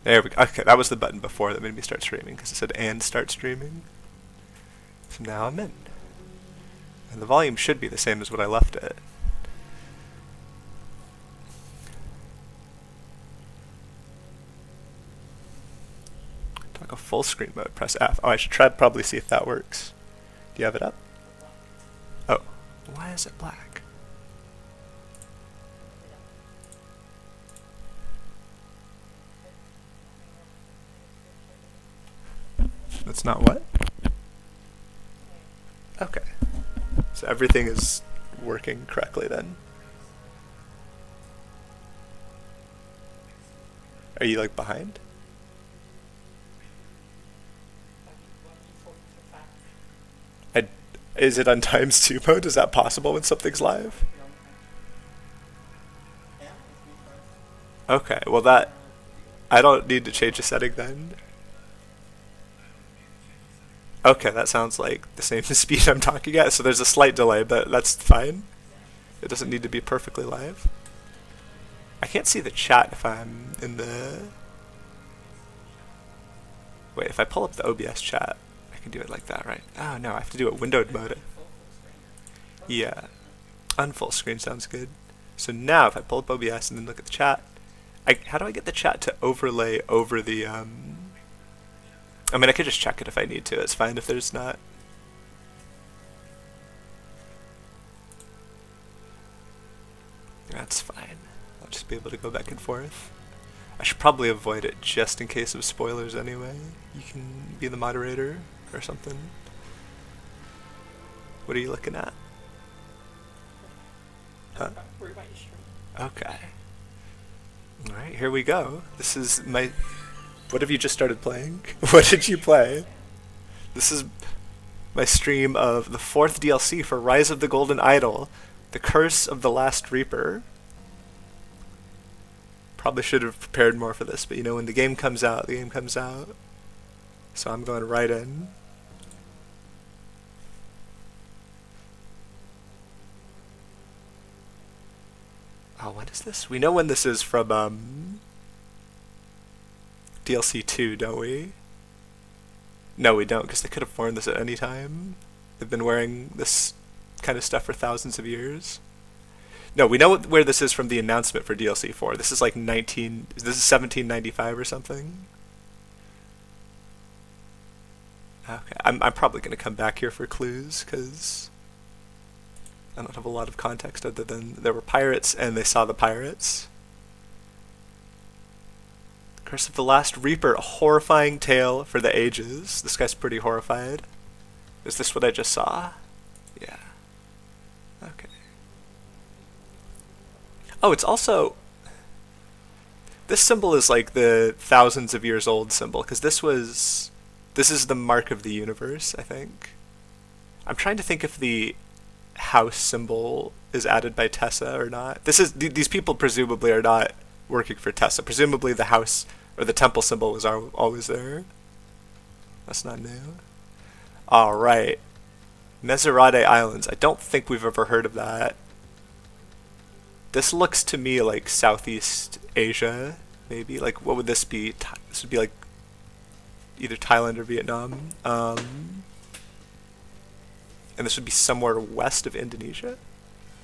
There we go. Okay, that was the button before that made me start streaming because it said and start streaming. So now I'm in. And the volume should be the same as what I left it. Talk a full screen mode, press F. Oh, I should try to probably see if that works. Do you have it up? Oh, why is it black? That's not what? Okay. So everything is working correctly then. Are you like behind? Is it on times 2 mode? Is that possible when something's live? Okay, well that... I don't need to change the setting then. Okay, that sounds like the same speed I'm talking at, so there's a slight delay, but that's fine. It doesn't need to be perfectly live. I can't see the chat if I'm in the... Wait, if I pull up the OBS chat, I can do it like that, right? Oh no, I have to do it windowed mode. Yeah, on full screen sounds good. So now if I pull up OBS and then look at the chat, how do I get the chat to overlay over the... I mean, I could just check it if I need to. It's fine if there's not. That's fine. I'll just be able to go back and forth. I should probably avoid it just in case of spoilers anyway. You can be the moderator or something. What are you looking at? Huh? Okay. Alright, here we go. This is my... What have you just started playing? What did you play? This is my stream of the 4th DLC for Rise of the Golden Idol, The Curse of the Last Reaper. Probably should have prepared more for this, but you know, when the game comes out, the game comes out. So I'm going right in. Oh, what is this? We know when this is from, DLC 2, don't we? No, we don't, because they could have worn this at any time. They've been wearing this kind of stuff for thousands of years. No, we know where this is from the announcement for DLC 4. This is like this is 1795 or something. Okay, I'm probably going to come back here for clues, because I don't have a lot of context other than there were pirates and they saw the pirates. Curse of the Last Reaper, a horrifying tale for the ages. This guy's pretty horrified. Is this what I just saw? Yeah. Okay. Oh, it's also... This symbol is like the thousands of years old symbol, because this is the mark of the universe, I think. I'm trying to think if the house symbol is added by Tessa or not. These people presumably are not working for Tessa. Presumably the house or the temple symbol was always there. That's not new. Alright. Meserade Islands. I don't think we've ever heard of that. This looks to me like Southeast Asia, maybe. Like, what would this be? This would be like either Thailand or Vietnam. And this would be somewhere west of Indonesia.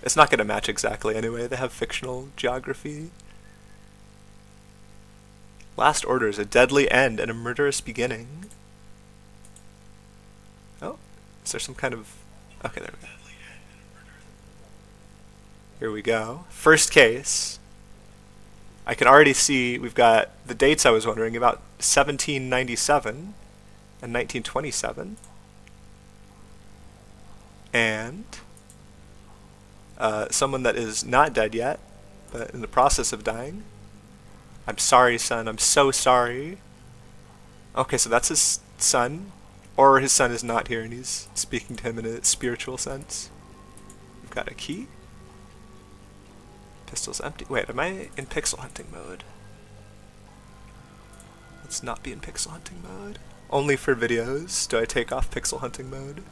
It's not going to match exactly anyway. They have fictional geography. Last orders, a deadly end and a murderous beginning. Oh, is there some kind of... Okay, there we go. Here we go. First case. I can already see we've got the dates I was wondering about, 1797 and 1927. And someone that is not dead yet, but in the process of dying. I'm sorry, son. I'm so sorry. Okay, so that's his son. Or his son is not here and he's speaking to him in a spiritual sense. We've got a key. Pistol's empty. Wait, am I in pixel hunting mode? Let's not be in pixel hunting mode. Only for videos do I take off pixel hunting mode.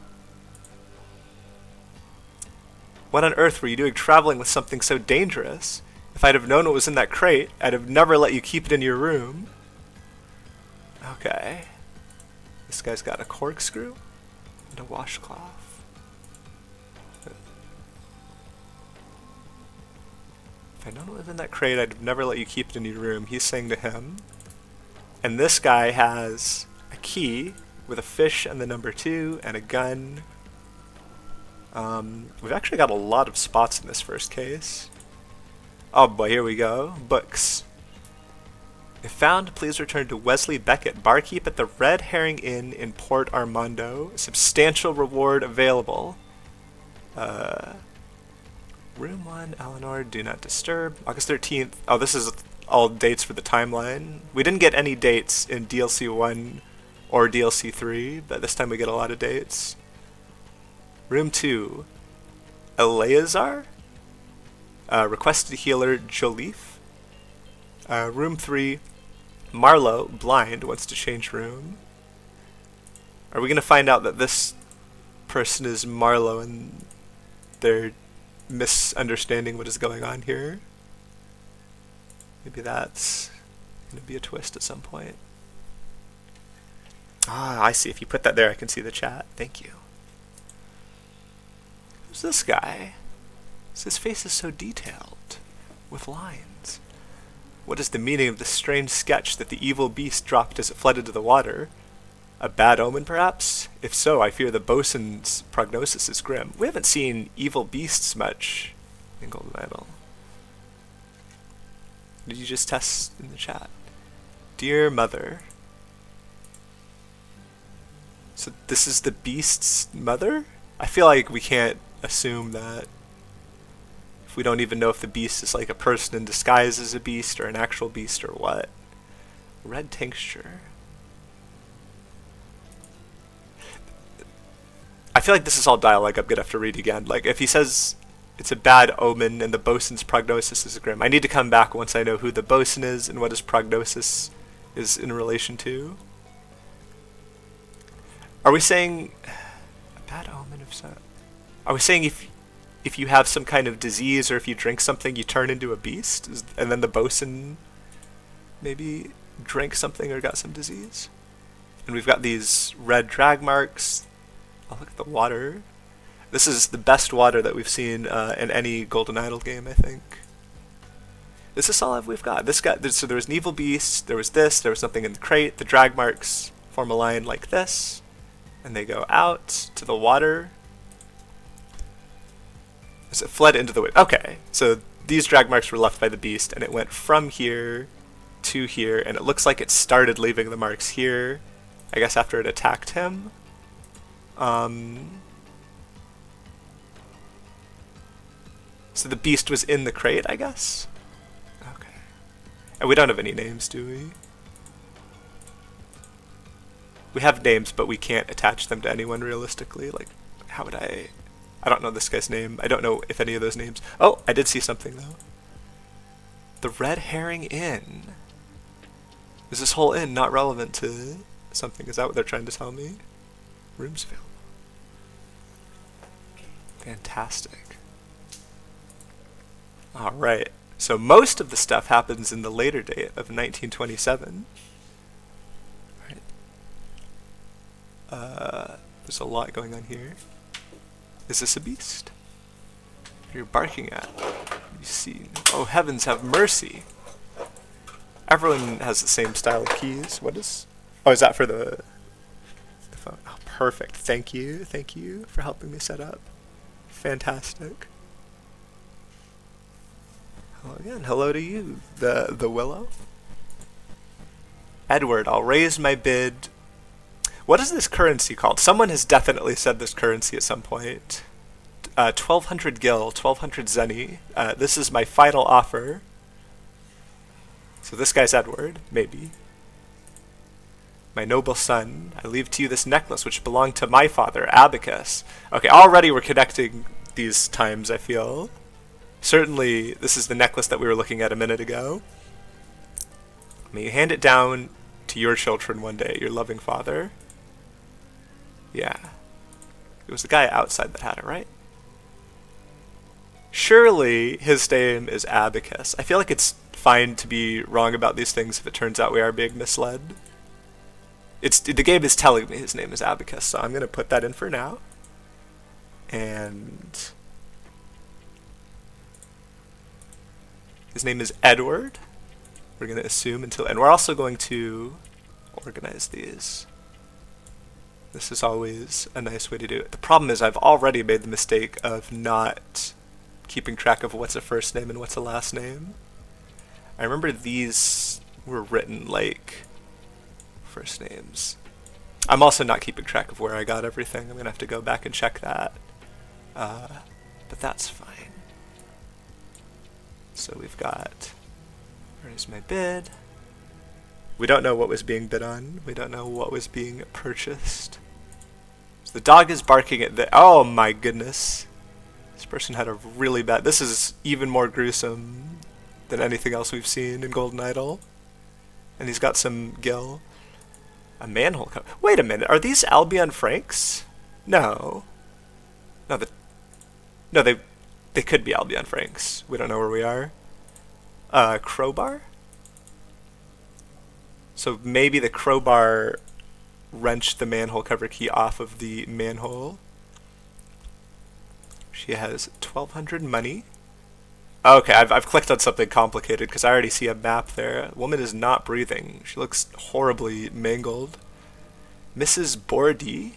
What on earth were you doing traveling with something so dangerous? If I'd have known what was in that crate, I'd have never let you keep it in your room. Okay. This guy's got a corkscrew and a washcloth. If I don't live in that crate, I'd never let you keep it in your room. He's saying to him. And this guy has a key with a fish and the number 2 and a gun. We've actually got a lot of spots in this first case. Oh boy, here we go. Books. If found, please return to Wesley Beckett, barkeep at the Red Herring Inn in Port Armando. Substantial reward available. Room 1, Eleanor, do not disturb. August 13th. Oh, this is all dates for the timeline. We didn't get any dates in DLC 1 or DLC 3, but this time we get a lot of dates. Room 2, Eleazar. Requested healer, Joliffe. Room 3, Marlowe, blind, wants to change room. Are we going to find out that this person is Marlowe and they're misunderstanding what is going on here? Maybe that's going to be a twist at some point. Ah, I see. If you put that there, I can see the chat. Thank you. Who's this guy? His face is so detailed, with lines. What is the meaning of this strange sketch that the evil beast dropped as it fled into the water? A bad omen, perhaps? If so, I fear the bosun's prognosis is grim. We haven't seen evil beasts much in Golden Idol. Did you just test in the chat? Dear Mother. So this is the beast's mother? I feel like we can't assume that. If we don't even know if the beast is like a person in disguise as a beast or an actual beast or what. Red tincture. I feel like this is all dialogue I'm gonna have to read again. Like, if he says it's a bad omen and the bosun's prognosis is grim, I need to come back once I know who the bosun is and what his prognosis is in relation to. Are we saying a bad omen of so? Are we saying if you have some kind of disease or if you drink something, you turn into a beast? And then the bosun maybe drank something or got some disease? And we've got these red drag marks. Oh, look at the water. This is the best water that we've seen in any Golden Idol game, I think. This is all we've got. So there was an evil beast, there was this, there was something in the crate, the drag marks form a line like this, and they go out to the water. As it fled into the wind. Okay, so these drag marks were left by the beast, and it went from here to here, and it looks like it started leaving the marks here, I guess after it attacked him. So the beast was in the crate, I guess? Okay. And we don't have any names, do we? We have names, but we can't attach them to anyone realistically. Like, how would I don't know this guy's name. I don't know if any of those names... Oh, I did see something, though. The Red Herring Inn. Is this whole inn not relevant to something? Is that what they're trying to tell me? Rooms available. Fantastic. Alright, so most of the stuff happens in the later date of 1927. Right. There's a lot going on here. Is this a beast? You're barking at? You see. Oh, heavens have mercy. Everyone has the same style of keys. What is... Oh, is that for the phone? Oh, perfect. Thank you. Thank you for helping me set up. Fantastic. Hello again. Hello to you, the Willow. Edward, I'll raise my bid. What is this currency called? Someone has definitely said this currency at some point. 1200 gil, 1200 zenny. This is my final offer. So this guy's Edward, maybe. My noble son, I leave to you this necklace which belonged to my father, Abacus. Okay, already we're connecting these times, I feel. Certainly, this is the necklace that we were looking at a minute ago. May you hand it down to your children one day, your loving father. Yeah. It was the guy outside that had it, right? Surely his name is Abacus. I feel like it's fine to be wrong about these things if it turns out we are being misled. the game is telling me his name is Abacus, so I'm gonna put that in for now. And his name is Edward. We're gonna assume until, and we're also going to organize these. This is always a nice way to do it. The problem is I've already made the mistake of not keeping track of what's a first name and what's a last name. I remember these were written like first names. I'm also not keeping track of where I got everything. I'm gonna have to go back and check that. But that's fine. So we've got, where's my bid? We don't know what was being bid on. We don't know what was being purchased. So the dog is barking at the, oh my goodness. This person had a really bad, this is even more gruesome than anything else we've seen in Golden Idol. And he's got some gill. A manhole cover. Wait a minute, are these Albion Franks? No. No, they could be Albion Franks. We don't know where we are. Crowbar? So maybe the crowbar wrenched the manhole cover key off of the manhole. She has 1,200 money. Okay, I've clicked on something complicated because I already see a map there. Woman is not breathing. She looks horribly mangled. Mrs. Bordy.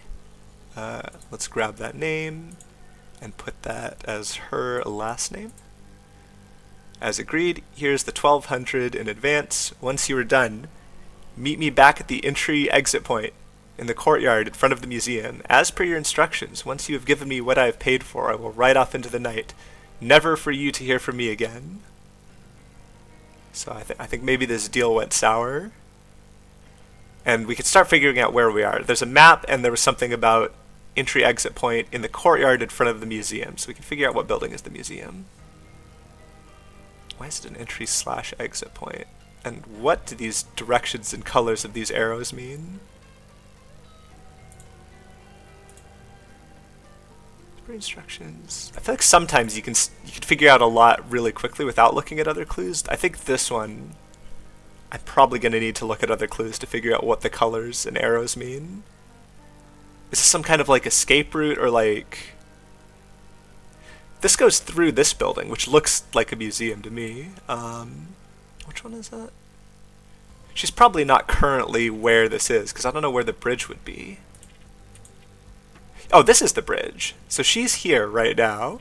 Let's grab that name and put that as her last name. As agreed, here's the 1,200 in advance. Once you are done, meet me back at the entry-exit point in the courtyard in front of the museum. As per your instructions, once you have given me what I have paid for, I will ride off into the night, never for you to hear from me again. So I think maybe this deal went sour. And we could start figuring out where we are. There's a map, and there was something about entry-exit point in the courtyard in front of the museum, so we can figure out what building is the museum. Why is it an entry/exit point? And what do these directions and colors of these arrows mean? Instructions. I feel like sometimes you can figure out a lot really quickly without looking at other clues. I think this one, I'm probably going to need to look at other clues to figure out what the colors and arrows mean. Is this some kind of like escape route, or like... This goes through this building, which looks like a museum to me. Which one is that? She's probably not currently where this is, because I don't know where the bridge would be. Oh, this is the bridge. So she's here right now.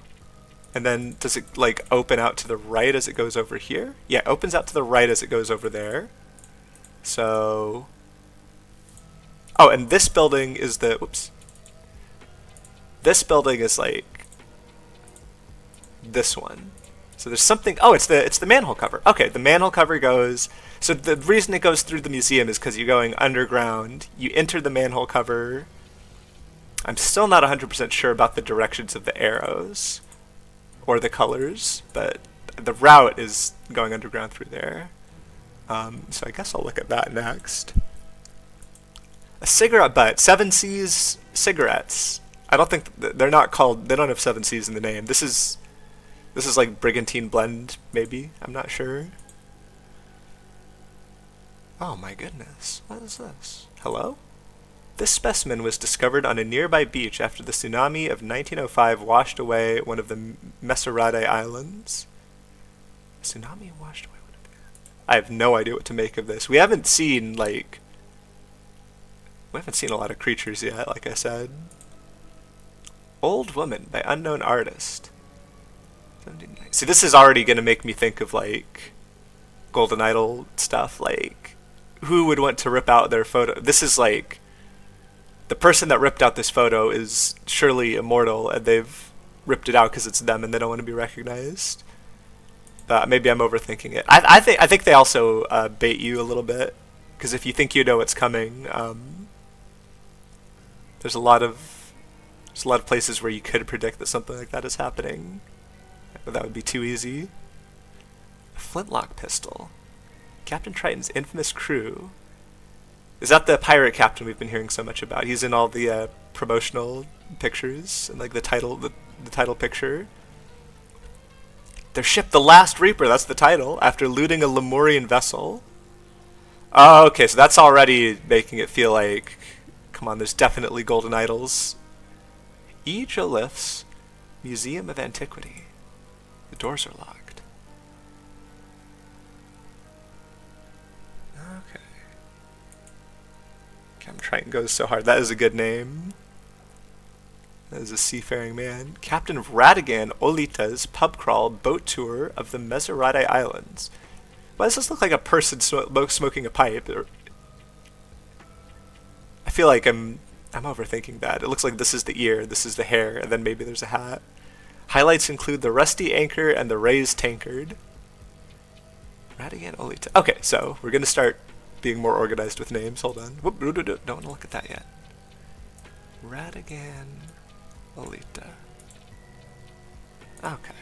And then does it like open out to the right as it goes over here? Yeah, it opens out to the right as it goes over there. So... Oh, and this building is the... Whoops. This building is like... this one. So there's something... Oh, it's the manhole cover. Okay, the manhole cover goes... So the reason it goes through the museum is because you're going underground. You enter the manhole cover... I'm still not 100% sure about the directions of the arrows or the colors, but the route is going underground through there. So I guess I'll look at that next. A cigarette butt. 7 C's cigarettes. I don't think they're not called. They don't have 7 C's in the name. This is like Brigantine Blend, maybe. I'm not sure. Oh my goodness. What is this? Hello? This specimen was discovered on a nearby beach after the tsunami of 1905 washed away one of the Mesorade Islands. Tsunami washed away one of the... I have no idea what to make of this. We haven't seen, like... We haven't seen a lot of creatures yet, like I said. Old Woman by Unknown Artist. See, this is already going to make me think of, like, Golden Idol stuff. Like, who would want to rip out their photo? This is, like... The person that ripped out this photo is surely immortal, and they've ripped it out because it's them and they don't want to be recognized. Maybe I'm overthinking it. I think they also bait you a little bit, because if you think you know what's coming, there's a lot of places where you could predict that something like that is happening. But that would be too easy. A flintlock pistol. Captain Triton's infamous crew. Is that the pirate captain we've been hearing so much about? He's in all the promotional pictures and like the title picture. Their ship, the Last Reaper, that's the title, after looting a Lemurian vessel. Oh, okay, so that's already making it feel like, come on, there's definitely golden idols. Aegioliths Museum of Antiquity. The doors are locked. Okay. Captain Triton goes so hard. That is a good name. That is a seafaring man. Captain Radigan Olita's pub crawl boat tour of the Mesorate Islands. Why does this look like a person smoking a pipe? I feel like I'm overthinking that. It looks like this is the ear, this is the hair, and then maybe there's a hat. Highlights include the rusty anchor and the raised tankard. Radigan Olita. Okay, so we're gonna start being more organized with names. Hold on. Whoop, don't want to look at that yet. Radigan Olita. Okay.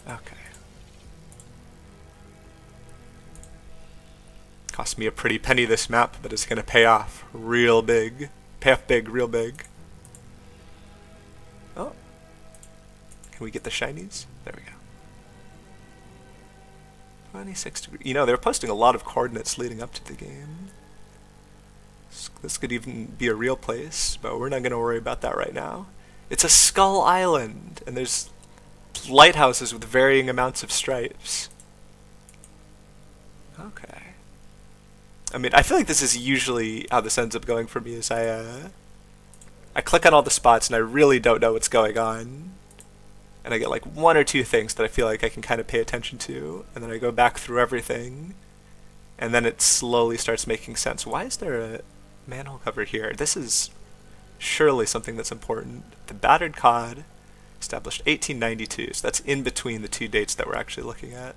Okay. Cost me a pretty penny this map, but it's gonna pay off real big. Pay off big, real big. Oh. Can we get the shinies? There we go. 26 degrees. You know, they were posting a lot of coordinates leading up to the game. This could even be a real place, but we're not going to worry about that right now. It's a skull island, and there's lighthouses with varying amounts of stripes. Okay. I mean, I feel like this is usually how this ends up going for me, is I click on all the spots and I really don't know what's going on. And I get like one or two things that I feel like I can kind of pay attention to, and then I go back through everything, and then it slowly starts making sense. Why is there a manhole cover here? This is surely something that's important. The battered cod, established 1892, so that's in between the two dates that we're actually looking at.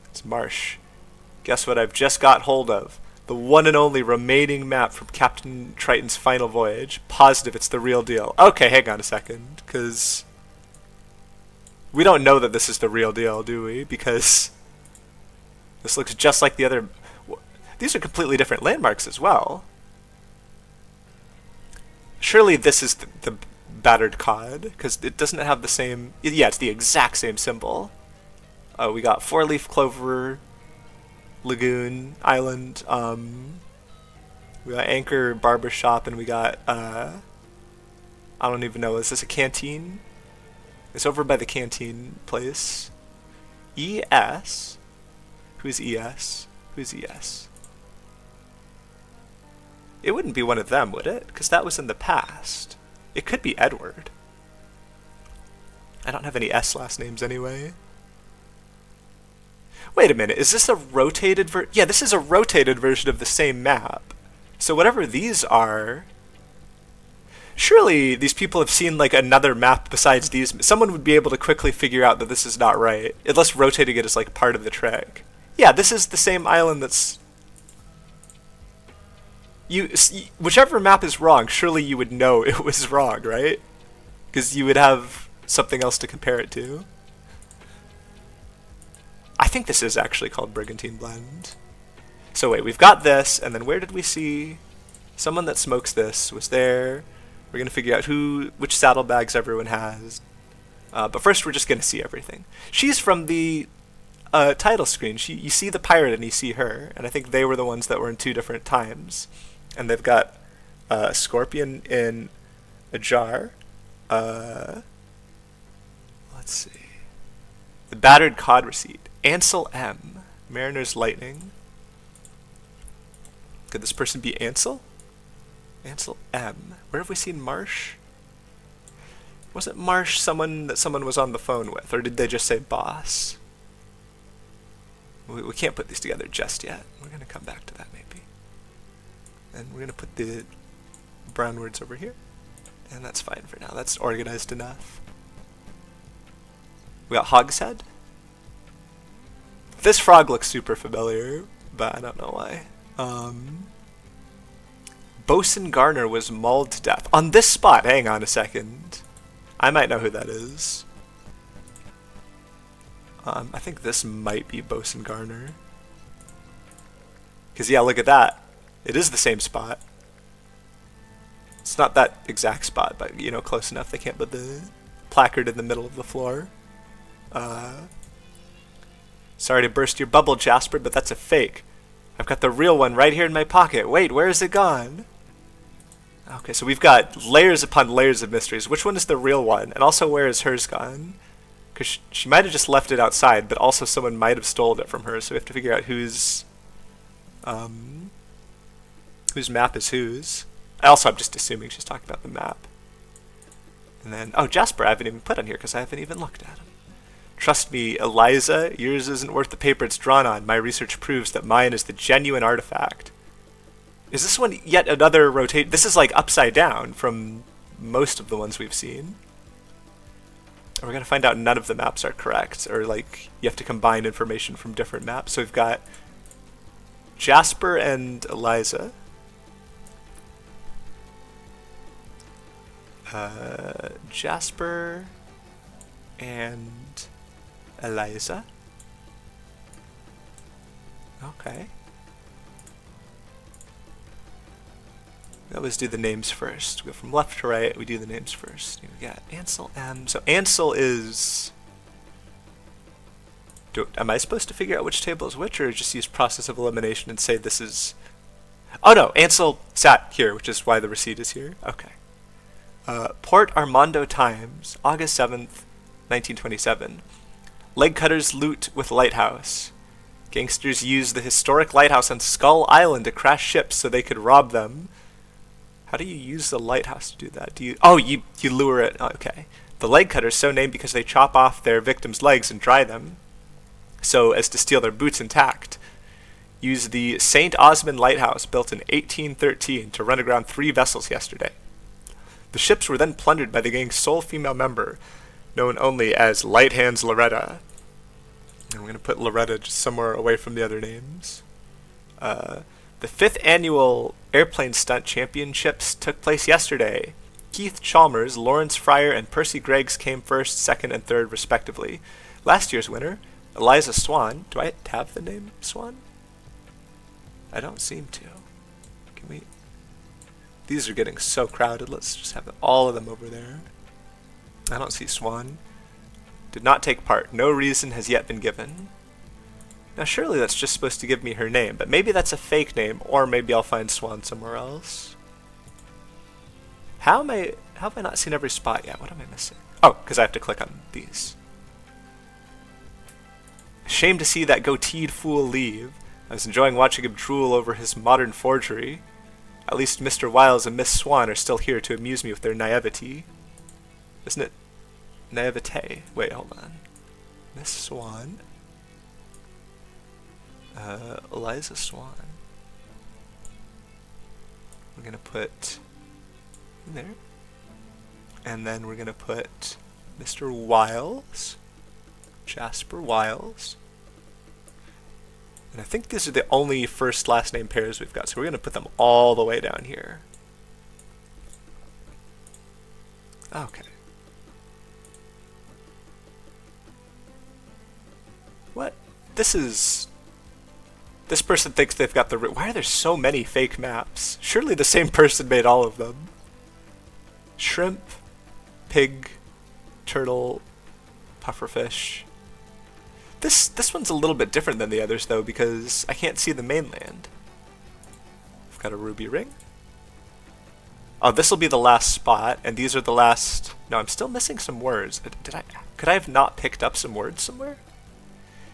It's Marsh. Guess what I've just got hold of? The one and only remaining map from Captain Triton's final voyage. Positive it's the real deal. Okay, hang on a second, because we don't know that this is the real deal, do we? Because this looks just like the other. These are completely different landmarks as well. Surely this is the battered cod, because it doesn't have the same. Yeah, it's the exact same symbol. We got four-leaf clover lagoon island. We got anchor barber shop, and we got I don't even know. Is this a canteen? It's over by the canteen place. ES. Who's ES? Who's ES? It wouldn't be one of them, would it? Because that was in the past. It could be Edward. I don't have any S last names anyway. Wait a minute, is this a rotated yeah, this is a rotated version of the same map. So whatever these are, surely these people have seen like another map besides these. Someone would be able to quickly figure out that this is not right, unless rotating it is like part of the trick. Yeah, this is the same island that's... whichever map is wrong, surely you would know it was wrong, right? Because you would have something else to compare it to. I think this is actually called Brigantine Blend. So wait, we've got this, and then where did we see someone that smokes this was there. We're going to figure out which saddlebags everyone has. But first we're just going to see everything. She's from the title screen. You see the pirate and you see her, and I think they were the ones that were in two different times. And they've got a scorpion in a jar. Let's see. The battered cod receipt. Ansel M. Mariner's Lightning. Could this person be Ansel? Ansel M. Where have we seen Marsh? Wasn't Marsh someone that someone was on the phone with, or did they just say boss? We can't put these together just yet. We're going to come back to that maybe. And we're going to put the brown words over here. And that's fine for now. That's organized enough. We got Hogshead. This frog looks super familiar, but I don't know why. Bosun Garner was mauled to death. On this spot, hang on a second. I might know who that is. I think this might be Bosun Garner. Because, yeah, look at that. It is the same spot. It's not that exact spot, but, you know, close enough. They can't put the placard in the middle of the floor. Sorry to burst your bubble, Jasper, but that's a fake. I've got the real one right here in my pocket. Wait, where is it gone? Okay, so we've got layers upon layers of mysteries. Which one is the real one? And also, where is hers gone? Because she might have just left it outside, but also someone might have stolen it from her, so we have to figure out whose map is whose. I'm just assuming she's talking about the map. And then, oh, Jasper I haven't even put on here because I haven't even looked at him. Trust me, Eliza, yours isn't worth the paper it's drawn on. My research proves that mine is the genuine artifact. Is this one yet another rotate? This is like upside down from most of the ones we've seen. And we're going to find out none of the maps are correct, or like you have to combine information from different maps. So we've got Jasper and Eliza. Jasper and Eliza. Okay. We always do the names first. We go from left to right, we do the names first. We got Ansel M. So Ansel is... am I supposed to figure out which table is which, or just use process of elimination and say this is... Oh no, Ansel sat here, which is why the receipt is here. Okay. Port Armando Times, August 7th, 1927. Leg cutters loot with lighthouse. Gangsters used the historic lighthouse on Skull Island to crash ships so they could rob them. How do you use the lighthouse to do that? Do you... Oh, you lure it. Okay. The leg cutters, so named because they chop off their victims' legs and dry them, so as to steal their boots intact. Used the St. Osmond Lighthouse, built in 1813, to run aground 3 vessels yesterday. The ships were then plundered by the gang's sole female member, known only as Light Hands Loretta. And we're going to put Loretta just somewhere away from the other names. The 5th annual airplane stunt championships took place yesterday. Keith Chalmers, Lawrence Fryer, and Percy Greggs came first, second, and third, respectively. Last year's winner, Eliza Swan. Do I have the name Swan? I don't seem to. Can we... These are getting so crowded. Let's just have all of them over there. I don't see Swan. Did not take part. No reason has yet been given. Now surely that's just supposed to give me her name, but maybe that's a fake name, or maybe I'll find Swan somewhere else. How have I not seen every spot yet? What am I missing? Oh, because I have to click on these. Shame to see that goateed fool leave. I was enjoying watching him drool over his modern forgery. At least Mr. Wiles and Miss Swan are still here to amuse me with their naivety. Isn't it naivete? Wait, hold on. Miss Swan. Eliza Swan. We're going to put in there. And then we're going to put Mr. Wiles. Jasper Wiles. And I think these are the only first last name pairs we've got, so we're going to put them all the way down here. Okay. What? This person thinks they've got the... Why are there so many fake maps? Surely the same person made all of them. Shrimp, pig, turtle, pufferfish. This one's a little bit different than the others, though, because I can't see the mainland. I've got a ruby ring. Oh, this will be the last spot, and these are the last... No, I'm still missing some words. Could I have not picked up some words somewhere?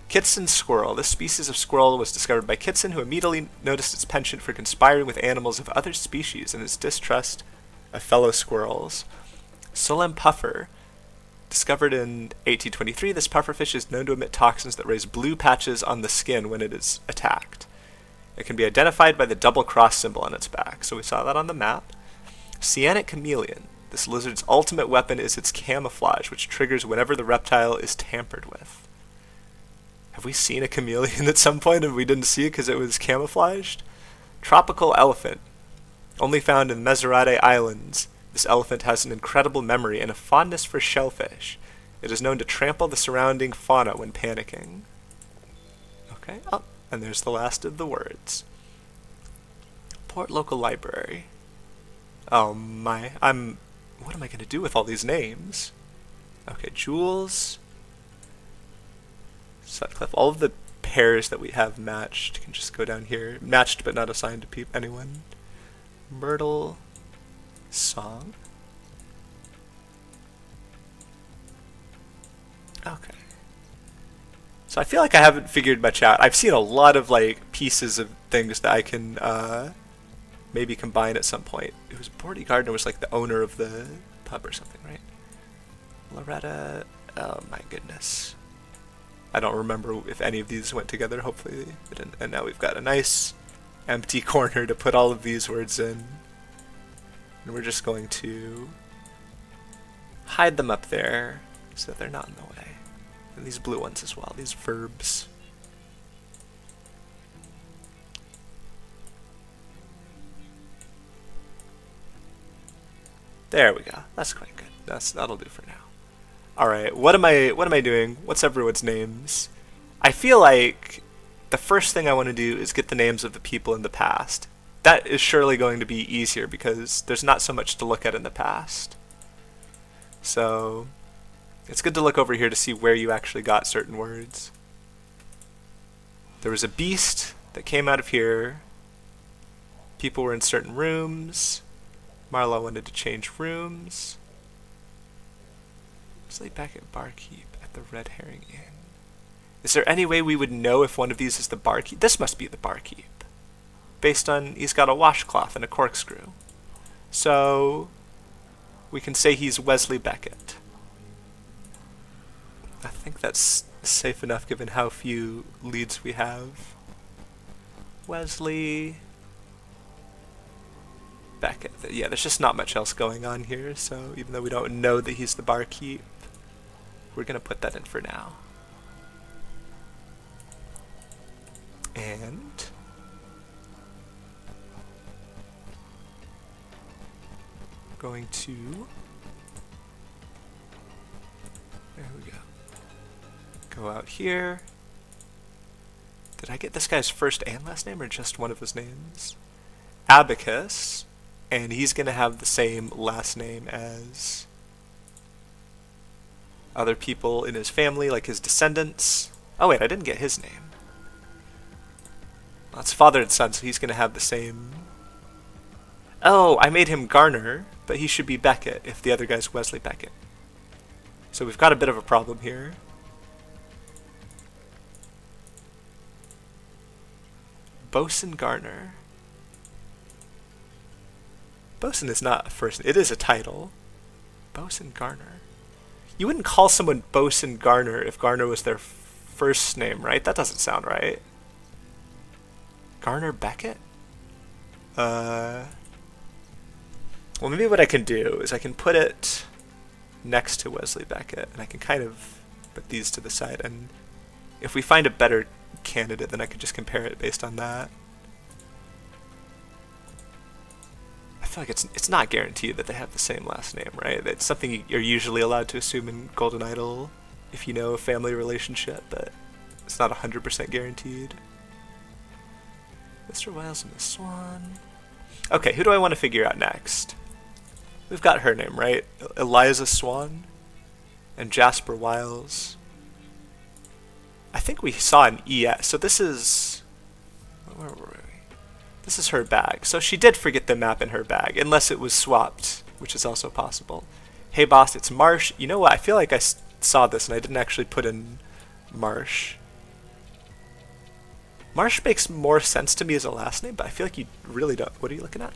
Kitson squirrel. This species of squirrel was discovered by Kitson, who immediately noticed its penchant for conspiring with animals of other species and its distrust of fellow squirrels. Solem puffer. Discovered in 1823, this pufferfish is known to emit toxins that raise blue patches on the skin when it is attacked. It can be identified by the double cross symbol on its back, so we saw that on the map. Cyanic chameleon. This lizard's ultimate weapon is its camouflage, which triggers whenever the reptile is tampered with. Have we seen a chameleon at some point and we didn't see it because it was camouflaged? Tropical elephant. Only found in Mesorate Islands. This elephant has an incredible memory and a fondness for shellfish. It is known to trample the surrounding fauna when panicking. Okay, oh, and there's the last of the words. Port Local Library. Oh my, what am I going to do with all these names? Okay, Jules. Sutcliffe. All of the pairs that we have matched can just go down here. Matched but not assigned to anyone. Myrtle. Song. Okay. So I feel like I haven't figured much out. I've seen a lot of like pieces of things that I can maybe combine at some point. It was Bordy Gardner was like the owner of the pub or something, right? Loretta. Oh my goodness. I don't remember if any of these went together. Hopefully they didn't. And now we've got a nice empty corner to put all of these words in. And we're just going to hide them up there so that they're not in the way. And these blue ones as well, these verbs. There we go. That's quite good. That'll do for now. All right. What am I doing? What's everyone's names? I feel like the first thing I want to do is get the names of the people in the past. That is surely going to be easier because there's not so much to look at in the past. So it's good to look over here to see where you actually got certain words. There was a beast that came out of here. People were in certain rooms. Marlowe wanted to change rooms. Sleep back at Barkeep at the Red Herring Inn. Is there any way we would know if one of these is the Barkeep? This must be the Barkeep. Based on he's got a washcloth and a corkscrew. So we can say he's Wesley Beckett. I think that's safe enough given how few leads we have. Wesley Beckett. Yeah, there's just not much else going on here, so even though we don't know that he's the barkeep, we're going to put that in for now. And going to, there we go. Go out here. Did I get this guy's first and last name or just one of his names? Abacus, and he's going to have the same last name as other people in his family, like his descendants. Oh wait, I didn't get his name. Well, it's father and son, so he's going to have the same. Oh, I made him Garner, but he should be Beckett if the other guy's Wesley Beckett. So we've got a bit of a problem here. Bosun Garner. Bosun is not a first name. It is a title. Bosun Garner. You wouldn't call someone Bosun Garner if Garner was their first name, right? That doesn't sound right. Garner Beckett? Well, maybe what I can do is I can put it next to Wesley Beckett, and I can kind of put these to the side, and if we find a better candidate, then I could just compare it based on that. I feel like it's not guaranteed that they have the same last name, right? It's something you're usually allowed to assume in Golden Idol if you know a family relationship, but it's not 100% guaranteed. Mr. Wiles and the Swan. Okay, who do I want to figure out next? We've got her name, right? Eliza Swan and Jasper Wiles. I think we saw an ES, so this is... Where were we? This is her bag. So she did forget the map in her bag, unless it was swapped, which is also possible. Hey boss, it's Marsh. You know what? I feel like I saw this and I didn't actually put in Marsh. Marsh makes more sense to me as a last name, but I feel like you really don't. What are you looking at?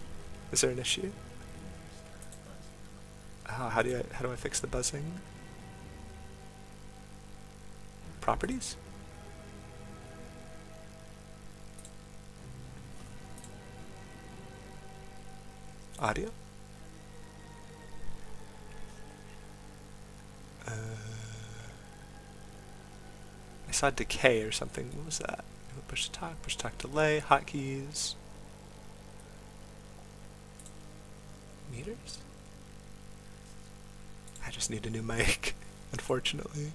Is there an issue? Oh, how do I fix the buzzing? Properties? Audio? I saw decay or something. What was that? Push to talk, delay, hotkeys. Meters? I just need a new mic, unfortunately.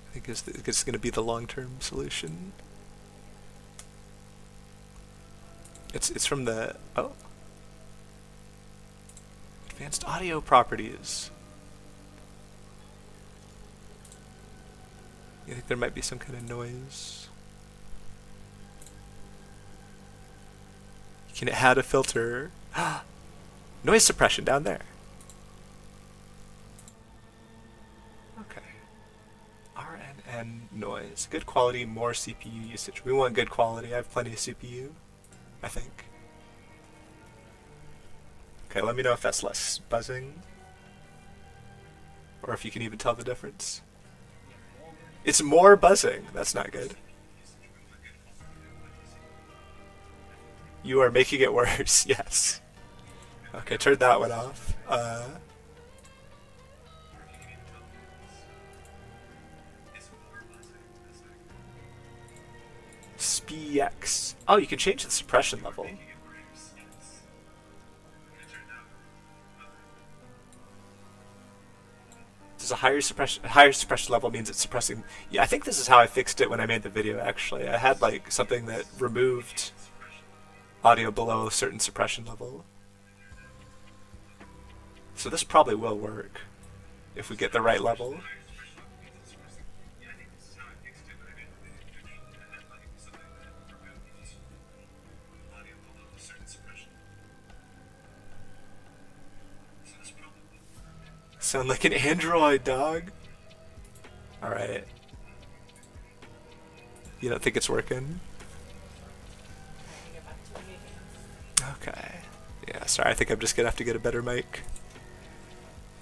I think it's going to be the long-term solution. It's from the... Oh. Advanced audio properties. You think there might be some kind of noise? You can add a filter. Noise suppression down there. Okay. RNN noise. Good quality, more CPU usage. We want good quality. I have plenty of CPU, I think. Okay, let me know if that's less buzzing. Or if you can even tell the difference. It's more buzzing. That's not good. You are making it worse, yes. Okay, turn that one off. SPX. Oh, you can change the suppression level. Does a higher suppression level means it's suppressing? Yeah, I think this is how I fixed it when I made the video, actually. I had like something that removed audio below a certain suppression level. So this probably will work if we get the right level. Sound like an android, dog. Alright. You don't think it's working? Okay. Yeah, sorry, I think I'm just gonna have to get a better mic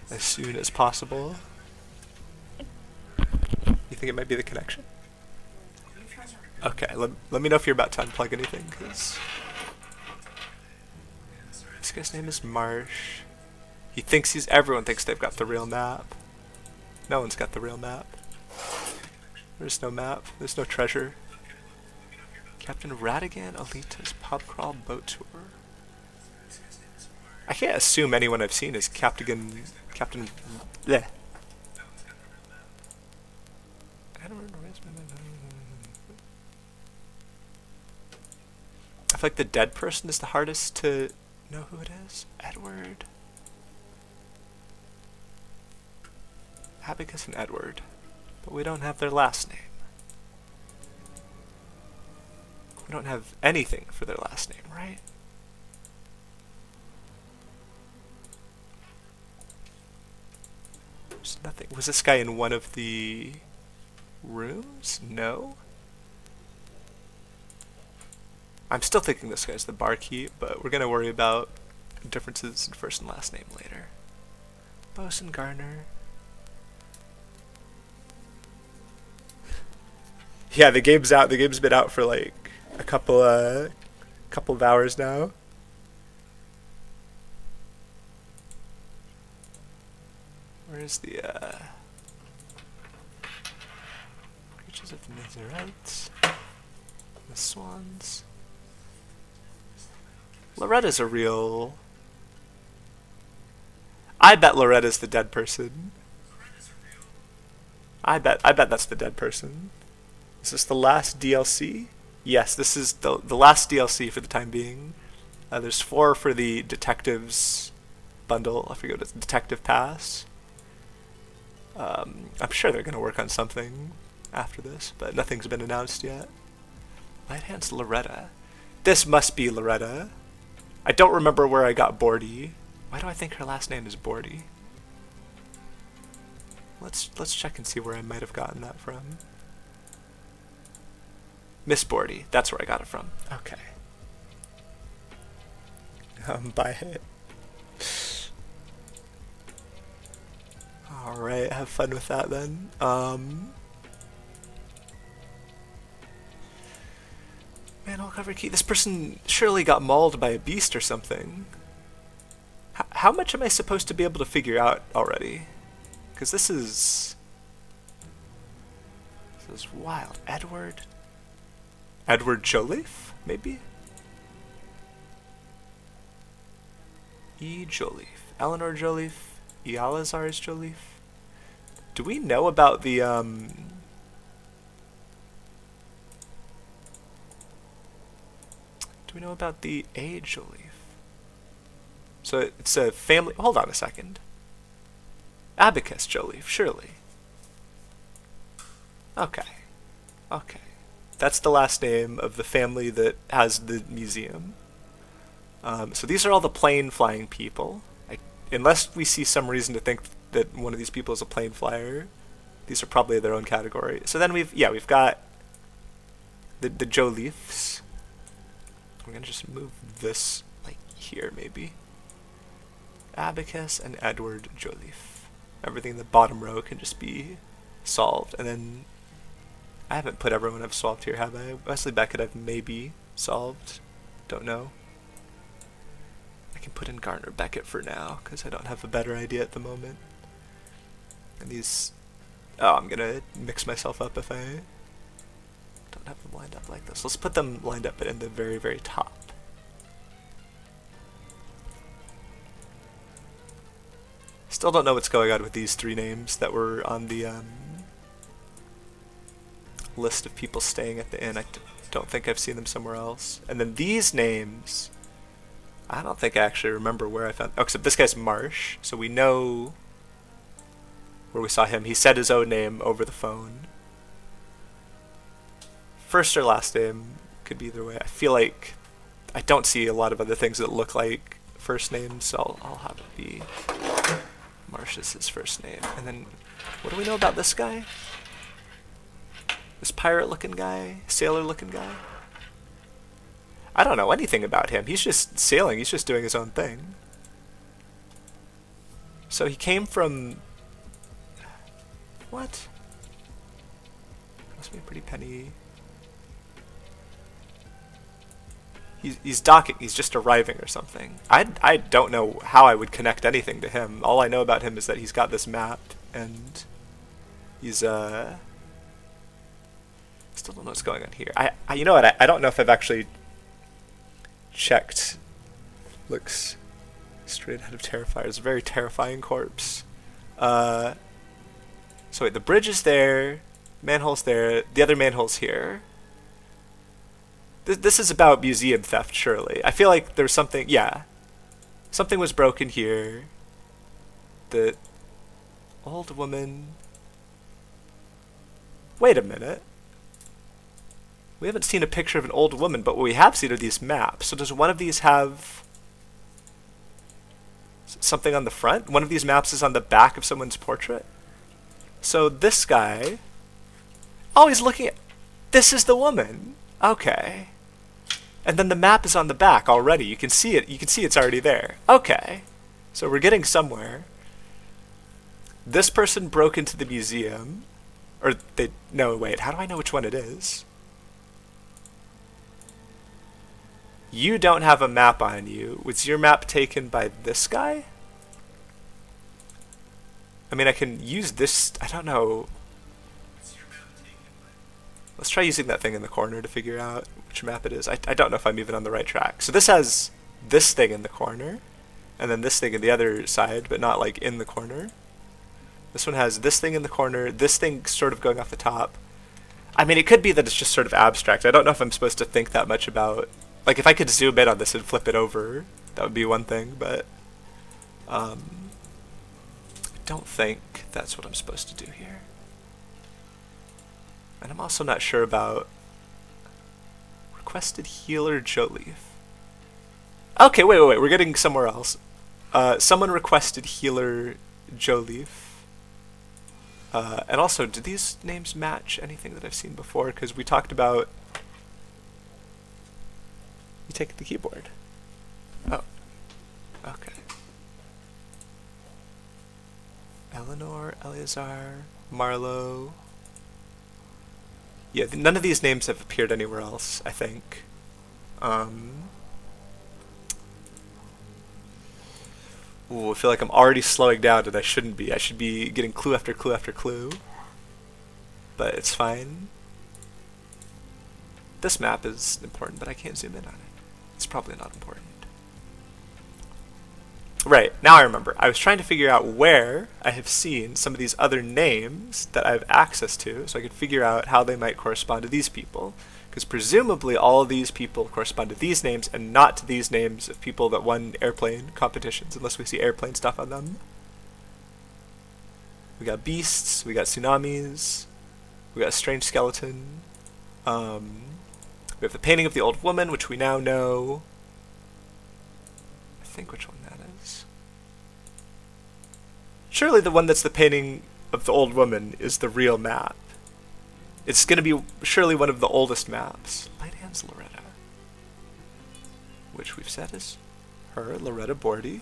as soon as possible. You think it might be the connection? Okay, let me know if you're about to unplug anything, because this guy's name is Marsh. He thinks everyone thinks they've got the real map. No one's got the real map. There's no map. There's no treasure. Captain Radigan Alita's pub crawl boat tour. I can't assume anyone I've seen is Captain. Bleh. I feel like the dead person is the hardest to know who it is. Edward. Abacus and Edward. But we don't have their last name. We don't have anything for their last name, right? There's nothing. Was this guy in one of the rooms? No. I'm still thinking this guy's the barkeep, but we're gonna worry about differences in first and last name later. Bosun Garner. Yeah, the game's out. The game's been out for like a couple of hours now. Where's the creatures of the Nazarites? The swans. Loretta's a real. I bet Loretta's the dead person. I bet that's the dead person. Is this the last DLC? Yes, this is the last DLC for the time being. There's 4 for the Detectives bundle. I forget what it's, Detective Pass. I'm sure they're going to work on something after this, but nothing's been announced yet. Right hand's Loretta. This must be Loretta. I don't remember where I got Bordy. Why do I think her last name is Bordy? Let's check and see where I might have gotten that from. Miss Bordy, that's where I got it from. Okay. Buy it. Alright, have fun with that then. Manhole cover key. This person surely got mauled by a beast or something. How much am I supposed to be able to figure out already? Because this is wild. Edward Joliffe, maybe? E. Joliffe. Eleanor Joliffe. Ealazar's Joliffe. Do we know about the, Do we know about the A. Joliffe? So it's a family. Hold on a second. Abacus Joliffe, surely. Okay. Okay. That's the last name of the family that has the museum. So these are all the plane flying people. Unless we see some reason to think that one of these people is a plane flyer, these are probably their own category. So then we've got the Joleafs. We're gonna just move this like here maybe. Abacus and Edward Joleaf. Everything in the bottom row can just be solved. And then I haven't put everyone I've solved here, have I? Wesley Beckett I've maybe solved. Don't know. I can put in Garner Beckett for now, because I don't have a better idea at the moment. And these... Oh, I'm gonna mix myself up if I don't have them lined up like this. Let's put them lined up in the very, very top. Still don't know what's going on with these three names that were on the list of people staying at the inn. I don't think I've seen them somewhere else. And then these names, I don't think I actually remember where I found... Oh, except this guy's Marsh, so we know where we saw him. He said his own name over the phone. First or last name could be either way. I feel like I don't see a lot of other things that look like first names, so I'll have it be Marsh is his first name. And then, what do we know about this guy? This pirate-looking guy? Sailor-looking guy? I don't know anything about him. He's just sailing. He's just doing his own thing. So he came from... What? Must be a pretty penny... He's docking. He's just arriving or something. I don't know how I would connect anything to him. All I know about him is that he's got this map, and he's still don't know what's going on here. You know what? I don't know if I've actually checked. Looks straight out of Terrifier. It's a very terrifying corpse. So wait, the bridge is there. Manhole's there. The other manhole's here. This is about museum theft, surely. I feel like there's something... Yeah. Something was broken here. The old woman... Wait a minute. We haven't seen a picture of an old woman, but what we have seen are these maps. So does one of these have something on the front? One of these maps is on the back of someone's portrait? So this guy... Oh, he's looking at... This is the woman. Okay. And then the map is on the back already. You can see it. You can see it's already there. Okay. So we're getting somewhere. This person broke into the museum. Or they... No, wait. How do I know which one it is? You don't have a map on you. Was your map taken by this guy? I mean, I can use this... I don't know... Let's try using that thing in the corner to figure out which map it is. I don't know if I'm even on the right track. So this has this thing in the corner, and then this thing in the other side, but not like in the corner. This one has this thing in the corner, this thing sort of going off the top. I mean, it could be that it's just sort of abstract. I don't know if I'm supposed to think that much about... Like, if I could zoom in on this and flip it over, that would be one thing, but... I don't think that's what I'm supposed to do here. And I'm also not sure about requested healer Joleaf. Okay, wait, we're getting somewhere else. Someone requested healer Joleaf. And also, do these names match anything that I've seen before? Because we talked about... You take the keyboard. Oh. Okay. Eleanor, Eleazar, Marlowe... Yeah, none of these names have appeared anywhere else, I think. Ooh, I feel like I'm already slowing down and I shouldn't be. I should be getting clue after clue after clue. But it's fine. This map is important, but I can't zoom in on it. It's probably not important. Right, now I remember. I was trying to figure out where I have seen some of these other names that I have access to, so I could figure out how they might correspond to these people. Because presumably all of these people correspond to these names and not to these names of people that won airplane competitions, unless we see airplane stuff on them. We got beasts, we got tsunamis. We got a strange skeleton. We have the painting of the old woman, which we now know. I think which one that is. Surely the one that's the painting of the old woman is the real map. It's going to be surely one of the oldest maps. Light Hands Loretta. Which we've said is her, Loretta Bordy.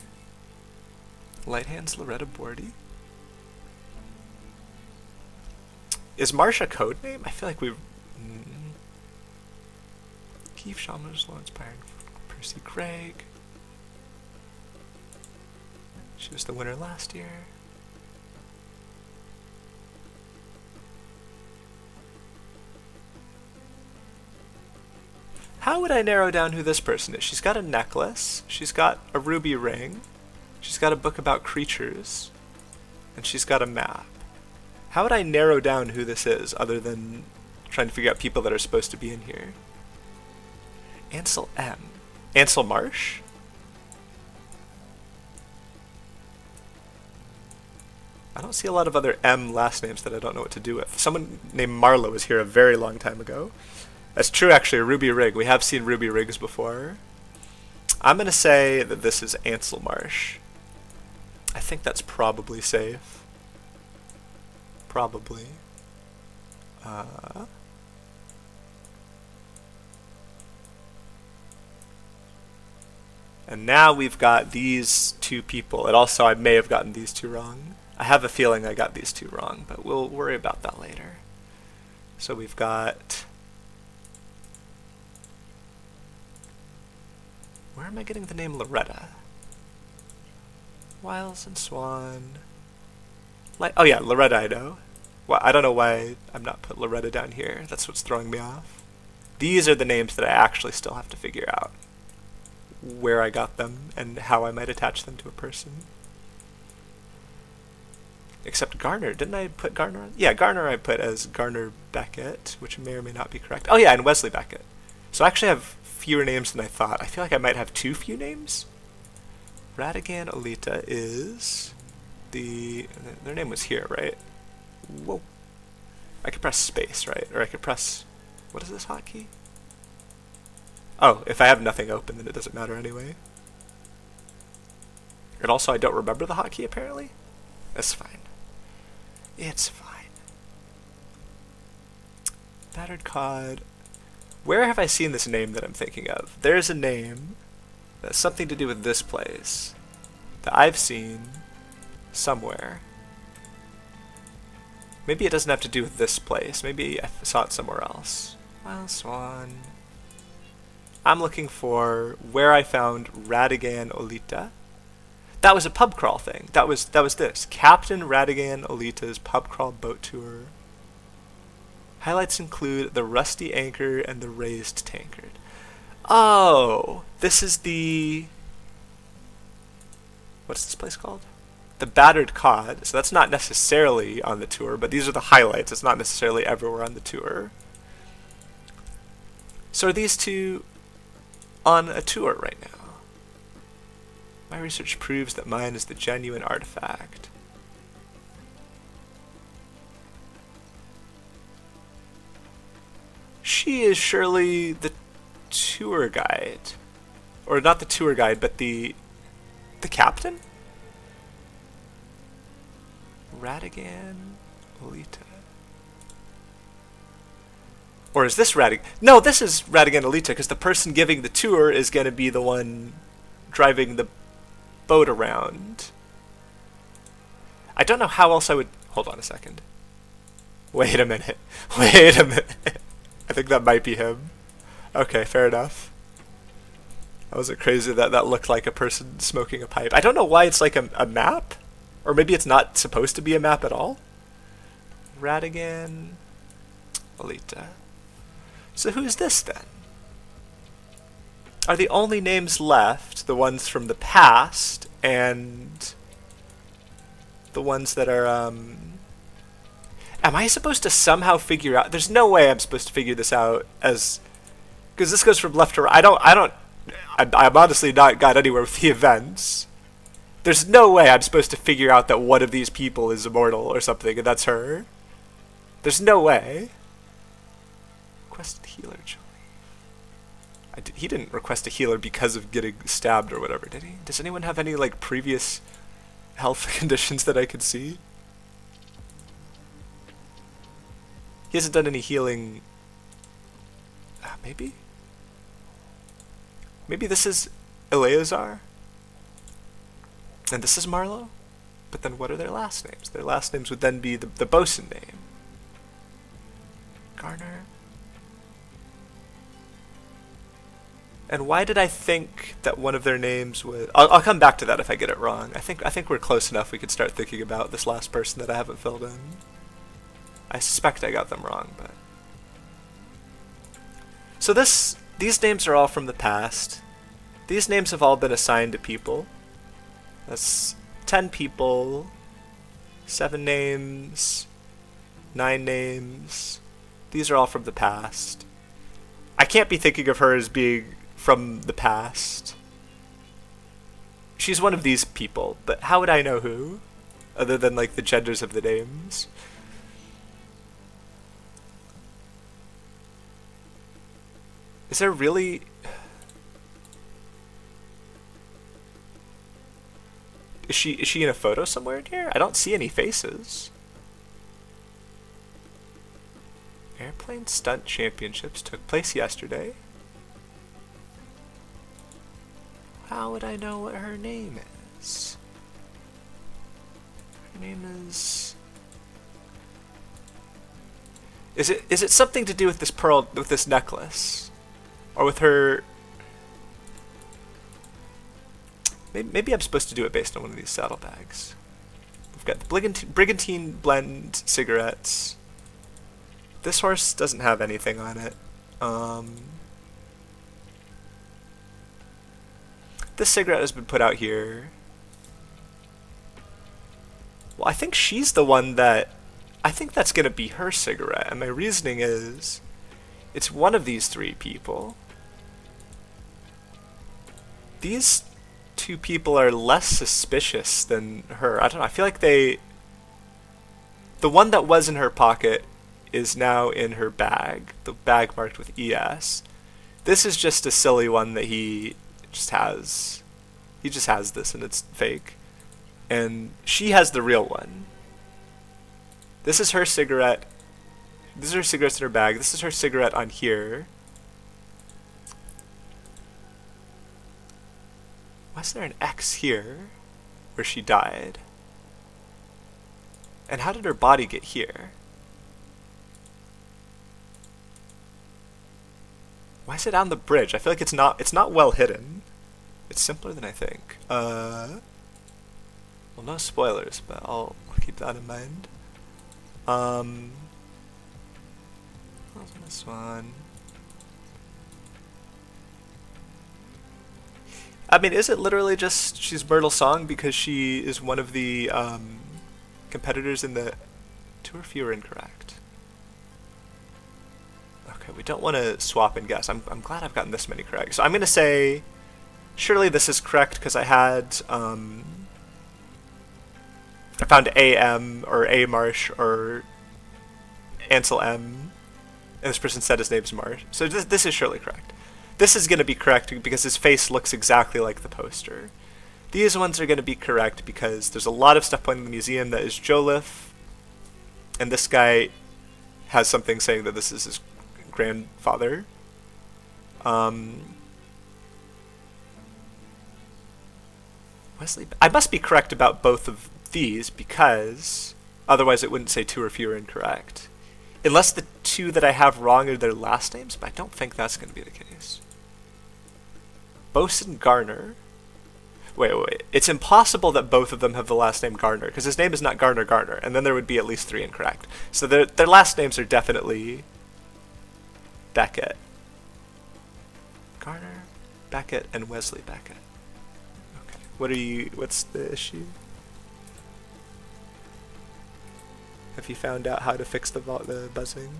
Light Hands Loretta Bordy. Is Marsh a code name? I feel like we... Keith Chalmers, Lawrence Byron, Percy Craig. She was the winner last year. How would I narrow down who this person is? She's got a necklace, she's got a ruby ring, she's got a book about creatures, and she's got a map. How would I narrow down who this is, other than trying to figure out people that are supposed to be in here? Ansel M. Ansel Marsh? I don't see a lot of other M last names that I don't know what to do with. Someone named Marlowe was here a very long time ago. That's true, actually, Ruby Rig. We have seen Ruby Rigs before. I'm going to say that this is Ansel Marsh. I think that's probably safe. Probably. And now we've got these two people. And also, I may have gotten these two wrong. I have a feeling I got these two wrong, but we'll worry about that later. So we've got... Where am I getting the name Loretta? Wiles and Swan. Oh yeah, Loretta I know. Well, I don't know why I'm not put Loretta down here. That's what's throwing me off. These are the names that I actually still have to figure out. Where I got them and how I might attach them to a person. Except Garner. Didn't I put Garner on? Yeah, Garner I put as Garner Beckett, which may or may not be correct. Oh yeah, and Wesley Beckett. So I actually have fewer names than I thought. I feel like I might have too few names. Radigan Olita is the... Their name was here, right? Whoa. I could press space, right? Or I could press... What is this hotkey? Oh, if I have nothing open, then it doesn't matter anyway. And also, I don't remember the hotkey, apparently. That's fine. It's fine. Battered Cod. Where have I seen this name that I'm thinking of? There's a name that's something to do with this place that I've seen somewhere. Maybe it doesn't have to do with this place. Maybe I saw it somewhere else. Wild Swan. I'm looking for where I found Radigan Olita. That was a pub crawl thing. That was this. Captain Radigan Olita's pub crawl boat tour. Highlights include the rusty anchor and the raised tankard. Oh, this is the... What's this place called? The Battered Cod. So that's not necessarily on the tour, but these are the highlights. It's not necessarily everywhere on the tour. So are these two on a tour right now? My research proves that mine is the genuine artifact. She is surely the tour guide. Or not the tour guide, but the captain? Radigan Olita. Or is this Radigan? No, this is Radigan Olita, because the person giving the tour is going to be the one driving the boat around. I don't know how else I would... Hold on a second. Wait a minute. Wait a minute. I think that might be him. Okay, fair enough. I wasn't crazy that that looked like a person smoking a pipe. I don't know why it's like a map. Or maybe it's not supposed to be a map at all. Radigan Olita. So who's this then? Are the only names left the ones from the past and the ones that are am I supposed to somehow figure out... There's no way I'm supposed to figure this out as... Because this goes from left to right. I'm honestly not got anywhere with the events. There's no way I'm supposed to figure out that one of these people is immortal or something, and that's her. There's no way. Requested healer, Jolie. He didn't request a healer because of getting stabbed or whatever, did he? Does anyone have any, like, previous health conditions that I could see? He hasn't done any healing. Maybe? Maybe this is Eleazar? And this is Marlowe? But then what are their last names? Their last names would then be the bosun name. Garner. And why did I think that one of their names was... I'll come back to that if I get it wrong. I think we're close enough we could start thinking about this last person that I haven't filled in. I suspect I got them wrong, but... So these names are all from the past. These names have all been assigned to people. That's 10 people, 7 names, 9 names. These are all from the past. I can't be thinking of her as being from the past. She's one of these people, but how would I know who? Other than, like, the genders of the names. Is there really... Is she in a photo somewhere in here? I don't see any faces. Airplane Stunt Championships took place yesterday. How would I know what her name is? Her name is... Is it something to do with this pearl, with this necklace? Or with her... Maybe I'm supposed to do it based on one of these saddlebags. We've got the Brigantine Blend cigarettes. This horse doesn't have anything on it. This cigarette has been put out here. Well, I think she's the one that... I think that's going to be her cigarette. And my reasoning is... It's one of these 3 people. These 2 people are less suspicious than her. I don't know. I feel like they... The one that was in her pocket is now in her bag. The bag marked with ES. This is just a silly one that he just has. He just has this and it's fake. And she has the real one. This is her cigarette. This is her cigarettes in her bag. This is her cigarette on here. Why is there an X here where she died? And how did her body get here? Why is it on the bridge? I feel like it's not well hidden. It's simpler than I think. Well, no spoilers, but I'll keep that in mind. What's this one? I mean, is it literally just she's Myrtle Song because she is one of the competitors in the... 2 or fewer incorrect. Okay, we don't want to swap and guess. I'm glad I've gotten this many correct. So I'm going to say, surely this is correct because I had, I found AM or A Marsh or Ansel M, and this person said his name's Marsh. So this is surely correct. This is going to be correct because his face looks exactly like the poster. These ones are going to be correct because there's a lot of stuff pointing in the museum that is Joliffe, and this guy has something saying that this is his grandfather. Wesley, I must be correct about both of these because otherwise it wouldn't say 2 or fewer incorrect. Unless the 2 that I have wrong are their last names, but I don't think that's going to be the case. Bosun Garner. Wait. It's impossible that both of them have the last name Garner, because his name is not Garner, and then there would be at least 3 incorrect. So their last names are definitely Beckett. Garner, Beckett, and Wesley Beckett. Okay. What's the issue? Have you found out how to fix the buzzing?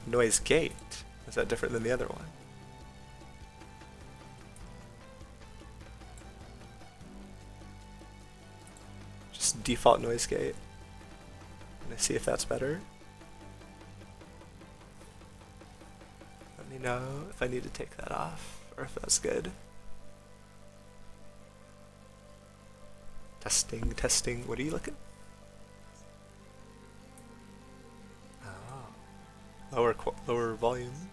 Noise gate. Is that different than the other one? Just default noise gate. Let me see if that's better. Let me know if I need to take that off or if that's good. Testing, testing. What are you looking? Oh, lower volume.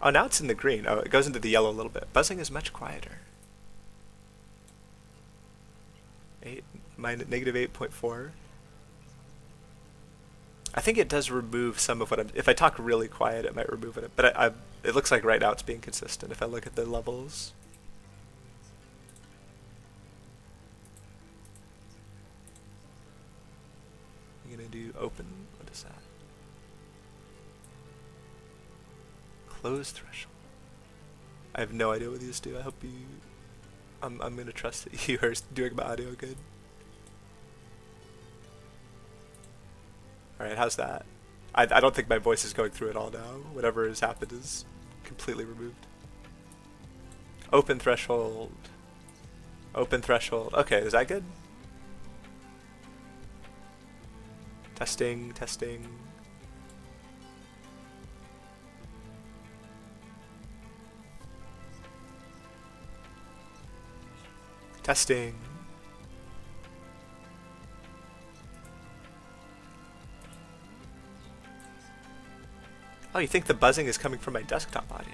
Oh, now it's in the green. Oh, it goes into the yellow a little bit. Buzzing is much quieter. Negative 8.4. I think it does remove some of what I'm... If I talk really quiet, it might remove it. But it looks like right now it's being consistent if I look at the levels. I'm going to do open. What is that? Close threshold. I have no idea what these do. I hope you... I'm going to trust that you are doing my audio good. Alright, how's that? I don't think my voice is going through it all now. Whatever has happened is completely removed. Open threshold. Open threshold. Okay, is that good? Testing, testing. Testing. Oh, you think the buzzing is coming from my desktop audio?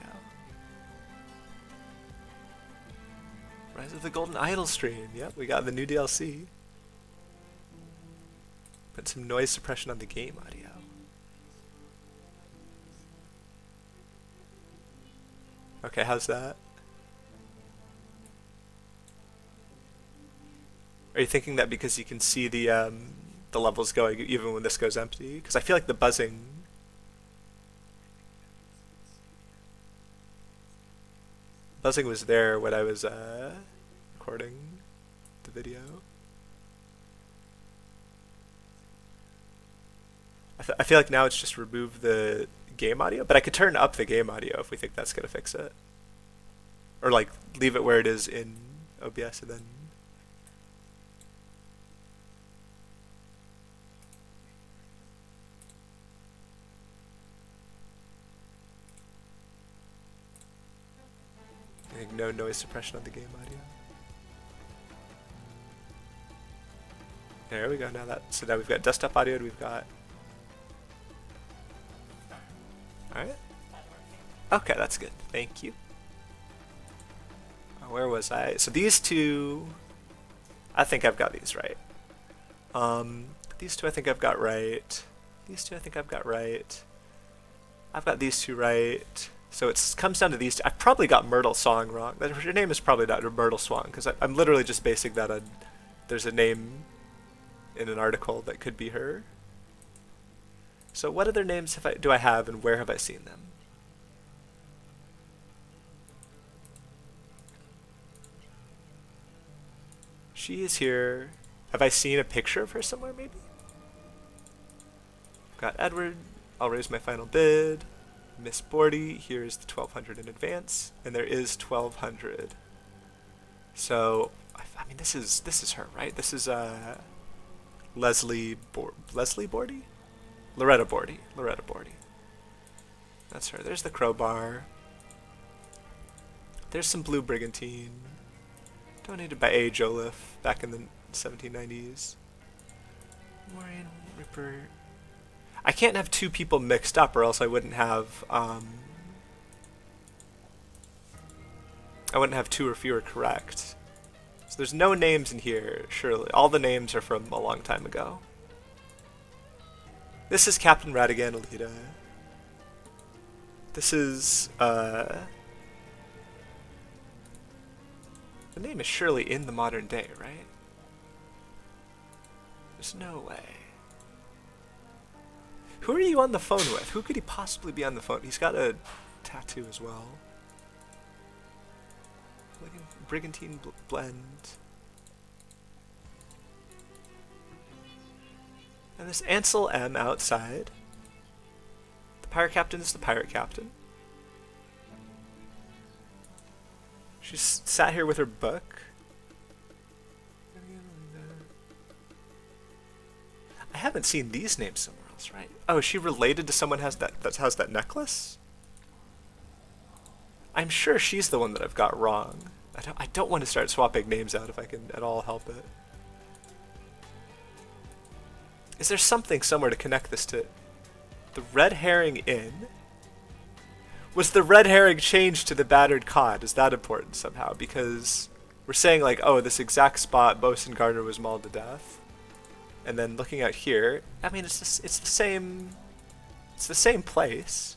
Rise of the Golden Idol stream. Yep, we got the new DLC. Put some noise suppression on the game audio. Okay, how's that? Are you thinking that because you can see the levels going even when this goes empty? Because I feel like the buzzing was there when I was recording the video. I feel like now it's just remove the game audio, but I could turn up the game audio if we think that's gonna fix it, or like leave it where it is in OBS and then. I think no noise suppression on the game audio. There we go. So now we've got desktop audio and we've got. Alright. Okay, that's good. Thank you. Where was I? So these two, I think I've got these right. These two I think I've got right. These two I think I've got right. I've got these two right. So it comes down to these two. I've probably got Myrtle Song wrong. Her name is probably not Myrtle Swan, because I'm literally just basing that on, there's a name in an article that could be her. So what other names do I have and where have I seen them? She is here. Have I seen a picture of her somewhere maybe? I've got Edward. I'll raise my final bid. Miss Bordy, here's the 1200 in advance, and there is 1200. So, I mean, this is her, right? This is Leslie Bordy? Loretta Bordy. That's her. There's the crowbar. There's some blue brigantine. Donated by A. Joliffe back in the 1790s. Maureen Ripper. I can't have two people mixed up, or else I wouldn't have two or fewer correct. So there's no names in here, surely. All the names are from a long time ago. This is Captain Radigan Alita. This is, the name is surely in the modern day, right? There's no way. Who are you on the phone with? Who could he possibly be on the phone? He's got a tattoo as well. Brigantine blend. And this Ansel M outside. The pirate captain is the pirate captain. She's sat here with her book. haven't seen these names somewhere else, right? Oh, is she related to someone that has that necklace? I'm sure she's the one that I've got wrong. I don't want to start swapping names out if I can at all help it. Is there something somewhere to connect this to? The Red Herring Inn? Was the red herring changed to the battered cod? Is that important somehow? Because we're saying like, oh, this exact spot Bosun Gardner was mauled to death. And then looking out here, I mean, it's the same place.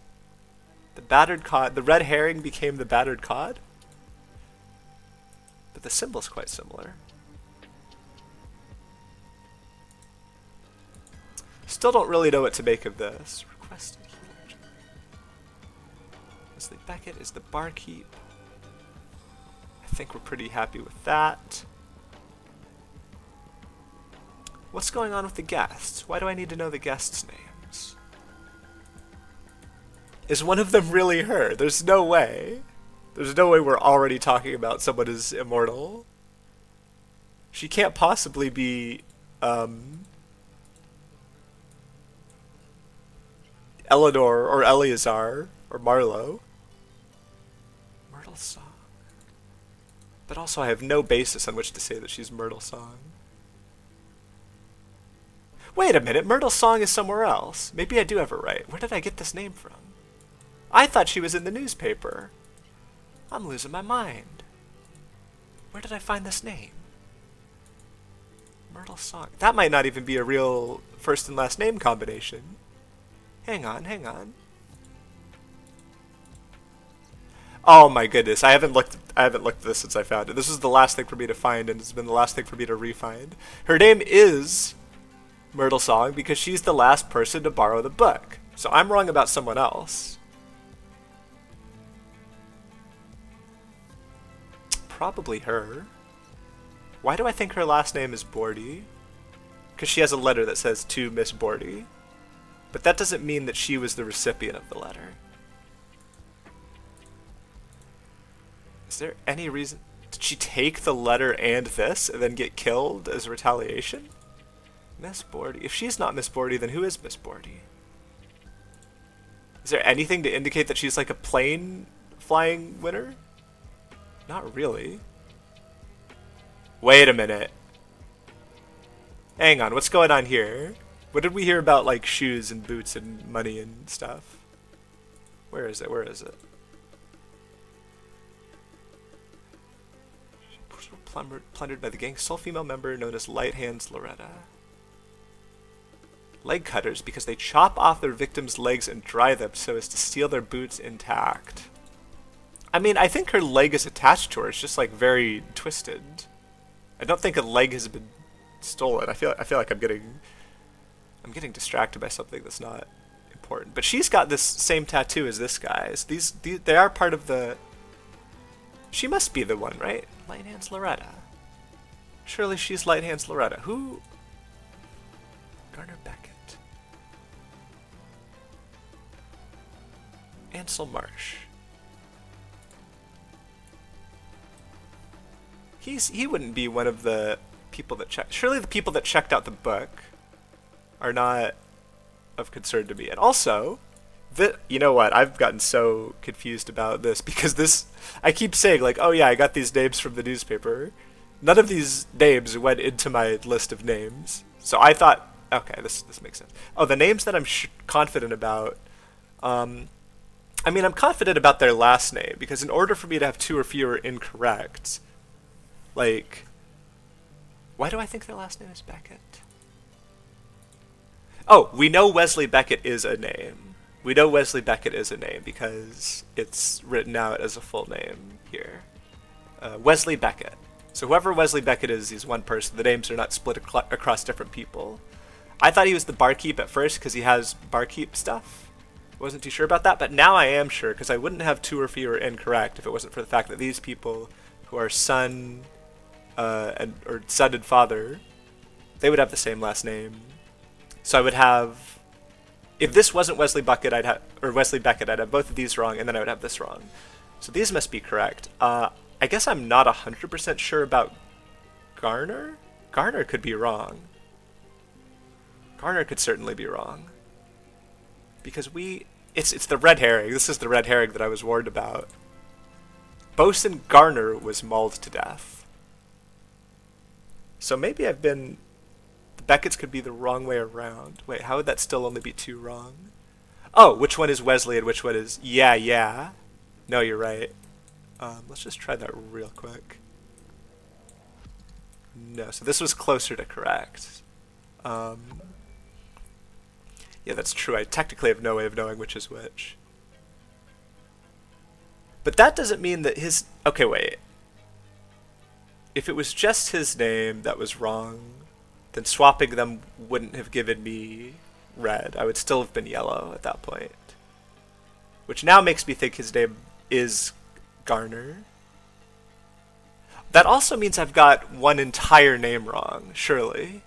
The battered cod, the red herring became the battered cod? But the symbol's quite similar. Still don't really know what to make of this. Requested healer. Wesley Beckett is the barkeep. I think we're pretty happy with that. What's going on with the guests? Why do I need to know the guests' names? Is one of them really her? There's no way. There's no way we're already talking about someone as immortal. She can't possibly be, Eleanor or Eleazar or Marlowe. Myrtle Song. But also I have no basis on which to say that she's Myrtle Song. Wait a minute, Myrtle Song is somewhere else. Maybe I do have it right. Where did I get this name from? I thought she was in the newspaper. I'm losing my mind. Where did I find this name? Myrtle Song. That might not even be a real first and last name combination. Hang on, hang on. Oh my goodness, I haven't looked at this since I found it. This is the last thing for me to find, and it's been the last thing for me to re-find. Her name is Myrtle Song because she's the last person to borrow the book. So I'm wrong about someone else. Probably her. Why do I think her last name is Bordy? Because she has a letter that says to Miss Bordy. But that doesn't mean that she was the recipient of the letter. Is there any reason? Did she take the letter and this and then get killed as retaliation? Miss Bordy. If she's not Miss Bordy, then who is Miss Bordy? Is there anything to indicate that she's like a plane flying winner? Not really. Wait a minute. Hang on, what's going on here? What did we hear about, like, shoes and boots and money and stuff? Where is it? Where is it? Plundered by the gang. Sole female member known as Light Hands Loretta. Leg cutters because they chop off their victims' legs and dry them so as to steal their boots intact. I mean, I think her leg is attached to her. It's just, like, very twisted. I don't think a leg has been stolen. I feel like I'm getting distracted by something that's not important. But she's got this same tattoo as this guy's. They are part of the... She must be the one, right? Light Hands Loretta. Surely she's Light Hands Loretta. Who? Garner Beckett. Ansel Marsh. He wouldn't be one of the people that checked. Surely the people that checked out the book are not of concern to me. And also, you know what? I've gotten so confused about this because this, I keep saying like, oh yeah, I got these names from the newspaper. None of these names went into my list of names. So I thought, okay, this makes sense. Oh, the names that I'm confident about, I mean, I'm confident about their last name because in order for me to have 2 or fewer incorrect, like, why do I think their last name is Beckett? Oh, we know Wesley Beckett is a name. We know Wesley Beckett is a name because it's written out as a full name here. Wesley Beckett. So whoever Wesley Beckett is, he's one person. The names are not split across different people. I thought he was the barkeep at first because he has barkeep stuff. Wasn't too sure about that, but now I am sure because I wouldn't have 2 or fewer incorrect if it wasn't for the fact that these people who are son or son and father, they would have the same last name. So I would have, if this wasn't Wesley Beckett, I'd have both of these wrong, and then I would have this wrong. So these must be correct. I guess I'm not 100% sure about Garner. Garner could be wrong. Garner could certainly be wrong. Because it's the red herring. This is the red herring that I was warned about. Bosun Garner was mauled to death. So maybe the Becketts could be the wrong way around. Wait, how would that still only be 2 wrong? Oh, which one is Wesley and which one is yeah? No, you're right. Let's just try that real quick. No, so this was closer to correct. Yeah, that's true. I technically have no way of knowing which is which. But that doesn't mean that his... Okay, wait. If it was just his name that was wrong, then swapping them wouldn't have given me red. I would still have been yellow at that point. Which now makes me think his name is Garner. That also means I've got one entire name wrong, surely.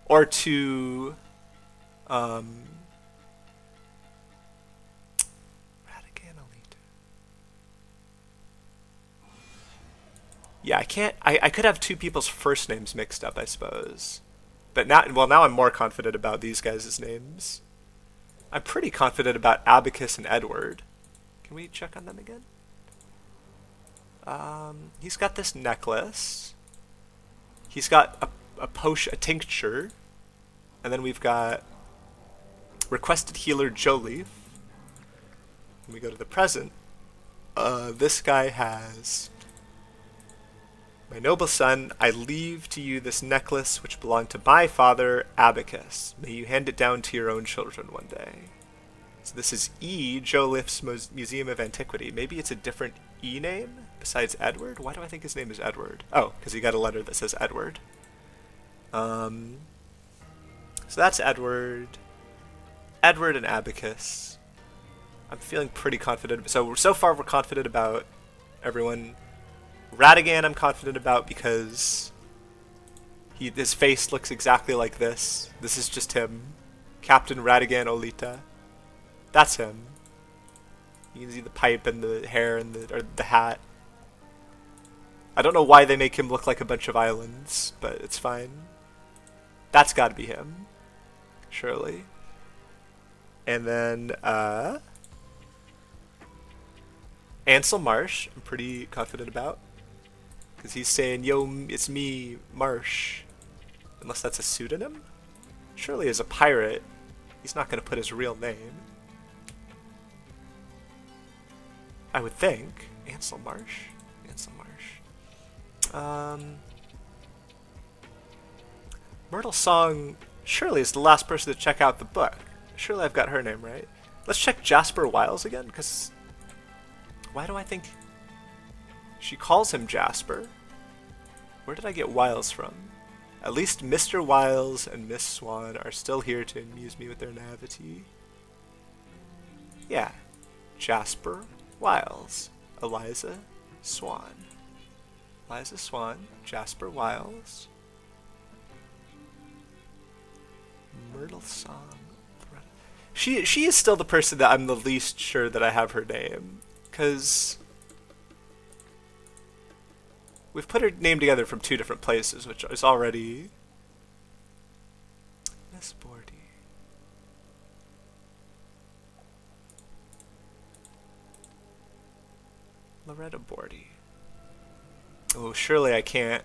Or 2... Yeah, I could have 2 people's first names mixed up, I suppose. But now I'm more confident about these guys' names. I'm pretty confident about Abacus and Edward. Can we check on them again? He's got this necklace. He's got a tincture. And then we've got requested healer Joliffe. When we go to the present, this guy has... My noble son, I leave to you this necklace which belonged to my father, Abacus. May you hand it down to your own children one day. So this is E, Joliffe's Museum of Antiquity. Maybe it's a different E name besides Edward? Why do I think his name is Edward? Oh, because he got a letter that says Edward. So that's Edward. Edward and Abacus. I'm feeling pretty confident. So far we're confident about everyone. Ratigan I'm confident about because his face looks exactly like this. This is just him. Captain Ratigan Olita. That's him. You can see the pipe and the hair and the hat. I don't know why they make him look like a bunch of islands, but it's fine. That's gotta be him. Surely. And then, Ansel Marsh, I'm pretty confident about. Because he's saying, yo, it's me, Marsh. Unless that's a pseudonym? Surely as a pirate, he's not going to put his real name. I would think. Ansel Marsh? Ansel Marsh. Myrtle Song surely is the last person to check out the book. Surely I've got her name right. Let's check Jasper Wiles again, because... Why do I think... She calls him Jasper. Where did I get Wiles from? At least Mr. Wiles and Miss Swan are still here to amuse me with their naivety. Yeah. Jasper Wiles. Eliza Swan. Eliza Swan. Jasper Wiles. Myrtle Song. She is still the person that I'm the least sure that I have her name. Because... We've put her name together from 2 different places, which is already... Miss Bordy. Loretta Bordy. Oh, surely I can't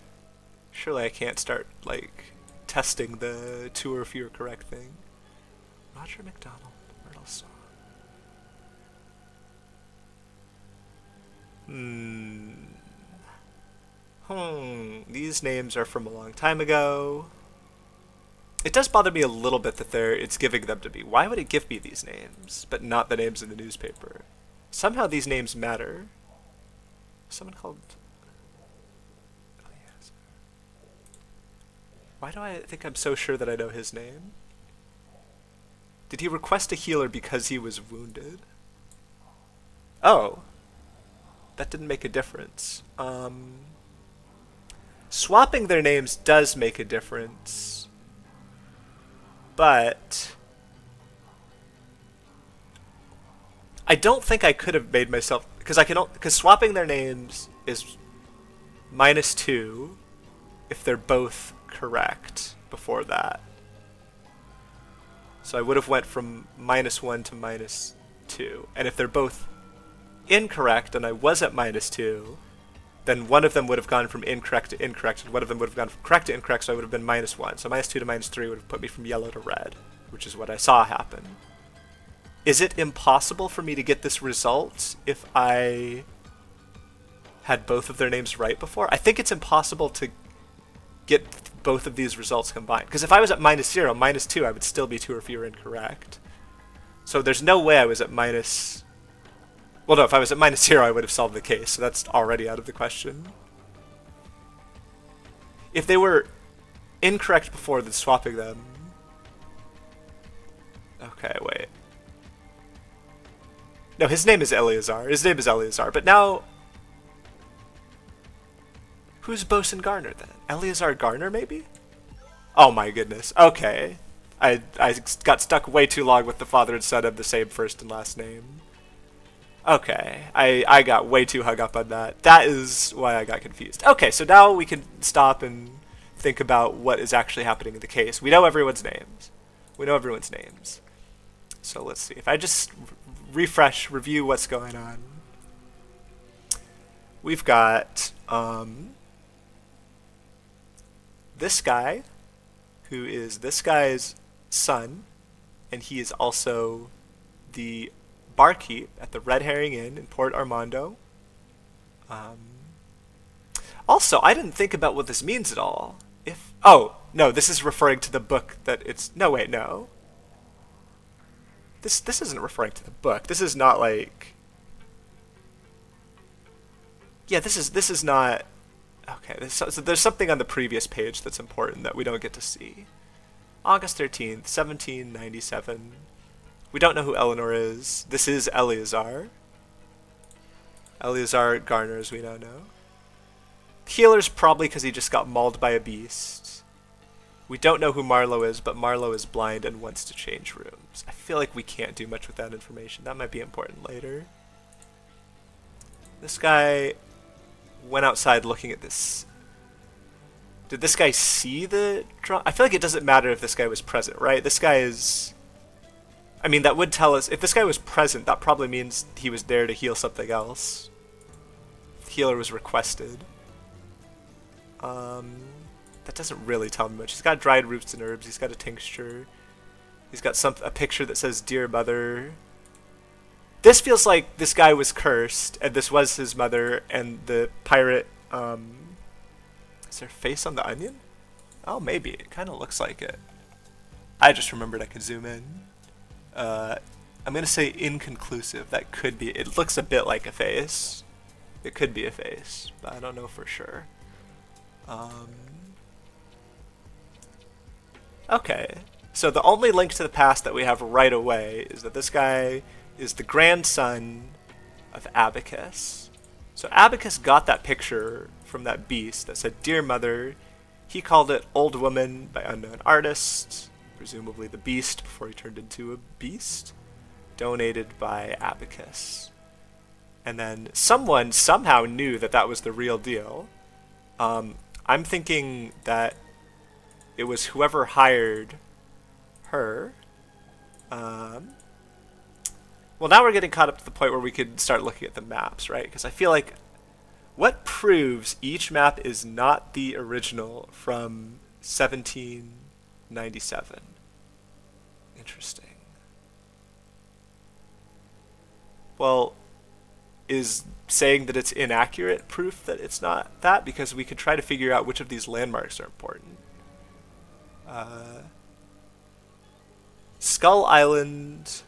start, like, testing the 2 or fewer correct thing. Roger McDonald, Myrtle Song. These names are from a long time ago. It does bother me a little bit that it's giving them to me. Why would it give me these names, but not the names in the newspaper? Somehow these names matter. Someone called... Oh, yes. Why do I think I'm so sure that I know his name? Did he request a healer because he was wounded? Oh. That didn't make a difference. Swapping their names does make a difference. But... I don't think I could have made myself... Because swapping their names is -2 if they're both correct before that. So I would have went from -1 to -2. And if they're both incorrect and I was at -2, then one of them would have gone from incorrect to incorrect, and one of them would have gone from correct to incorrect, so I would have been -1. So -2 to -3 would have put me from yellow to red, which is what I saw happen. Is it impossible for me to get this result if I had both of their names right before? I think it's impossible to get both of these results combined. Because if I was at -0, -2, I would still be 2 or fewer incorrect. So there's no way I was at minus... Well, no, if I was at -0, I would have solved the case, so that's already out of the question. If they were incorrect before, then swapping them... Okay, wait. No, his name is Eleazar. His name is Eleazar, but now... Who's Bosun Garner, then? Eleazar Garner, maybe? Oh my goodness. Okay. I got stuck way too long with the father and son of the same first and last name. Okay. I got way too hung up on that. That is why I got confused. Okay, so now we can stop and think about what is actually happening in the case. We know everyone's names. We know everyone's names. So let's see. If I just refresh, review what's going on. We've got this guy, who is this guy's son, and he is also the barkeep at the Red Herring Inn in Port Armando. Also, I didn't think about what this means at all. Oh, no, this is referring to the book that it's... No, wait, no. This isn't referring to the book. This is not like... Yeah, this is not... Okay, so there's something on the previous page that's important that we don't get to see. August 13th, 1797. We don't know who Eleanor is. This is Eleazar. Eleazar Garner, as we now know. Healer's probably because he just got mauled by a beast. We don't know who Marlowe is, but Marlowe is blind and wants to change rooms. I feel like we can't do much with that information. That might be important later. This guy went outside looking at this. Did this guy see the drum? I feel like it doesn't matter if this guy was present, right? This guy is... I mean, that would tell us... If this guy was present, that probably means he was there to heal something else. Healer was requested. That doesn't really tell me much. He's got dried roots and herbs. He's got a tincture. He's got a picture that says, "Dear Mother." This feels like this guy was cursed, and this was his mother, and the pirate, is there a face on the onion? Oh, maybe. It kind of looks like it. I just remembered I could zoom in. I'm going to say inconclusive. That could be. It looks a bit like a face. It could be a face, but I don't know for sure. Okay. So the only link to the past that we have right away is that this guy is the grandson of Abacus. So Abacus got that picture from that beast that said, "Dear Mother." He called it "Old Woman" by unknown artist, presumably the beast before he turned into a beast, donated by Abacus. And then someone somehow knew that that was the real deal. I'm thinking that it was whoever hired her. Well, now we're getting caught up to the point where we could start looking at the maps, right? Because I feel like what proves each map is not the original from 1797? Interesting. Well, is saying that it's inaccurate proof that it's not that? Because we could try to figure out which of these landmarks are important. Skull Island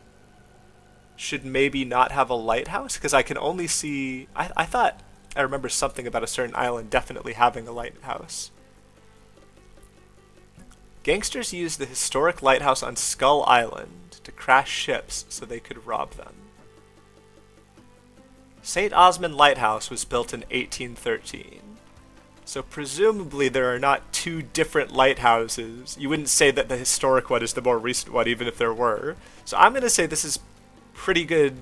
should maybe not have a lighthouse, because I can only see... I thought I remember something about a certain island definitely having a lighthouse. Gangsters used the historic lighthouse on Skull Island to crash ships so they could rob them. St. Osmond Lighthouse was built in 1813. So presumably there are not two different lighthouses. You wouldn't say that the historic one is the more recent one, even if there were. So I'm going to say this is pretty good.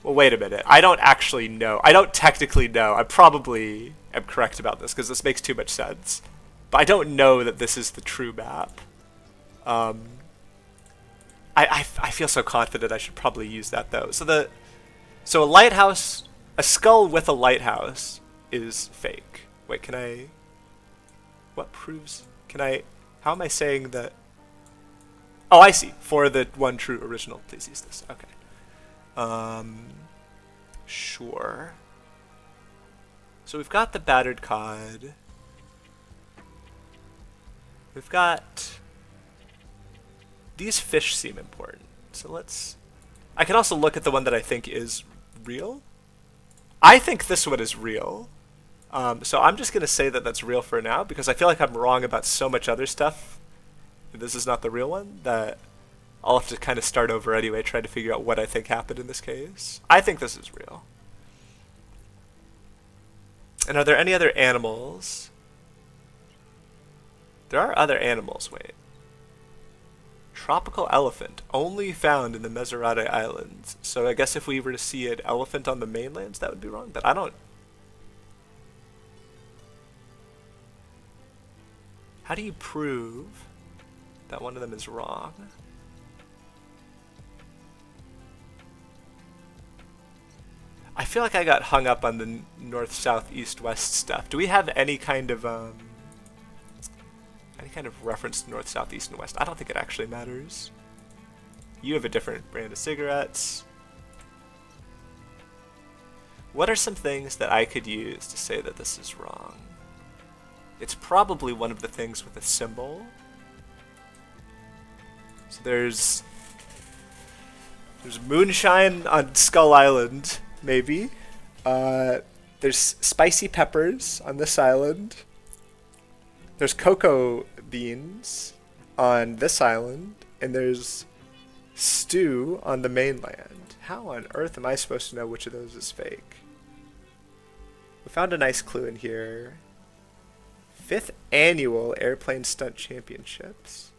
Well, wait a minute. I don't actually know. I don't technically know. I probably am correct about this because this makes too much sense. But I don't know that this is the true map. I feel so confident I should probably use that though. So a lighthouse, a skull with a lighthouse is fake. Wait, can I? What proves? Can I? How am I saying that? Oh, I see. For the one true original, please use this. Okay. Sure. So we've got the battered cod. We've got... These fish seem important. So let's... I can also look at the one that I think is real. I think this one is real. So I'm just going to say that that's real for now, because I feel like I'm wrong about so much other stuff. This is not the real one, that I'll have to kind of start over anyway, trying to figure out what I think happened in this case. I think this is real. And are there any other animals? There are other animals, wait. Tropical elephant, only found in the Mesorate Islands. So I guess if we were to see an elephant on the mainlands, that would be wrong, but I don't... How do you prove that one of them is wrong? I feel like I got hung up on the north, south, east, west stuff. Do we have any kind of reference to north, south, east, and west? I don't think it actually matters. You have a different brand of cigarettes. What are some things that I could use to say that this is wrong? It's probably one of the things with a symbol. So there's moonshine on Skull Island, maybe. There's spicy peppers on this island. There's cocoa beans on this island, and there's stew on the mainland. How on earth am I supposed to know which of those is fake? We found a nice clue in here. 5th annual airplane stunt championships.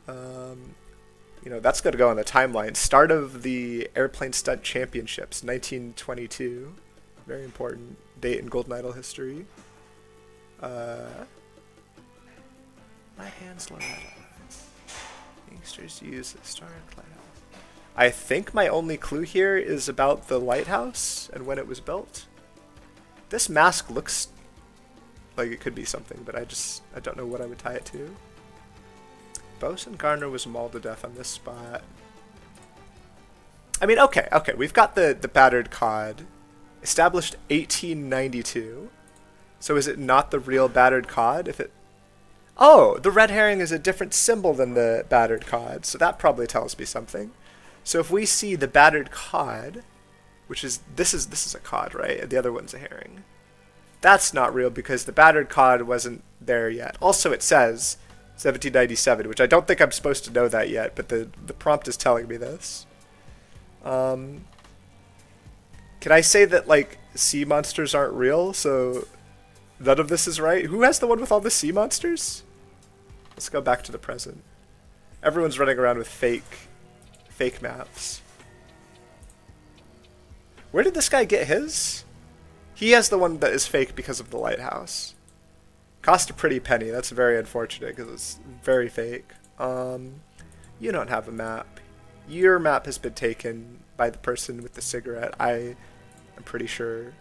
You know, that's going to go on the timeline. Start of the airplane stunt championships, 1922. Very important date in Golden Idol history. My hands low. Youngsters use the historic lighthouse. I think my only clue here is about the lighthouse and when it was built. This mask looks like it could be something, but I don't know what I would tie it to. Bosun Garner was mauled to death on this spot. I mean, okay, we've got the battered cod. Established 1892. So is it not the real battered cod? If it... Oh, the red herring is a different symbol than the battered cod, so that probably tells me something. So if we see the battered cod, which is... This is a cod, right? And the other one's a herring. That's not real because the battered cod wasn't there yet. Also, it says 1797, which I don't think I'm supposed to know that yet, but the prompt is telling me this. Can I say that, like, sea monsters aren't real, so none of this is right? Who has the one with all the sea monsters? Let's go back to the present. Everyone's running around with fake maps. Where did this guy get his? He has the one that is fake because of the lighthouse. Cost a pretty penny. That's very unfortunate because it's very fake. You don't have a map. Your map has been taken by the person with the cigarette. I am pretty sure.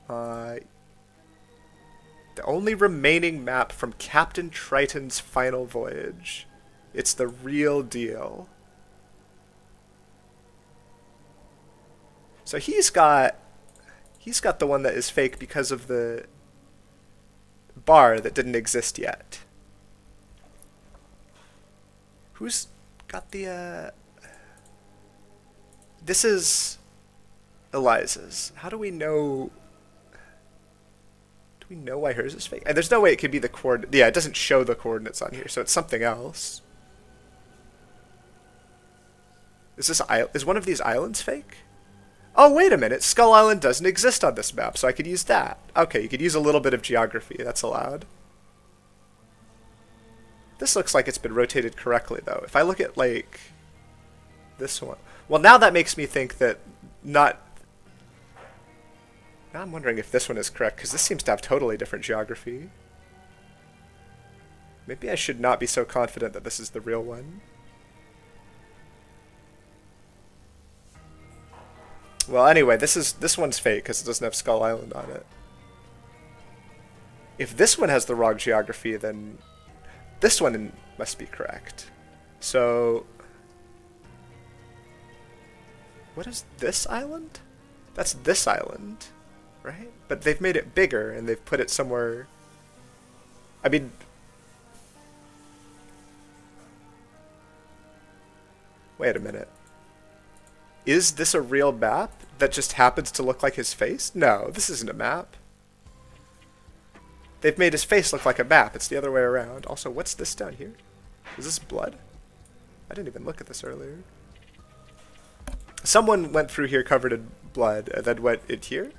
The only remaining map from Captain Triton's final voyage. It's the real deal. So he's got the one that is fake because of the bar that didn't exist yet. Who's got the This is Eliza's. How do we know? Do we know why hers is fake? And there's no way it could be the coordinate. Yeah, it doesn't show the coordinates on here, so it's something else. Is one of these islands fake? Oh, wait a minute. Skull Island doesn't exist on this map, so I could use that. Okay, you could use a little bit of geography. That's allowed. This looks like it's been rotated correctly, though. If I look at, like, this one. Well, now that makes me think that not... Now I'm wondering if this one is correct, because this seems to have totally different geography. Maybe I should not be so confident that this is the real one. Well, anyway, this one's fake because it doesn't have Skull Island on it. If this one has the wrong geography, then this one must be correct. So, what is this island? That's this island, right? But they've made it bigger and they've put it somewhere. I mean, wait a minute. Is this a real map that just happens to look like his face? No, this isn't a map. They've made his face look like a map. It's the other way around. Also, what's this down here? Is this blood? I didn't even look at this earlier. Someone went through here covered in blood and then went in here?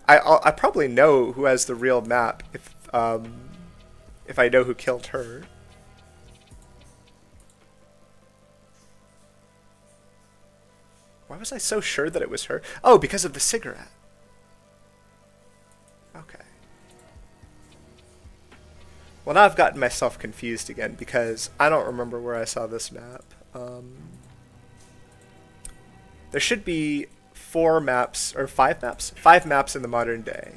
I probably know who has the real map if I know who killed her. Why was I so sure that it was her? Oh, because of the cigarette. Okay. Well, now I've gotten myself confused again because I don't remember where I saw this map. There should be 4 maps, or 5 maps? 5 maps in the modern day.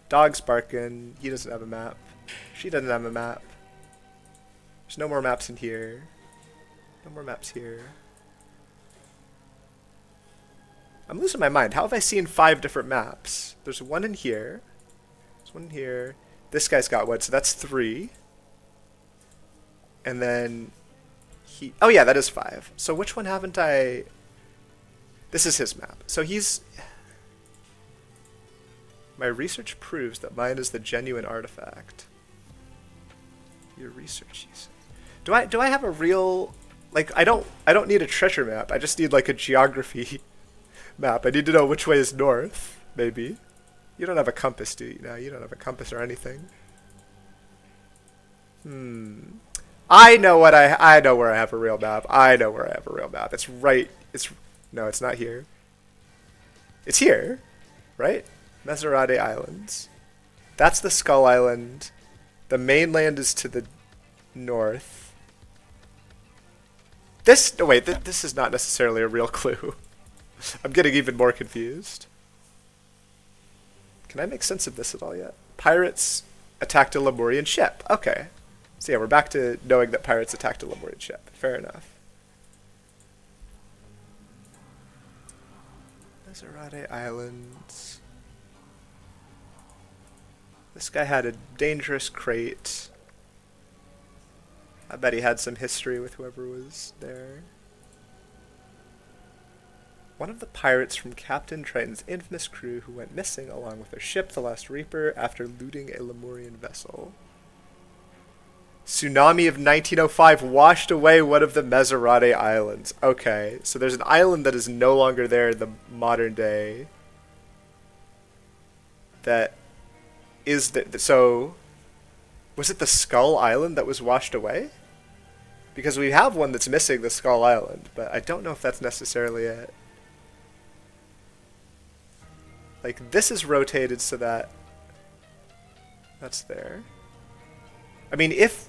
Dog's barking. He doesn't have a map. She doesn't have a map. There's no more maps in here. No more maps here. I'm losing my mind. How have I seen 5 different maps? There's one in here. There's one in here. This guy's got one, so that's 3. And then he... Oh yeah, that is 5. So which one haven't I... This is his map. So he's... My research proves that mine is the genuine artifact. Your research, you say. Do I have a real... Like, I don't need a treasure map. I just need, like, a geography map. I need to know which way is north, maybe. You don't have a compass, do you? No, you don't have a compass or anything. I know what I know where I have a real map. I know where I have a real map. It's right. No, it's not here. It's here, right? Maserati Islands. That's the Skull Island. The mainland is to the north. This is not necessarily a real clue. I'm getting even more confused. Can I make sense of this at all yet? Pirates attacked a Lemurian ship. Okay. So yeah, we're back to knowing that pirates attacked a Lemurian ship. Fair enough. Maserati Islands. This guy had a dangerous crate. I bet he had some history with whoever was there. One of the pirates from Captain Triton's infamous crew who went missing along with their ship, the Last Reaper, after looting a Lemurian vessel. Tsunami of 1905 washed away one of the Maserati Islands. Okay, so there's an island that is no longer there in the modern day. That is so... Was it the Skull Island that was washed away? Because we have one that's missing, the Skull Island, but I don't know if that's necessarily it. Like, this is rotated so that that's there. I mean, if...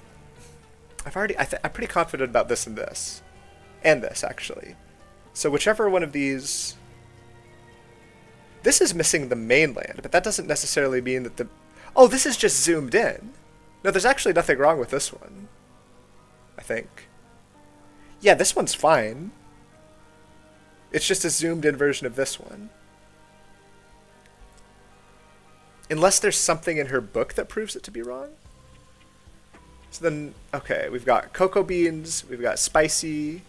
I'm pretty confident about this and this. And this, actually. So whichever one of these... This is missing the mainland, but that doesn't necessarily mean that the... Oh, this is just zoomed in. No, there's actually nothing wrong with this one. I think. Yeah, this one's fine. It's just a zoomed in version of this one. Unless there's something in her book that proves it to be wrong. So then, okay, we've got cocoa beans, we've got spicy,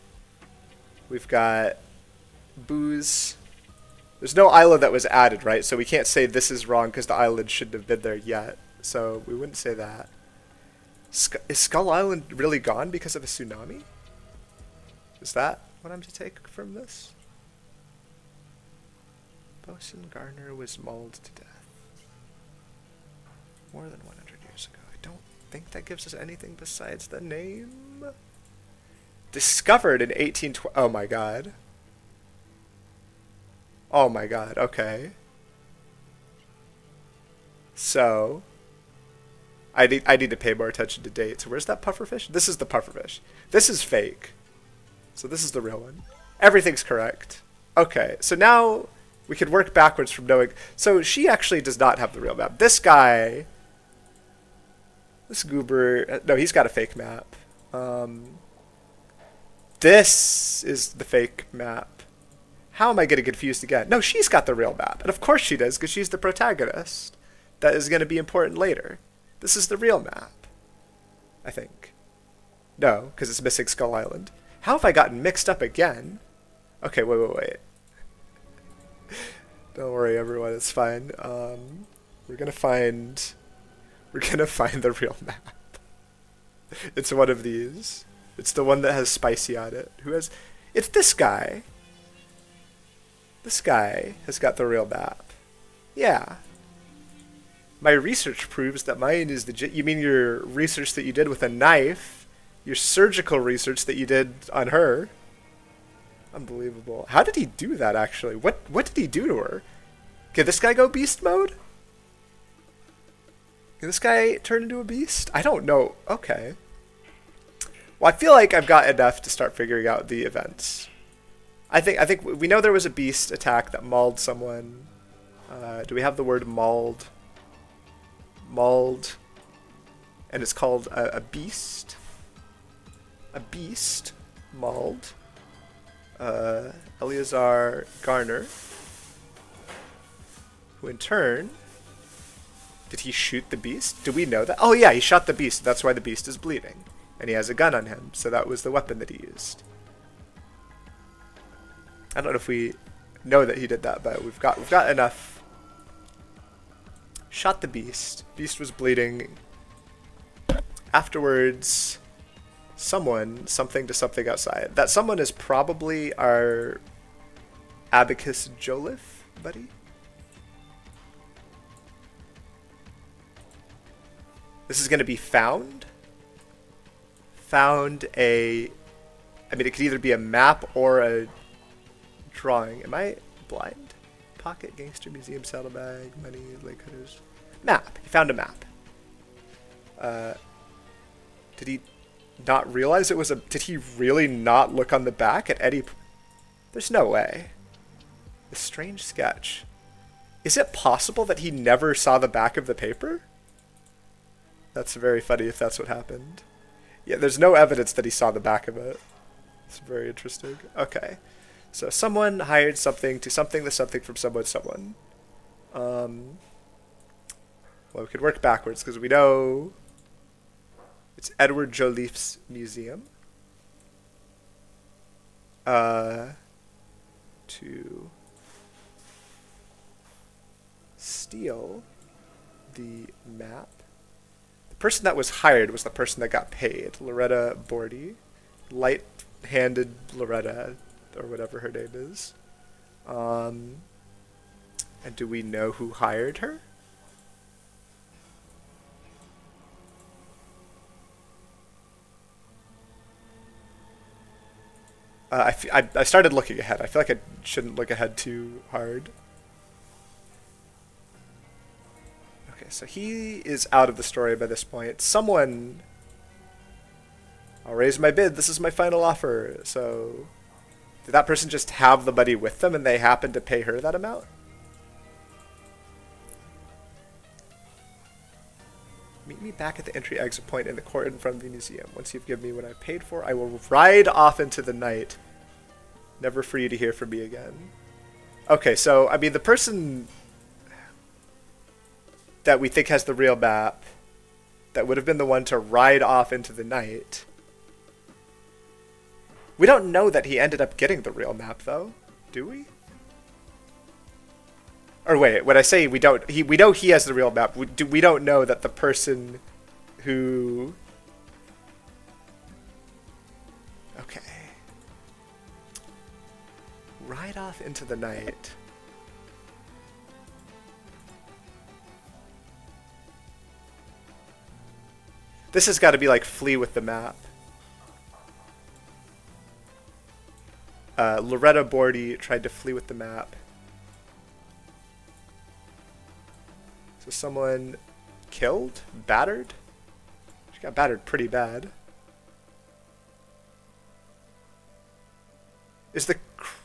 we've got booze. There's no island that was added, right? So we can't say this is wrong because the island shouldn't have been there yet. So we wouldn't say that. Is Skull Island really gone because of a tsunami? Is that what I'm to take from this? Bosun Garner was mauled to death. More than 100 years ago. I don't think that gives us anything besides the name. Discovered in 1820. Oh my god. Oh my god, okay. So, I need to pay more attention to dates. Where's that pufferfish? This is the pufferfish. This is fake. So this is the real one. Everything's correct. Okay, so now we can work backwards from knowing. So she actually does not have the real map. This guy, this goober, no, he's got a fake map. This is the fake map. How am I getting confused again? No, she's got the real map. And of course she does, because she's the protagonist. That is going to be important later. This is the real map. I think. No, because it's missing Skull Island. How have I gotten mixed up again? Okay, wait. Don't worry, everyone. It's fine. We're gonna find the real map. It's one of these. It's the one that has Spicy on it. It's this guy. This guy has got the real map. Yeah. My research proves that mine is you mean your research that you did with a knife? Your surgical research that you did on her? Unbelievable. How did he do that, actually? What did he do to her? Can this guy go beast mode? Can this guy turn into a beast? I don't know. Okay. Well, I feel like I've got enough to start figuring out the events. I think we know there was a beast attack that mauled someone. Do we have the word mauled? Mauled. And it's called a beast. A beast. Mauled. Eleazar Garner. Who in turn... Did he shoot the beast? Do we know that? Oh yeah, he shot the beast. That's why the beast is bleeding. And he has a gun on him, so that was the weapon that he used. I don't know if we know that he did that, but we've got enough. Shot the beast. Beast was bleeding. Afterwards, something to something outside. That someone is probably our Abacus Joliffe buddy. This is going to be found. I mean, it could either be a map or a drawing. Am I blind? Pocket, gangster, museum, saddlebag, money, lake cutters. Map. He found a map. Did he not realize it was a... Did he really not look on the back at any... There's no way. A strange sketch. Is it possible that he never saw the back of the paper? That's very funny if that's what happened. Yeah, there's no evidence that he saw the back of it. It's very interesting. Okay. So someone hired something to something to something from someone. Well, we could work backwards because we know it's Edward Joliffe's museum. To steal the map. The person that was hired was the person that got paid. Loretta Bordy. Light-handed Loretta, or whatever her name is. And do we know who hired her? I started looking ahead. I feel like I shouldn't look ahead too hard. Okay, so he is out of the story by this point. Someone... I'll raise my bid. This is my final offer. So, did that person just have the money with them and they happened to pay her that amount? Meet me back at the entry exit point in the court in front of the museum. Once you've given me what I paid for, I will ride off into the night. Never for you to hear from me again. Okay, so, I mean, the person that we think has the real map, that would have been the one to ride off into the night. We don't know that he ended up getting the real map, though, do we? Or wait, when I say we don't, we know he has the real map. We don't know that the person who... Okay. Ride off into the night. This has got to be like flee with the map. Loretta Bordy tried to flee with the map. So someone killed? Battered? She got battered pretty bad. Is the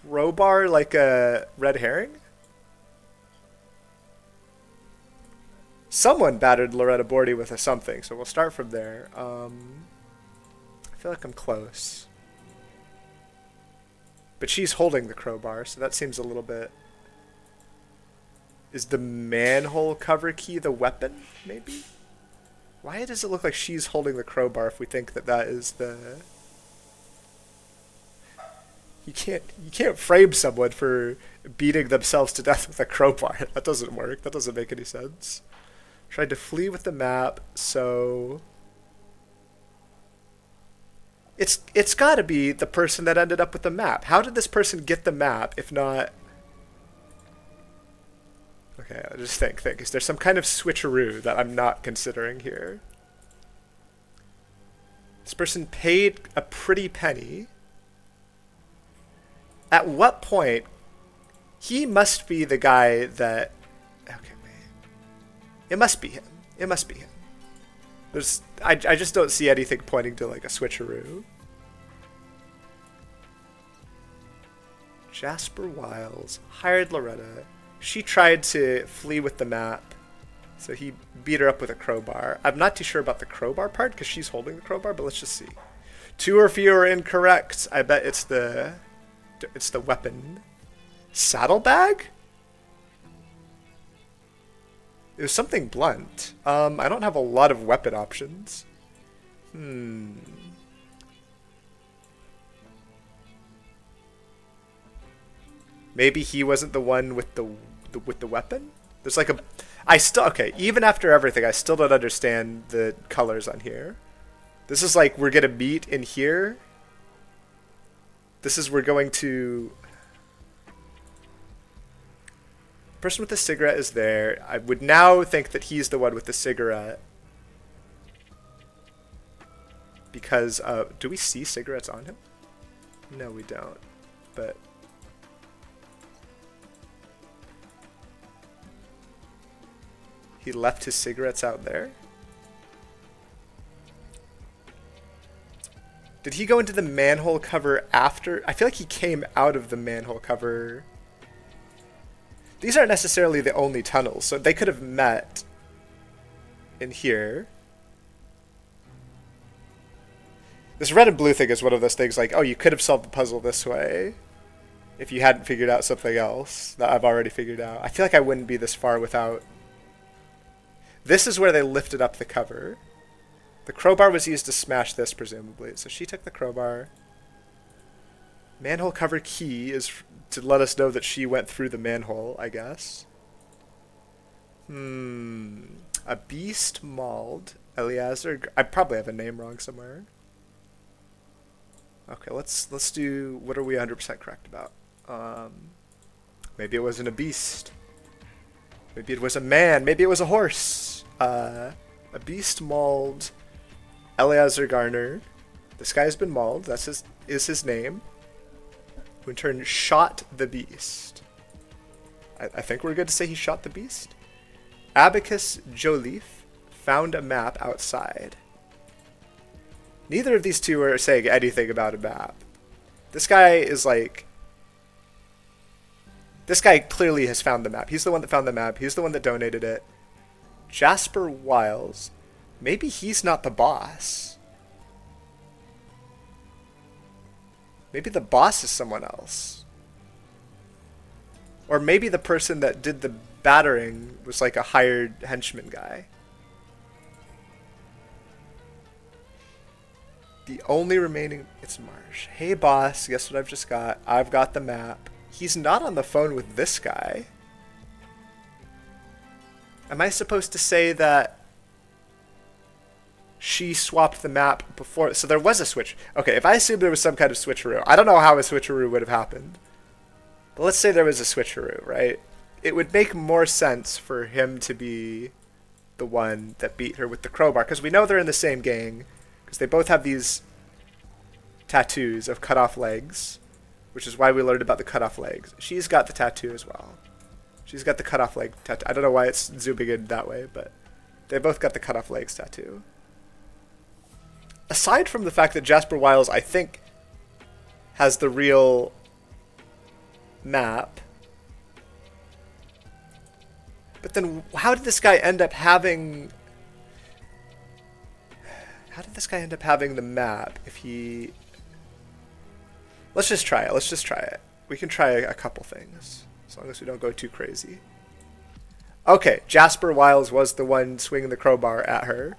crowbar like a red herring? Someone battered Loretta Bordy with a something, so we'll start from there. I feel like I'm close. But she's holding the crowbar, so that seems a little bit... Is the manhole cover key the weapon, maybe? Why does it look like she's holding the crowbar if we think that that is the... You can't frame someone for beating themselves to death with a crowbar. That doesn't work. That doesn't make any sense. Tried to flee with the map, so... It's gotta be the person that ended up with the map. How did this person get the map if not... Okay, I'll just think. Is there some kind of switcheroo that I'm not considering here? This person paid a pretty penny. At what point... He must be the guy that... Okay, wait. It must be him. It must be him. I just don't see anything pointing to like a switcheroo. Jasper Wiles hired Loretta. She tried to flee with the map, so he beat her up with a crowbar. I'm not too sure about the crowbar part because she's holding the crowbar, but let's just see. 2 or fewer incorrect. I bet it's the weapon. Saddlebag? It was something blunt. I don't have a lot of weapon options. Maybe he wasn't the one with the weapon? There's like a... Okay, even after everything, I still don't understand the colors on here. This is like, we're gonna meet in here. This is, we're going to... Person with the cigarette is there. I would now think that he's the one with the cigarette. Because, do we see cigarettes on him? No, we don't. But... He left his cigarettes out there? Did he go into the manhole cover after? I feel like he came out of the manhole cover. These aren't necessarily the only tunnels, so they could have met in here. This red and blue thing is one of those things like, oh, you could have solved the puzzle this way if you hadn't figured out something else that I've already figured out. I feel like I wouldn't be this far without... This is where they lifted up the cover. The crowbar was used to smash this, presumably. So she took the crowbar. Manhole cover key is to let us know that she went through the manhole, I guess. A beast mauled. Eliezer. I probably have a name wrong somewhere. Okay, let's do... What are we 100% correct about? Maybe it wasn't a beast. Maybe it was a man. Maybe it was a horse. A beast mauled Eliezer Garner. This guy has been mauled. Is his name. Who in turn shot the beast. I think we're good to say he shot the beast. Abacus Joliffe found a map outside. Neither of these two are saying anything about a map. This guy is like... This guy clearly has found the map. He's the one that found the map. He's the one that donated it. Jasper Wiles. Maybe he's not the boss. Maybe the boss is someone else. Or maybe the person that did the battering was like a hired henchman guy. The only remaining... It's Marsh. Hey boss, guess what I've just got? I've got the map. He's not on the phone with this guy. Am I supposed to say that she swapped the map before? So there was a switch. Okay, if I assume there was some kind of switcheroo. I don't know how a switcheroo would have happened. But let's say there was a switcheroo, right? It would make more sense for him to be the one that beat her with the crowbar. Because we know they're in the same gang. Because they both have these tattoos of cut off legs. Which is why we learned about the cut off legs. She's got the tattoo as well. She's got the cut off leg tattoo. I don't know why it's zooming in that way, but they both got the cut off legs tattoo. Aside from the fact that Jasper Wiles, I think, has the real map. But then how did this guy end up having... How did this guy end up having the map if he... Let's just try it. Let's just try it. We can try a couple things, as long as we don't go too crazy. Okay, Jasper Wiles was the one swinging the crowbar at her.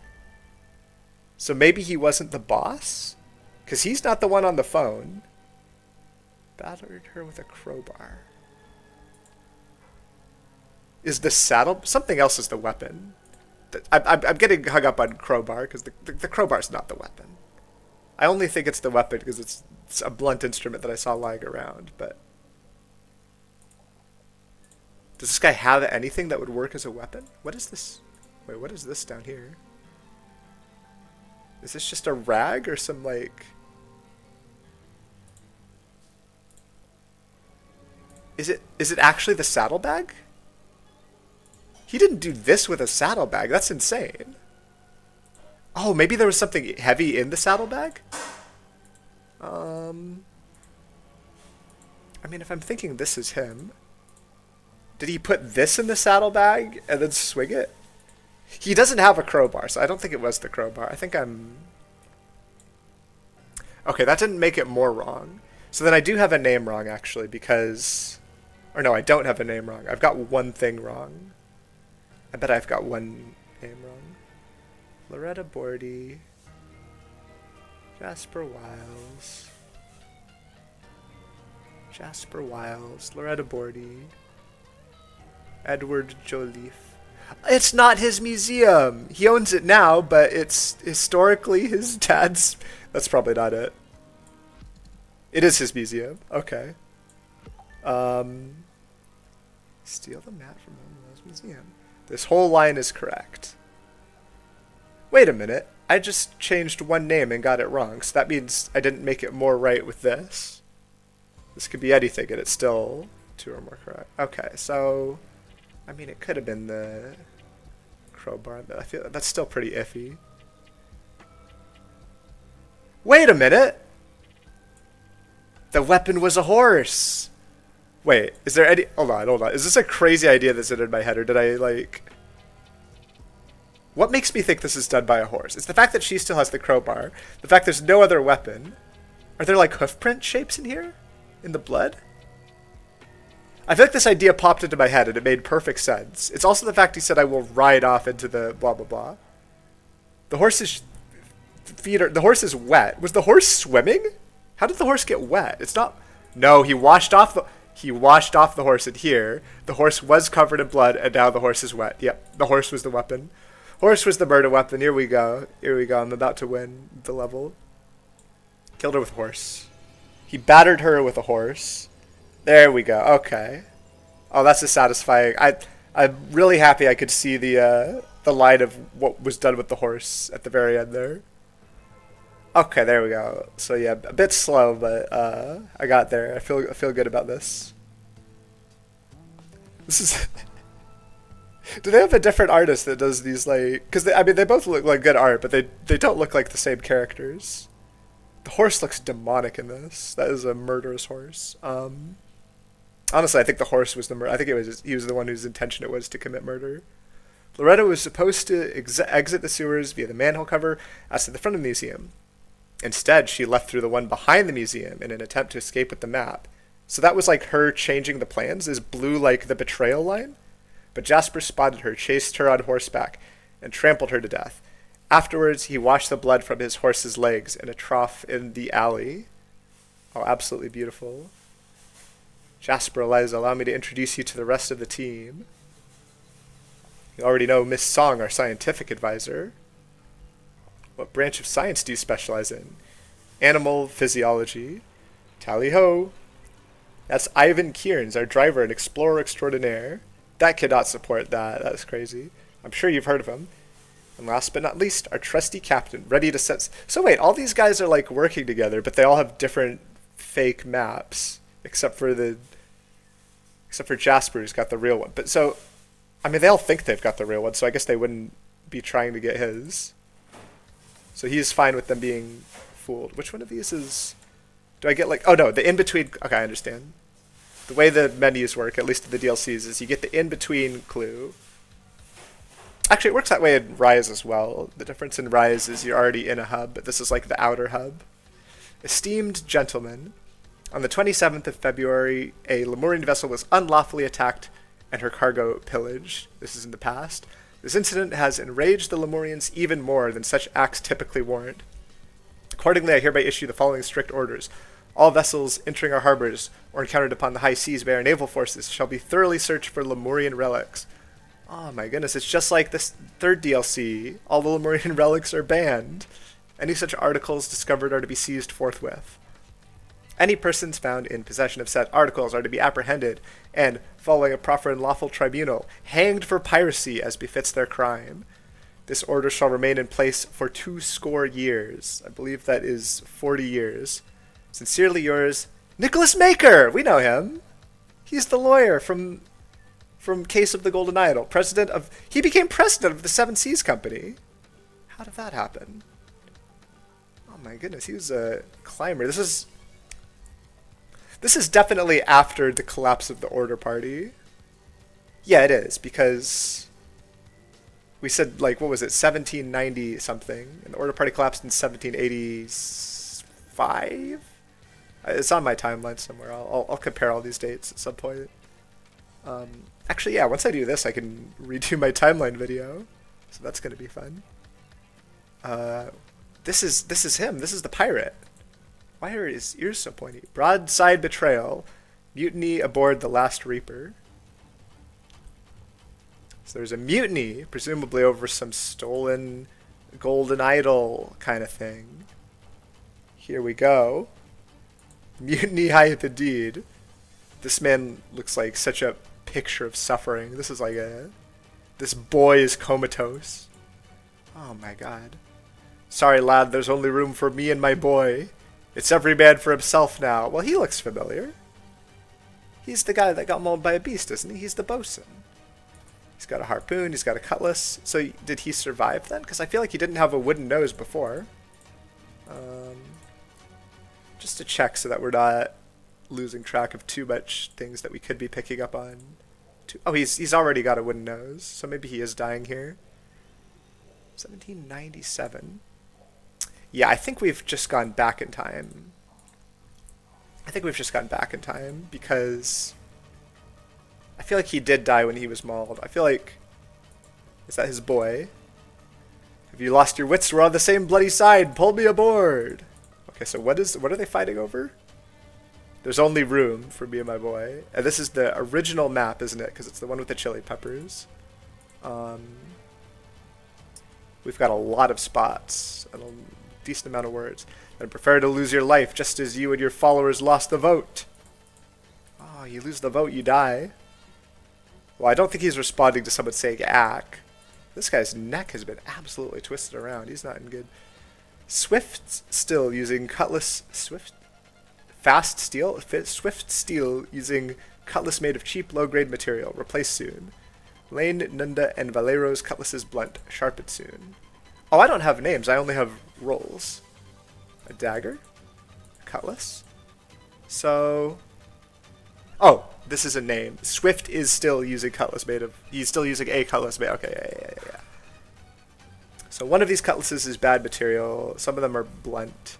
So maybe he wasn't the boss? Because he's not the one on the phone. Battered her with a crowbar. Is the saddle... Something else is the weapon. I'm getting hung up on crowbar, because the crowbar's not the weapon. I only think it's the weapon because it's a blunt instrument that I saw lying around, but... Does this guy have anything that would work as a weapon? What is this? Wait, what is this down here? Is this just a rag or some, like... Is it actually the saddlebag? He didn't do this with a saddlebag. That's insane. Oh, maybe there was something heavy in the saddlebag? I mean, if I'm thinking this is him... Did he put this in the saddlebag and then swing it? He doesn't have a crowbar, so I don't think it was the crowbar. I think I'm... Okay, that didn't make it more wrong. So then I do have a name wrong, actually, because... Or no, I don't have a name wrong. I've got one thing wrong. I bet I've got one name wrong. Loretta Bordy. Jasper Wiles. Jasper Wiles. Loretta Bordy. Edward Joliffe. It's not his museum! He owns it now, but it's historically his dad's... That's probably not it. It is his museum. Okay. Steal the mat from Homeland's museum. This whole line is correct. Wait a minute. I just changed one name and got it wrong, so that means I didn't make it more right with this. This could be anything, and it's still 2 or more correct. Okay, so... I mean, it could have been the crowbar, but I feel that's still pretty iffy. Wait a minute! The weapon was a horse! Wait, is there any... Hold on. Is this a crazy idea that's in my head, or did I, like... What makes me think this is done by a horse? It's the fact that she still has the crowbar, the fact there's no other weapon. Are there, like, hoof print shapes in here? In the blood? I feel like this idea popped into my head, and it made perfect sense. It's also the fact he said, I will ride off into the blah, blah, blah. The horse's feet are... The horse is wet. Was the horse swimming? How did the horse get wet? It's not... No, he washed off the... He washed off the horse in here. The horse was covered in blood, and now the horse is wet. Yep, the horse was the weapon. Horse was the murder weapon. Here we go. Here we go. I'm about to win the level. Killed her with a horse. He battered her with a horse. There we go. Okay. Oh, that's a satisfying... I'm really happy I could see the line of what was done with the horse at the very end there. Okay, there we go. So yeah, a bit slow, but I got there. I feel good about this. This is... Do they have a different artist that does these, like... Because, I mean, they both look like good art, but they don't look like the same characters. The horse looks demonic in this. That is a murderous horse. Honestly, I think the horse was the murder. I think he was the one whose intention it was to commit murder. Loretta was supposed to exit the sewers via the manhole cover as to the front of the museum. Instead, she left through the one behind the museum in an attempt to escape with the map. So that was like her changing the plans. Is blue like the betrayal line? But Jasper spotted her, chased her on horseback, and trampled her to death. Afterwards, he washed the blood from his horse's legs in a trough in the alley. Oh, absolutely beautiful. Jasper, Eliza, allow me to introduce you to the rest of the team. You already know Miss Song, our scientific advisor. What branch of science do you specialize in? Animal physiology. Tally-ho. That's Ivan Kearns, our driver and explorer extraordinaire. That cannot support that. That's crazy. I'm sure you've heard of him. And last but not least, our trusty captain, ready to set... So wait, all these guys are like working together, but they all have different fake maps, except for Jasper, who's got the real one. But so, I mean, they all think they've got the real one, so I guess they wouldn't be trying to get his. So he's fine with them being fooled. Which one of these is... Do I get like... Oh no, the in-between... Okay, I understand. The way the menus work, at least in the DLCs, is you get the in-between clue. Actually, it works that way in Rise as well. The difference in Rise is you're already in a hub, but this is like the outer hub. Esteemed gentlemen, on the 27th of February, a Lemurian vessel was unlawfully attacked and her cargo pillaged. This is in the past. This incident has enraged the Lemurians even more than such acts typically warrant. Accordingly, I hereby issue the following strict orders. All vessels entering our harbors or encountered upon the high seas by our naval forces shall be thoroughly searched for Lemurian relics. Oh my goodness, it's just like this third DLC. All the Lemurian relics are banned. Any such articles discovered are to be seized forthwith. Any persons found in possession of said articles are to be apprehended and, following a proper and lawful tribunal, hanged for piracy as befits their crime. This order shall remain in place for 20 years. I believe that is 40 years. Sincerely yours, Nicholas Maker! We know him. He's the lawyer from Case of the Golden Idol. He became president of the Seven Seas Company. How did that happen? Oh my goodness, he was a climber. This is definitely after the collapse of the Order Party. Yeah, it is, because we said, like, what was it, 1790 something, and the Order Party collapsed in 1785? It's on my timeline somewhere. I'll compare all these dates at some point. Actually, yeah, once I do this, I can redo my timeline video, so that's going to be fun. This is him. This is the pirate. Why are his ears so pointy? Broadside betrayal. Mutiny aboard the Last Reaper. So there's a mutiny, presumably over some stolen golden idol kind of thing. Here we go. Mutiny hieth indeed. This man looks like such a picture of suffering. This is like this boy is comatose. Oh my god. Sorry lad, there's only room for me and my boy. It's every man for himself now. Well, he looks familiar. He's the guy that got mauled by a beast, isn't he? He's the bosun. He's got a harpoon, he's got a cutlass. So did he survive then? Because I feel like he didn't have a wooden nose before. Just to check so that we're not losing track of too much things that we could be picking up on. Oh, he's already got a wooden nose, so maybe he is dying here. 1797. Yeah, I think we've just gone back in time. Because I feel like he did die when he was mauled. I feel like... Is that his boy? Have you lost your wits? We're on the same bloody side. Pull me aboard. Okay, so what are they fighting over? There's only room for me and my boy. And this is the original map, isn't it? Because it's the one with the chili peppers. We've got a lot of spots and a decent amount of words. I'd prefer to lose your life just as you and your followers lost the vote. Oh, you lose the vote, you die. Well, I don't think he's responding to someone saying ack. This guy's neck has been absolutely twisted around. He's not in good. Swift still using cutlass. Fast steel? Swift steel using cutlass made of cheap, low-grade material. Replaced soon. Lane, Nunda, and Valero's cutlasses blunt. Sharpened soon. Oh, I don't have names. I only have roles. A dagger? A cutlass? So... Oh, this is a name. Swift is still using cutlass made of... He's still using a cutlass made... Okay, yeah. So one of these cutlasses is bad material. Some of them are blunt.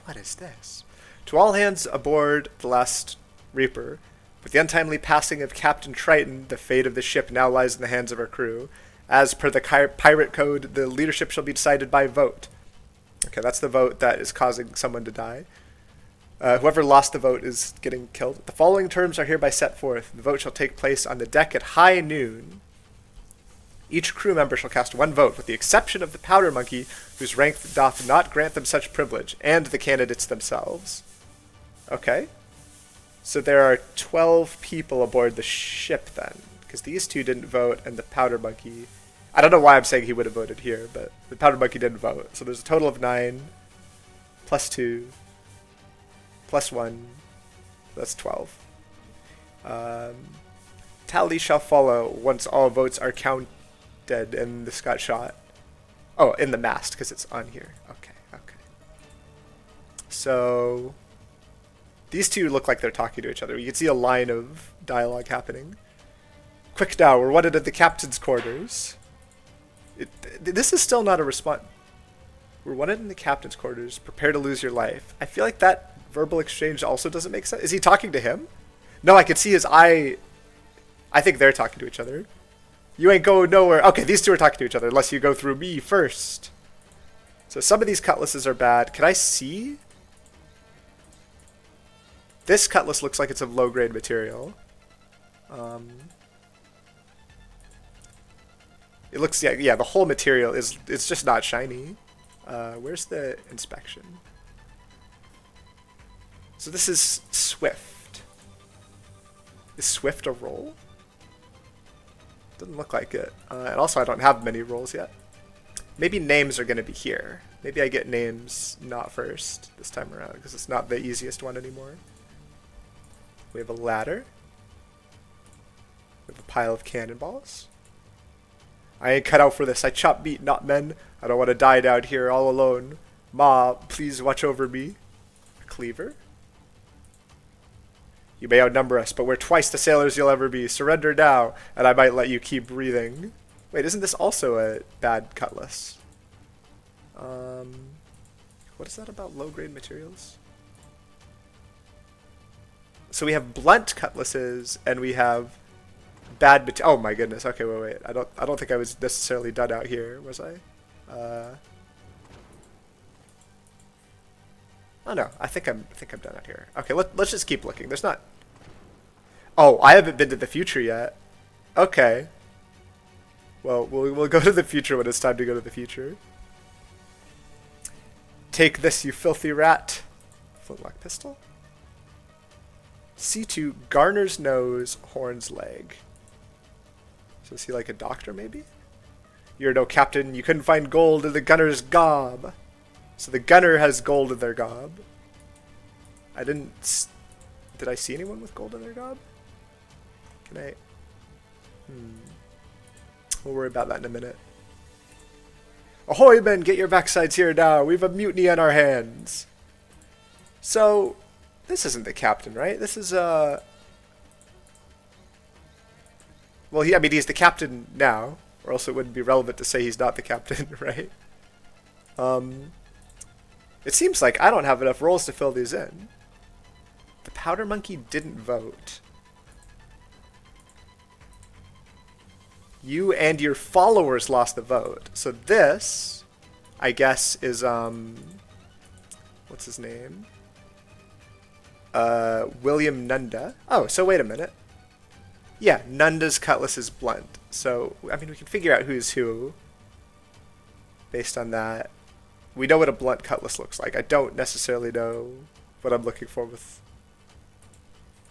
What is this? To all hands aboard the Last Reaper, with the untimely passing of Captain Triton, the fate of the ship now lies in the hands of our crew. As per the pirate code, the leadership shall be decided by vote. Okay, that's the vote that is causing someone to die. Whoever lost the vote is getting killed. The following terms are hereby set forth. The vote shall take place on the deck at high noon. Each crew member shall cast one vote, with the exception of the powder monkey, whose rank doth not grant them such privilege, and the candidates themselves. Okay. So there are 12 people aboard the ship then, because these two didn't vote, and the powder monkey... I don't know why I'm saying he would have voted here, but the powder monkey didn't vote. So there's a total of 9, plus 2, plus 1, that's 12. Tally shall follow once all votes are counted and this got shot. Oh, in the mast, because it's on here. Okay. So... These two look like they're talking to each other. You can see a line of dialogue happening. Quick now, we're wanted at the captain's quarters. This is still not a response. We're wanted in the captain's quarters. Prepare to lose your life. I feel like that verbal exchange also doesn't make sense. Is he talking to him? No, I could see his eye. I think they're talking to each other. You ain't going nowhere. Okay, these two are talking to each other unless you go through me first. So some of these cutlasses are bad. Can I see? This cutlass looks like it's of low-grade material. It looks, yeah, the whole material it's just not shiny. Where's the inspection? So this is Swift. Is Swift a roll? Doesn't look like it. And also I don't have many rolls yet. Maybe names are going to be here. Maybe I get names not first this time around because it's not the easiest one anymore. We have a ladder. We have a pile of cannonballs. I ain't cut out for this. I chop meat, not men. I don't want to die down here all alone. Ma, please watch over me. A cleaver. You may outnumber us, but we're twice the sailors you'll ever be. Surrender now, and I might let you keep breathing. Wait, isn't this also a bad cutlass? What is that about low-grade materials? So we have blunt cutlasses, and we have bad material. Oh my goodness. Okay, wait. I don't think I was necessarily done out here, was I? Oh no, I think I'm done out here. Okay, let's just keep looking. There's not. Oh, I haven't been to the future yet. Okay. Well, we'll go to the future when it's time to go to the future. Take this, you filthy rat. Flintlock pistol. C2, Garner's nose, Horn's leg. So is he like a doctor, maybe? You're no captain. You couldn't find gold in the gunner's gob. So the gunner has gold in their gob. I didn't... Did I see anyone with gold in their gob? Can I... We'll worry about that in a minute. Ahoy, men! Get your backsides here now. We've a mutiny on our hands. So... This isn't the captain, right? This is, Well, I mean, he's the captain now. Or else it wouldn't be relevant to say he's not the captain, right? It seems like I don't have enough rolls to fill these in. The powder monkey didn't vote. You and your followers lost the vote. So this, I guess, is, what's his name? William Nunda. Oh, so wait a minute. Yeah, Nunda's cutlass is blunt. So, I mean, we can figure out who's who based on that. We know what a blunt cutlass looks like. I don't necessarily know what I'm looking for with...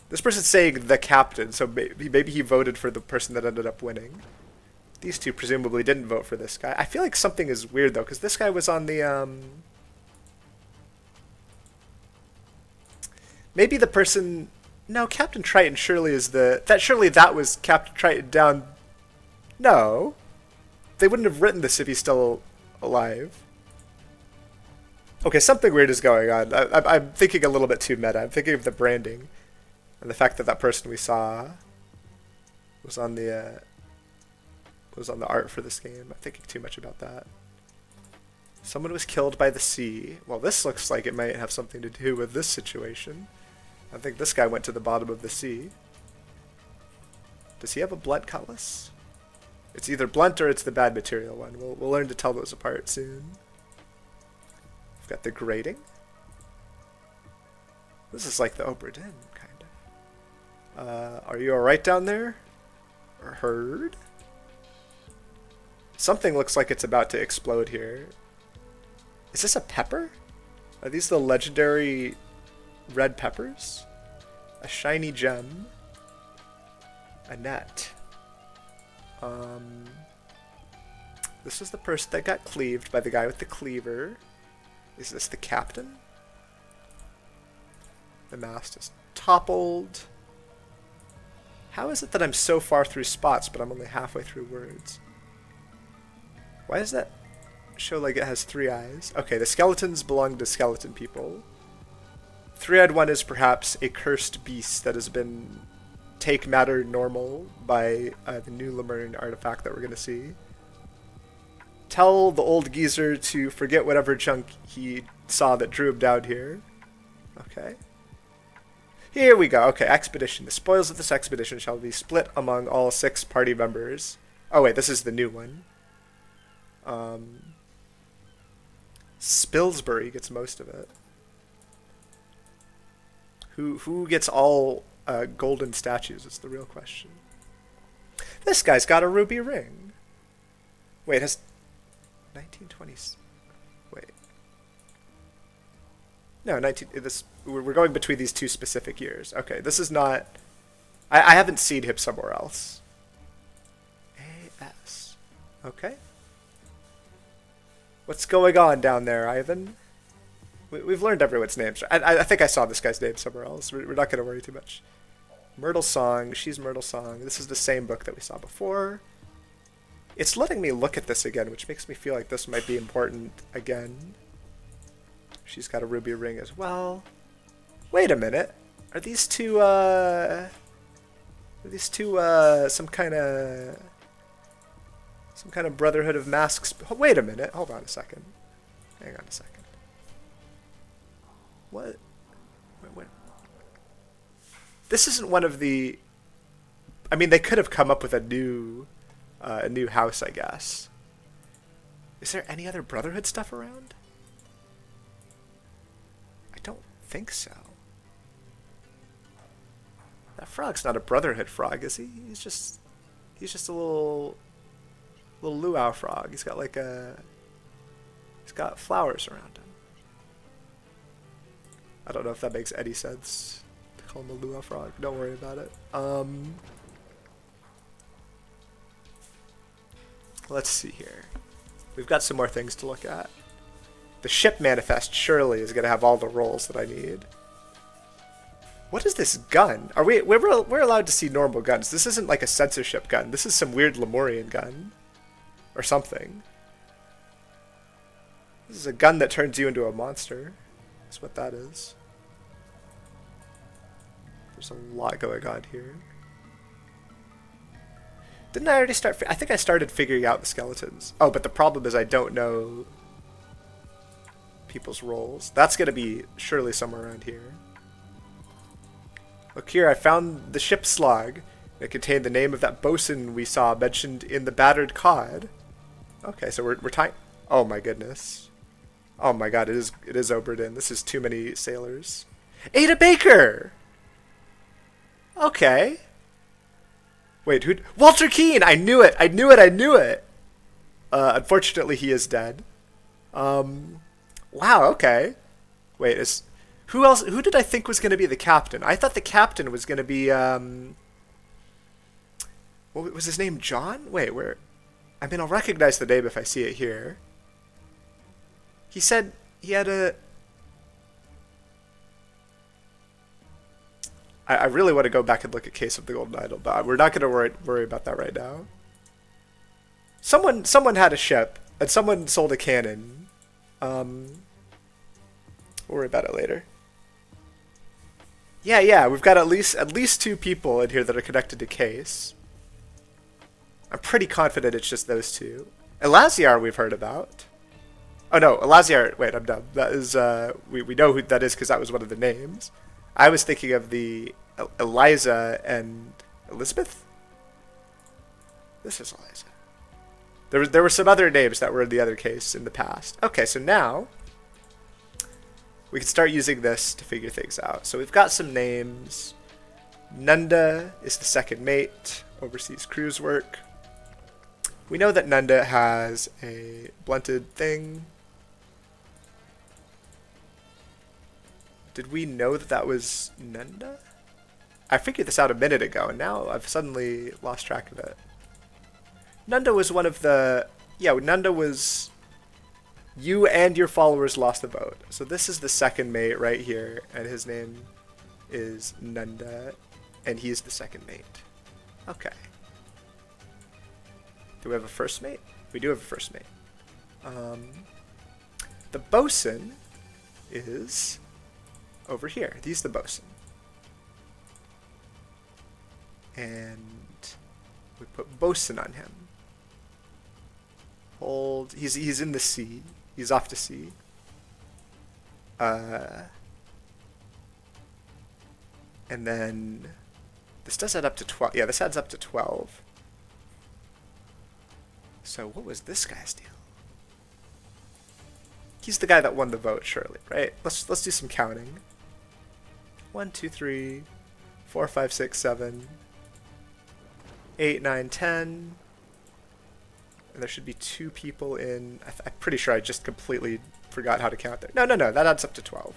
This person's saying the captain, so maybe he voted for the person that ended up winning. These two presumably didn't vote for this guy. I feel like something is weird, though, because this guy was on the, Maybe the person... No, Captain Triton surely is the... Surely that was Captain Triton down... No. They wouldn't have written this if he's still alive. Okay, something weird is going on. I'm thinking a little bit too meta. I'm thinking of the branding. And the fact that that person we saw was on the art for this game. I'm thinking too much about that. Someone was killed by the sea. Well, this looks like it might have something to do with this situation. I think this guy went to the bottom of the sea. Does he have a blunt cutlass? It's either blunt or it's the bad material one. We'll learn to tell those apart soon. We've got the grating. This is like the Obra Dinn, kind of. Are you alright down there? Or heard? Something looks like it's about to explode here. Is this a pepper? Are these the legendary red peppers? A shiny gem. A net. This is the person that got cleaved by the guy with the cleaver. Is this the captain? The mast is toppled. How is it that I'm so far through spots, but I'm only halfway through words? Why does that show like it has 3 eyes? Okay, the skeletons belong to skeleton people. Three-eyed one is perhaps a cursed beast that has been take matter normal by the new Lemurian artifact that we're going to see. Tell the old geezer to forget whatever junk he saw that drew him down here. Okay. Here we go. Okay, expedition. The spoils of this expedition shall be split among all 6 party members. Oh wait, this is the new one. Spilsbury gets most of it. Who gets all golden statues is the real question. This guy's got a ruby ring. Wait, has 1920s? Wait. No, we're going between these 2 specific years. Okay, this is not... I haven't seen him somewhere else. AS. Okay. What's going on down there, Ivan? We've learned everyone's names. I think I saw this guy's name somewhere else. We're not going to worry too much. Myrtle Song. She's Myrtle Song. This is the same book that we saw before. It's letting me look at this again, which makes me feel like this might be important again. She's got a ruby ring as well. Wait a minute. Are these two, some kind of Brotherhood of Masks? Wait a minute. Hold on a second. Hang on a second. What? Wait. This isn't one of the... I mean, they could have come up with a new house, I guess. Is there any other Brotherhood stuff around? I don't think so. That frog's not a Brotherhood frog, is he? He's just a little luau frog. He's got he's got flowers around him. I don't know if that makes any sense to call him a luau frog. Don't worry about it. Let's see here. We've got some more things to look at. The ship manifest surely is going to have all the rolls that I need. What is this gun? We're allowed to see normal guns. This isn't like a censorship gun. This is some weird Lemurian gun. Or something. This is a gun that turns you into a monster. That's what that is. There's a lot going on here. Didn't I already start? I think I started figuring out the skeletons. Oh, but the problem is I don't know people's roles. That's going to be surely somewhere around here. Look here, I found the ship's log. It contained the name of that bosun we saw mentioned in the battered cod. Okay, so we're tying... Oh my goodness. Oh my god, it is Oberdin. This is too many sailors. Ada Baker! Okay. Wait, who... Walter Keane! I knew it! I knew it! Unfortunately, he is dead. Wow, okay. Wait, who else... Who did I think was going to be the captain? I thought the captain was going to be, What was his name? John? Wait, where... I mean, I'll recognize the name if I see it here. He said he had a... I really want to go back and look at Case of the Golden Idol, but we're not going to worry about that right now. Someone had a ship, and someone sold a cannon. We'll worry about it later. Yeah, we've got at least 2 people in here that are connected to Case. I'm pretty confident it's just those 2. Elaziar we've heard about. Oh no, Elaziar, wait, I'm dumb. That is, we know who that is because that was one of the names. I was thinking of the Eliza and Elizabeth? This is Eliza. There were some other names that were in the other case in the past. Okay, so now we can start using this to figure things out. So we've got some names. Nunda is the second mate, oversees cruise work. We know that Nunda has a blunted thing. Did we know that that was Nunda? I figured this out a minute ago, and now I've suddenly lost track of it. Nunda was one of the... Yeah, Nunda was... You and your followers lost the boat. So this is the second mate right here, and his name is Nunda, and he's the second mate. Okay. Do we have a first mate? We do have a first mate. The bosun is over here. He's the bosun. And we put bosun on him. Hold. He's in the sea. He's off to sea. And then this does add up to 12. Yeah, this adds up to 12. So what was this guy's deal? He's the guy that won the vote, surely, right? Let's do some counting. 1, 2, 3, 4, 5, 6, 7, 8, 9, 10. And there should be 2 people in. I'm pretty sure I just completely forgot how to count there. No, that adds up to 12.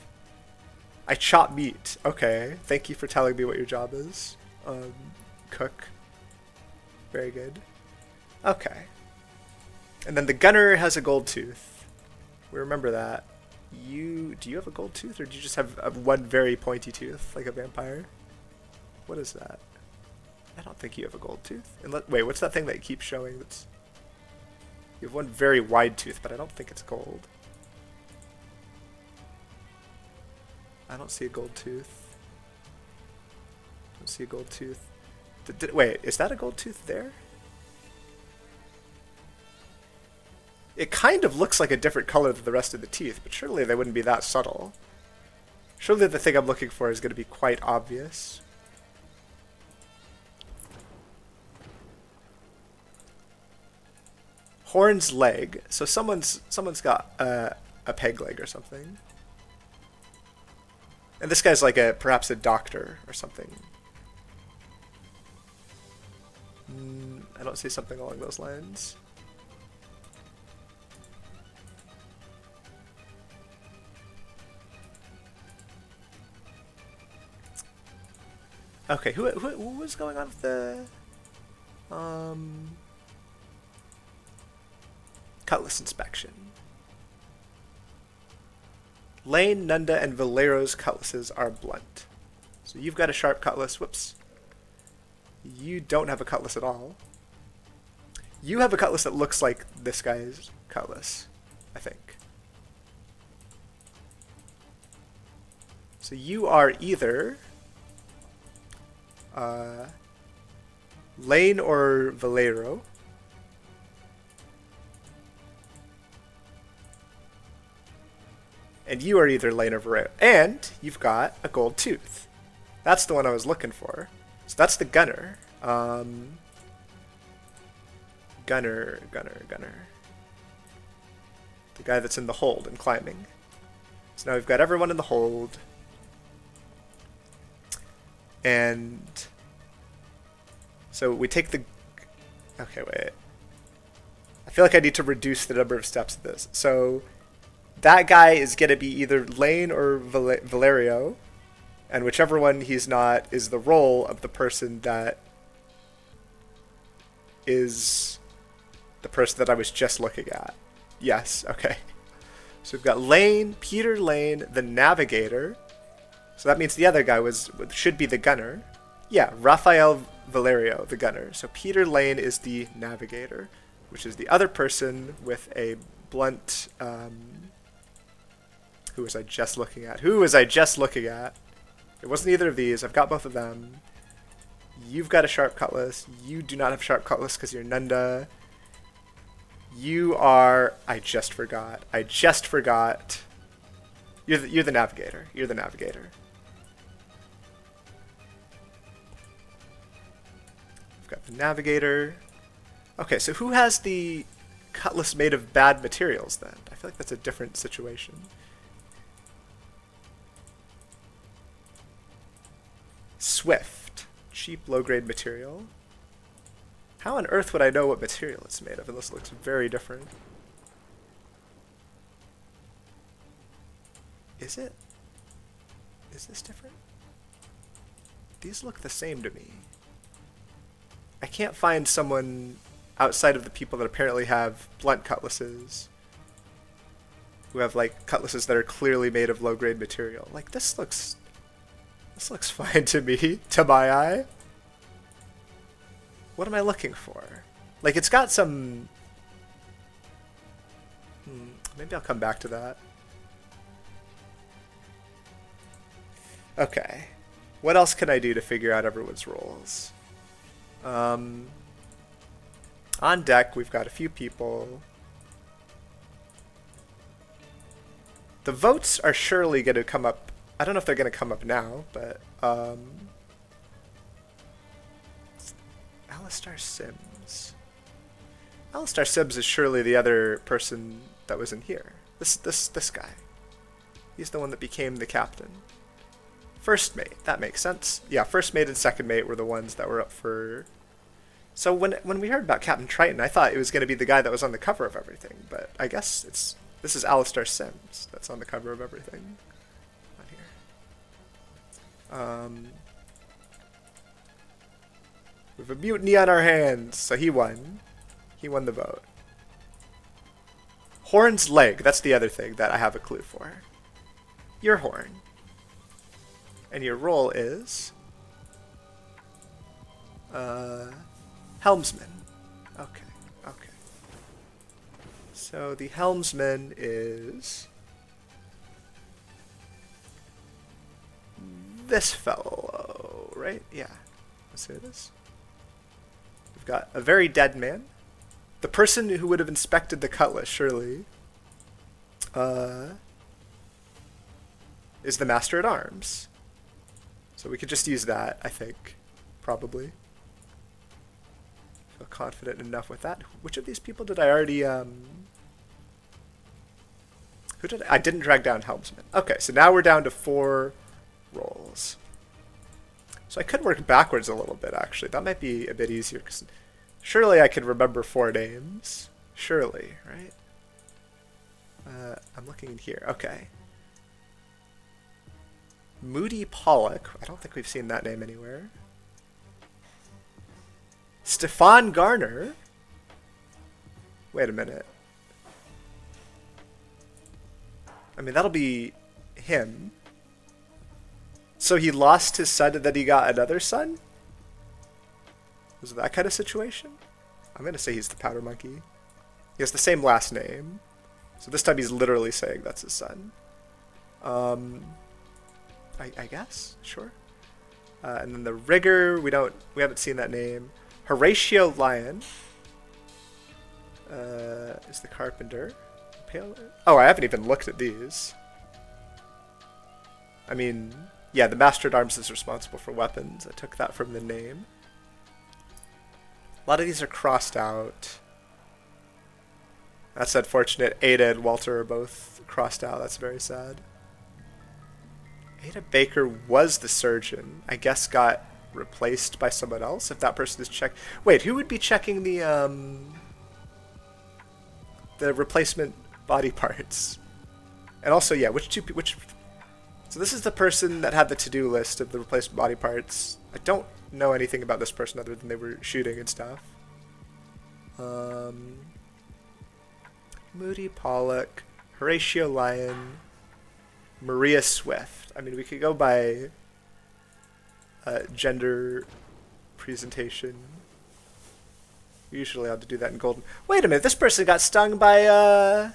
I chop meat. Okay, thank you for telling me what your job is. Cook. Very good. Okay. And then the gunner has a gold tooth. We remember that. Do you have a gold tooth, or do you just have one very pointy tooth, like a vampire? What is that? I don't think you have a gold tooth. Wait, what's that thing that keeps showing? You have one very wide tooth, but I don't think it's gold. I don't see a gold tooth. Don't see a gold tooth. Wait, is that a gold tooth there? It kind of looks like a different color than the rest of the teeth, but surely they wouldn't be that subtle. Surely the thing I'm looking for is going to be quite obvious. Horn's leg. So someone's got a peg leg or something. And this guy's like perhaps a doctor or something. I don't see something along those lines. Okay, who was going on with the cutlass inspection? Lane, Nunda, and Valero's cutlasses are blunt. So you've got a sharp cutlass. Whoops. You don't have a cutlass at all. You have a cutlass that looks like this guy's cutlass, I think. So you are either Lane or Valero. And you are either Lane or Valero. And you've got a gold tooth. That's the one I was looking for. So that's the gunner. Gunner. The guy that's in the hold and climbing. So now we've got everyone in the hold. And so we take the... Okay, wait. I feel like I need to reduce the number of steps of this. So that guy is going to be either Lane or Valerio. And whichever one he's not is the role of the person that is the person that I was just looking at. Yes, okay. So we've got Lane, Peter Lane, the navigator. So that means the other guy should be the gunner. Yeah, Rafael Valerio, the gunner. So Peter Lane is the navigator, which is the other person with a blunt... who was I just looking at? It wasn't either of these. I've got both of them. You've got a sharp cutlass. You do not have a sharp cutlass because you're Nunda. You are... I just forgot. You're the navigator. We've got the navigator. Okay, so who has the cutlass made of bad materials then? I feel like that's a different situation. Swift. Cheap, low-grade material. How on earth would I know what material it's made of? And this looks very different. Is it? Is this different? These look the same to me. I can't find someone outside of the people that apparently have blunt cutlasses who have like cutlasses that are clearly made of low-grade material. Like this looks fine to me, to my eye. What am I looking for? Like it's got some... maybe I'll come back to that. Okay. What else can I do to figure out everyone's roles? On deck, we've got a few people. The votes are surely going to come up. I don't know if they're going to come up now, but Alistar Sims. Alistar Sims is surely the other person that was in here. This guy. He's the one that became the captain. First mate, that makes sense. Yeah, first mate and second mate were the ones that were up for... So when we heard about Captain Triton, I thought it was going to be the guy that was on the cover of everything, but I guess this is Alistar Sims that's on the cover of everything. On here. We have a mutiny on our hands, so he won. He won the vote. Horn's leg, that's the other thing that I have a clue for. You're Horn. And your role is... helmsman. Okay, okay. So the helmsman is... this fellow, right? Yeah. Let's see what it is. We've got a very dead man. The person who would have inspected the cutlass, surely, is the Master at Arms. So we could just use that, I think, probably. Feel confident enough with that. Which of these people did I already, who did I didn't drag down helmsman. Okay, so now we're down to 4 roles. So I could work backwards a little bit, actually. That might be a bit easier, because surely I could remember 4 names. Surely, right? I'm looking in here. Okay. Moody Pollock. I don't think we've seen that name anywhere. Stefan Garner. Wait a minute. I mean, that'll be him. So he lost his son and then he got another son? Was it that kind of situation? I'm going to say he's the Powder Monkey. He has the same last name. So this time he's literally saying that's his son. I guess? Sure. And then the Rigger, we haven't seen that name. Horatio Lyon is the Carpenter. Oh, I haven't even looked at these. I mean, yeah, the Master at Arms is responsible for weapons. I took that from the name. A lot of these are crossed out. That's unfortunate. Ada and Walter are both crossed out. That's very sad. Ada Baker was the surgeon. I guess got replaced by someone else. If that person is checked. Wait, who would be checking the replacement body parts? And also, yeah, which? So this is the person that had the to-do list of the replacement body parts. I don't know anything about this person other than they were shooting and stuff. Moody Pollock, Horatio Lyon, Maria Swift. I mean, we could go by gender presentation. Usually I have to do that in golden. Wait a minute, this person got stung by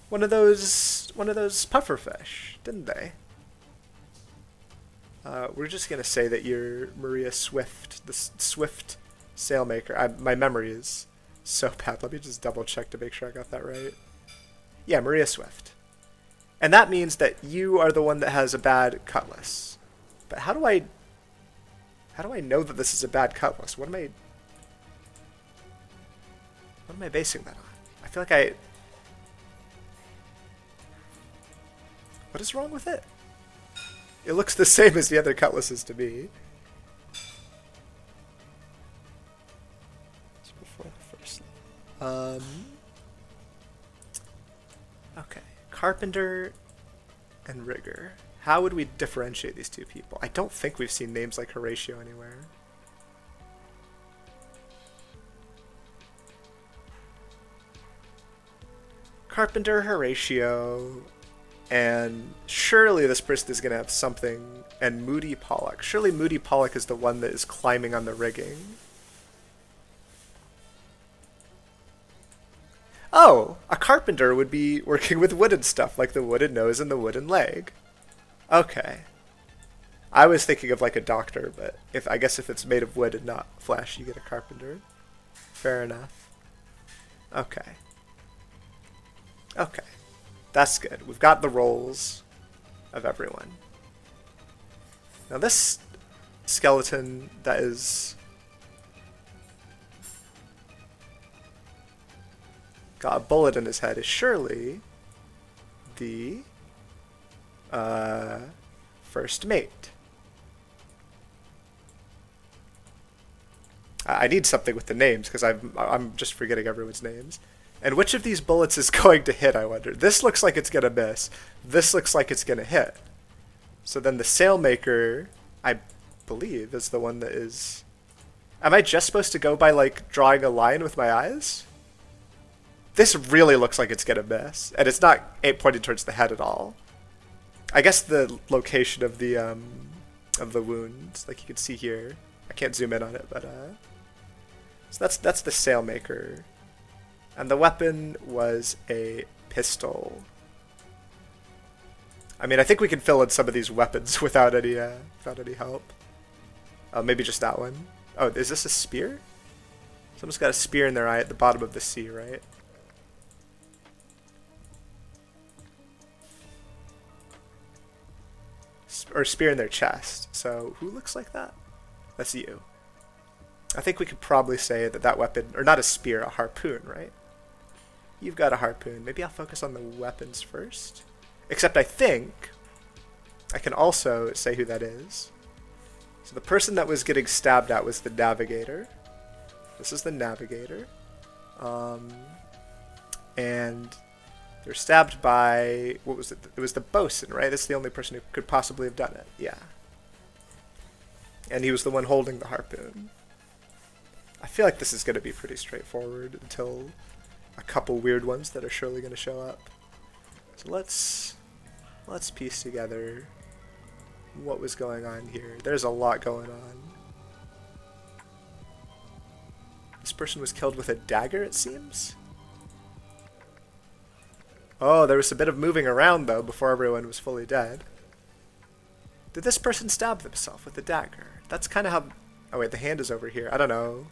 one of those pufferfish, didn't they? We're just gonna say that you're Maria Swift, the Swift sailmaker. My memory is so bad. Let me just double check to make sure I got that right. Yeah, Maria Swift. And that means that you are the one that has a bad cutlass. But how do I know that this is a bad cutlass? What am I basing that on? I feel like what is wrong with it? It looks the same as the other cutlasses to me. It's before the first. Okay. Carpenter and Rigger. How would we differentiate these two people? I don't think we've seen names like Horatio anywhere. Carpenter, Horatio, and surely this person is going to have something, and Moody Pollock. Surely Moody Pollock is the one that is climbing on the rigging. Oh, a carpenter would be working with wooden stuff, like the wooden nose and the wooden leg. Okay. I was thinking of like a doctor, but I guess if it's made of wood and not flesh, you get a carpenter. Fair enough. Okay. Okay. That's good. We've got the roles of everyone. Now this skeleton that is got a bullet in his head is surely the first mate. I need something with the names because I'm just forgetting everyone's names. And which of these bullets is going to hit, I wonder? This looks like it's going to miss. This looks like it's going to hit. So then the sailmaker, I believe, is the one that is... Am I just supposed to go by, like, drawing a line with my eyes? This really looks like it's going to miss. And it's not pointed towards the head at all. I guess the location of the wound, like you can see here. I can't zoom in on it, but... So that's the sailmaker. And the weapon was a pistol. I mean, I think we can fill in some of these weapons without any help. Oh, maybe just that one. Oh, is this a spear? Someone's got a spear in their eye at the bottom of the sea, right? Or spear in their chest. So, who looks like that? That's you. I think we could probably say that that weapon, or not a spear, a harpoon, right? You've got a harpoon. Maybe I'll focus on the weapons first. Except I think I can also say who that is. So the person that was getting stabbed at was the navigator. This is the navigator. And they're stabbed by, what was it? It was the bosun, right? That's the only person who could possibly have done it. Yeah. And he was the one holding the harpoon. I feel like this is going to be pretty straightforward until a couple weird ones that are surely going to show up. So let's piece together what was going on here. There's a lot going on. This person was killed with a dagger, it seems? Oh, there was a bit of moving around, though, before everyone was fully dead. Did this person stab themselves with a dagger? That's kind of how... Oh, wait, the hand is over here. I don't know.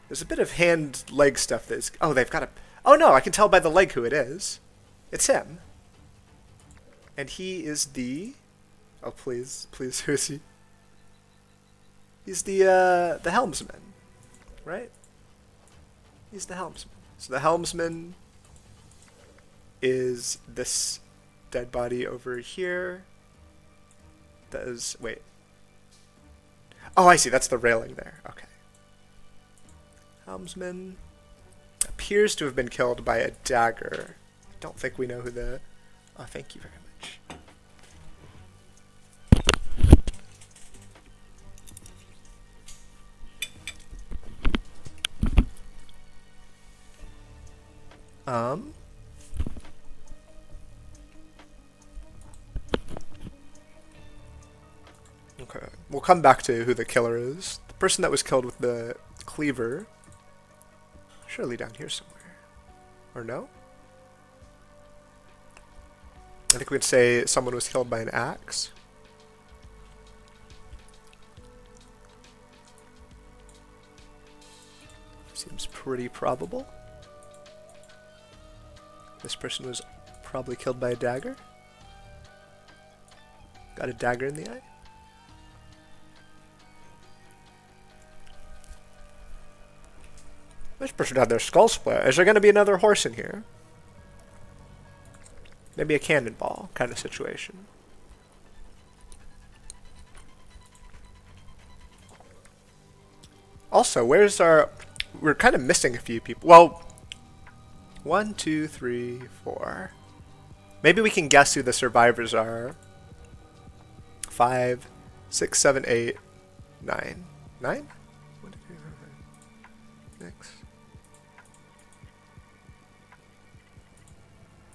There's a bit of hand-leg stuff that is... Oh, they've got a... Oh, no, I can tell by the leg who it is. It's him. And he is the... Oh, please, please, who is he? He's the helmsman, right? He's the helmsman. So the helmsman is this dead body over here. That is... Wait. Oh, I see. That's the railing there. Okay. Helmsman appears to have been killed by a dagger. I don't think we know who the... Oh, thank you very much. Okay, we'll come back to who the killer is. The person that was killed with the cleaver, surely down here somewhere. Or no? I think we'd say someone was killed by an axe. Seems pretty probable. This person was probably killed by a dagger. Got a dagger in the eye. This person had their skull split. Is there going to be another horse in here? Maybe a cannonball kind of situation. Also, where's our... We're kind of missing a few people. Well, 1, 2, 3, 4. Maybe we can guess who the survivors are. 5, 6, 7, 8, 9. 9? 1, 2, 3, 4, 5, 6.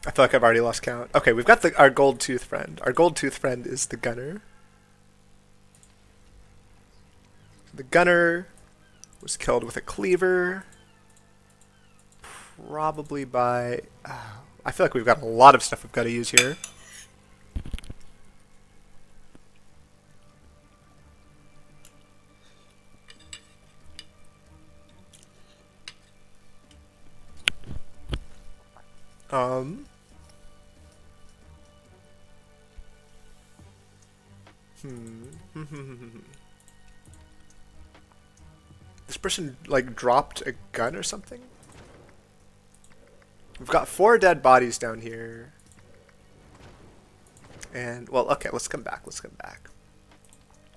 I feel like I've already lost count. Okay, we've got our gold tooth friend. Our gold tooth friend is the gunner. The gunner was killed with a cleaver. Probably by... I feel like we've got a lot of stuff we've got to use here. Um. This person, like, dropped a gun or something? We've got 4 dead bodies down here. And, well, okay, let's come back. Let's come back.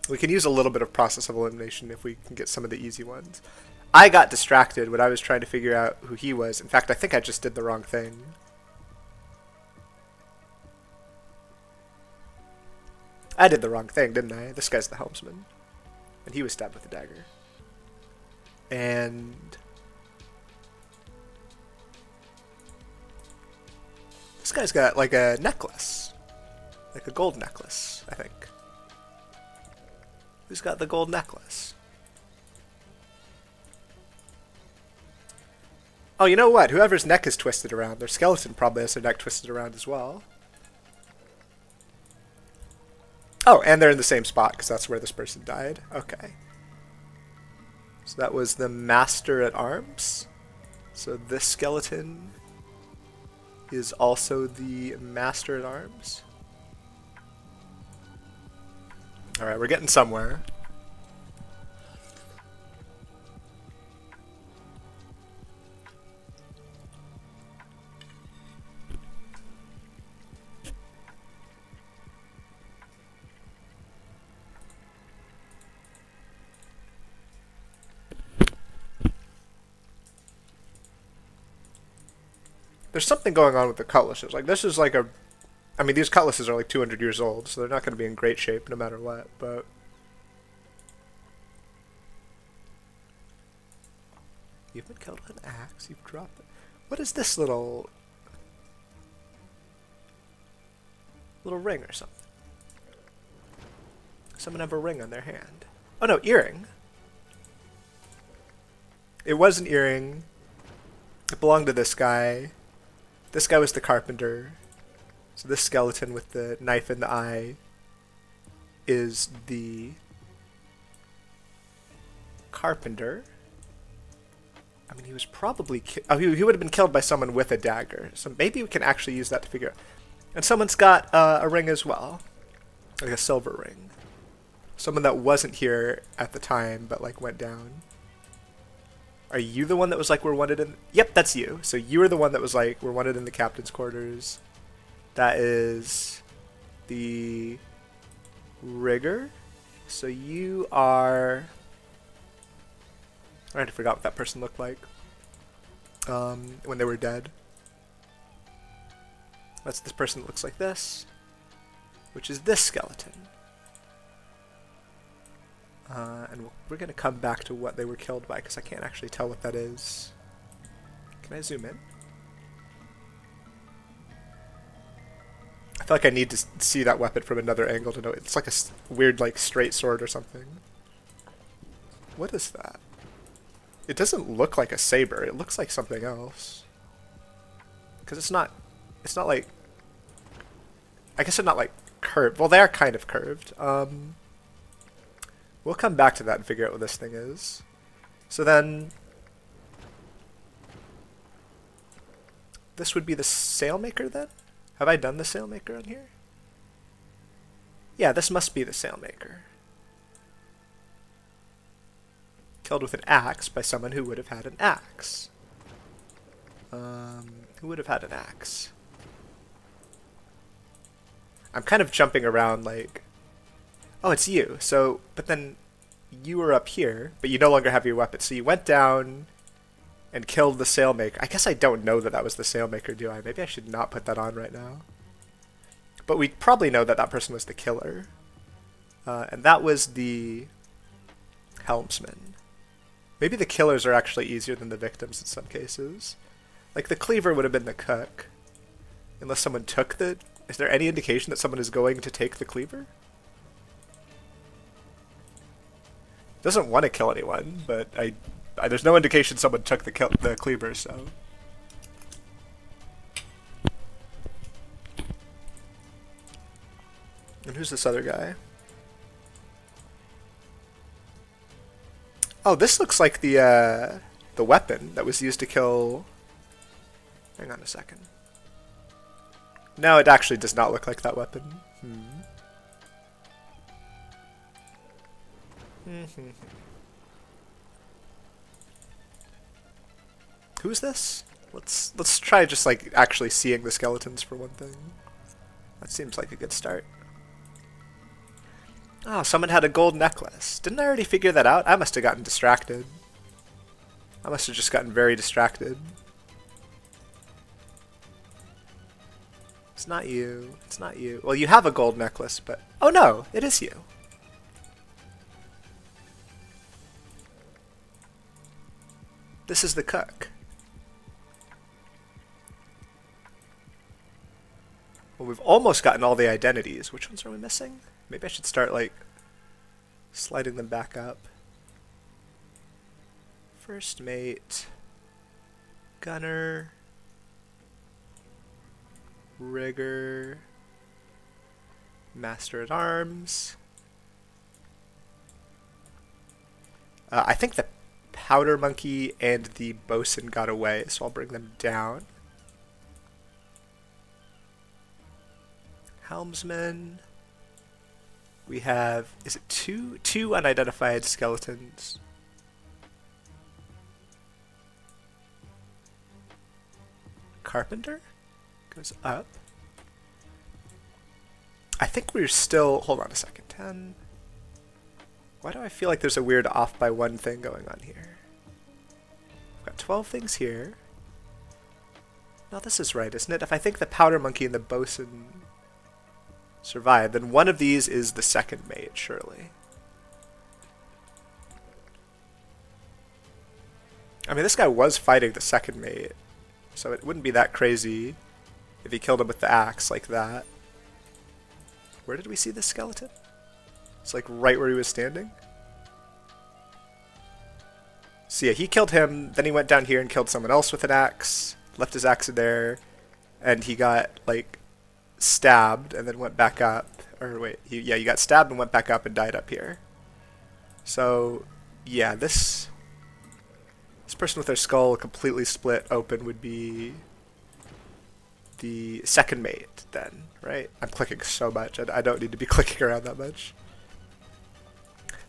We can use a little bit of process of elimination if we can get some of the easy ones. I got distracted when I was trying to figure out who he was. In fact, I think I just did the wrong thing. I did the wrong thing, didn't I? This guy's the helmsman. And he was stabbed with a dagger. And this guy's got like a necklace. Like a gold necklace, I think. Who's got the gold necklace? Oh, you know what? Whoever's neck is twisted around, their skeleton probably has their neck twisted around as well. Oh, and they're in the same spot, because that's where this person died. Okay. So that was the Master at Arms. So this skeleton is also the Master at Arms. Alright, we're getting somewhere. There's something going on with the cutlasses. Like, this is like a... I mean, these cutlasses are like 200 years old, so they're not going to be in great shape no matter what, but... You've been killed with an axe, you've dropped it. What is this little ring or something? Someone have a ring on their hand. Oh no, earring. It was an earring. It belonged to this guy. This guy was the carpenter. So this skeleton with the knife in the eye is the carpenter. I mean, he was probably... he would have been killed by someone with a dagger. So maybe we can actually use that to figure out. And someone's got a ring as well. Like a silver ring. Someone that wasn't here at the time, but like went down. Are you the one that was like, we're wanted in... Yep, that's you. So you were the one that was like, we're wanted in the captain's quarters. That is the rigger. So you are... I already forgot what that person looked like when they were dead. That's this person that looks like this, which is this skeleton. And we're going to come back to what they were killed by, because I can't actually tell what that is. Can I zoom in? I feel like I need to see that weapon from another angle to know. It's like a weird, like, straight sword or something. What is that? It doesn't look like a saber. It looks like something else. Because it's not like... I guess they're not, like, curved. Well, they are kind of curved. We'll come back to that and figure out what this thing is. So then... This would be the sailmaker, then? Have I done the sailmaker on here? Yeah, this must be the sailmaker. Killed with an axe by someone who would have had an axe. Who would have had an axe? I'm kind of jumping around like... Oh, it's you. So, but then you were up here, but you no longer have your weapon. So you went down and killed the sailmaker. I guess I don't know that that was the sailmaker, do I? Maybe I should not put that on right now. But we probably know that that person was the killer. And that was the helmsman. Maybe the killers are actually easier than the victims in some cases. Like, the cleaver would have been the cook. Unless someone took the... Is there any indication that someone is going to take the cleaver? Doesn't want to kill anyone, but there's no indication someone took the cleaver, so... And who's this other guy? Oh, this looks like the weapon that was used to kill... Hang on a second. No, it actually does not look like that weapon. Who's this? Let's try just like actually seeing the skeletons for one thing. That seems like a good start. Oh, someone had a gold necklace. Didn't I already figure that out? I must have gotten distracted. I must have just gotten very distracted. It's not you. It's not you. Well, you have a gold necklace, but... Oh no, it is you. This is the cook. Well, we've almost gotten all the identities. Which ones are we missing? Maybe I should start, like, sliding them back up. First mate. Gunner. Rigger. Master at Arms. I think the powder monkey and the bosun got away, so I'll bring them down. Helmsman. We have, is it two unidentified skeletons? Carpenter goes up. I think we're still, hold on a second, 10. Why do I feel like there's a weird off by one thing going on here? I've got 12 things here. No, this is right, isn't it? If I think the powder monkey and the bosun survive, then one of these is the second mate, surely. I mean, this guy was fighting the second mate, so it wouldn't be that crazy if he killed him with the axe like that. Where did we see this skeleton? It's like right where he was standing. So yeah, he killed him, then he went down here and killed someone else with an axe, left his axe in there, and he got, like, stabbed and then went back up. Or wait, he got stabbed and went back up and died up here. So, yeah, this person with their skull completely split open would be the second mate then, right? I'm clicking so much. I don't need to be clicking around that much.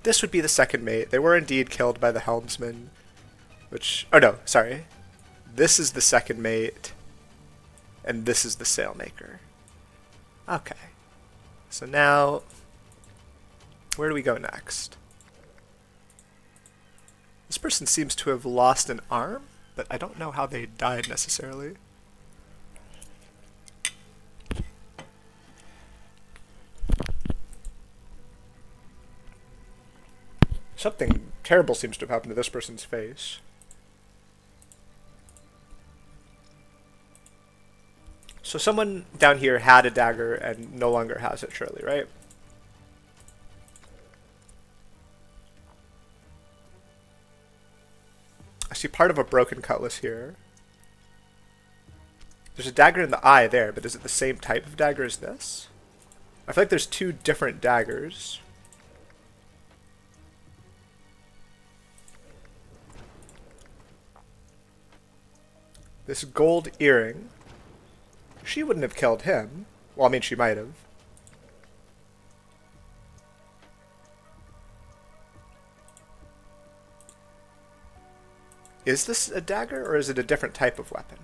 This would be the second mate. They were indeed killed by the helmsman, which... Oh no, sorry. This is the second mate, and this is the sailmaker. Okay. So now, where do we go next? This person seems to have lost an arm, but I don't know how they died necessarily. Something terrible seems to have happened to this person's face. So someone down here had a dagger and no longer has it, surely, right? I see part of a broken cutlass here. There's a dagger in the eye there, but is it the same type of dagger as this? I feel like there's two different daggers. This gold earring. She wouldn't have killed him. Well, I mean, she might have. Is this a dagger, or is it a different type of weapon?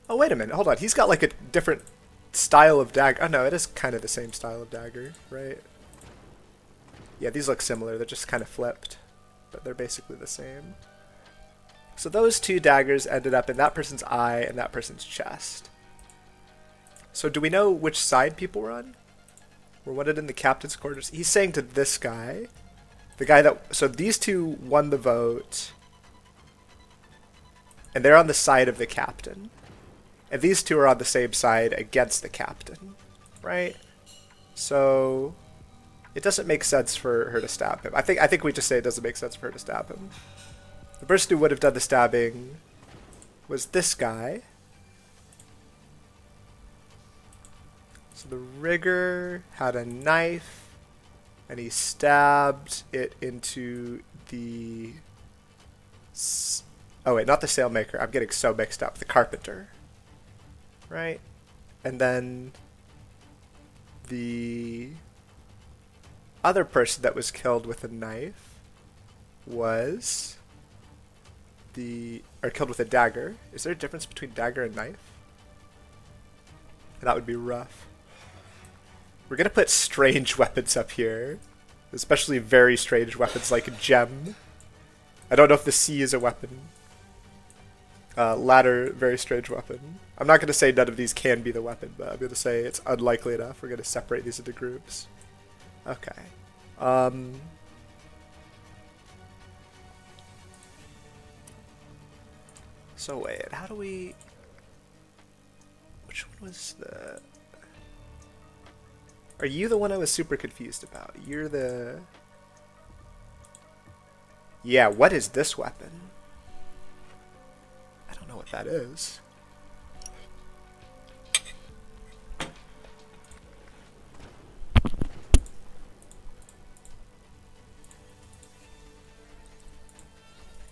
Oh, wait a minute. Hold on. He's got, like, a different style of dagger. Oh, no, it is kind of the same style of dagger, right? Yeah, these look similar. They're just kind of flipped, but they're basically the same. So those two daggers ended up in that person's eye and that person's chest. So do we know which side people were on? Were wanted in the captain's quarters. He's saying to this guy, the guy that... So these two won the vote, and they're on the side of the captain. And these two are on the same side against the captain, right? So it doesn't make sense for her to stab him. I think we just say it doesn't make sense for her to stab him. The person who would have done the stabbing was this guy. So the rigger had a knife, and he stabbed it into the Oh wait, not the sailmaker. I'm getting so mixed up. The carpenter. Right? And then the other person that was killed with a knife was or killed with a dagger. Is there a difference between dagger and knife? That would be rough. We're gonna put strange weapons up here. Especially very strange weapons like a gem. I don't know if the sea is a weapon. Ladder, very strange weapon. I'm not gonna say none of these can be the weapon, but I'm gonna say it's unlikely enough. We're gonna separate these into groups. Okay. So wait, how do we... Which one was the... Are you the one I was super confused about? You're the... Yeah, what is this weapon? I don't know what that is.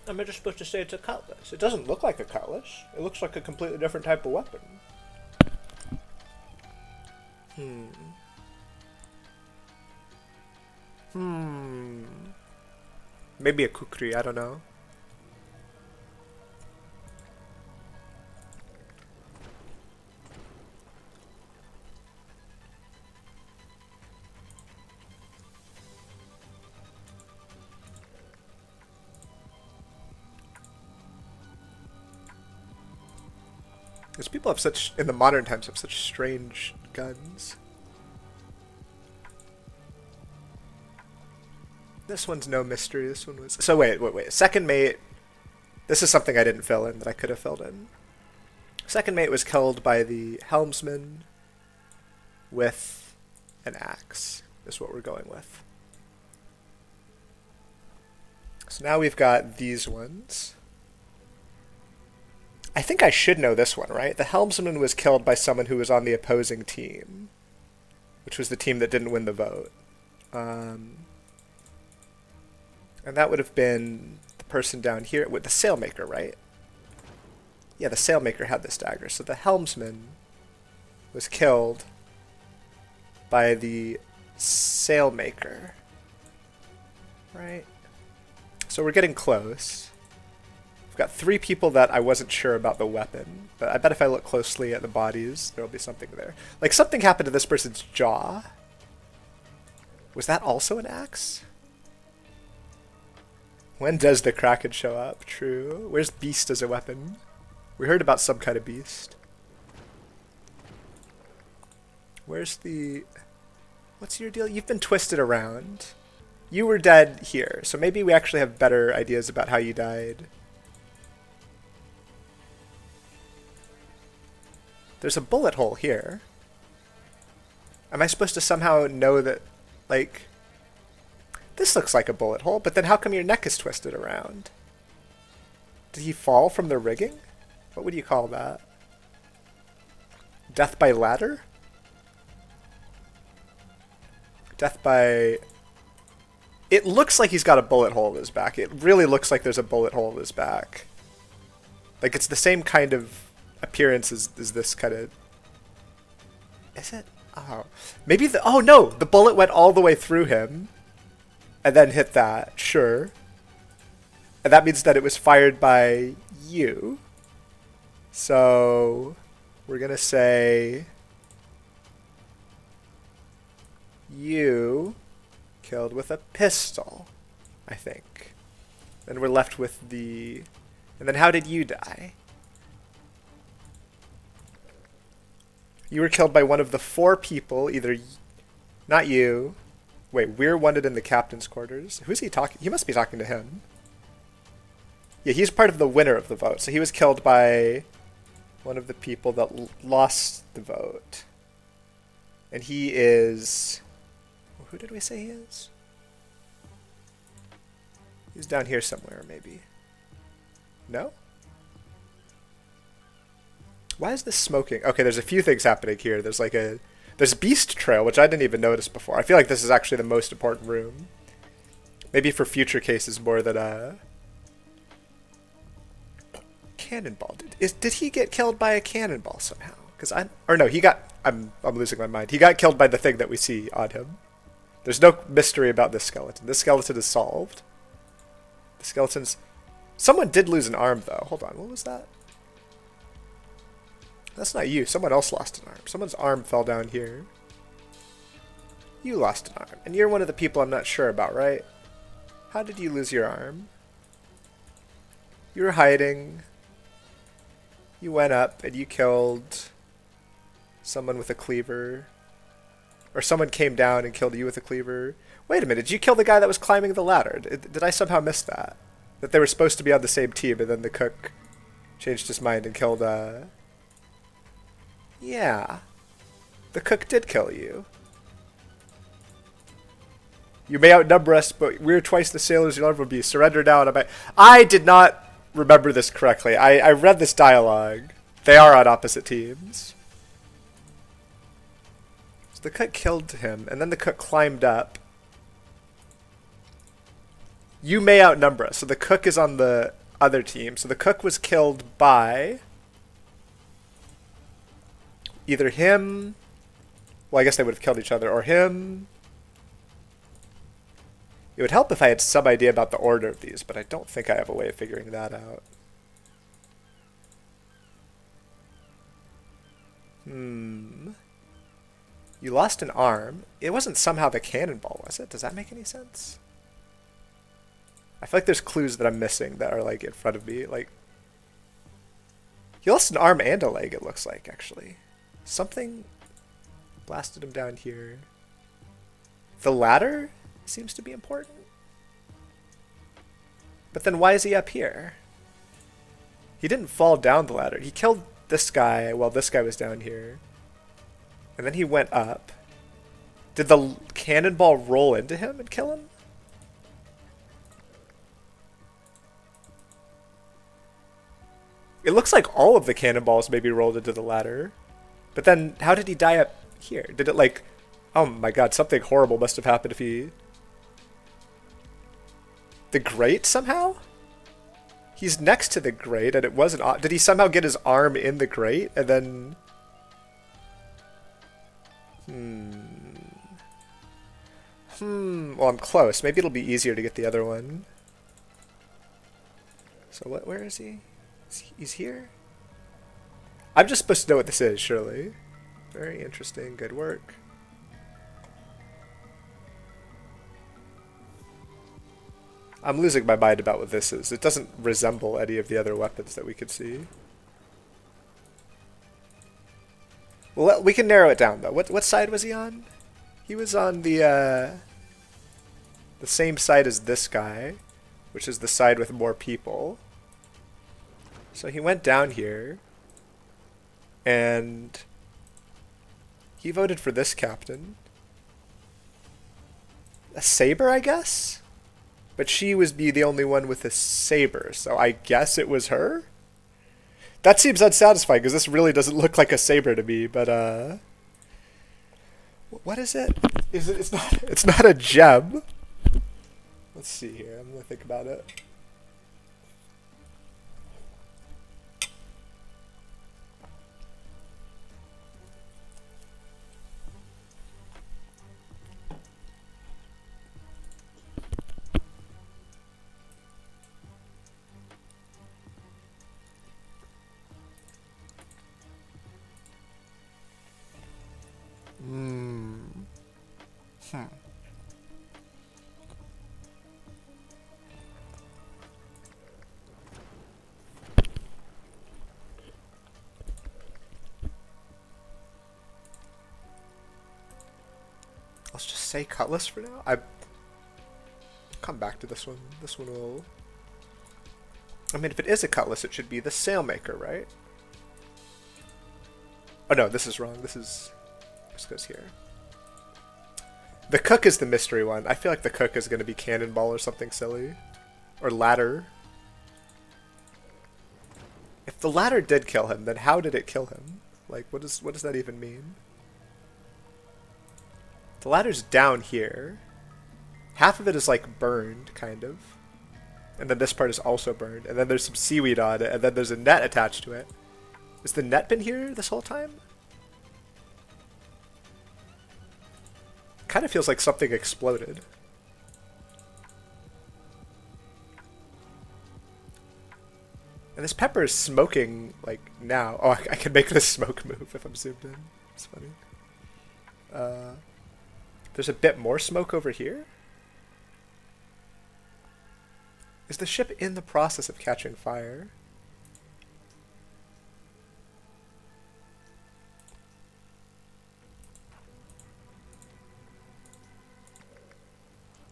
Am I just supposed to say it's a cutlass? It doesn't look like a cutlass. It looks like a completely different type of weapon. Maybe a kukri, I don't know. Because people have such, in the modern times, have such strange guns. This one's no mystery. This one was... So wait. Second mate... This is something I didn't fill in that I could have filled in. Second mate was killed by the helmsman with an axe, is what we're going with. So now we've got these ones. I think I should know this one, right? The helmsman was killed by someone who was on the opposing team, which was the team that didn't win the vote. And that would have been the person down here with the sailmaker, right? Yeah, the sailmaker had this dagger. So the helmsman was killed by the sailmaker, right? So we're getting close. We've got 3 people that I wasn't sure about the weapon, but I bet if I look closely at the bodies, there'll be something there. Like, something happened to this person's jaw. Was that also an axe? When does the Kraken show up? True. Where's beast as a weapon? We heard about some kind of beast. Where's the... What's your deal? You've been twisted around. You were dead here, so maybe we actually have better ideas about how you died. There's a bullet hole here. Am I supposed to somehow know that, like... This looks like a bullet hole, but then how come your neck is twisted around? Did he fall from the rigging? What would you call that? Death by ladder? Death by... It looks like he's got a bullet hole in his back. It really looks like there's a bullet hole in his back. Like, it's the same kind of appearance as this kind of... Is it? Oh. Maybe the... Oh, no! The bullet went all the way through him. And then hit that. Sure. And that means that it was fired by you. So... We're gonna say... You... killed with a pistol, I think. And we're left with the... And then how did you die? You were killed by one of the 4 people, either... Not you. Wait, we're wanted in the captain's quarters. Who's he talking? He must be talking to him. Yeah, he's part of the winner of the vote. So he was killed by one of the people that lost the vote. And he is... Who did we say he is? He's down here somewhere, maybe. No? Why is this smoking? Okay, there's a few things happening here. There's like a... There's Beast Trail, which I didn't even notice before. I feel like this is actually the most important room. Maybe for future cases more than cannonball? Did he get killed by a cannonball somehow? Because no, he got. I'm losing my mind. He got killed by the thing that we see on him. There's no mystery about this skeleton. This skeleton is solved. The skeleton's. Someone did lose an arm though. Hold on, what was that? That's not you. Someone else lost an arm. Someone's arm fell down here. You lost an arm, and you're one of the people I'm not sure about, right? How did you lose your arm? You were hiding. You went up and you killed someone with a cleaver. Or someone came down and killed you with a cleaver. Wait a minute, did you kill the guy that was climbing the ladder? Did I somehow miss that? That they were supposed to be on the same team and then the cook changed his mind and killed, Yeah. The cook did kill you. You may outnumber us, but we're twice the sailors you'll ever be. Surrender now. I did not remember this correctly. I read this dialogue. They are on opposite teams. So the cook killed him, and then the cook climbed up. You may outnumber us. So the cook is on the other team. So the cook was killed by either him. Well, I guess they would have killed each other, or him. It would help if I had some idea about the order of these, but I don't think I have a way of figuring that out. You lost an arm. It wasn't somehow the cannonball, was it? Does that make any sense? I feel like there's clues that I'm missing that are like in front of me. Like, he lost an arm and a leg, it looks like, actually. Something blasted him down here. The ladder seems to be important. But then why is he up here? He didn't fall down the ladder. He killed this guy while this guy was down here. And then he went up. Did the cannonball roll into him and kill him? It looks like all of the cannonballs maybe rolled into the ladder. But then how did he die up here? Did it like... Oh my god, something horrible must have happened if he... The grate somehow? He's next to the grate and it wasn't... Did he somehow get his arm in the grate and then... Well, I'm close. Maybe it'll be easier to get the other one. So what? Where is he? He's here? I'm just supposed to know what this is, surely. Very interesting. Good work. I'm losing my mind about what this is. It doesn't resemble any of the other weapons that we could see. Well, we can narrow it down, though. What side was he on? He was on the same side as this guy, which is the side with more people. So he went down here, and he voted for this captain. A saber, I guess? But she was the only one with a saber, so I guess it was her? That seems unsatisfying, because this really doesn't look like a saber to me, but, what is it? It's not a gem. Let's see here, I'm gonna think about it. Let's just say cutlass for now. I'll come back to this one. This one will... I mean, if it is a cutlass, it should be the sailmaker, right? Oh no, this is wrong. This goes here. The cook is the mystery one. I feel like the cook is going to be cannonball or something silly. Or ladder. If the ladder did kill him, then how did it kill him? Like, what does that even mean? The ladder's down here. Half of it is like burned, kind of. And then this part is also burned. And then there's some seaweed on it. And then there's a net attached to it. Has the net been here this whole time? Kind of feels like something exploded. And this pepper is smoking, like, now. Oh, I can make this smoke move if I'm zoomed in. It's funny. There's a bit more smoke over here? Is the ship in the process of catching fire?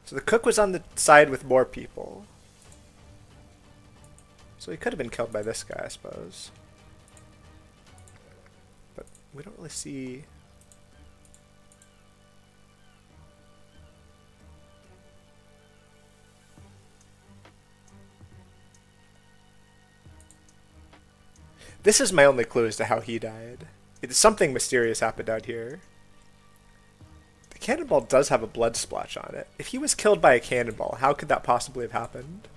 So the cook was on the side with more people. So he could have been killed by this guy, I suppose. But we don't really see... This is my only clue as to how he died. Something mysterious happened out here. The cannonball does have a blood splotch on it. If he was killed by a cannonball, how could that possibly have happened?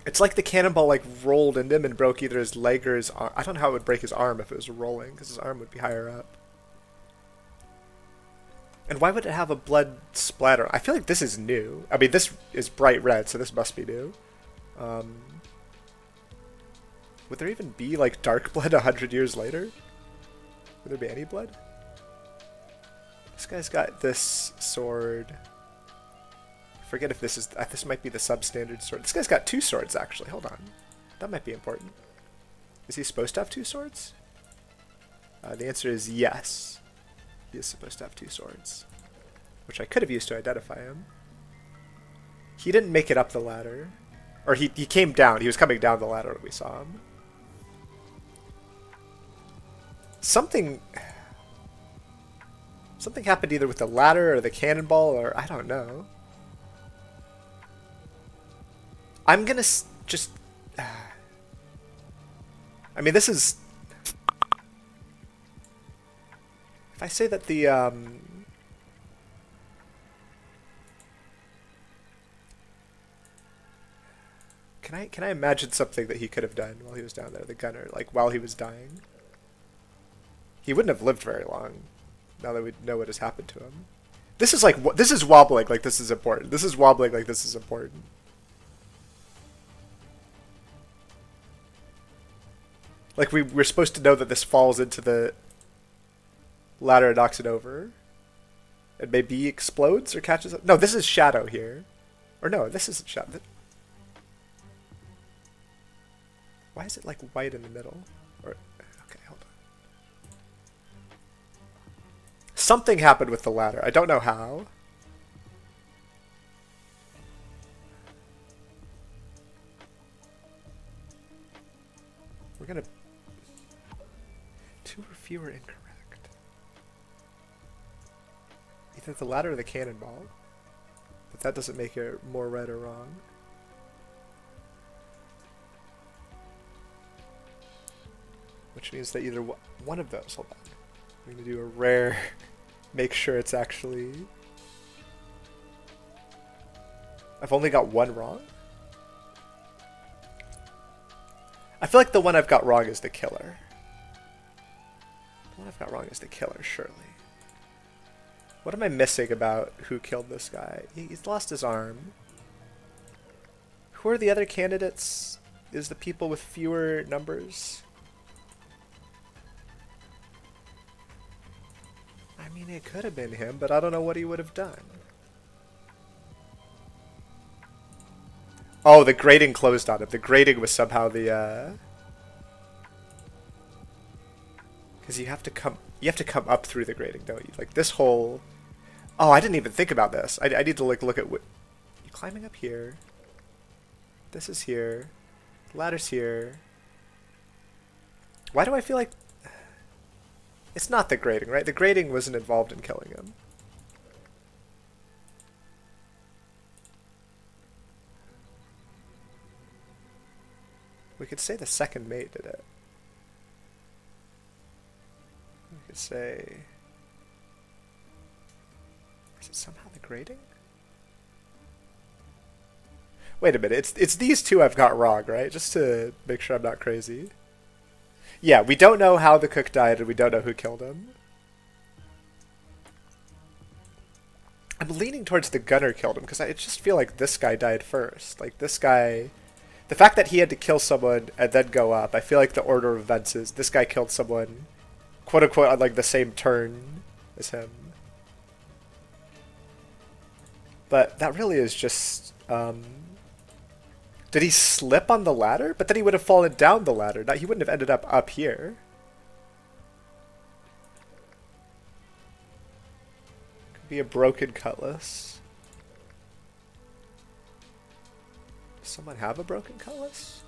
It's like the cannonball like rolled into him and broke either his leg or his arm. I don't know how it would break his arm if it was rolling, because his arm would be higher up. And why would it have a blood splatter? I feel like this is new. I mean, this is bright red, so this must be new. Would there even be, like, dark blood 100 years later? Would there be any blood? This guy's got this sword. I forget if this is... this might be the substandard sword. This guy's got two swords, actually. Hold on. That might be important. Is he supposed to have two swords? The answer is yes. He is supposed to have two swords, which I could have used to identify him. He didn't make it up the ladder. Or he came down. He was coming down the ladder when we saw him. Something happened either with the ladder or the cannonball, or I don't know. I'm gonna just... I mean, this is... If I say that the, Can I imagine something that he could have done while he was down there, the gunner, like while he was dying? He wouldn't have lived very long, now that we know what has happened to him. This is like, this is wobbling like this is important. This is wobbling like this is important. Like we're supposed to know that this falls into the ladder and knocks it over. And maybe explodes or catches up. No, this is shadow here. Or no, this isn't shadow. Why is it like white in the middle? Or okay, hold on. Something happened with the ladder. I don't know how. We're gonna... Two or fewer incorrect. Either the ladder or the cannonball. But that doesn't make it more right or wrong. Which means that either one of those... Hold on. I'm going to do a rare... Make sure it's actually... I've only got one wrong? I feel like the one I've got wrong is the killer. The one I've got wrong is the killer, surely. What am I missing about who killed this guy? He's lost his arm. Who are the other candidates? Is the people with fewer numbers? I mean, it could have been him, but I don't know what he would have done. Oh, the grating closed on him. The grating was somehow the, because you have to come up through the grating, don't you? Like this whole... Oh, I didn't even think about this. I need to like look at what... You climbing up here. This is here. The ladder's here. Why do I feel like... It's not the grating, right? The grating wasn't involved in killing him. We could say the second mate did it. We could say... Is it somehow the grating? Wait a minute, it's these two I've got wrong, right? Just to make sure I'm not crazy. Yeah, we don't know how the cook died and we don't know who killed him. I'm leaning towards the gunner killed him because I just feel like this guy died first. Like this guy, the fact that he had to kill someone and then go up, I feel like the order of events is this guy killed someone, quote unquote, on like the same turn as him. But that really is just, did he slip on the ladder? But then he would have fallen down the ladder. He wouldn't have ended up here. Could be a broken cutlass. Does someone have a broken cutlass?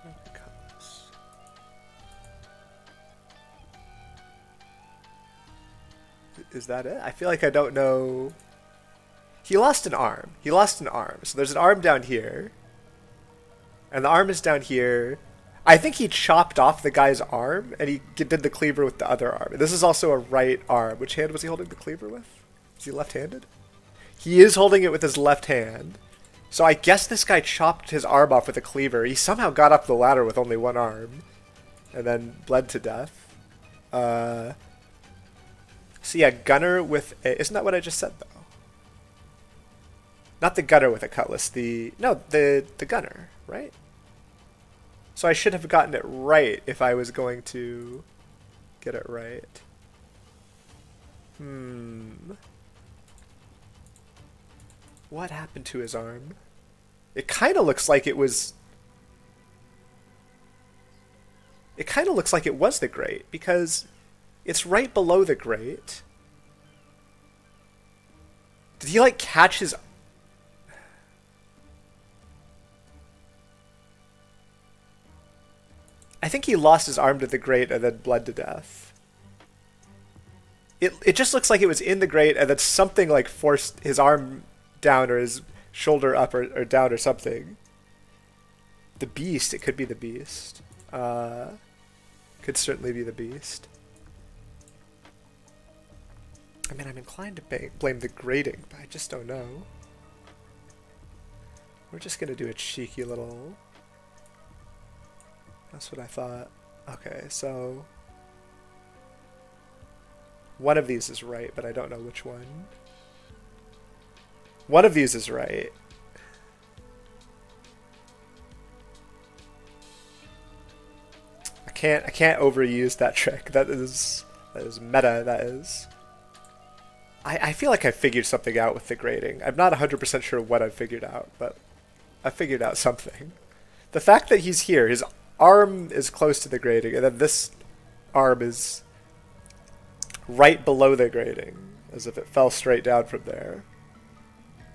Broken cutlass. Is that it? I feel like I don't know. He lost an arm. He lost an arm. So there's an arm down here. And the arm is down here. I think he chopped off the guy's arm and he did the cleaver with the other arm. This is also a right arm. Which hand was he holding the cleaver with? Is he left-handed? He is holding it with his left hand. So I guess this guy chopped his arm off with a cleaver. He somehow got up the ladder with only one arm. And then bled to death. So yeah, gunner with a... Isn't that what I just said, though? Not the gunner with a cutlass, the gunner, right? So I should have gotten it right if I was going to get it right. What happened to his arm? It kind of looks like it was... It kind of looks like it was the grate, because it's right below the grate. Did he, like, catch his... I think he lost his arm to the grate and then bled to death. It just looks like it was in the grate and then something like forced his arm down or his shoulder up or down or something. The beast. It could be the beast. Could certainly be the beast. I mean, I'm inclined to blame the grating, but I just don't know. We're just going to do a cheeky little... That's what I thought. Okay, so... One of these is right, but I don't know which one. One of these is right. I can't overuse that trick. That is meta, that is. I feel like I figured something out with the grading. I'm not 100% sure what I've figured out, but I figured out something. The fact that he's here, his arm is close to the grating, and then this arm is right below the grating, as if it fell straight down from there.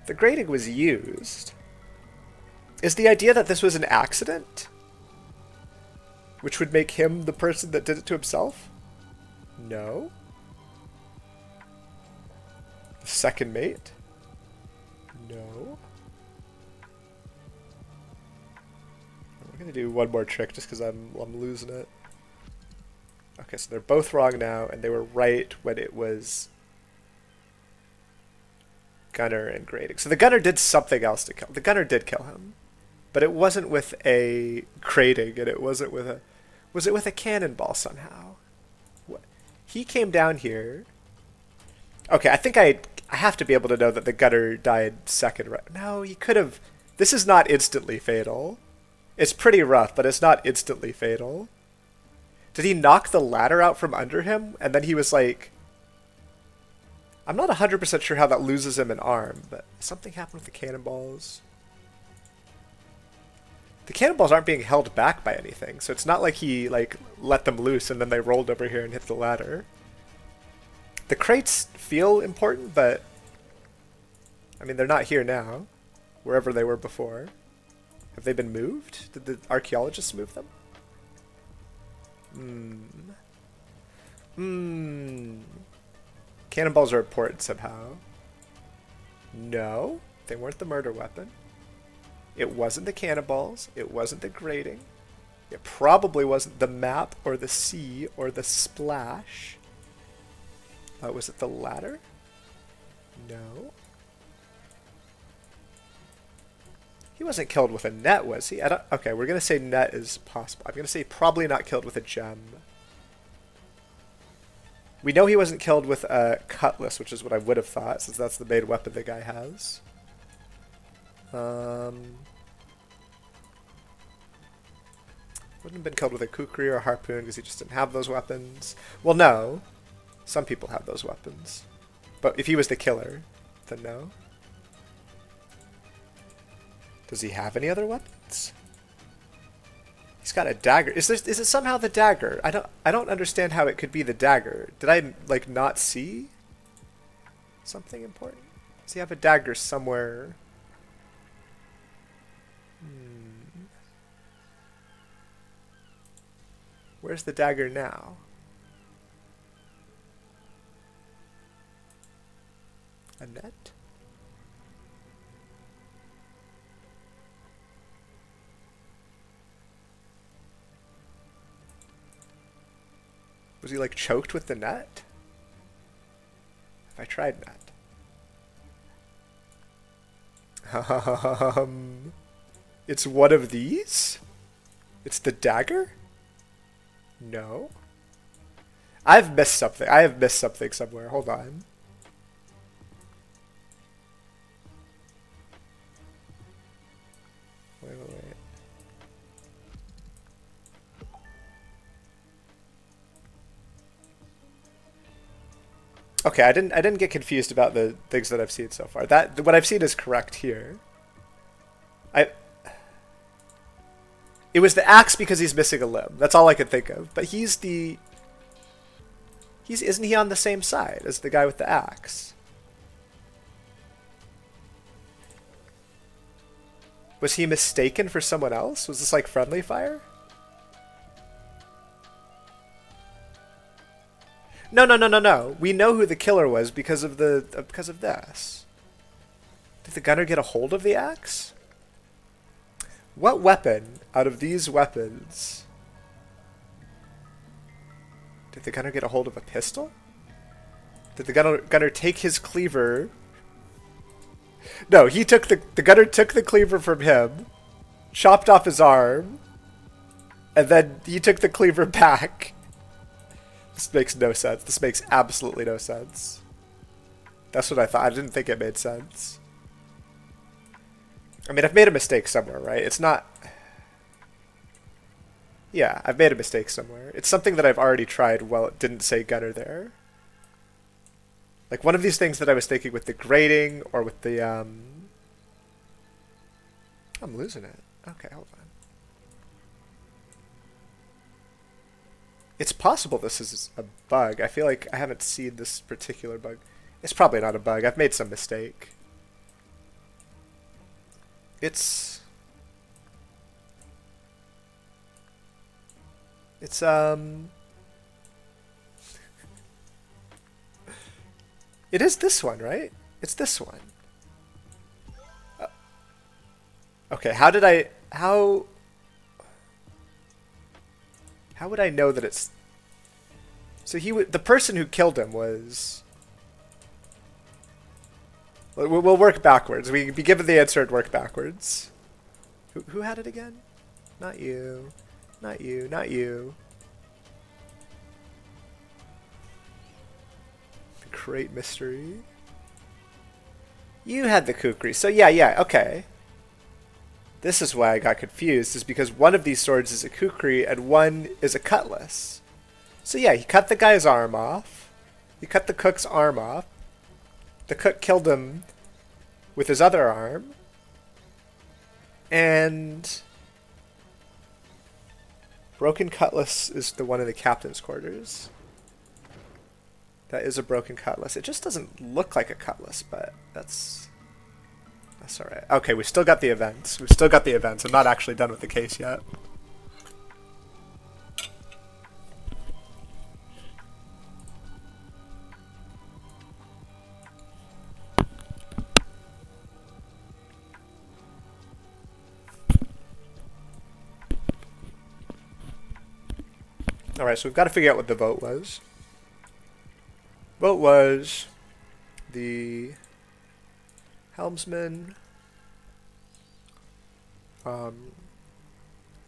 The grating was used. Is the idea that this was an accident? Which would make him the person that did it to himself? No. The second mate? No. I'm gonna do one more trick just because I'm losing it. Okay, so they're both wrong now, and they were right when it was gunner and grating. So the gunner did something else to kill. The gunner did kill him, but it wasn't with a grating, and it wasn't with a... Was it with a cannonball somehow? What? He came down here. Okay, I think I have to be able to know that the gunner died second. Right? No, he could have... This is not instantly fatal. It's pretty rough, but it's not instantly fatal. Did he knock the ladder out from under him? And then he was like... I'm not 100% sure how that loses him an arm, but something happened with the cannonballs. The cannonballs aren't being held back by anything, so it's not like he like let them loose and then they rolled over here and hit the ladder. The crates feel important, but... I mean, they're not here now. Wherever they were before. Have they been moved? Did the archaeologists move them? Cannonballs are important somehow. No, they weren't the murder weapon. It wasn't the cannonballs. It wasn't the grating. It probably wasn't the map or the sea or the splash. Was it the latter? No. He wasn't killed with a net, was he? Okay, we're going to say net is possible. I'm going to say probably not killed with a gem. We know he wasn't killed with a cutlass, which is what I would have thought, since that's the main weapon the guy has. Wouldn't have been killed with a kukri or a harpoon because he just didn't have those weapons. Well, no. Some people have those weapons. But if he was the killer, then no. Does he have any other weapons? He's got a dagger. Is it somehow the dagger? I don't understand how it could be the dagger. Did I like not see something important? Does he have a dagger somewhere? Where's the dagger now? A net? Was he like choked with the net? Have I tried net? It's one of these? It's the dagger? No. I've missed something. I have missed something somewhere. Hold on. Wait. Okay, I didn't get confused about the things that I've seen so far. What I've seen is correct here. It was the axe because he's missing a limb. That's all I could think of. But isn't he on the same side as the guy with the axe? Was he mistaken for someone else? Was this like friendly fire? No. We know who the killer was because of this. Did the gunner get a hold of the axe? What weapon out of these weapons? Did the gunner get a hold of a pistol? Did the gunner take his cleaver? No, the gunner took the cleaver from him, chopped off his arm, and then he took the cleaver back. This makes no sense. This makes absolutely no sense. That's what I thought. I didn't think it made sense. I mean, I've made a mistake somewhere, right? It's not... Yeah, I've made a mistake somewhere. It's something that I've already tried while it didn't say gunner there. Like one of these things that I was thinking with the grading or with the... I'm losing it. Okay, hold on. It's possible this is a bug. I feel like I haven't seen this particular bug. It's probably not a bug. I've made some mistake. It's it is this one, right? It's this one. Okay, how would I know that it's... So the person who killed him was... We'll work backwards. We be given the answer and work backwards. Who had it again? Not you. Not you. Not you. The great mystery. You had the kukri. So yeah, okay. This is why I got confused, is because one of these swords is a kukri and one is a cutlass. So yeah, he cut the guy's arm off. He cut the cook's arm off. The cook killed him with his other arm. And broken cutlass is the one in the captain's quarters. That is a broken cutlass. It just doesn't look like a cutlass, but that's alright. Okay, we still got the events. We've still got the events. I'm not actually done with the case yet. Alright, so we've got to figure out what the vote was. Vote was the helmsman.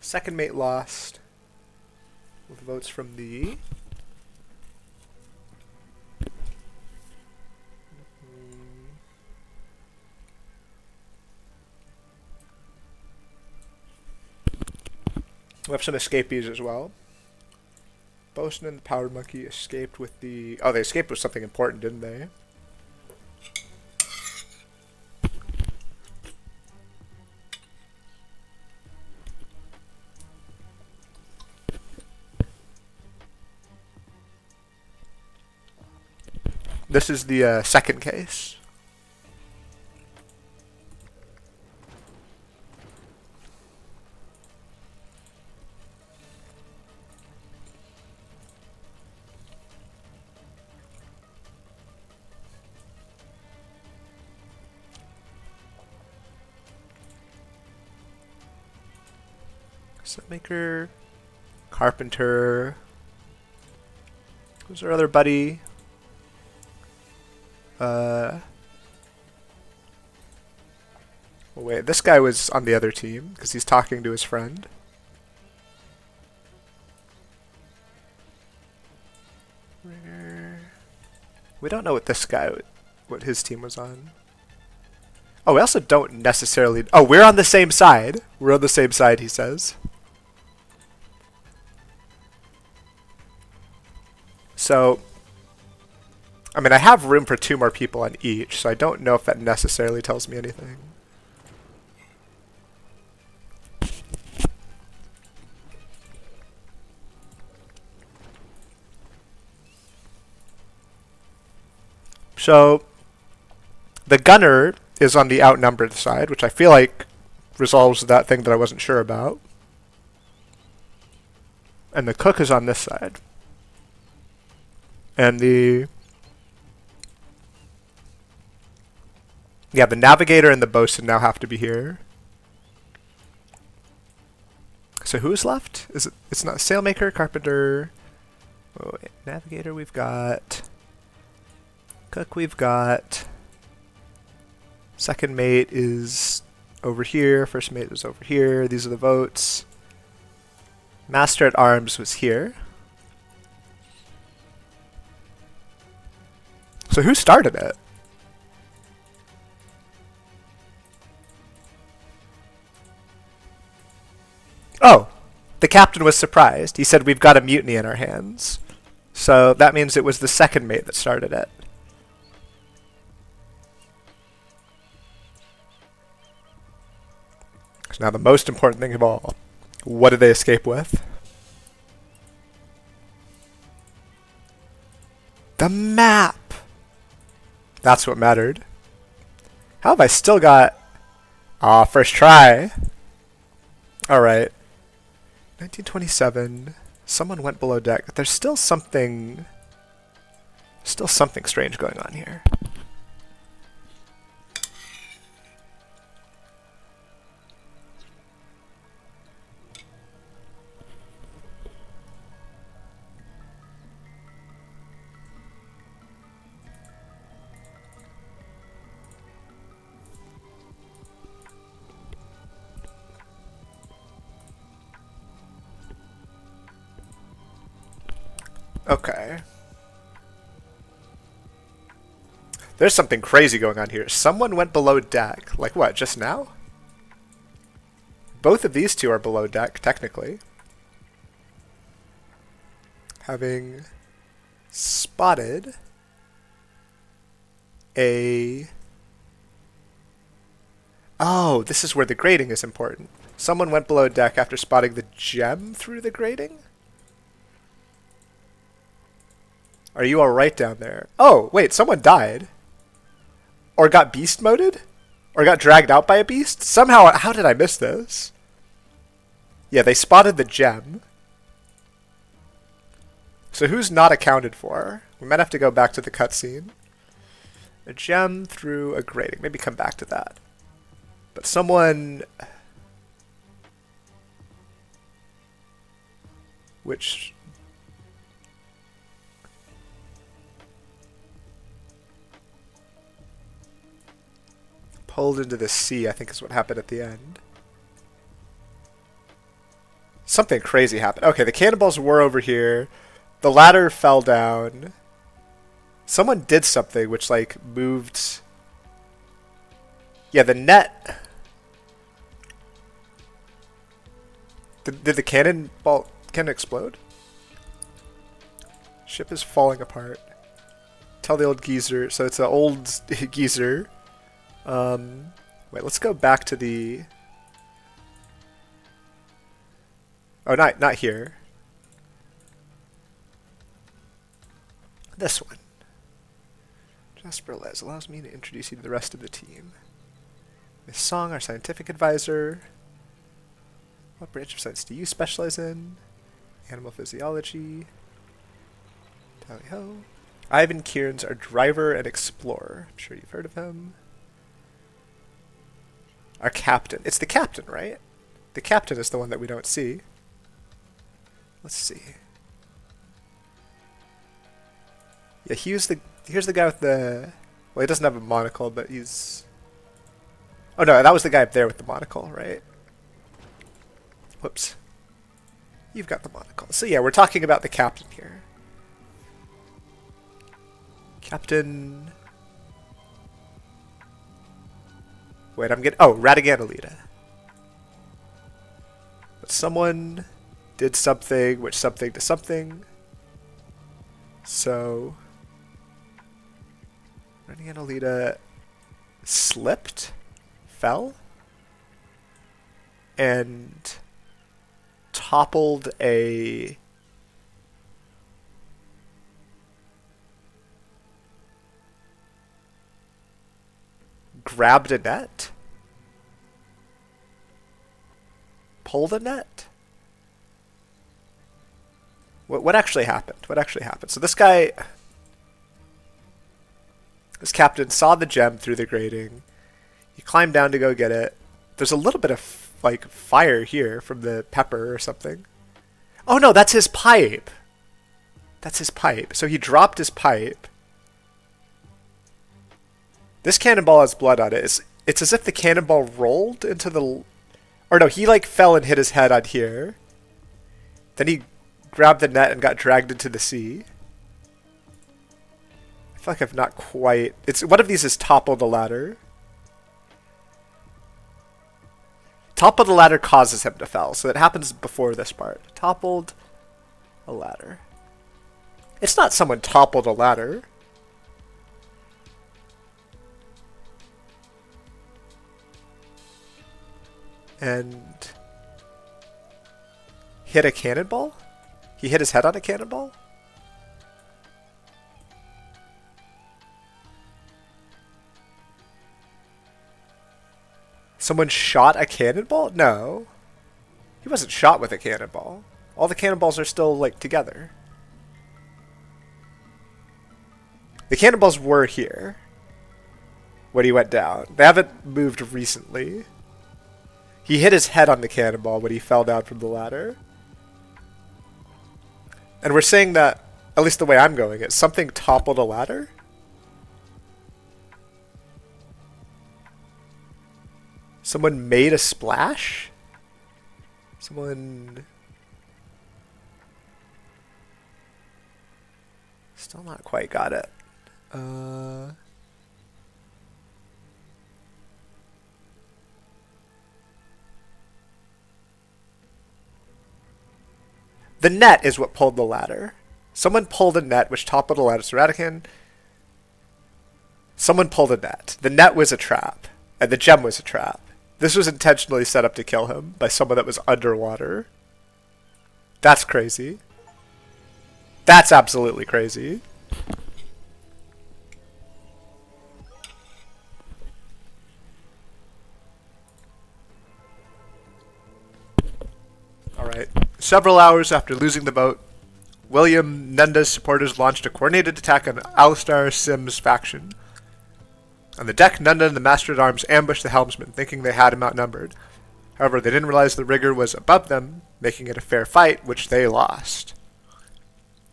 Second mate lost with votes from the we have some escapees as well. Bosun and the Powder Monkey escaped with the... Oh, they escaped with something important, didn't they? This is the second case. Setmaker, Carpenter. Who's our other buddy? Well, wait, this guy was on the other team because he's talking to his friend. We don't know what this guy, what his team was on. Oh, we also don't necessarily... Oh, we're on the same side. We're on the same side, he says. So, I mean, I have room for 2 more people on each, so I don't know if that necessarily tells me anything. So, the gunner is on the outnumbered side, which I feel like resolves that thing that I wasn't sure about. And the cook is on this side. And the navigator and the bosun now have to be here. So who's left? It's not sailmaker, carpenter. Oh, wait, navigator we've got. Cook we've got. Second mate is over here. First mate is over here. These are the votes. Master at arms was here. So who started it? Oh, the captain was surprised. He said, "We've got a mutiny in our hands." So that means it was the second mate that started it. So now the most important thing of all, what did they escape with? The map! That's what mattered. How have I still got... Ah, first try. Alright. 1927. Someone went below deck. There's still something... Still something strange going on here. Okay. There's something crazy going on here. Someone went below deck. Like what, just now? Both of these two are below deck, technically. Having spotted a... Oh, this is where the grating is important. Someone went below deck after spotting the gem through the grating? Are you alright down there? Oh, wait, someone died. Or got beast moded? Or got dragged out by a beast? Somehow, how did I miss this? Yeah, they spotted the gem. So who's not accounted for? We might have to go back to the cutscene. A gem through a grating. Maybe come back to that. But someone... Which pulled into the sea, I think is what happened at the end. Something crazy happened. Okay, the cannonballs were over here. The ladder fell down. Someone did something which, like, moved... Yeah, the net... Did the cannon explode? Ship is falling apart. Tell the old geezer. So it's an old geezer. Wait, let's go back to the... Oh, not here. This one. Jasper Les allows me to introduce you to the rest of the team. Miss Song, our scientific advisor. What branch of science do you specialize in? Animal physiology. Tally ho. Ivan Kieran's our driver and explorer. I'm sure you've heard of him. Our captain. It's the captain, right? The captain is the one that we don't see. Let's see. Yeah, here's the guy with the... Well, he doesn't have a monocle, but he's... Oh no, that was the guy up there with the monocle, right? Whoops. You've got the monocle. So yeah, we're talking about the captain here. Captain... Wait, I'm getting... Oh, Radiganalita. But someone did something, which something to something. So... Radiganalita slipped? Fell? And toppled a... Grabbed a net? Pulled a net? What actually happened? What actually happened? So this guy... This captain saw the gem through the grating. He climbed down to go get it. There's a little bit of, like, fire here from the pepper or something. Oh no, that's his pipe! That's his pipe. So he dropped his pipe. This cannonball has blood on it. It's as if the cannonball rolled into the... Or no, he, like, fell and hit his head on here. Then he grabbed the net and got dragged into the sea. I feel like I've not quite... One of these is toppled the ladder. Top of the ladder causes him to fall, so it happens before this part. Toppled a ladder. It's not someone toppled a ladder. And hit a cannonball? He hit his head on a cannonball? Someone shot a cannonball? No. He wasn't shot with a cannonball. All the cannonballs are still, like, together. The cannonballs were here when he went down. They haven't moved recently. He hit his head on the cannonball when he fell down from the ladder. And we're saying that, at least the way I'm going, it's something toppled a ladder? Someone made a splash? Someone... Still not quite got it. The net is what pulled the ladder. Someone pulled a net which toppled a ladder. So Radican... Someone pulled a net. The net was a trap. And the gem was a trap. This was intentionally set up to kill him by someone that was underwater. That's crazy. That's absolutely crazy. Alright. Several hours after losing the boat, William Nenda's supporters launched a coordinated attack on Alistar Sim's faction. On the deck, Nenda and the Master-at-Arms ambushed the helmsman, thinking they had him outnumbered. However, they didn't realize the rigger was above them, making it a fair fight, which they lost.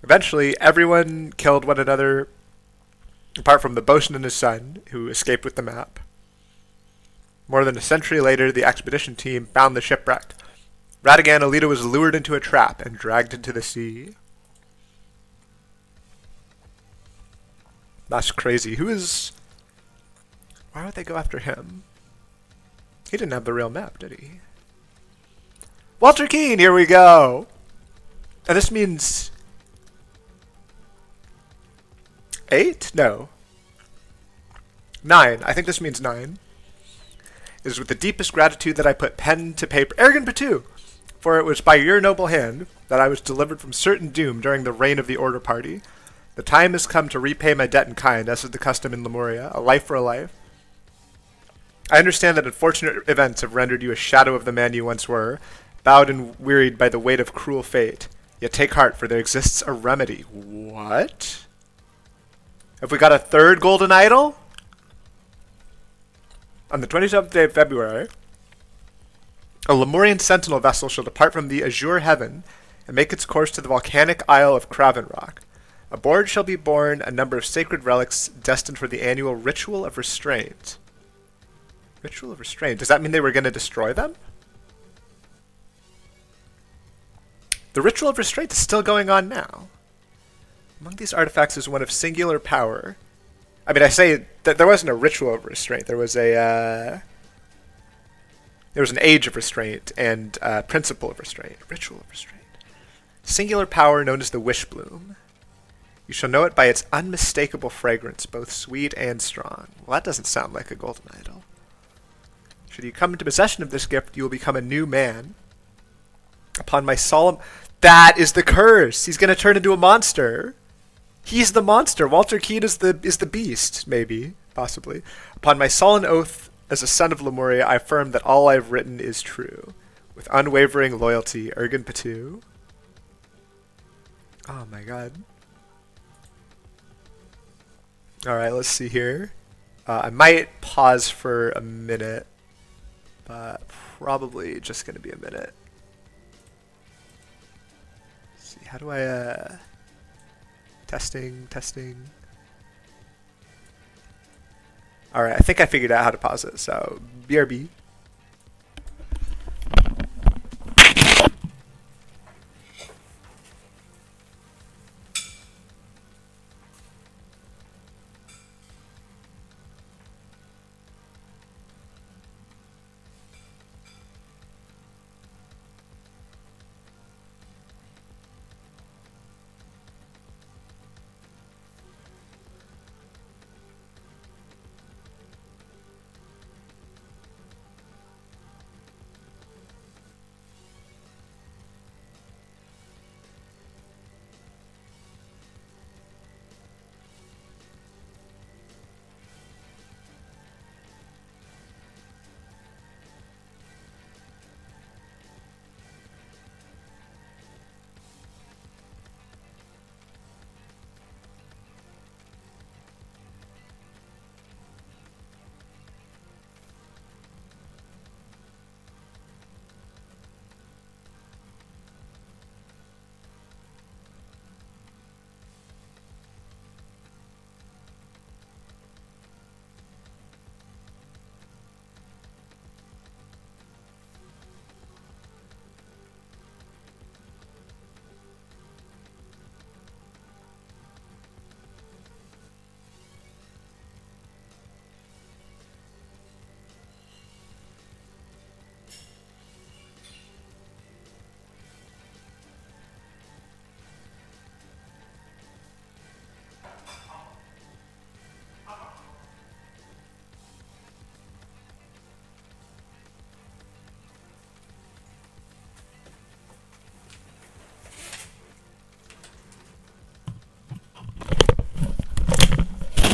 Eventually, everyone killed one another, apart from the bosun and his son, who escaped with the map. More than a century later, the expedition team found the shipwreck. Ratigan Alita was lured into a trap and dragged into the sea. That's crazy. Who is... Why would they go after him? He didn't have the real map, did he? Walter Keane, here we go! And this means... 8? No. 9. I think this means 9. It is with the deepest gratitude that I put pen to paper. Ergen Batu! For it was by your noble hand that I was delivered from certain doom during the reign of the Order Party. The time has come to repay my debt in kind, as is the custom in Lemuria, a life for a life. I understand that unfortunate events have rendered you a shadow of the man you once were, bowed and wearied by the weight of cruel fate. Yet take heart, for there exists a remedy. What? Have we got a third golden idol? On the 27th day of February, a Lemurian sentinel vessel shall depart from the azure heaven and make its course to the volcanic isle of Cravenrock. Aboard shall be borne a number of sacred relics destined for the annual Ritual of Restraint. Ritual of Restraint? Does that mean they were going to destroy them? The Ritual of Restraint is still going on now. Among these artifacts is one of singular power. I mean, I say that there wasn't a Ritual of Restraint. There was an Age of Restraint and Principle of Restraint. Ritual of Restraint. Singular power known as the Wish Bloom. You shall know it by its unmistakable fragrance, both sweet and strong. Well, that doesn't sound like a golden idol. Should you come into possession of this gift, you will become a new man. Upon my solemn... That is the curse! He's going to turn into a monster! He's the monster! Walter Keane is the beast, maybe. Possibly. Upon my solemn oath as a son of Lemuria, I affirm that all I have written is true. With unwavering loyalty, Ergen Batu. Oh my god. Alright, let's see here. I might pause for a minute, but probably just going to be a minute. Let's see, how do I, testing. Alright, I think I figured out how to pause it, so BRB.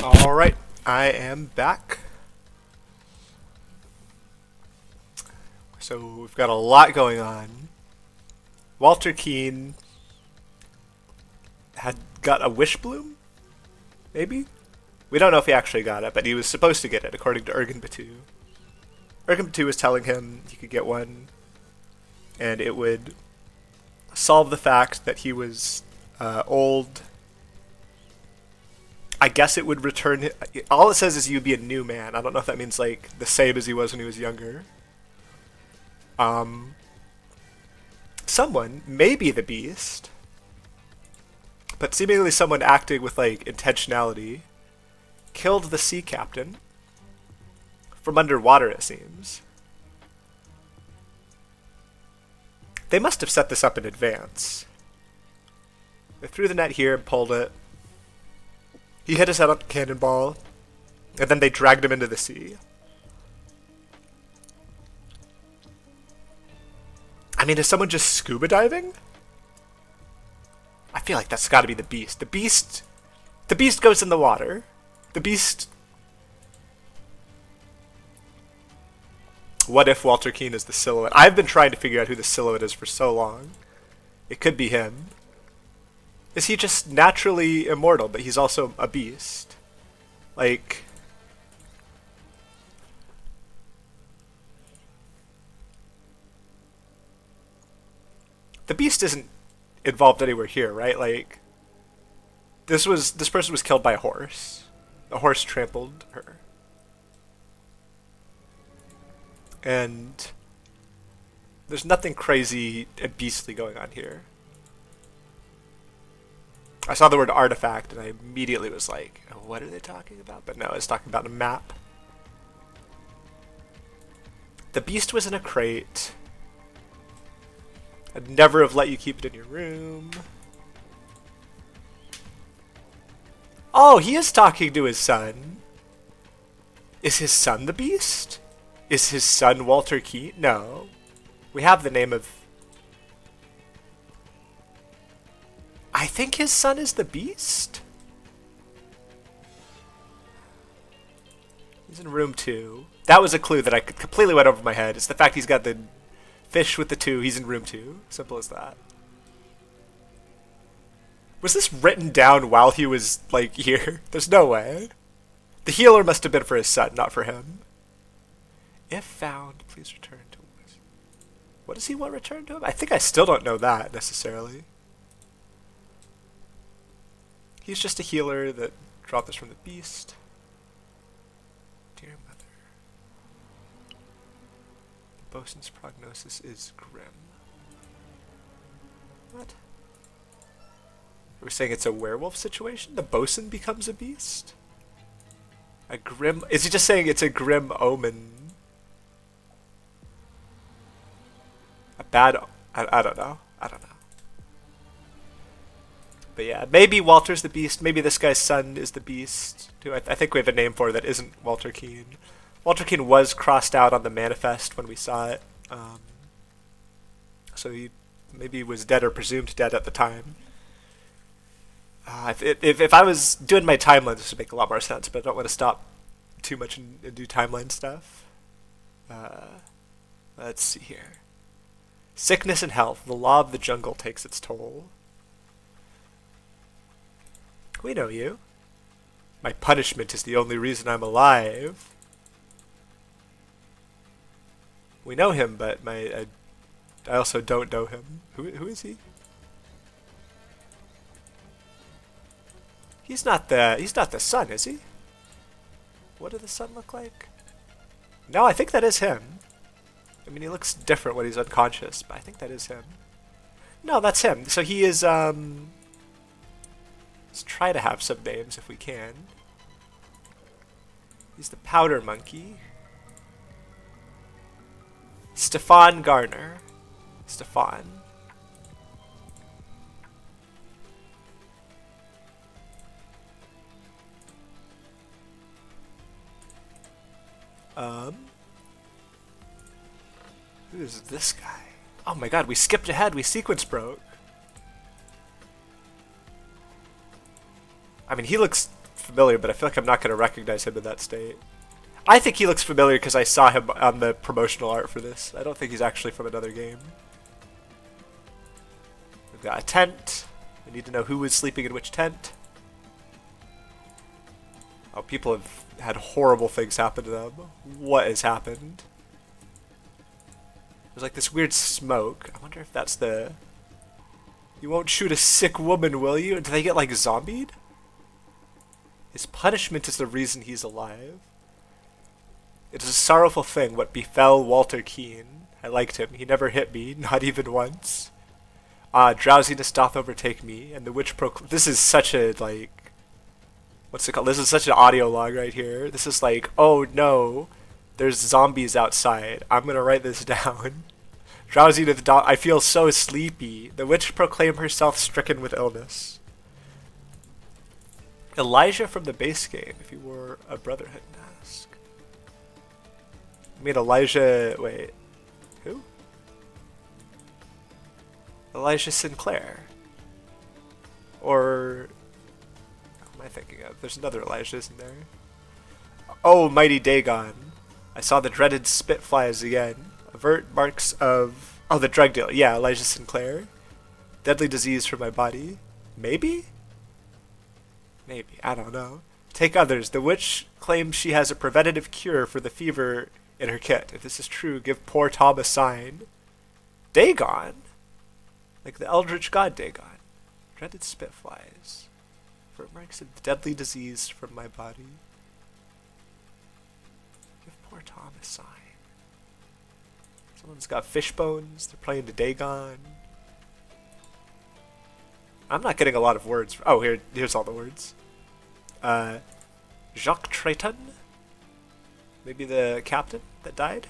Alright, I am back. So we've got a lot going on. Walter Keane had got a wish bloom? Maybe? We don't know if he actually got it, but he was supposed to get it, according to Ergen Batu. Ergen Batu was telling him he could get one, and it would solve the fact that he was old I guess it would return. All it says is you'd be a new man. I don't know if that means like the same as he was when he was younger. Um, someone, maybe the beast, but seemingly someone acting with like intentionality, killed the sea captain from underwater. It seems they must have set this up in advance. They threw the net here and pulled it. He hit his head on the cannonball, and then they dragged him into the sea. I mean, is someone just scuba diving? I feel like that's got to be the beast. The beast goes in the water. The beast. What if Walter Keane is the silhouette? I've been trying to figure out who the silhouette is for so long. It could be him. Is he just naturally immortal, but he's also a beast? Like, the beast isn't involved anywhere here, right? Like, this person was killed by a horse. A horse trampled her. And there's nothing crazy and beastly going on here. I saw the word artifact and I immediately was like, what are they talking about? But no, it's talking about a map. The beast was in a crate. I'd never have let you keep it in your room. Oh, he is talking to his son. Is his son the beast? Is his son Walter Keane? No. We have the name of... I think his son is the beast? He's in room 2. That was a clue that I completely went over my head. It's the fact he's got the fish with the 2. He's in room 2. Simple as that. Was this written down while he was, like, here? There's no way. The healer must have been for his son, not for him. If found, please return to... What does he want returned to him? I think I still don't know that, necessarily. He's just a healer that dropped this from the beast. Dear mother. The bosun's prognosis is grim. What? Are we saying it's a werewolf situation? The bosun becomes a beast? A grim... Is he just saying it's a grim omen? A bad... I don't know. I don't know. But yeah, maybe Walter's the beast. Maybe this guy's son is the beast, too. I think we have a name for it that isn't Walter Keane. Walter Keane was crossed out on the manifest when we saw it. So he maybe was dead or presumed dead at the time. If I was doing my timeline, this would make a lot more sense, but I don't want to stop too much and do timeline stuff. Let's see here. Sickness and health. The law of the jungle takes its toll. We know you. My punishment is the only reason I'm alive. We know him, but I also don't know him. Who is he? He's not the son, is he? What does the son look like? No, I think that is him. I mean, he looks different when he's unconscious, but I think that is him. No, that's him. So he is, let's try to have some names if we can. He's the powder monkey. Stefan Garner. Stefan. Who is this guy? Oh my god, we skipped ahead. We sequence broke. I mean, he looks familiar, but I feel like I'm not going to recognize him in that state. I think he looks familiar because I saw him on the promotional art for this. I don't think he's actually from another game. We've got a tent. We need to know who was sleeping in which tent. Oh, people have had horrible things happen to them. What has happened? There's like this weird smoke. I wonder if that's the... You won't shoot a sick woman, will you? Do they get like zombied? His punishment is the reason he's alive. It is a sorrowful thing what befell Walter Keene. I liked him. He never hit me, not even once. Drowsiness doth overtake me, and the witch This is such a, like... What's it called? This is such an audio log right here. This is like, oh no, there's zombies outside. I'm gonna write this down. Drowsiness doth... I feel so sleepy. The witch proclaimed herself stricken with illness. Elijah from the base game, if he wore a Brotherhood mask. I mean, Elijah... Wait. Who? Elijah Sinclair. Or... What am I thinking of? There's another Elijah, isn't there? Oh, mighty Dagon. I saw the dreaded spitflies again. Avert marks of... Oh, the drug dealer. Yeah, Elijah Sinclair. Deadly disease for my body. Maybe? Maybe. I don't know. Take others. The witch claims she has a preventative cure for the fever in her kit. If this is true, give poor Tom a sign. Dagon? Like the eldritch god Dagon. Dreaded spitflies. For marks of deadly disease from my body. Give poor Tom a sign. Someone's got fish bones. They're playing the Dagon. I'm not getting a lot of words. Oh, here's all the words. Jacques Triton? Maybe the captain that died?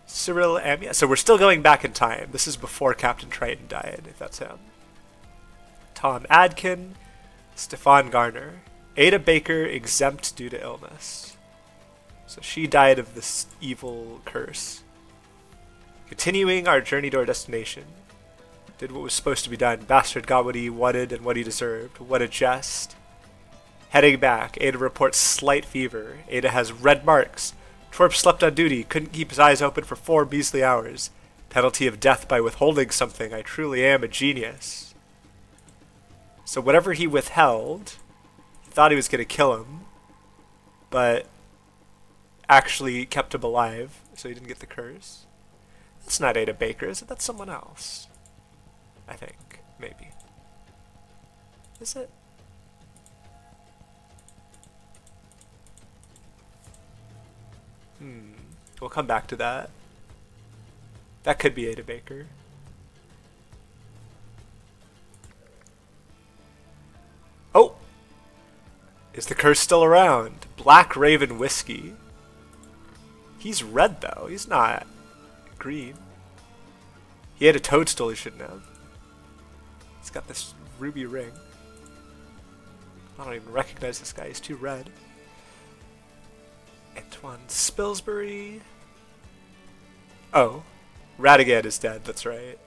Cyril Amia. So we're still going back in time. This is before Captain Triton died, if that's him. Tom Adkin. Stefan Garner. Ada Baker exempt due to illness. So she died of this evil curse. Continuing our journey to our destination. Did what was supposed to be done. Bastard got what he wanted and what he deserved. What a jest. Heading back. Ada reports slight fever. Ada has red marks. Twerp slept on duty. Couldn't keep his eyes open for 4 measly hours. Penalty of death by withholding something. I truly am a genius. So whatever he withheld, he thought he was going to kill him, but actually kept him alive, so he didn't get the curse. That's not Ada Baker, is it? That's someone else. I think. Maybe. Is it? We'll come back to that. That could be Ada Baker. Oh! Is the curse still around? Black Raven Whiskey. He's red, though. He's not green. He had a toadstool he shouldn't have. He's got this ruby ring. I don't even recognize this guy. He's too red. Antoine Spilsbury. Oh. Radigan is dead. That's right.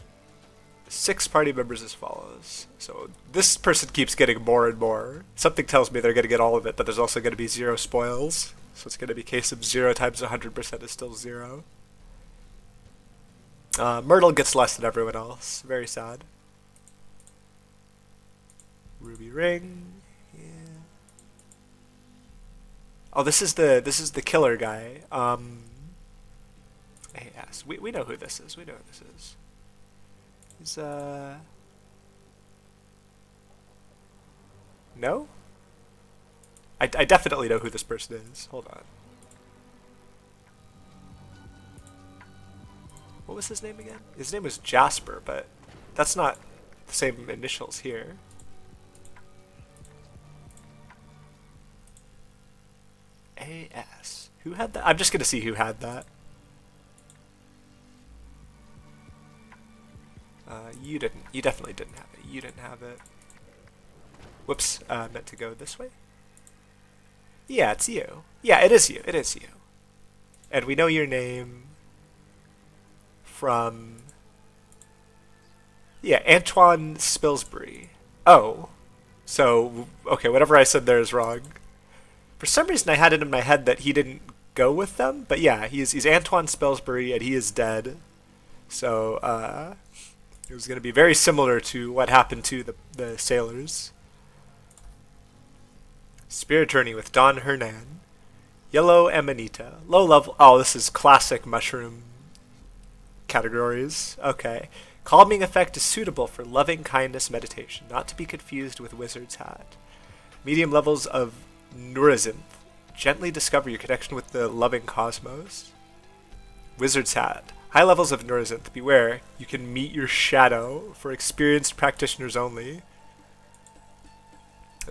6 party members as follows. So this person keeps getting more and more. Something tells me they're going to get all of it, but there's also going to be 0 spoils. So it's going to be a case of 0 times 100% is still 0. Myrtle gets less than everyone else. Very sad. Ruby ring. Yeah. Oh, this is the killer guy. Yes, we know who this is. We know who this is. He's no? I definitely know who this person is. Hold on. What was his name again? His name was Jasper, but that's not the same initials here. AS. Who had that? I'm just gonna see who had that. You didn't. You definitely didn't have it. You didn't have it. Whoops. Meant to go this way. Yeah, it's you. Yeah, it is you. It is you. And we know your name from... Yeah, Antoine Spilsbury. Oh. So, okay, whatever I said there is wrong. For some reason I had it in my head that he didn't go with them, but yeah, he's Antoine Spilsbury and he is dead. So, it was going to be very similar to what happened to the sailors. Spirit Journey with Don Hernan. Yellow Amanita. Low level. Oh, this is classic mushroom categories. Okay. Calming effect is suitable for loving kindness meditation, not to be confused with wizard's hat. Medium levels of Nourizinth. Gently discover your connection with the loving cosmos. Wizard's Hat. High levels of Nourizinth. Beware, you can meet your shadow for experienced practitioners only.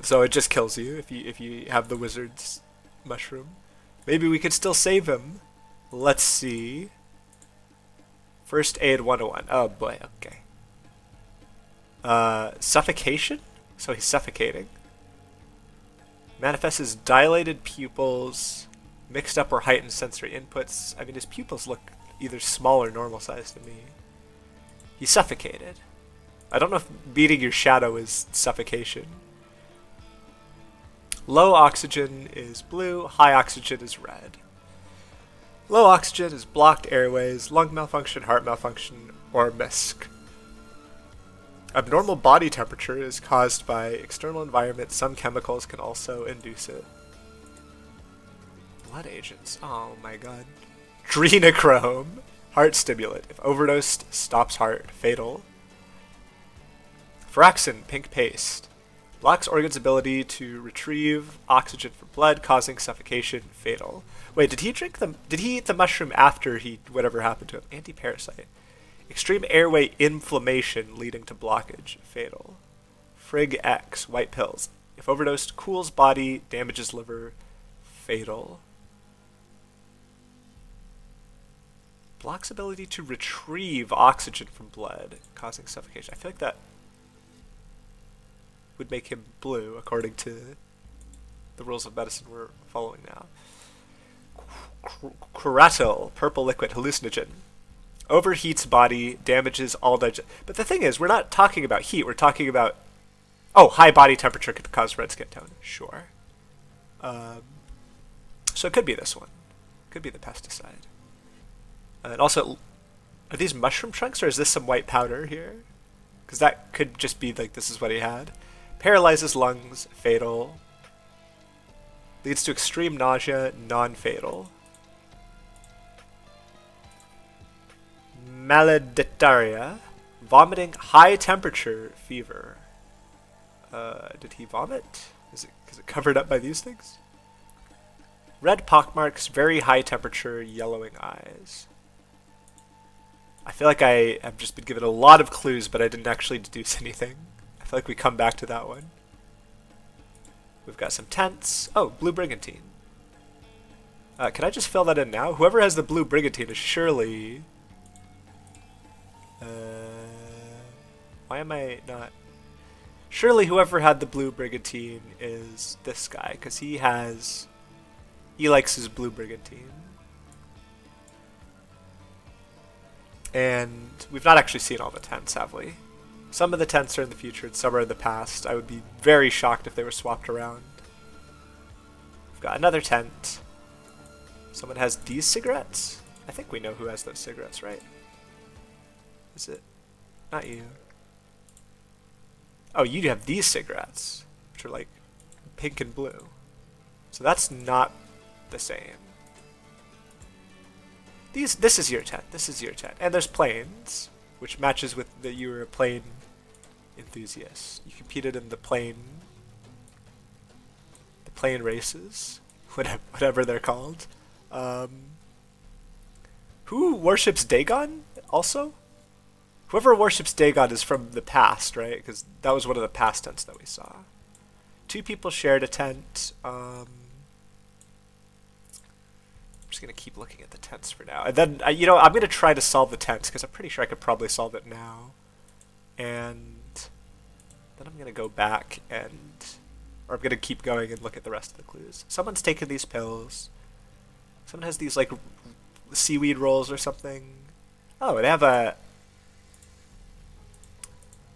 So it just kills you if you have the wizard's mushroom. Maybe we could still save him. Let's see. First aid 101. Oh boy, okay. Suffocation? So he's suffocating. Manifests as dilated pupils, mixed up or heightened sensory inputs. I mean, his pupils look either small or normal size to me. He's suffocated. I don't know if beating your shadow is suffocation. Low oxygen is blue, high oxygen is red. Low oxygen is blocked airways, lung malfunction, heart malfunction, or misc. Abnormal body temperature is caused by external environment. Some chemicals can also induce it. Blood agents. Oh my god. Adrenochrome. Heart stimulant. If overdosed, stops heart. Fatal. Firaxin. Pink paste. Blocks organs' ability to retrieve oxygen from blood, causing suffocation. Fatal. Wait, did he eat the mushroom after whatever happened to him? Anti-parasite. Extreme airway inflammation leading to blockage. Fatal. Frig X. White pills. If overdosed, cools body, damages liver. Fatal. Blocks ability to retrieve oxygen from blood, causing suffocation. I feel like that would make him blue, according to the rules of medicine we're following now. Curatil, purple liquid, hallucinogen. Overheats body, damages all digest. But the thing is, we're not talking about heat, we're talking about... Oh, high body temperature could cause red skin tone. Sure. So it could be this one. Could be the pesticide. And also, are these mushroom chunks, or is this some white powder here? Because that could just be like, this is what he had. Paralyzes lungs, fatal. Leads to extreme nausea, non-fatal. Maledictaria. Vomiting, high temperature, fever. Did he vomit? Is it covered up by these things? Red pockmarks, very high temperature, yellowing eyes. I feel like I have just been given a lot of clues, but I didn't actually deduce anything. I feel like we come back to that one. We've got some tents. Oh, blue brigantine. Can I just fill that in now? Whoever has the blue brigantine is surely... why am I not... Surely whoever had the blue brigantine is this guy, because he likes his blue brigantine. And we've not actually seen all the tents, have we? Some of the tents are in the future and some are in the past. I would be very shocked if they were swapped around. We've got another tent. Someone has these cigarettes? I think we know who has those cigarettes, right? Is it? Not you. Oh, you have these cigarettes, which are like pink and blue. So that's not the same. This is your tent. This is your tent. And there's planes, which matches with that you were a plane enthusiast. You competed in the plane races, whatever they're called. Who worships Dagon also? Whoever worships Dagon is from the past, right? Because that was one of the past tents that we saw. 2 people shared a tent. I'm just going to keep looking at the tents for now. And then, I'm going to try to solve the tents, because I'm pretty sure I could probably solve it now. And then I'm going to go back or I'm going to keep going and look at the rest of the clues. Someone's taken these pills. Someone has these, like, seaweed rolls or something. Oh, they have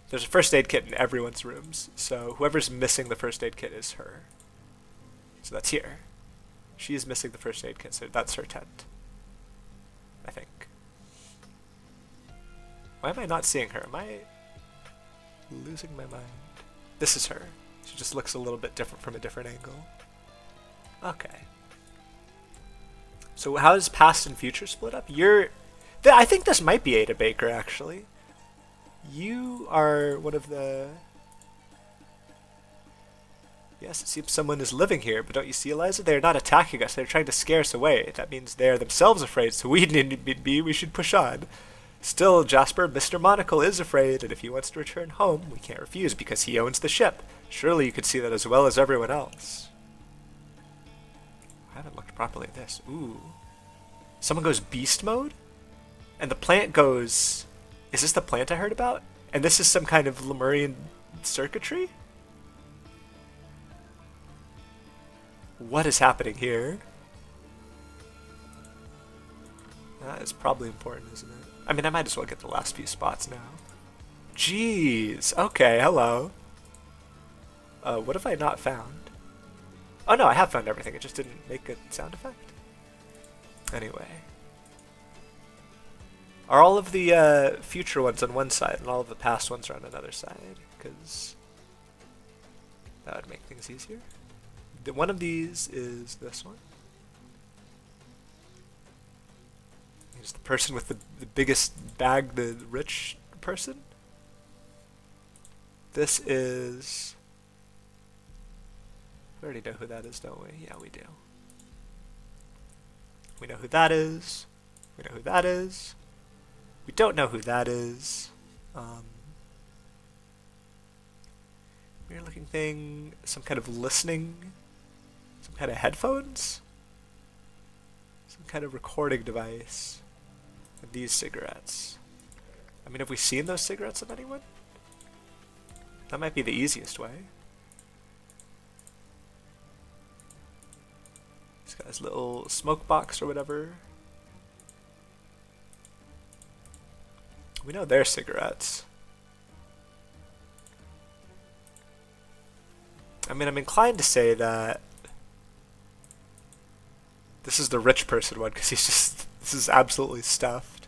there's a first aid kit in everyone's rooms, so whoever's missing the first aid kit is her. So that's here. She is missing the first aid kit, so that's her tent. I think. Why am I not seeing her? Am I losing my mind? This is her. She just looks a little bit different from a different angle. Okay. So how does past and future split up? I think this might be Ada Baker, actually. You are one of the... Yes, it seems someone is living here, but don't you see, Eliza? They are not attacking us. They're trying to scare us away. That means they are themselves afraid, so we needn't be. We should push on. Still, Jasper, Mr. Monocle is afraid, and if he wants to return home, we can't refuse because he owns the ship. Surely you could see that as well as everyone else. I haven't looked properly at this. Ooh. Someone goes beast mode? And the plant goes... Is this the plant I heard about? And this is some kind of Lemurian circuitry? What is happening here? That is probably important, isn't it? I mean, I might as well get the last few spots now. Jeez. Okay, hello. What have I not found? Oh no, I have found everything. It just didn't make a sound effect. Anyway. Are all of the future ones on one side and all of the past ones are on another side? Because that would make things easier. One of these is this one. It's the person with the biggest bag, the rich person. This is... We already know who that is, don't we? Yeah, we do. We know who that is. We know who that is. We don't know who that is. Weird looking thing. Some kind of listening. Some kind of headphones. Some kind of recording device. And these cigarettes. I mean, have we seen those cigarettes of anyone? That might be the easiest way. He's got his little smoke box or whatever. We know they're cigarettes. I mean, I'm inclined to say that this is the rich person one because he's just, this is absolutely stuffed.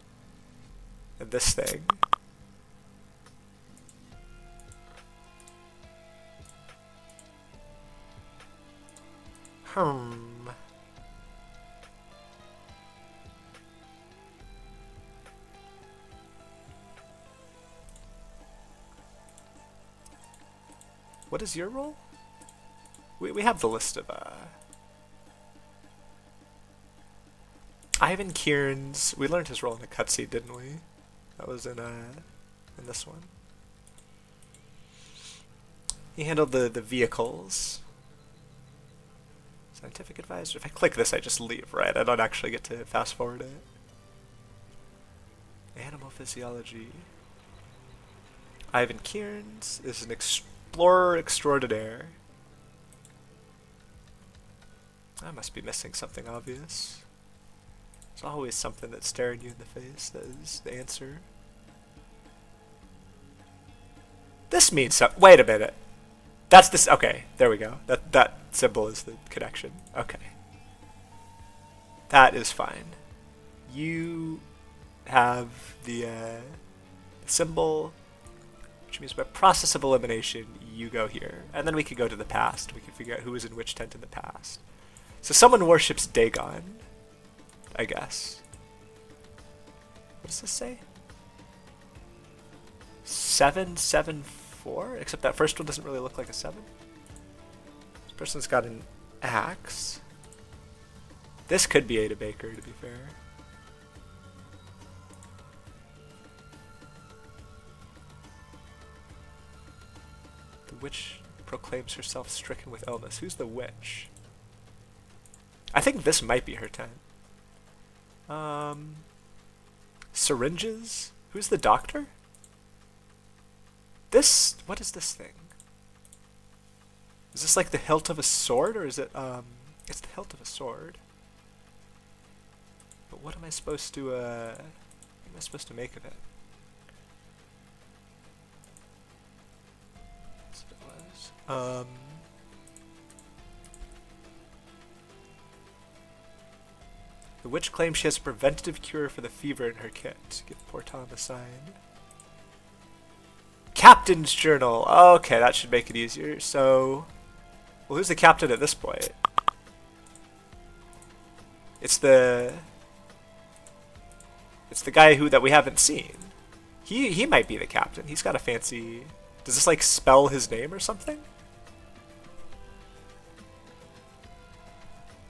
And this thing. What is your role? We have the list of Ivan Kieran's. We learned his role in a cutscene, didn't we? That was in this one. He handled the vehicles. Scientific advisor. If I click this, I just leave, right? I don't actually get to fast forward it. Animal physiology. Ivan Kieran's is an explorer extraordinaire. I must be missing something obvious. There's always something that's staring you in the face that is the answer. This means something. Wait a minute. That's this. Okay, there we go. That symbol is the connection. Okay. That is fine. You have the symbol, which means by process of elimination, you go here. And then we could go to the past. We can figure out who was in which tent in the past. So someone worships Dagon, I guess. What does this say? 774? Except that first one doesn't really look like a 7. This person's got an axe. This could be Ada Baker, to be fair. The witch proclaims herself stricken with illness. Who's the witch? I think this might be her tent. Syringes? Who's the doctor? This, what is this thing? Is this like the hilt of a sword, or is it, it's the hilt of a sword. But what am I supposed to, make of it? That's what it was. The witch claims she has a preventative cure for the fever in her kit. Give poor Tom a sign. Captain's journal. Okay, that should make it easier. So, well, who's the captain at this point? It's the guy that we haven't seen. He might be the captain. He's got a fancy. Does this like spell his name or something?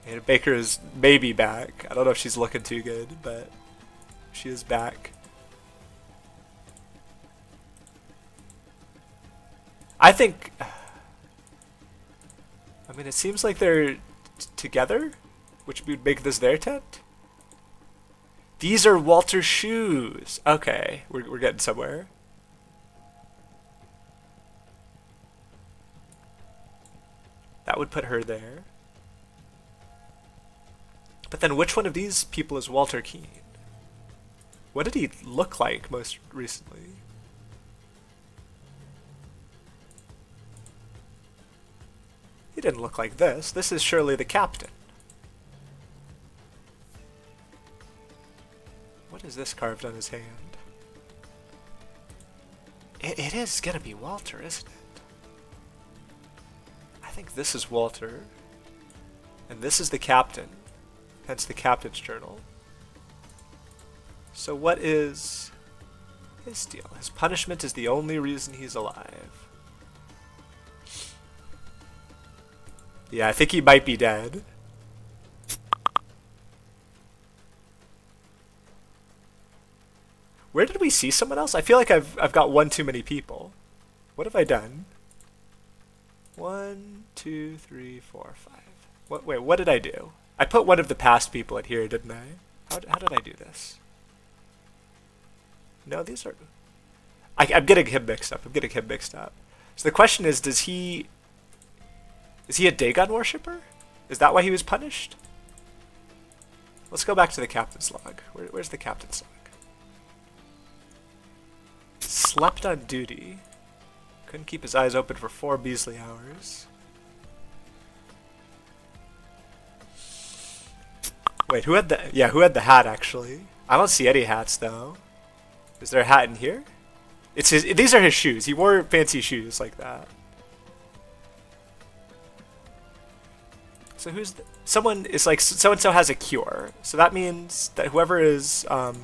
And Baker is maybe back. I don't know if she's looking too good, but she is back. I think... I mean, it seems like they're together, which would make this their tent. These are Walter's shoes. Okay, we're getting somewhere. That would put her there. But then which one of these people is Walter Keane? What did he look like most recently? He didn't look like this. This is surely the captain. What is this carved on his hand? It is gonna be Walter, isn't it? I think this is Walter. And this is the captain. Hence the captain's journal. So what is his deal? His punishment is the only reason he's alive. Yeah, I think he might be dead. Where did we see someone else? I feel like I've got one too many people. What have I done? 1, 2, 3, 4, 5. Wait, what did I do? I put one of the past people in here, didn't I? How did I do this? No, these are... I'm getting him mixed up. So the question is, is he a Dagon worshipper? Is that why he was punished? Let's go back to the captain's log. Where's the captain's log? Slept on duty. Couldn't keep his eyes open for 4 measly hours. Wait, who had the hat actually? I don't see any hats though. Is there a hat in here? It's his. These are his shoes. He wore fancy shoes like that. So who's someone is like so and so has a cure. So that means that whoever is I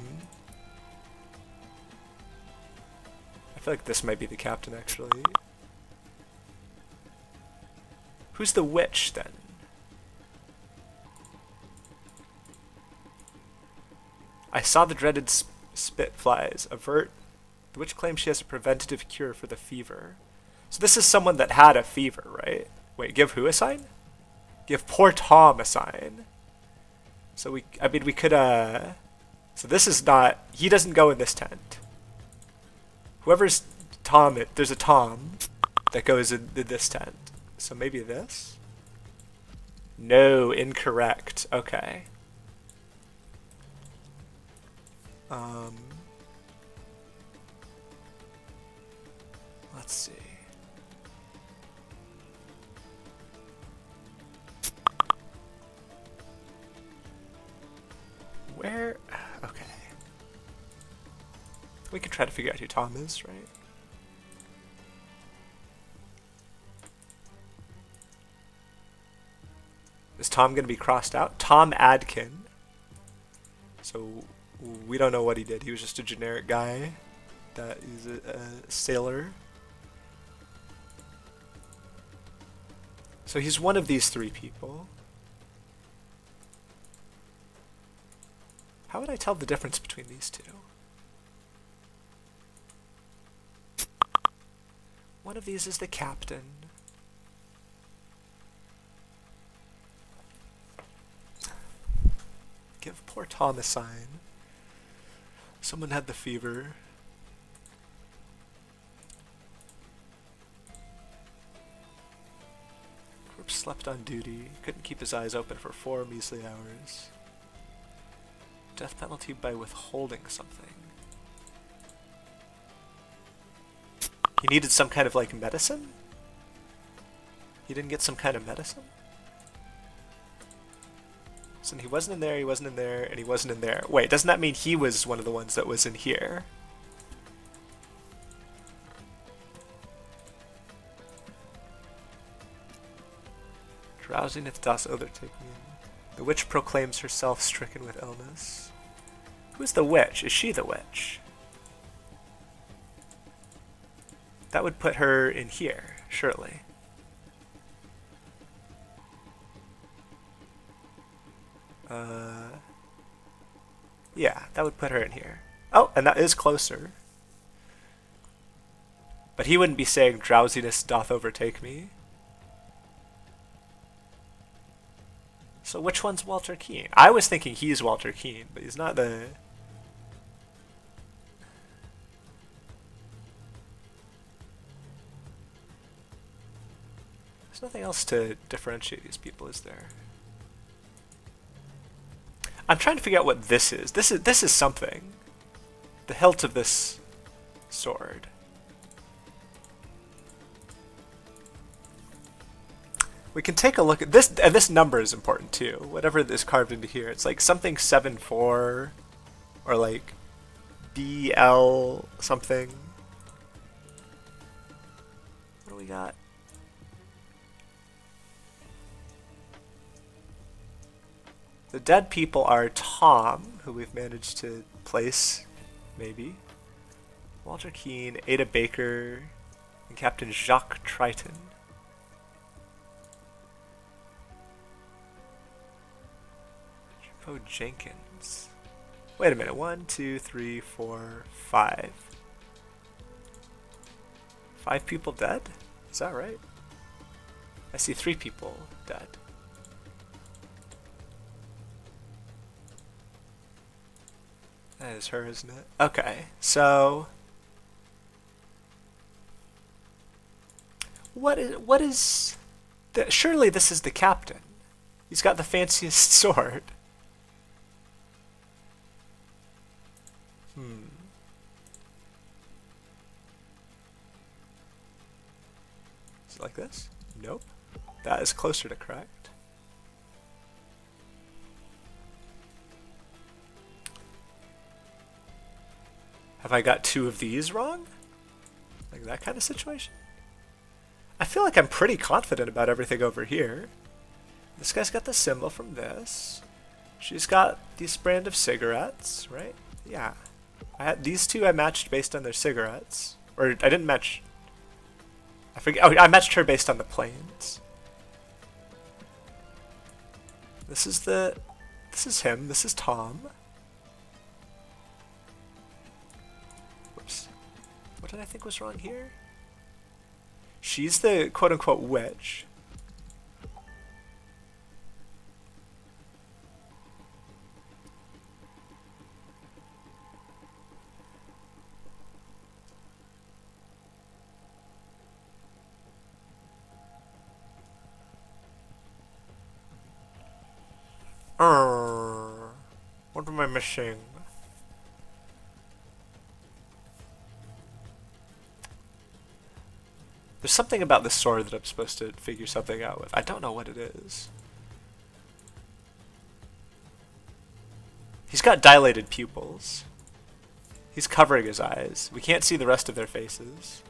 feel like this might be the captain actually. Who's the witch then? I saw the dreaded spitflies. Avert. The witch claims she has a preventative cure for the fever. So this is someone that had a fever, right? Wait, give who a sign? Give poor Tom a sign. So we could, so this is not, he doesn't go in this tent. Whoever's Tom, there's a Tom that goes in this tent. So maybe this? No, incorrect. Okay. Let's see. Where? Okay. We could try to figure out who Tom is, right? Is Tom going to be crossed out? Tom Adkin. So we don't know what he did. He was just a generic guy. That he's a sailor. So he's one of these 3 people. How would I tell the difference between these 2? One of these is the captain. Give poor Tom a sign. Someone had the fever. Corpse slept on duty. Couldn't keep his eyes open for 4 measly hours. Death penalty by withholding something. He needed some kind of like medicine? He didn't get some kind of medicine? So he wasn't in there, he wasn't in there, and he wasn't in there. Wait, doesn't that mean he was one of the ones that was in here? Drowsiness does overtake me. The witch proclaims herself stricken with illness. Who is the witch? Is she the witch? That would put her in here, surely. Yeah, that would put her in here. Oh, and that is closer. But he wouldn't be saying drowsiness doth overtake me. So which one's Walter Keane? I was thinking he's Walter Keane, but he's not the... There's nothing else to differentiate these people, is there? I'm trying to figure out what this is. This is something. The hilt of this sword. We can take a look at this, and this number is important too. Whatever is carved into here, it's like something 7-4, or like BL something. What do we got? The dead people are Tom, who we've managed to place, maybe. Walter Keane, Ada Baker, and Captain Jacques Triton. Poe Jenkins. Wait a minute. 1, 2, 3, 4, 5. 5 people dead? Is that right? I see 3 people dead. That is her, isn't it? Okay, so what is the, surely this is the captain. He's got the fanciest sword. Is it like this? Nope. That is closer to correct. Have I got 2 of these wrong? Like that kind of situation? I feel like I'm pretty confident about everything over here. This guy's got the symbol from this. She's got this brand of cigarettes, right? Yeah. I had these 2 I matched based on their cigarettes. Or I didn't match... I forget. Oh, I matched her based on the planes. This is him. This is Tom. Whoops. What did I think was wrong here? She's the quote-unquote witch. What am I missing? There's something about this sword that I'm supposed to figure something out with. I don't know what it is. He's got dilated pupils. He's covering his eyes. We can't see the rest of their faces.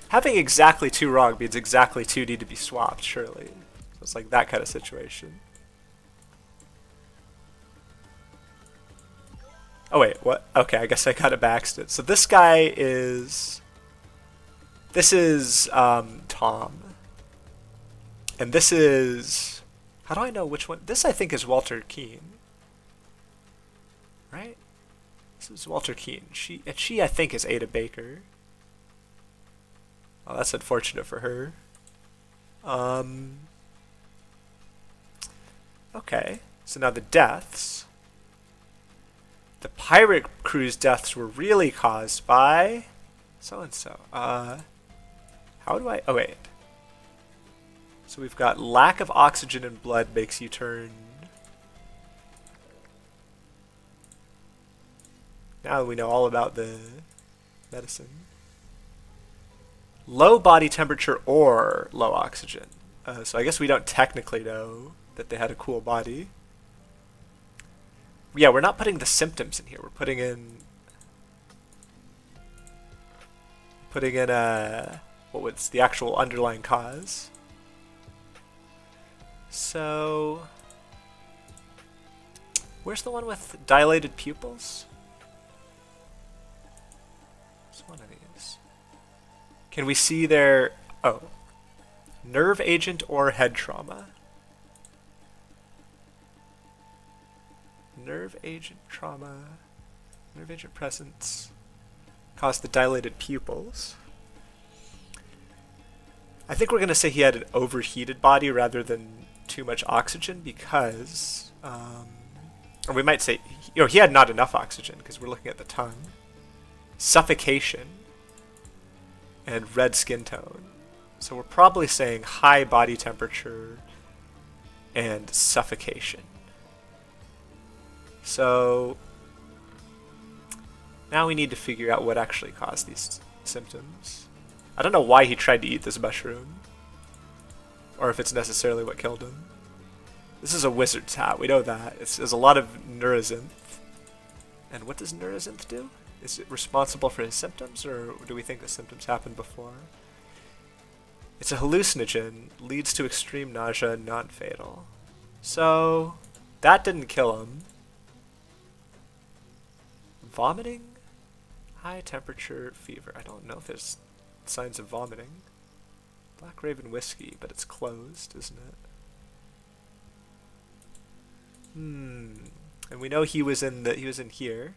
Having exactly 2 wrong means exactly 2 need to be swapped, surely. So it's like that kind of situation. Oh wait, what? Okay, I guess I got it by accident. So this guy is... This is Tom. And this is... How do I know which one? This I think is Walter Keane. Right? This is Walter Keane. She I think is Ada Baker. Oh, that's unfortunate for her. Okay, so now the deaths. The pirate crew's deaths were really caused by so-and-so. How do I... Oh, wait. So we've got lack of oxygen in blood makes you turn... Now we know all about the medicine. Low body temperature or low oxygen. So I guess we don't technically know that they had a cool body. Yeah, we're not putting the symptoms in here. We're putting in what was the actual underlying cause. So where's the one with dilated pupils? It's one of these. Can we see their Oh. Nerve agent or head trauma. Nerve agent trauma. Nerve agent presence. Caused the dilated pupils. I think we're going to say he had an overheated body rather than too much oxygen because, or we might say, he had not enough oxygen because we're looking at the tongue. Suffocation and red skin tone. So we're probably saying high body temperature and suffocation. So now we need to figure out what actually caused these symptoms. I don't know why he tried to eat this mushroom, or if it's necessarily what killed him. This is a wizard's hat, we know that. There's a lot of neurozinth. And what does neurozinth do? Is it responsible for his symptoms, or do we think the symptoms happened before? It's a hallucinogen, leads to extreme nausea, non-fatal. So, that didn't kill him. Vomiting? High temperature, fever. I don't know if there's signs of vomiting. Black Raven whiskey, but it's closed, isn't it? And we know he was in here.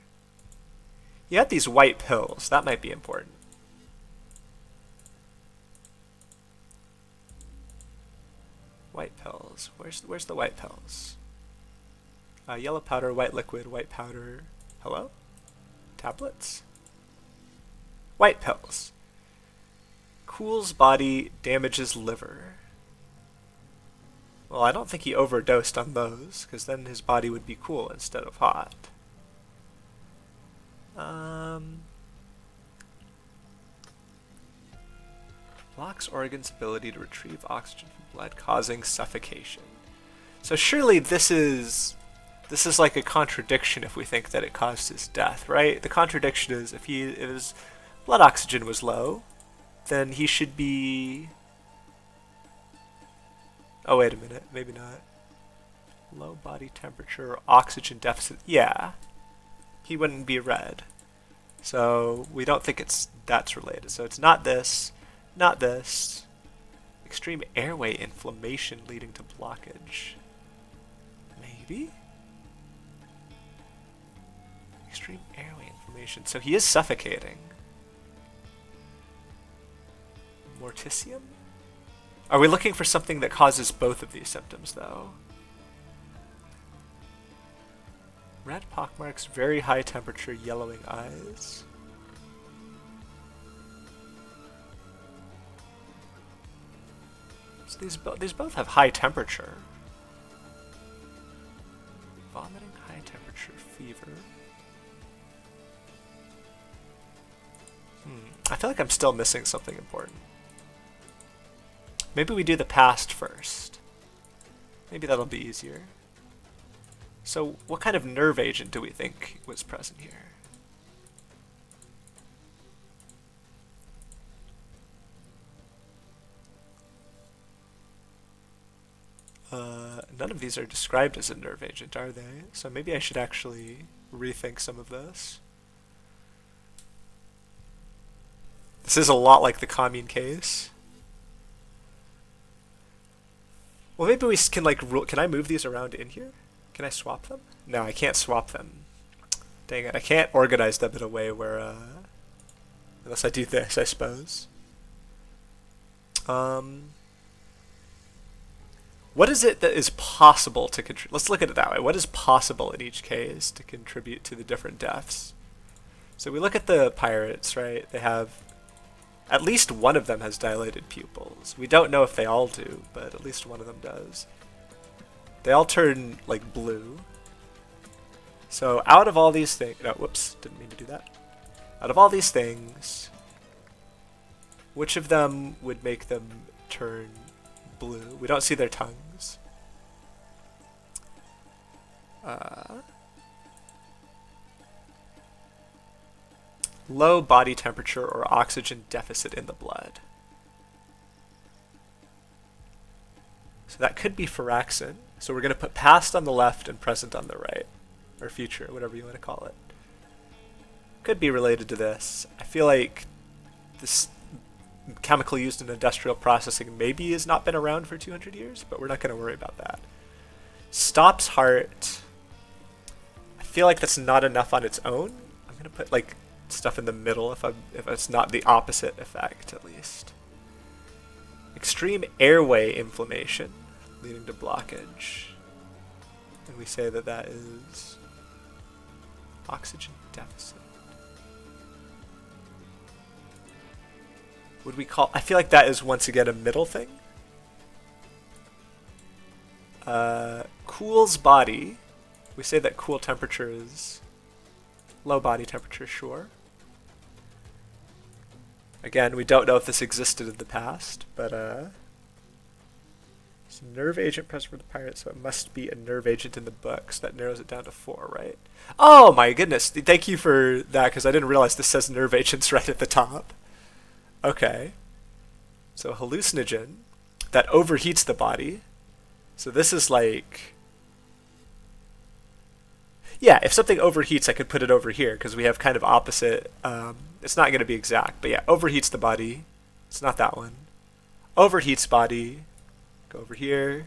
He had these white pills. That might be important. White pills. Where's the white pills? Yellow powder, white liquid, white powder. Hello? Tablets? White pills. Cools body, damages liver. Well, I don't think he overdosed on those, because then his body would be cool instead of hot. Blocks organs' ability to retrieve oxygen from blood, causing suffocation. So surely this is like a contradiction if we think that it caused his death, right? The contradiction is if his blood oxygen was low, then he should be... Oh, wait a minute. Maybe not. Low body temperature, oxygen deficit. Yeah. He wouldn't be red. So we don't think that's related. So it's not this, not this. Extreme airway inflammation leading to blockage. Maybe? Extreme airway inflammation. So he is suffocating. Morticium? Are we looking for something that causes both of these symptoms, though? Red pockmarks, very high temperature, yellowing eyes. So these both have high temperature. Vomiting, high temperature, fever. I feel like I'm still missing something important. Maybe we do the past first. Maybe that'll be easier. So what kind of nerve agent do we think was present here? None of these are described as a nerve agent, are they? So maybe I should actually rethink some of this. This is a lot like the commune case. Well, maybe we can can I move these around in here? Can I swap them? No, I can't swap them. Dang it, I can't organize them in a way where, unless I do this, I suppose. What is it that is possible to contribute? Let's look at it that way. What is possible in each case to contribute to the different deaths? So we look at the pirates, right? They have, at least one of them has dilated pupils. We don't know if they all do, but at least one of them does. They all turn, like, blue. So out of all these things... No, whoops, didn't mean to do that. Out of all these things, which of them would make them turn blue? We don't see their tongues. Low body temperature or oxygen deficit in the blood. So that could be Firaxin. So we're going to put past on the left and present on the right. Or future, whatever you want to call it. Could be related to this. I feel like this chemical used in industrial processing maybe has not been around for 200 years, but we're not going to worry about that. Stops heart. I feel like that's not enough on its own. I'm going to put like stuff in the middle if it's not the opposite effect at least. Extreme airway inflammation leading to blockage. And we say that that is oxygen deficit. Would we call... I feel like that is once again a middle thing. Cools body. We say that cool temperature is low body temperature, sure. Again, we don't know if this existed in the past, but it's a nerve agent present for the pirate, so it must be a nerve agent in the books. That narrows it down to 4, right? Oh my goodness! Thank you for that, because I didn't realize this says nerve agents right at the top. Okay. So hallucinogen that overheats the body. So this is like... Yeah, if something overheats, I could put it over here, because we have kind of opposite... it's not going to be exact, but yeah, overheats the body. It's not that one. Overheats body. Go over here.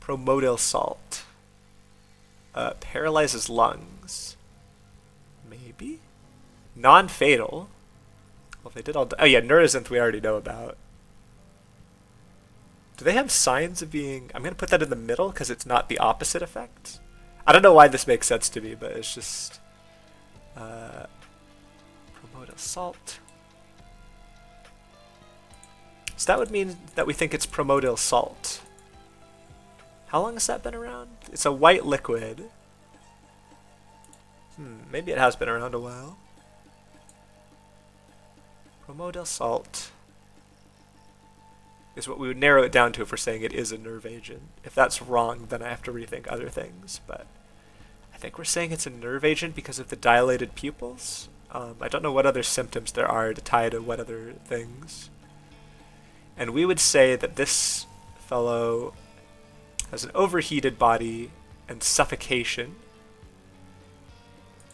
Promodyl salt. Paralyzes lungs. Maybe? Non-fatal. Well, they did all... Oh yeah, Neurozinth we already know about. Do they have signs of being... I'm going to put that in the middle because it's not the opposite effect. I don't know why this makes sense to me, but it's just... Promodyl salt. So that would mean that we think it's promodyl salt. How long has that been around? It's a white liquid. Maybe it has been around a while. Promodyl salt is what we would narrow it down to if we're saying it is a nerve agent. If that's wrong, then I have to rethink other things, but I think we're saying it's a nerve agent because of the dilated pupils. I don't know what other symptoms there are to tie to what other things. And we would say that this fellow has an overheated body and suffocation,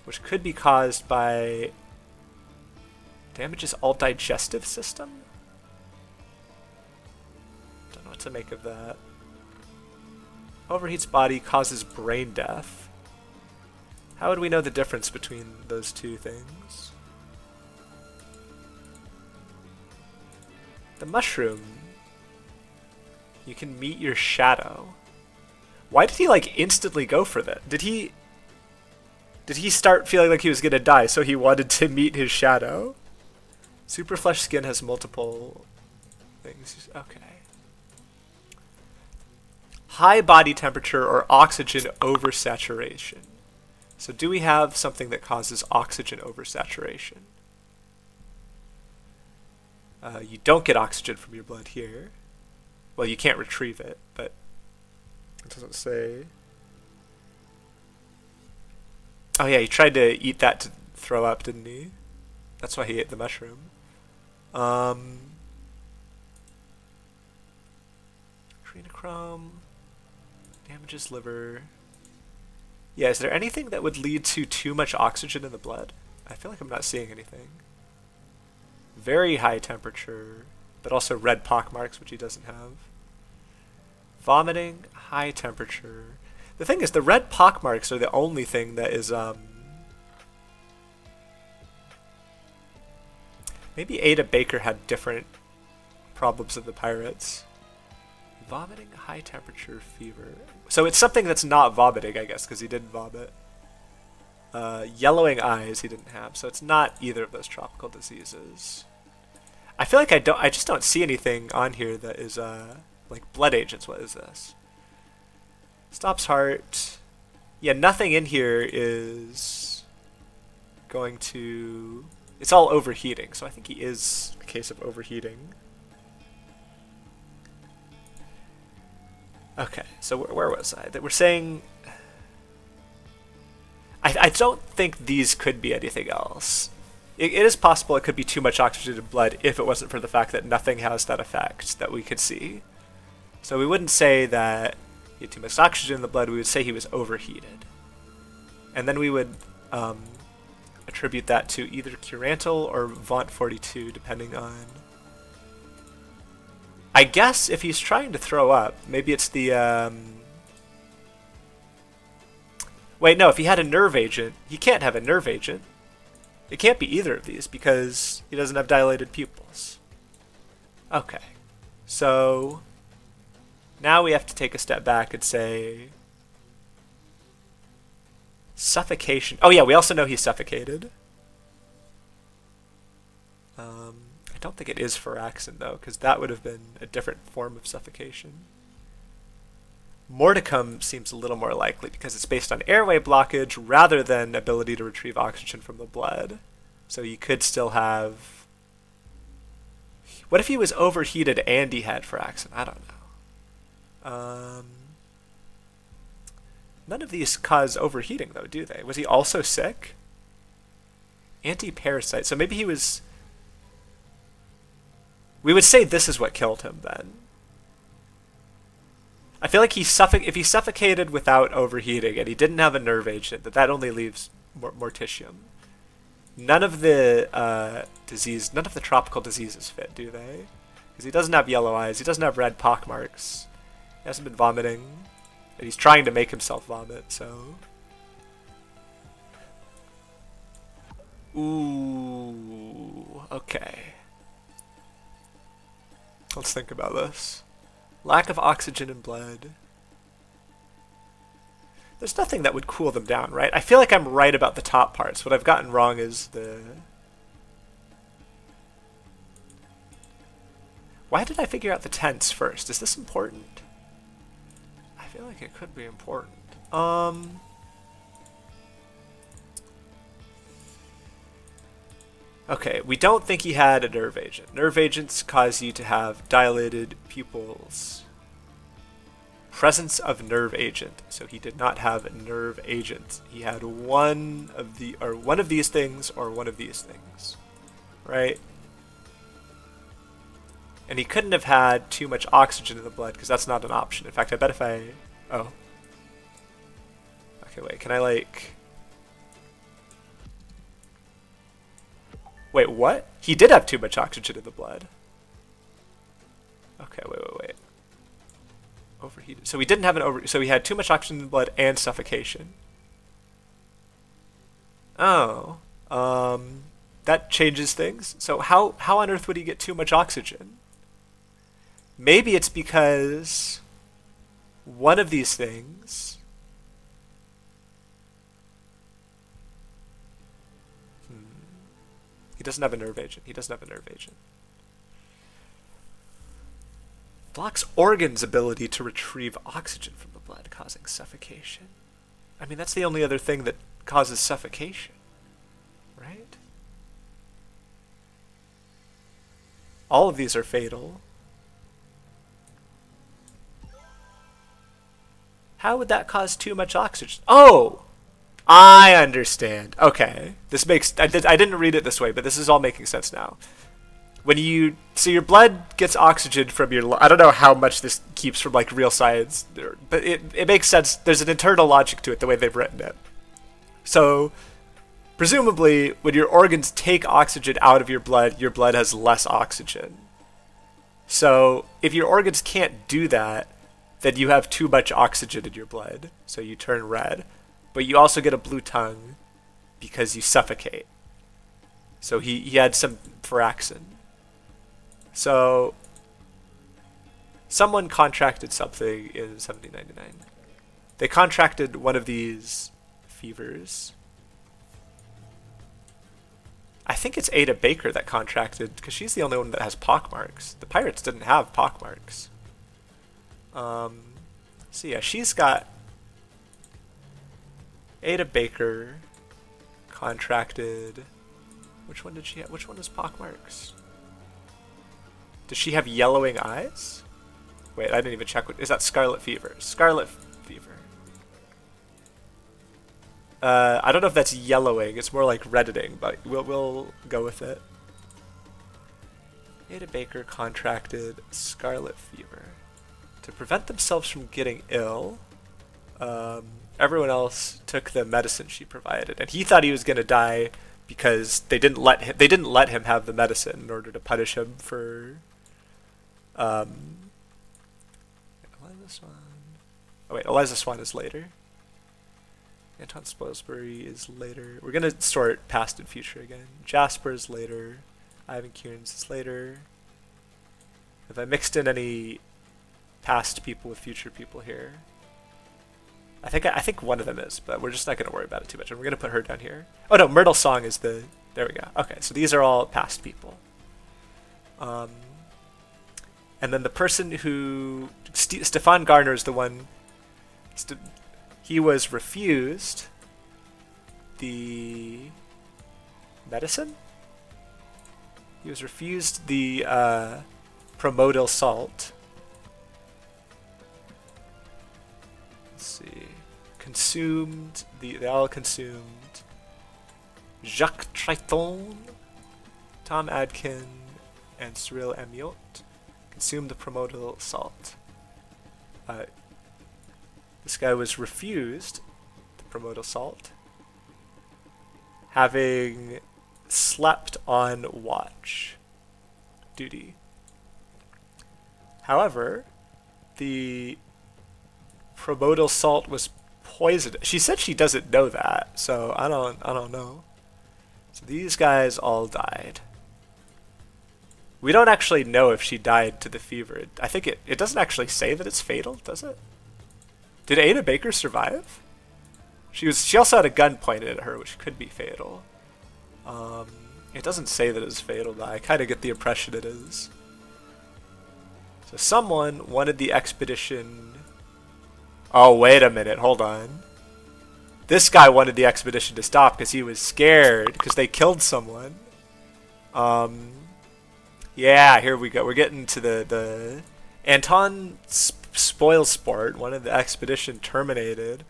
which could be caused by... Damages all digestive system? Don't know what to make of that. Overheats body, causes brain death. How would we know the difference between those two things? The mushroom. You can meet your shadow. Why did he like instantly go for that? Did he start feeling like he was gonna die, so he wanted to meet his shadow? Super flesh skin has multiple things. Okay. High body temperature or oxygen oversaturation. So do we have something that causes oxygen oversaturation? You don't get oxygen from your blood here. Well, you can't retrieve it, but it doesn't say. Oh yeah, he tried to eat that to throw up, didn't he? That's why he ate the mushroom. Adrenochrome damages liver. Yeah, is there anything that would lead to too much oxygen in the blood? I feel like I'm not seeing anything. Very high temperature, but also red pockmarks, which he doesn't have. Vomiting, high temperature. The thing is, the red pockmarks are the only thing that is maybe Ada Baker had different problems of the pirates. Vomiting, high temperature, fever. So it's something that's not vomiting, I guess, because he didn't vomit. Yellowing eyes he didn't have, so it's not either of those tropical diseases. I feel like I just don't see anything on here that is like blood agents. What is this? Stops heart. Yeah, nothing in here is going to... It's all overheating, so I think he is a case of overheating. Okay, so where was I? That we're saying... I don't think these could be anything else. It is possible it could be too much oxygen in blood if it wasn't for the fact that nothing has that effect that we could see. So we wouldn't say that he had too much oxygen in the blood, we would say he was overheated. And then we would attribute that to either Curantal or Vaunt 42, depending on... I guess if he's trying to throw up, maybe it's the... Wait, no, if he had a nerve agent, he can't have a nerve agent. It can't be either of these because he doesn't have dilated pupils. Okay, so now we have to take a step back and say... Suffocation. Oh yeah, we also know he's suffocated. I don't think it is Phyraxin though, because that would have been a different form of suffocation. Mordicum seems a little more likely because it's based on airway blockage rather than ability to retrieve oxygen from the blood. So you could still have... What if he was overheated and he had Phyraxin? I don't know. None of these cause overheating though, do they? Was he also sick? Anti-parasite. So maybe he was... We would say this is what killed him then. I feel like if he suffocated without overheating and he didn't have a nerve agent, that only leaves morticium. None of the none of the tropical diseases fit, do they? Because he doesn't have yellow eyes, he doesn't have red pockmarks, he hasn't been vomiting, and he's trying to make himself vomit, so... Ooh, okay. Let's think about this. Lack of oxygen in blood. There's nothing that would cool them down, right? I feel like I'm right about the top parts. What I've gotten wrong is the... Why did I figure out the tense first? Is this important? I feel like it could be important. Okay, we don't think he had a nerve agent. Nerve agents cause you to have dilated pupils. Presence of nerve agent. So he did not have a nerve agent. He had one of these things or one of these things. Right? And he couldn't have had too much oxygen in the blood because that's not an option. In fact, I bet if I... Oh. Okay, wait, can I like... Wait, what? He did have too much oxygen in the blood. Okay, wait. Overheated. So he didn't have so he had too much oxygen in the blood and suffocation. Oh. That changes things. So how on earth would he get too much oxygen? Maybe it's because one of these things... He doesn't have a nerve agent. Blocks organs' ability to retrieve oxygen from the blood, causing suffocation. I mean, that's the only other thing that causes suffocation, right? All of these are fatal. How would that cause too much oxygen? Oh! I understand. Okay. This makes... I didn't read it this way, but this is all making sense now. When you... So your blood gets oxygen from your... I don't know how much this keeps from, like, real science, but it makes sense. There's an internal logic to it, the way they've written it. So, presumably, when your organs take oxygen out of your blood has less oxygen. So, if your organs can't do that, then you have too much oxygen in your blood, so you turn red. But you also get a blue tongue because you suffocate. So he had some Phyraxin. So someone contracted something in 1799. They contracted one of these fevers. I think it's Ada Baker that contracted, because she's the only one that has pockmarks. The pirates didn't have pockmarks. So yeah, she's got... Ada Baker contracted... Which one did she have? Which one is pockmarks? Does she have yellowing eyes? Wait, I didn't even check. Is that scarlet fever? Scarlet fever. I don't know if that's yellowing. It's more like reddening, but we'll go with it. Ada Baker contracted scarlet fever. To prevent themselves from getting ill, everyone else took the medicine she provided, and he thought he was going to die because they didn't let him have the medicine in order to punish him for. Eliza Swan. Oh wait, Eliza Swan is later. Anton Spoilsbury is later. We're gonna sort past and future again. Jasper is later. Ivan Kieran's is later. Have I mixed in any past people with future people here? I think one of them is, but we're just not gonna worry about it too much. And we're gonna put her down here. Oh no, Myrtle Song is the. There we go. Okay, so these are all past people. And then the person who Stefan Garner is the one. He was refused the medicine? He was refused the promotal salt. Let's see. They all consumed Jacques Triton, Tom Adkin, and Cyril Amiot consumed the promotal salt. This guy was refused the promotal salt, having slept on watch duty. However, the promotal salt was poisoned. She said she doesn't know that, so I don't know. So these guys all died. We don't actually know if she died to the fever. I think it doesn't actually say that it's fatal, does it? Did Ada Baker survive? She also had a gun pointed at her, which could be fatal. It doesn't say that it's fatal, but I kind of get the impression it is. So someone wanted the expedition. Oh, wait a minute, hold on. This guy wanted the expedition to stop because he was scared because they killed someone. Yeah, here we go. We're getting to the Anton Spoilsport, one of the expedition terminated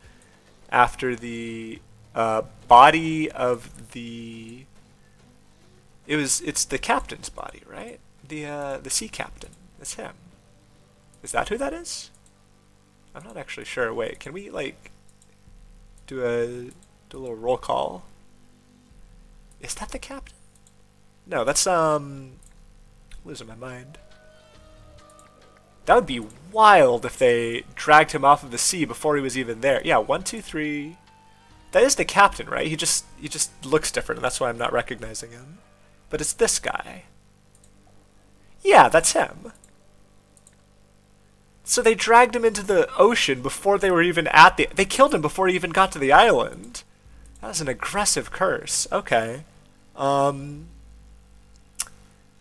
after the body of the. It's the captain's body, right? The sea captain. It's him. Is that who that is? I'm not actually sure. Wait, can we like do a little roll call? Is that the captain? No, that's losing my mind. That would be wild if they dragged him off of the sea before he was even there. Yeah, 1, 2, 3. That is the captain, right? He just looks different, and that's why I'm not recognizing him. But it's this guy. Yeah, that's him. So they dragged him into the ocean before they were even at the. They killed him before he even got to the island. That was an aggressive curse. Okay. That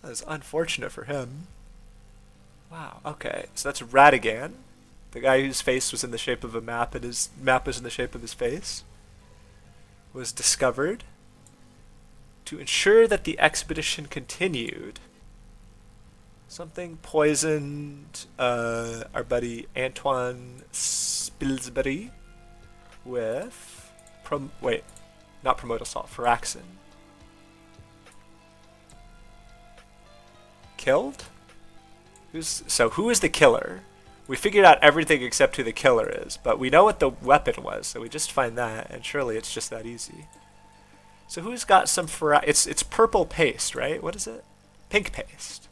is unfortunate for him. Wow, okay. So that's Radigan, the guy whose face was in the shape of a map and his map was in the shape of his face, was discovered. To ensure that the expedition continued, something poisoned our buddy Antoine Spilsbury with not promotal salt, Firaxin. Killed? Who is the killer? We figured out everything except who the killer is, but we know what the weapon was, so we just find that, and surely it's just that easy. So who's got some it's purple paste, right? What is it? Pink paste.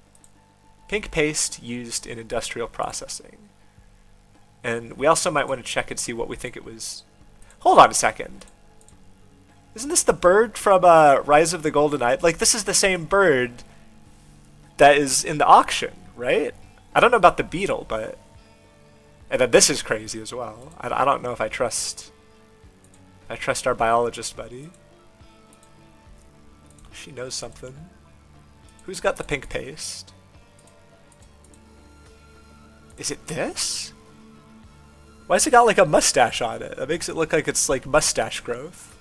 Pink paste used in industrial processing. And we also might want to check and see what we think it was. Hold on a second. Isn't this the bird from Rise of the Golden Eye? Like, this is the same bird that is in the auction, right? I don't know about the beetle, but. And then this is crazy as well. I don't know if I trust our biologist buddy. She knows something. Who's got the pink paste? Is it this? Why has it got like a mustache on it? That makes it look like it's like mustache growth.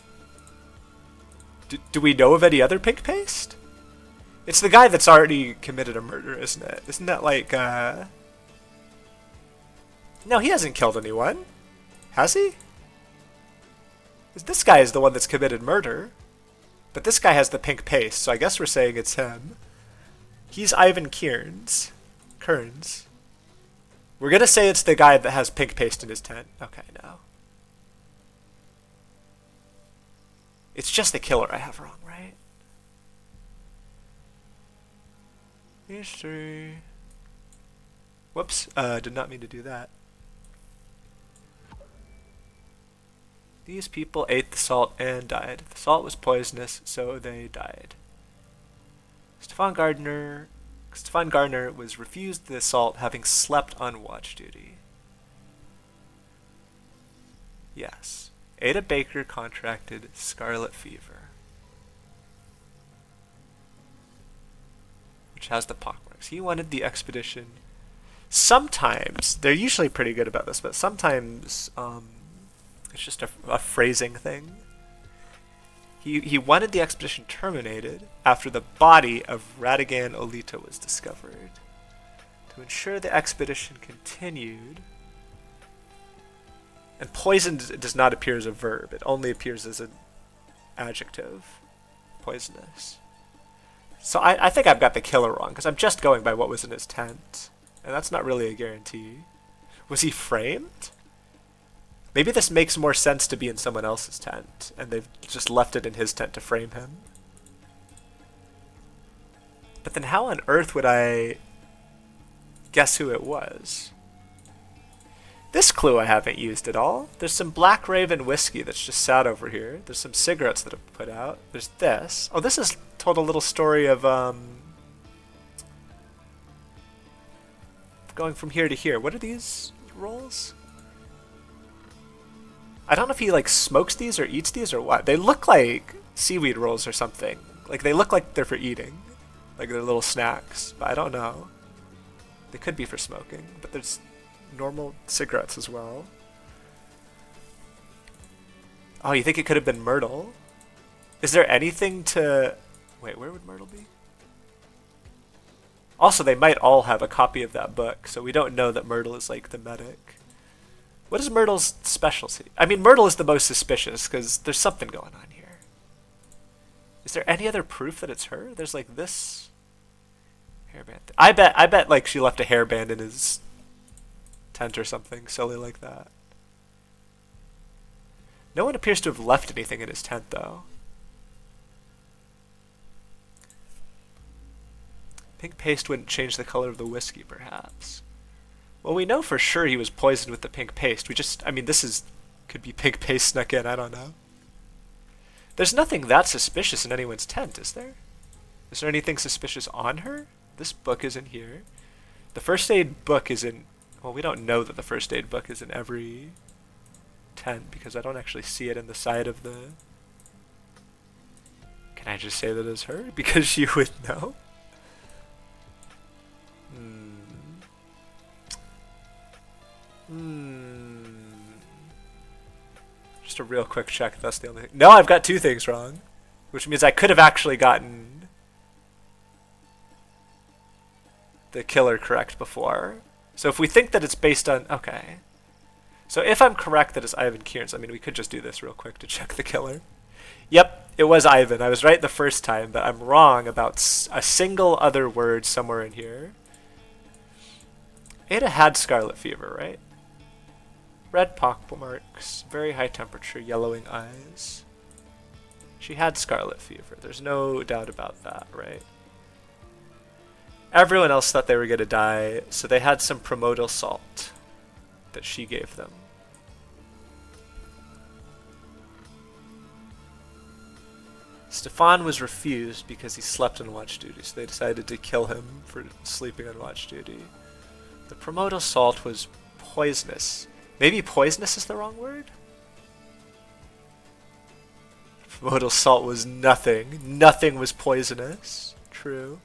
Do we know of any other pink paste? It's the guy that's already committed a murder, isn't it? Isn't that like, No, he hasn't killed anyone. Has he? This guy is the one that's committed murder. But this guy has the pink paste, so I guess we're saying it's him. He's Ivan Kearns. Kearns. We're gonna say it's the guy that has pink paste in his tent. Okay, no. It's just the killer I have wrong, right? These three. Whoops, did not mean to do that. These people ate the salt and died. The salt was poisonous, so they died. Stefan Gardner was refused the salt, having slept on watch duty. Yes. Ada Baker contracted scarlet fever, which has the pockmarks. He wanted the expedition. Sometimes, they're usually pretty good about this, but sometimes it's just a phrasing thing. He wanted the expedition terminated after the body of Radigan Olita was discovered. To ensure the expedition continued. And poisoned does not appear as a verb. It only appears as an adjective. Poisonous. So I think I've got the killer wrong, because I'm just going by what was in his tent. And that's not really a guarantee. Was he framed? Maybe this makes more sense to be in someone else's tent, and they've just left it in his tent to frame him. But then how on earth would I guess who it was? This clue I haven't used at all. There's some Black Raven whiskey that's just sat over here. There's some cigarettes that have put out. There's this. Oh, this is told a little story of going from here to here. What are these rolls? I don't know if he like smokes these or eats these or what. They look like seaweed rolls or something. Like they look like they're for eating. Like they're little snacks, but I don't know. They could be for smoking, but there's normal cigarettes as well. Oh, you think it could have been Myrtle? Is there anything to... Wait, where would Myrtle be? Also, they might all have a copy of that book, so we don't know that Myrtle is like the medic. What is Myrtle's specialty? I mean, Myrtle is the most suspicious, because there's something going on here. Is there any other proof that it's her? There's like this hairband. I bet like she left a hairband in his tent or something silly like that. No one appears to have left anything in his tent, though. Pink paste wouldn't change the color of the whiskey, perhaps. Well, we know for sure he was poisoned with the pink paste. I mean, could be pink paste snuck in, I don't know. There's nothing that suspicious in anyone's tent, is there? Is there anything suspicious on her? This book is in here. The first aid book is in... Well, we don't know that the first aid book is in every tent, because I don't actually see it in the side of the... Can I just say that it's her? Because you would know? Just a real quick check, that's the only thing. No, I've got two things wrong. Which means I could have actually gotten the killer correct before. So if we think that it's based on... Okay. So if I'm correct that it's Ivan Kierns, I mean, we could just do this real quick to check the killer. Yep, it was Ivan. I was right the first time, but I'm wrong about a single other word somewhere in here. Ada had scarlet fever, right? Red pockmarks, very high temperature, yellowing eyes. She had scarlet fever. There's no doubt about that, right? Everyone else thought they were going to die, so they had some primordial salt that she gave them. Stefan was refused because he slept on watch duty, so they decided to kill him for sleeping on watch duty. The primordial salt was poisonous. Maybe poisonous is the wrong word? Primordial salt was nothing. Nothing was poisonous. True.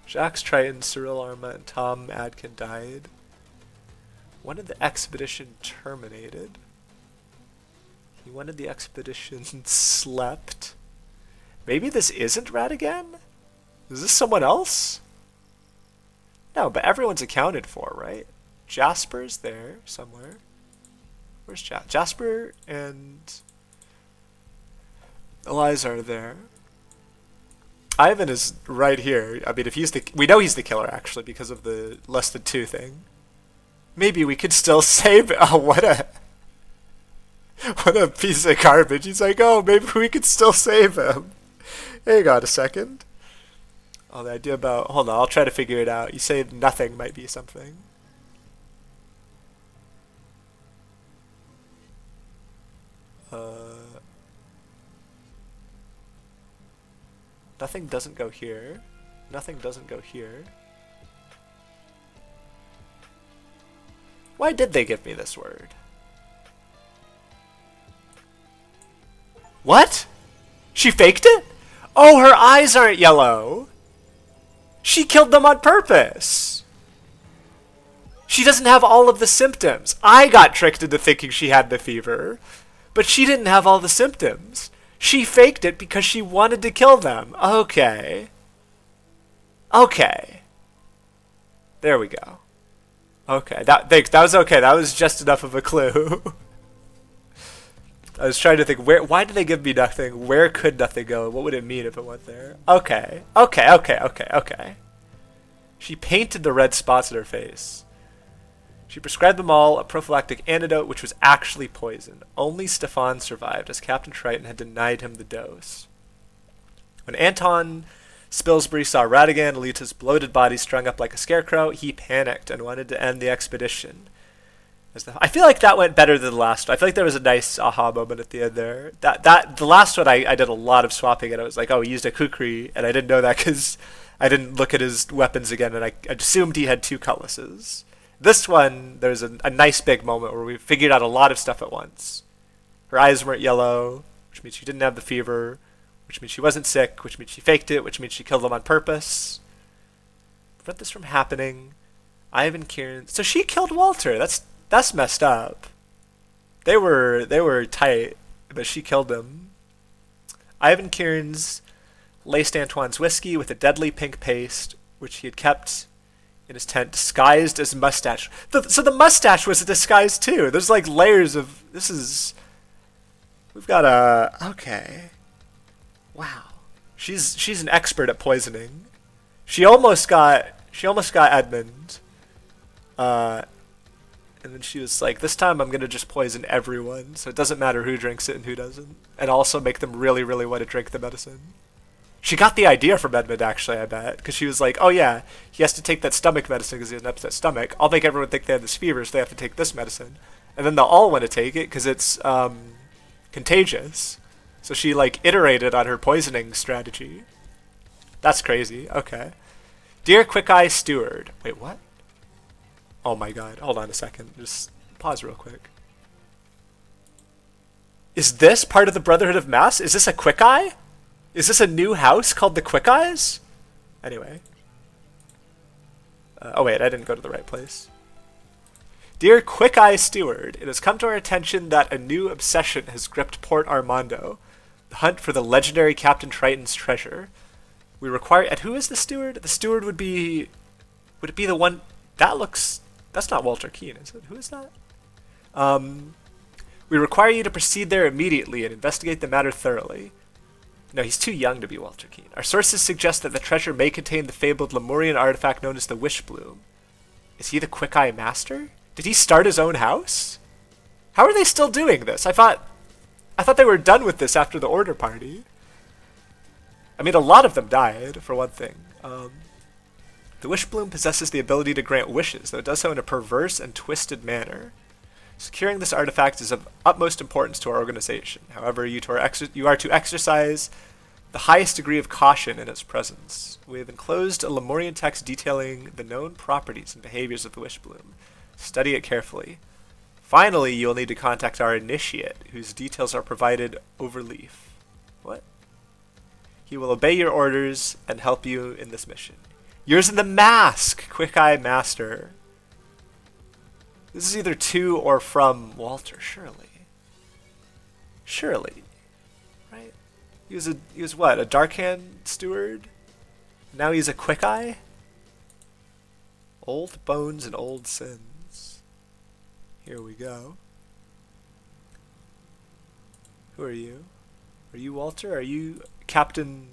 Jacques Triton, Cyril Arma, and Tom Adkin died. Wanted the expedition terminated. He wanted the expedition slept. Maybe this isn't Radigan? Is this someone else? No, but everyone's accounted for, right? Jasper's there somewhere. Where's Jasper and Eliza are there. Ivan is right here. I mean, if he's we know he's the killer actually because of the less than 2 thing. Maybe we could still say, oh, what a... What a piece of garbage. He's like, oh, maybe we could still save him. Hang on a second. Oh, the idea about... Hold on, I'll try to figure it out. You say nothing might be something. Nothing doesn't go here. Nothing doesn't go here. Why did they give me this word? What? She faked it? Oh, her eyes aren't yellow. She killed them on purpose. She doesn't have all of the symptoms. I got tricked into thinking she had the fever, but she didn't have all the symptoms. She faked it because she wanted to kill them. Okay. Okay. There we go. Okay, that was okay. That was just enough of a clue. I was trying to think, why did they give me nothing? Where could nothing go? What would it mean if it went there? Okay. Okay. She painted the red spots in her face. She prescribed them all a prophylactic antidote, which was actually poison. Only Stefan survived, as Captain Triton had denied him the dose. When Anton Spilsbury saw Radigan, Alita's bloated body strung up like a scarecrow, he panicked and wanted to end the expedition. I feel like that went better than the last one. I feel like there was a nice aha moment at the end there. The last one I did a lot of swapping, and I was like, oh, he used a kukri, and I didn't know that because I didn't look at his weapons again, and I assumed he had two cutlasses. This one, there's a nice big moment where we figured out a lot of stuff at once. Her eyes weren't yellow, which means she didn't have the fever, which means she wasn't sick, which means she faked it, which means she killed them on purpose. Prevent this from happening. Ivan Kieran. So she killed Walter. That's messed up. They were tight, but she killed him. Ivan Kieran's laced Antoine's whiskey with a deadly pink paste, which he had kept in his tent, disguised as mustache. So the mustache was a disguise too. There's like layers of this is. We've got a okay. Wow, she's an expert at poisoning. She almost got Edmund. And then she was like, this time I'm going to just poison everyone, so it doesn't matter who drinks it and who doesn't. And also make them really, really want to drink the medicine. She got the idea from Edmund, actually, I bet. Because she was like, oh yeah, he has to take that stomach medicine because he has an upset stomach. I'll make everyone think they have this fever, so they have to take this medicine. And then they'll all want to take it because it's contagious. So she, like, iterated on her poisoning strategy. That's crazy. Okay. Dear Quick Eye Steward. Wait, what? Oh my god, hold on a second. Just pause real quick. Is this part of the Brotherhood of Mass? Is this a Quick Eye? Is this a new house called the Quick Eyes? Anyway. Oh wait, I didn't go to the right place. Dear Quick Eye Steward, it has come to our attention that a new obsession has gripped Port Armando. The hunt for the legendary Captain Triton's treasure. We require... And who is the steward? The steward would be... Would it be the one... That looks... That's not Walter Keane, is it? Who is that? We require you to proceed there immediately and investigate the matter thoroughly. No, he's too young to be Walter Keane. Our sources suggest that the treasure may contain the fabled Lemurian artifact known as the Wish Bloom. Is he the Quick Eye Master? Did he start his own house? How are they still doing this? I thought they were done with this after the Order Party. I mean, a lot of them died, for one thing. The Wish Bloom possesses the ability to grant wishes, though it does so in a perverse and twisted manner. Securing this artifact is of utmost importance to our organization. However, you are to exercise the highest degree of caution in its presence. We have enclosed a Lemurian text detailing the known properties and behaviors of the Wish Bloom. Study it carefully. Finally, you will need to contact our initiate, whose details are provided over leaf. What? He will obey your orders and help you in this mission. Yours in the mask, Quick Eye Master. This is either to or from Walter, surely. Surely. Right? He was what, a Darkhand steward? Now he's a Quick Eye? Old bones and old sins. Here we go. Who are you? Are you Walter? Are you Captain...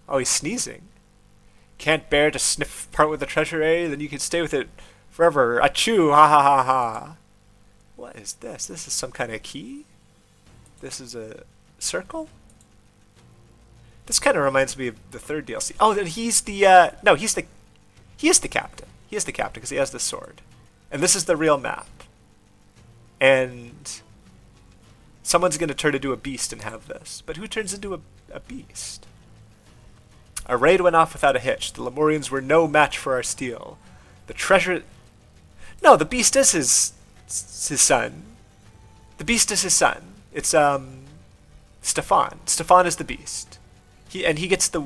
Oh, he's sneezing. Can't bear to sniff part with the treasure, eh? Then you can stay with it forever. Achoo! Ha ha ha ha. What is this? This is some kind of key? This is a circle? This kind of reminds me of the third DLC. Oh, then he's the, no, he is the captain. He is the captain because he has the sword. And this is the real map. And someone's going to turn into a beast and have this. But who turns into a beast? Our raid went off without a hitch. The Lemurians were no match for our steel. The treasure... No, the beast is his son. The beast is his son. It's, Stefan. Stefan is the beast. He gets the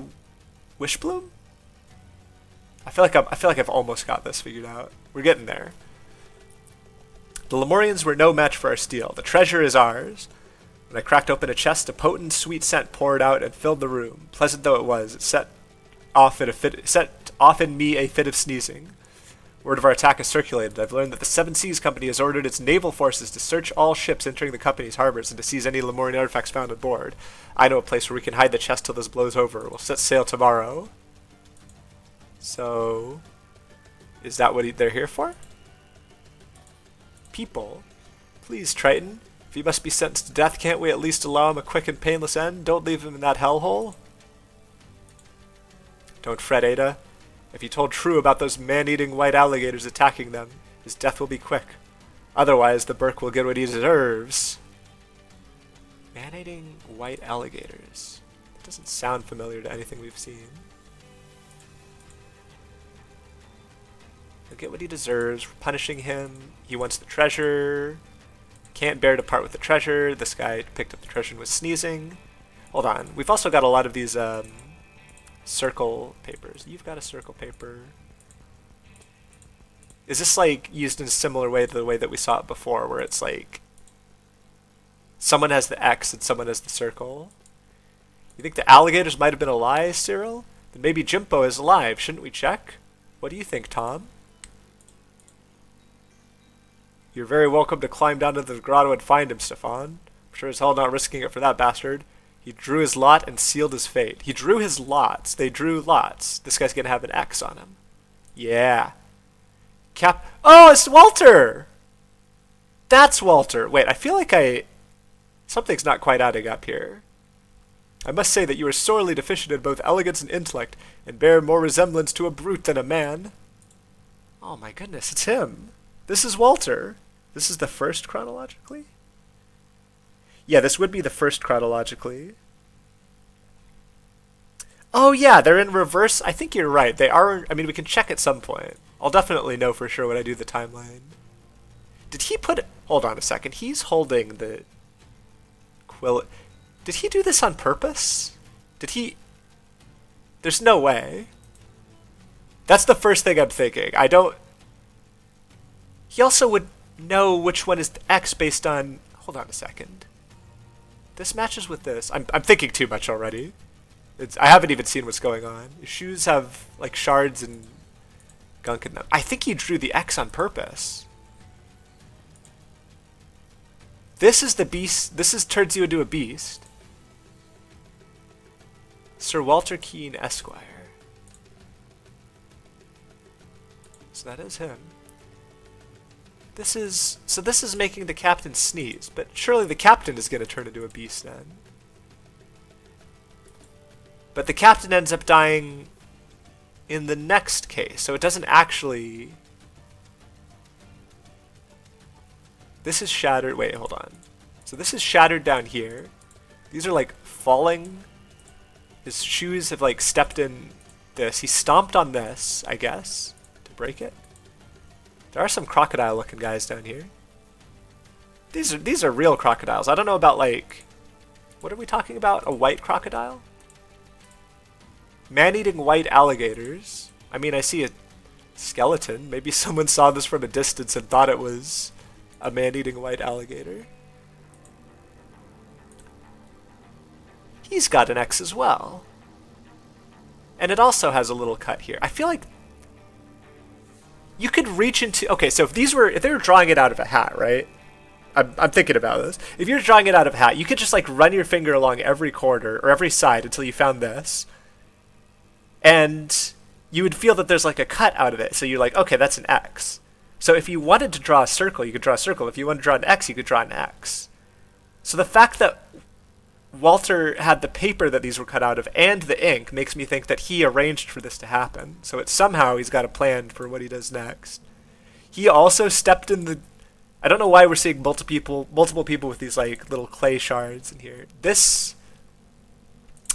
wish bloom? I feel like I've almost got this figured out. We're getting there. The Lemurians were no match for our steel. The treasure is ours. When I cracked open a chest, a potent, sweet scent poured out and filled the room. Pleasant though it was, it set off in me a fit of sneezing. Word of our attack has circulated. I've learned that the Seven Seas Company has ordered its naval forces to search all ships entering the company's harbors and to seize any Lemurian artifacts found on board. I know a place where we can hide the chest till this blows over. We'll set sail tomorrow. So, is that what they're here for? People. Please, Triton. If he must be sentenced to death, can't we at least allow him a quick and painless end? Don't leave him in that hellhole. Don't fret, Ada. If he told true about those man-eating white alligators attacking them, his death will be quick. Otherwise, the Burke will get what he deserves. Man-eating white alligators. That doesn't sound familiar to anything we've seen. He'll get what he deserves. We're punishing him. He wants the treasure. Can't bear to part with the treasure. This guy picked up the treasure and was sneezing. Hold on. We've also got a lot of these circle papers. You've got a circle paper. Is this like used in a similar way to the way that we saw it before, where it's like someone has the X and someone has the circle? You think the alligators might have been a lie, Cyril? Then maybe Jimpo is alive. Shouldn't we check? What do you think, Tom? You're very welcome to climb down into the grotto and find him, Stefan. I'm sure as hell not risking it for that bastard. He drew his lot and sealed his fate. He drew his lots. They drew lots. This guy's gonna have an X on him. Yeah. Oh, it's Walter! That's Walter. Wait, I feel like something's not quite adding up here. I must say that you are sorely deficient in both elegance and intellect, and bear more resemblance to a brute than a man. Oh my goodness, it's him. This is Walter. This is the first chronologically? Yeah, this would be the first chronologically. Oh yeah, they're in reverse. I think you're right. They are, I mean, we can check at some point. I'll definitely know for sure when I do the timeline. Did he put... Hold on a second. He's holding the... quill. Did he do this on purpose? Did he... There's no way. That's the first thing I'm thinking. I don't... He also would know which one is the X based on... Hold on a second. This matches with this. I'm thinking too much already. I haven't even seen what's going on. His shoes have like shards and gunk in them. I think he drew the X on purpose. This is the beast. This turns you into a beast. Sir Walter Keene, Esquire. So that is him. This is making the captain sneeze, but surely the captain is going to turn into a beast then. But the captain ends up dying in the next case, so it doesn't actually... This is shattered. Wait, hold on. So this is shattered down here. These are like falling. His shoes have like stepped in this. He stomped on this, I guess, to break it. There are some crocodile-looking guys down here. These are real crocodiles. I don't know about like... What are we talking about? A white crocodile? Man-eating white alligators. I mean, I see a skeleton. Maybe someone saw this from a distance and thought it was a man-eating white alligator. He's got an X as well. And it also has a little cut here. I feel like you could reach into... Okay, so if they were drawing it out of a hat, right? I'm thinking about this. If you're drawing it out of a hat, you could just like run your finger along every corner or every side until you found this. And you would feel that there's like a cut out of it. So you're like, okay, that's an X. So if you wanted to draw a circle, you could draw a circle. If you wanted to draw an X, you could draw an X. So the fact that Walter had the paper that these were cut out of and the ink makes me think that he arranged for this to happen. So it's somehow he's got a plan for what he does next. He also stepped in the... I don't know why we're seeing multiple people with these like little clay shards in here. This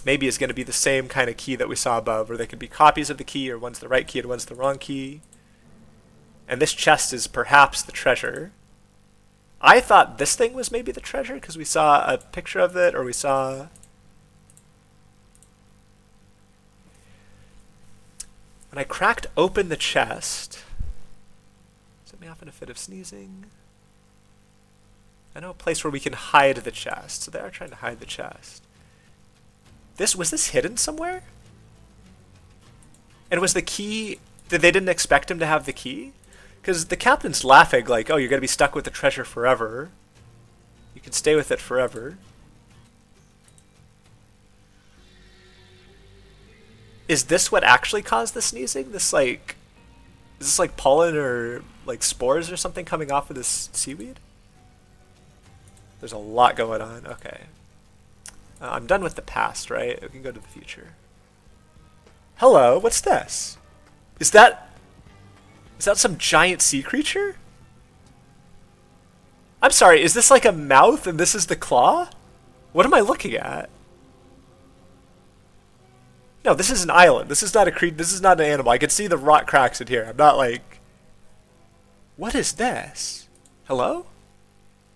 maybe is going to be the same kind of key that we saw above, where they could be copies of the key, or one's the right key and one's the wrong key. And this chest is perhaps the treasure. I thought this thing was maybe the treasure because we saw a picture of it, or we saw... When I cracked open the chest... Set me off in a fit of sneezing. I know a place where we can hide the chest. So they are trying to hide the chest. Was this hidden somewhere? And was the key... They didn't expect him to have the key? Because the captain's laughing like, oh, you're going to be stuck with the treasure forever. You can stay with it forever. Is this what actually caused the sneezing? This like... Is this like pollen or like spores or something coming off of this seaweed? There's a lot going on. Okay. I'm done with the past, right? We can go to the future. Hello, what's this? Is that some giant sea creature? I'm sorry, is this like a mouth and this is the claw? What am I looking at? No, this is an island. This is not this is not an animal. I can see the rock cracks in here. I'm not like... What is this? Hello?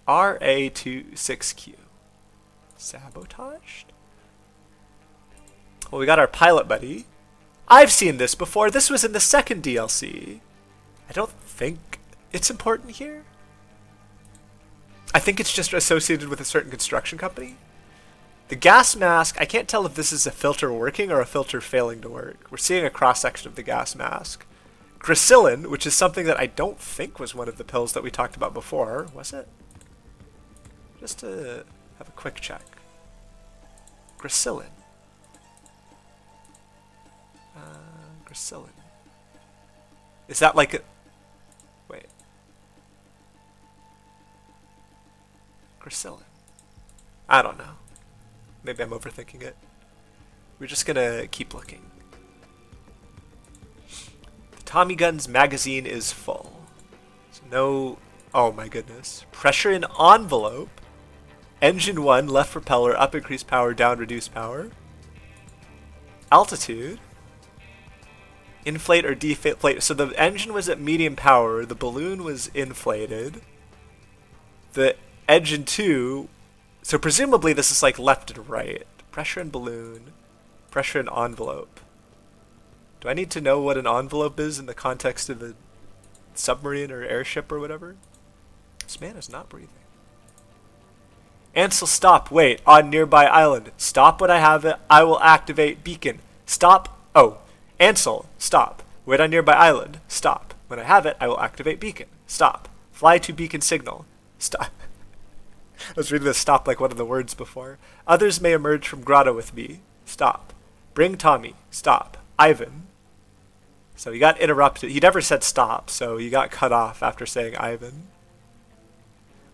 RA26Q. Sabotaged? Well, we got our pilot buddy. I've seen this before. This was in the second DLC. I don't think it's important here. I think it's just associated with a certain construction company. The gas mask, I can't tell if this is a filter working or a filter failing to work. We're seeing a cross-section of the gas mask. Gracillin, which is something that I don't think was one of the pills that we talked about before. Was it? Just to have a quick check. Gracillin. Gracillin. Is that like a... Wait. Gracillin. I don't know. Maybe I'm overthinking it. We're just gonna keep looking. The Tommy Gun's magazine is full. So no... Oh my goodness. Pressure in envelope. Engine 1, left propeller, up increase power, down reduce power. Altitude. Inflate or deflate. So the engine was at medium power, the balloon was inflated. The engine 2... So presumably this is like left and right. Pressure in balloon. Pressure in envelope. Do I need to know what an envelope is in the context of a submarine or airship or whatever? This man is not breathing. Ansel, stop. Wait. On nearby island. Stop when I have it. I will activate beacon. Stop. Oh. Ansel, stop. Wait on nearby island. Stop. When I have it, I will activate beacon. Stop. Fly to beacon signal. Stop. I was reading the stop like one of the words before. Others may emerge from grotto with me. Stop. Bring Tommy. Stop. Ivan. So he got interrupted. He never said stop, so he got cut off after saying Ivan.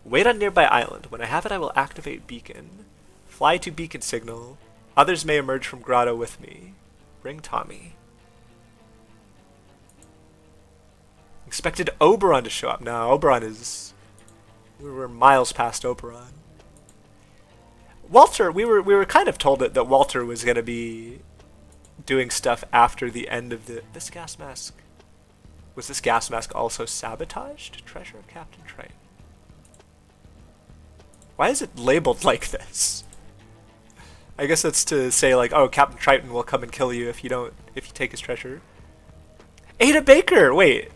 Wait on nearby island. When I have it, I will activate beacon. Fly to beacon signal. Others may emerge from grotto with me. Bring Tommy. Expected Oberon to show up. No, Oberon is... We're miles past Oberon. Walter, we were kind of told that Walter was going to be doing stuff after the end of the... This gas mask... Was this gas mask also sabotaged? Treasure of Captain Triton. Why is it labeled like this? I guess that's to say like, oh, Captain Triton will come and kill you if you take his treasure. Ada Baker! Wait.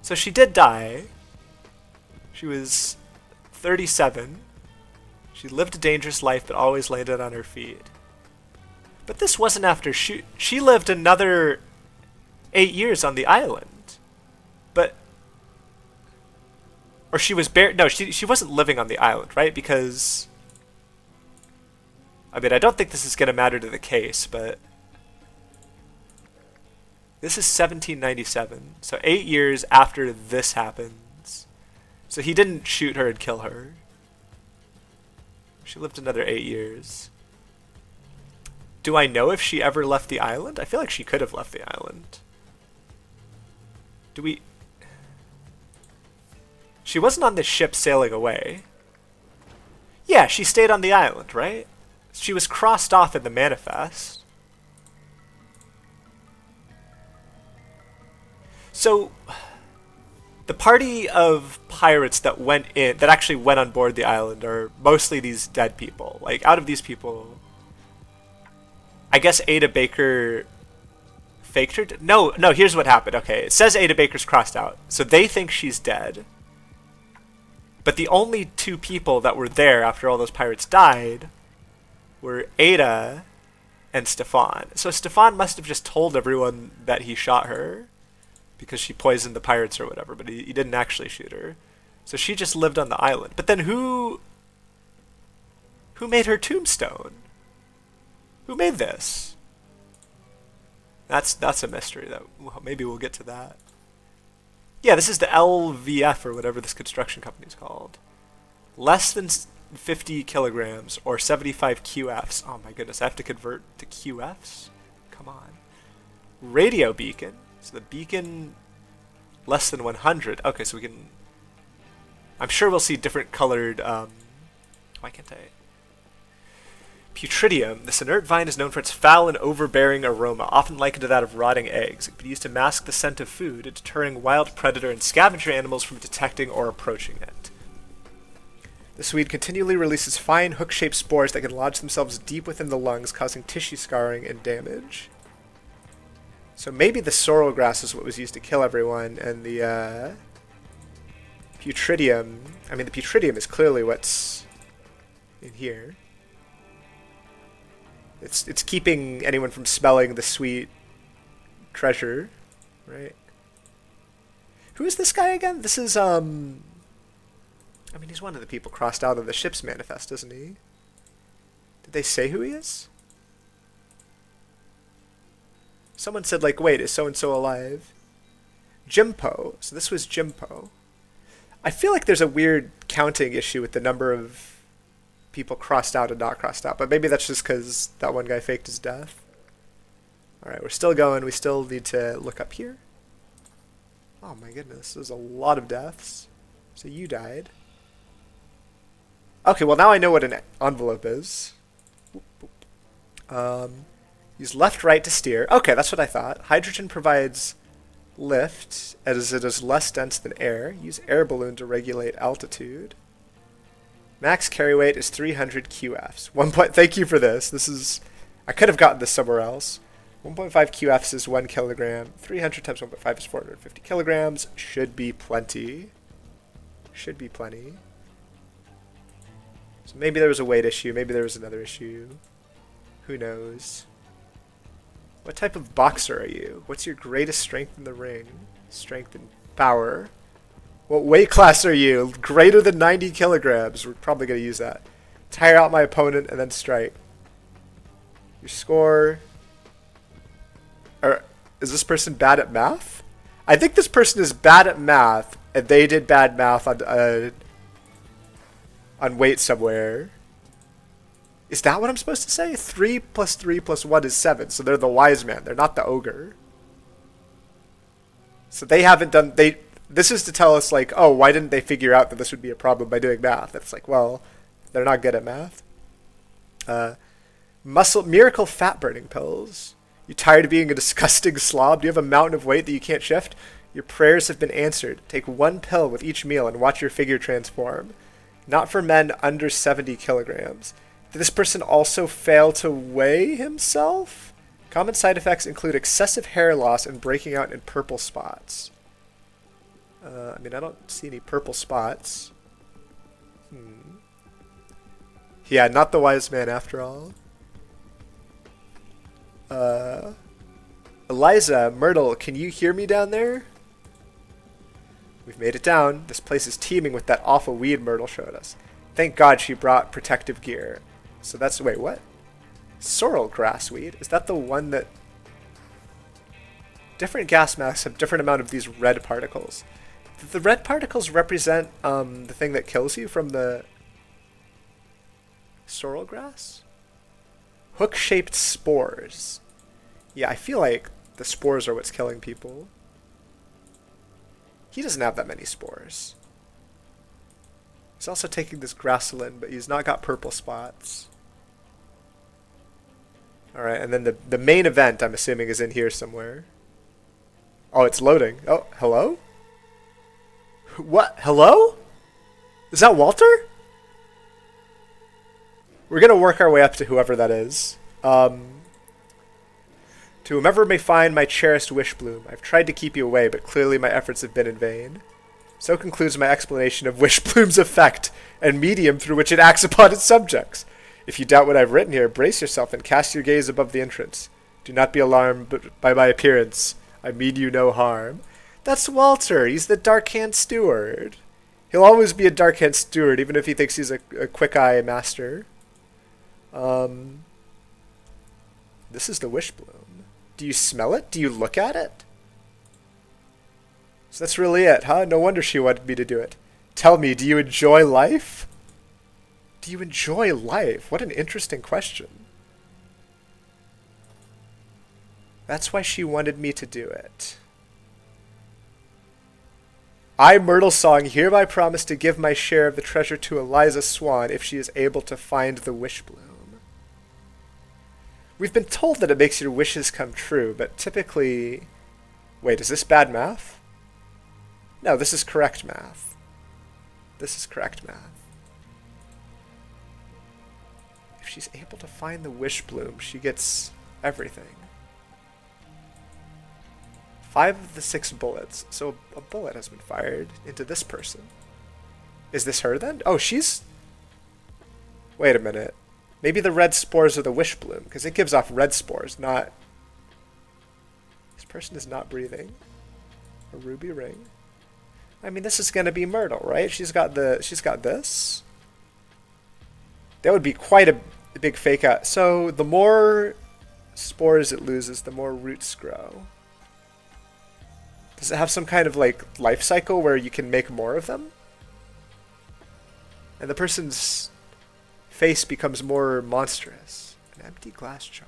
So she did die. She was 37. She lived a dangerous life but always landed on her feet. But this wasn't after she lived another 8 years on the island. But... Or she was buried... No, she wasn't living on the island, right? Because... I mean, I don't think this is going to matter to the case, but... This is 1797, so 8 years after this happens. So he didn't shoot her and kill her. She lived another 8 years. Do I know if she ever left the island? I feel like she could have left the island. Do we... She wasn't on this ship sailing away. Yeah, she stayed on the island, right? She was crossed off in the manifest. So, the party of pirates that actually went on board the island are mostly these dead people. Like, out of these people, I guess Ada Baker faked her? No, here's what happened. Okay, it says Ada Baker's crossed out. So they think she's dead. But the only two people that were there after all those pirates died were Ada and Stefan. So Stefan must have just told everyone that he shot her because she poisoned the pirates or whatever, but he didn't actually shoot her. So she just lived on the island. But then who made her tombstone? Who made this? That's a mystery. Maybe we'll get to that. Yeah, this is the LVF or whatever this construction company is called. Less than 50 kilograms or 75 QFs. Oh my goodness, I have to convert to QFs? Come on. Radio beacon. So the beacon less than 100. Okay, so we can... I'm sure we'll see different colored... why can't I... Putridium. This inert vine is known for its foul and overbearing aroma, often likened to that of rotting eggs. It can be used to mask the scent of food, deterring wild predator and scavenger animals from detecting or approaching it. The weed continually releases fine hook-shaped spores that can lodge themselves deep within the lungs, causing tissue scarring and damage. So maybe the sorrel grass is what was used to kill everyone, and the Putridium... I mean, the Putridium is clearly what's in here. It's keeping anyone from smelling the sweet treasure, right? Who is this guy again? This is, I mean, he's one of the people crossed out of the ship's manifest, isn't he? Did they say who he is? Someone said, like, wait, is so-and-so alive? Jimpo. So this was Jimpo. I feel like there's a weird counting issue with the number of people crossed out and not crossed out, but maybe that's just because that one guy faked his death. Alright, we're still going. We still need to look up here. Oh my goodness, there's a lot of deaths. So you died. Okay, well now I know what an envelope is. Use left, right to steer. Okay, that's what I thought. Hydrogen provides lift, as it is less dense than air. Use air balloon to regulate altitude. Max carry weight is 300 QFs. Thank you for this. This is... I could have gotten this somewhere else. 1.5 QFs is 1 kilogram. 300 times 1.5 is 450 kilograms. Should be plenty. Should be plenty. So maybe there was a weight issue. Maybe there was another issue. Who knows? What type of boxer are you? What's your greatest strength in the ring? Strength and power. What weight class are you? Greater than 90 kilograms. We're probably going to use that. Tire out my opponent and then strike. Your score... is this person bad at math? I think this person is bad at math, and they did bad math on weight somewhere. Is that what I'm supposed to say? 3 plus 3 plus 1 is 7, so they're the wise man. They're not the ogre. So they haven't done... This is to tell us, like, oh, why didn't they figure out that this would be a problem by doing math? It's like, well, they're not good at math. Miracle fat burning pills. You tired of being a disgusting slob? Do you have a mountain of weight that you can't shift? Your prayers have been answered. Take 1 pill with each meal and watch your figure transform. Not for men under 70 kilograms. Did this person also fail to weigh himself? Common side effects include excessive hair loss and breaking out in purple spots. I mean, I don't see any purple spots. Yeah, not the wise man after all. Eliza, Myrtle, can you hear me down there? We've made it down. This place is teeming with that awful weed Myrtle showed us. Thank God she brought protective gear. So that's... Wait, what? Sorrel grassweed? Is that the one that Different gas masks have different amount of these red particles. Do the red particles represent the thing that kills you from the sorrel grass? Hook-shaped spores. Yeah, I feel like the spores are what's killing people. He doesn't have that many spores. He's also taking this grasslin, but he's not got purple spots. Alright, and then the main event, I'm assuming, is in here somewhere. Oh, it's loading. Oh, hello? What? Hello? Is that Walter? We're gonna work our way up to whoever that is. To whomever may find my cherished wish bloom, I've tried to keep you away, but clearly my efforts have been in vain. So concludes my explanation of wish bloom's effect and medium through which it acts upon its subjects. If you doubt what I've written here, brace yourself and cast your gaze above the entrance. Do not be alarmed by my appearance. I mean you no harm. That's Walter. He's the Dark-Hand Steward. He'll always be a Dark-Hand Steward, even if he thinks he's a quick-eye master. This is the wish bloom. Do you smell it? Do you look at it? So that's really it, huh? No wonder she wanted me to do it. Tell me, do you enjoy life? Do you enjoy life? What an interesting question. That's why she wanted me to do it. I, Myrtle Song, hereby promise to give my share of the treasure to Eliza Swan if she is able to find the wish bloom. We've been told that it makes your wishes come true, but typically... Wait, is this bad math? No, this is correct math. This is correct math. If she's able to find the wish bloom, she gets everything. 5 of the 6 bullets. So a bullet has been fired into this person. Is this her then? Oh, she's... Wait a minute. Maybe the red spores are the wish bloom, because it gives off red spores, not... This person is not breathing. A ruby ring. I mean, this is going to be Myrtle, right? She's got this. That would be quite a big fake out. So the more spores it loses, the more roots grow. Does it have some kind of like life cycle where you can make more of them? And the person's face becomes more monstrous. An empty glass jar.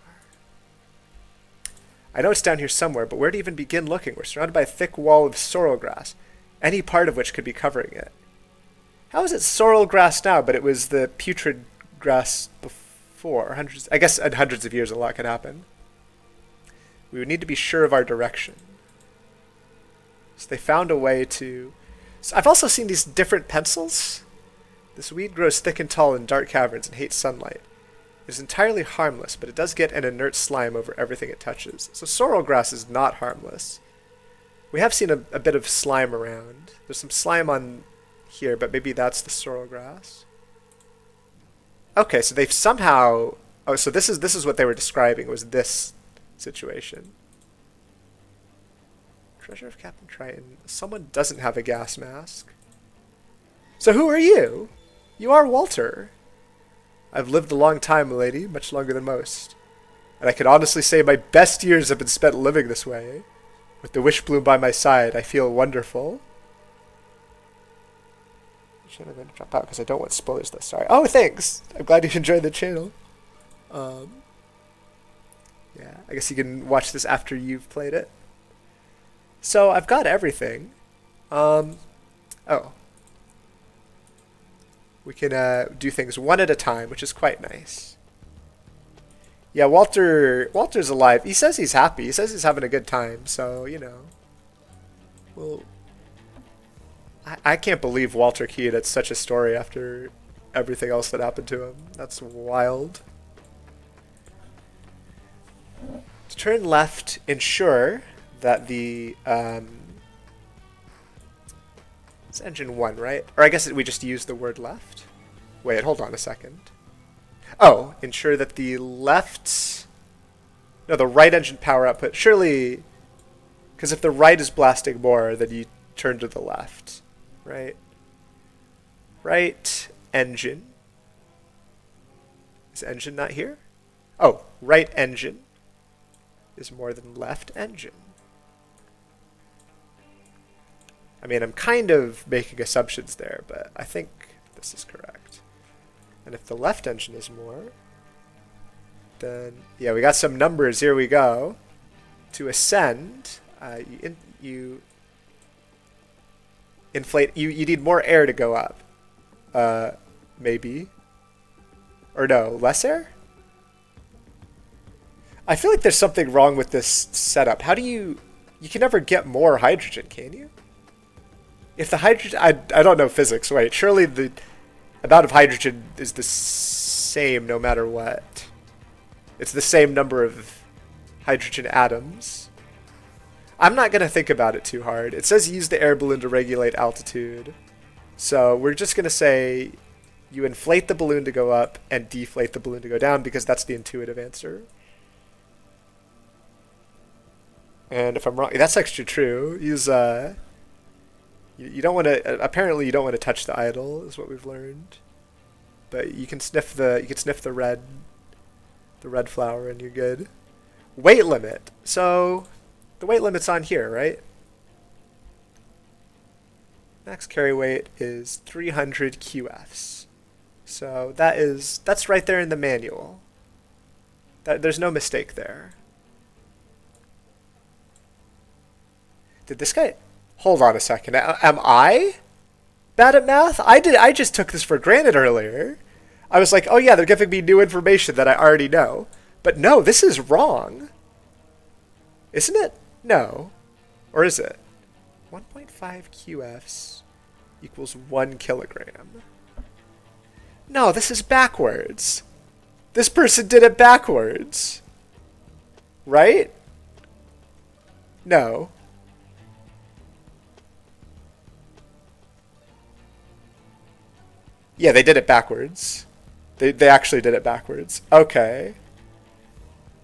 I know it's down here somewhere, but where to even begin looking? We're surrounded by a thick wall of sorrel grass, any part of which could be covering it. How is it sorrel grass now, but it was the putrid grass before? I guess in hundreds of years a lot could happen. We would need to be sure of our direction. So they found a way to... So I've also seen these different pencils. This weed grows thick and tall in dark caverns and hates sunlight. It is entirely harmless, but it does get an inert slime over everything it touches. So sorrel grass is not harmless. We have seen a bit of slime around. There's some slime on here, but maybe that's the sorrel grass. Okay, so they've somehow... Oh, so this is what they were describing, was this situation. Treasure of Captain Triton. Someone doesn't have a gas mask. So who are you? You are Walter. I've lived a long time, milady, much longer than most. And I can honestly say my best years have been spent living this way. With the wish bloom by my side, I feel wonderful. I'm going to drop out because I don't want spoilers though, sorry. Oh, thanks! I'm glad you enjoyed the channel. Yeah, I guess you can watch this after you've played it. So, I've got everything. Oh. We can do things one at a time, which is quite nice. Yeah, Walter's alive. He says he's happy. He says he's having a good time, so, you know. Well, I can't believe Walter keyed at such a story after everything else that happened to him. That's wild. To turn left, ensure that the... it's engine 1, right? Or I guess we just use the word left. Wait, hold on a second. Oh, ensure that the left... No, the right engine power output. Surely... Because if the right is blasting more, then you turn to the left. Right? Right engine. Is engine not here? Oh, right engine is more than left engine. I mean, I'm kind of making assumptions there, but I think this is correct. And if the left engine is more, then yeah, we got some numbers. Here we go. To ascend, you inflate. You need more air to go up. Maybe. Or no, less air? I feel like there's something wrong with this setup. How do you... You can never get more hydrogen, can you? If the hydrogen... I don't know physics. Wait, surely the amount of hydrogen is the same no matter what. It's the same number of hydrogen atoms. I'm not going to think about it too hard. It says use the air balloon to regulate altitude. So we're just going to say you inflate the balloon to go up and deflate the balloon to go down because that's the intuitive answer. And if I'm wrong, that's actually true. Use you don't want to. Apparently, you don't want to touch the idle, is what we've learned. But you can sniff the red flower, and you're good. Weight limit. So the weight limit's on here, right? Max carry weight is 300 QFs. So that's right there in the manual. There's no mistake there. Did this guy... Hold on a second. Am I bad at math? I just took this for granted earlier. I was like, oh yeah, they're giving me new information that I already know. But no, this is wrong. Isn't it? No. Or is it? 1.5 QFs equals 1 kilogram. No, this is backwards. This person did it backwards. Right? No. Yeah, they did it backwards. They actually did it backwards. Okay.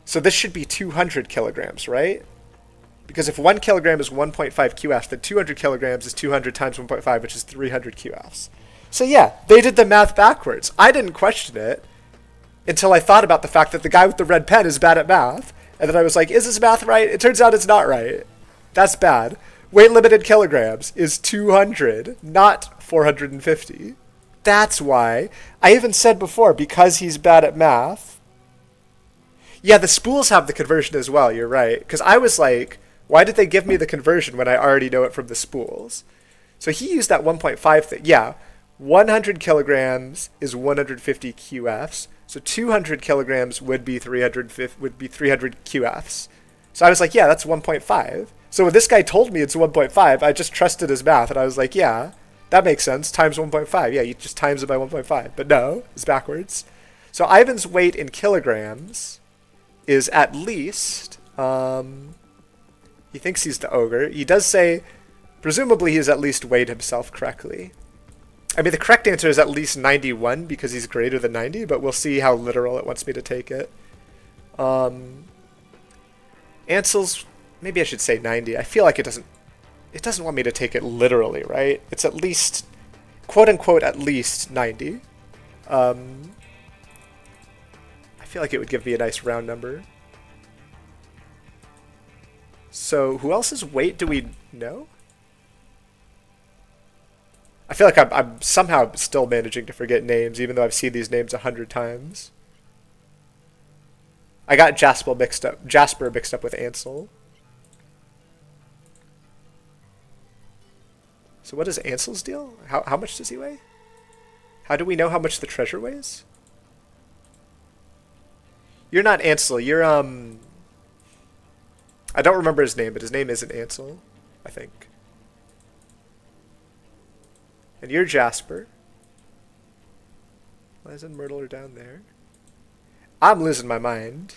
So this should be 200 kilograms, right? Because if 1 kilogram is 1.5 QFs, then 200 kilograms is 200 times 1.5, which is 300 QFs. So yeah, they did the math backwards. I didn't question it until I thought about the fact that the guy with the red pen is bad at math. And then I was like, is this math right? It turns out it's not right. That's bad. Weight limit in kilograms is 200, not 450. That's why. I even said before, because he's bad at math. Yeah, the spools have the conversion as well, you're right. Because I was like, why did they give me the conversion when I already know it from the spools? So he used that 1.5 thing. Yeah, 100 kilograms is 150 QFs. So 200 kilograms would be 300 QFs. So I was like, yeah, that's 1.5. So when this guy told me it's 1.5, I just trusted his math. And I was like, yeah, that makes sense. Times 1.5. Yeah, you just times it by 1.5. But no, it's backwards. So Ivan's weight in kilograms is at least... he thinks he's the ogre. He does say, presumably he's at least weighed himself correctly. I mean, the correct answer is at least 91 because he's greater than 90, but we'll see how literal it wants me to take it. Ansel's, maybe I should say 90. I feel like it doesn't want me to take it literally, right? It's at least, quote unquote, at least 90. I feel like it would give me a nice round number. So who else's weight do we know? I feel like I'm somehow still managing to forget names, even though I've seen these names 100 times. I got Jasper mixed up with Ansel. So what is Ansel's deal? How much does he weigh? How do we know how much the treasure weighs? You're not Ansel, you're I don't remember his name, but his name isn't Ansel, I think. And you're Jasper. Liza and Myrtle are down there. I'm losing my mind.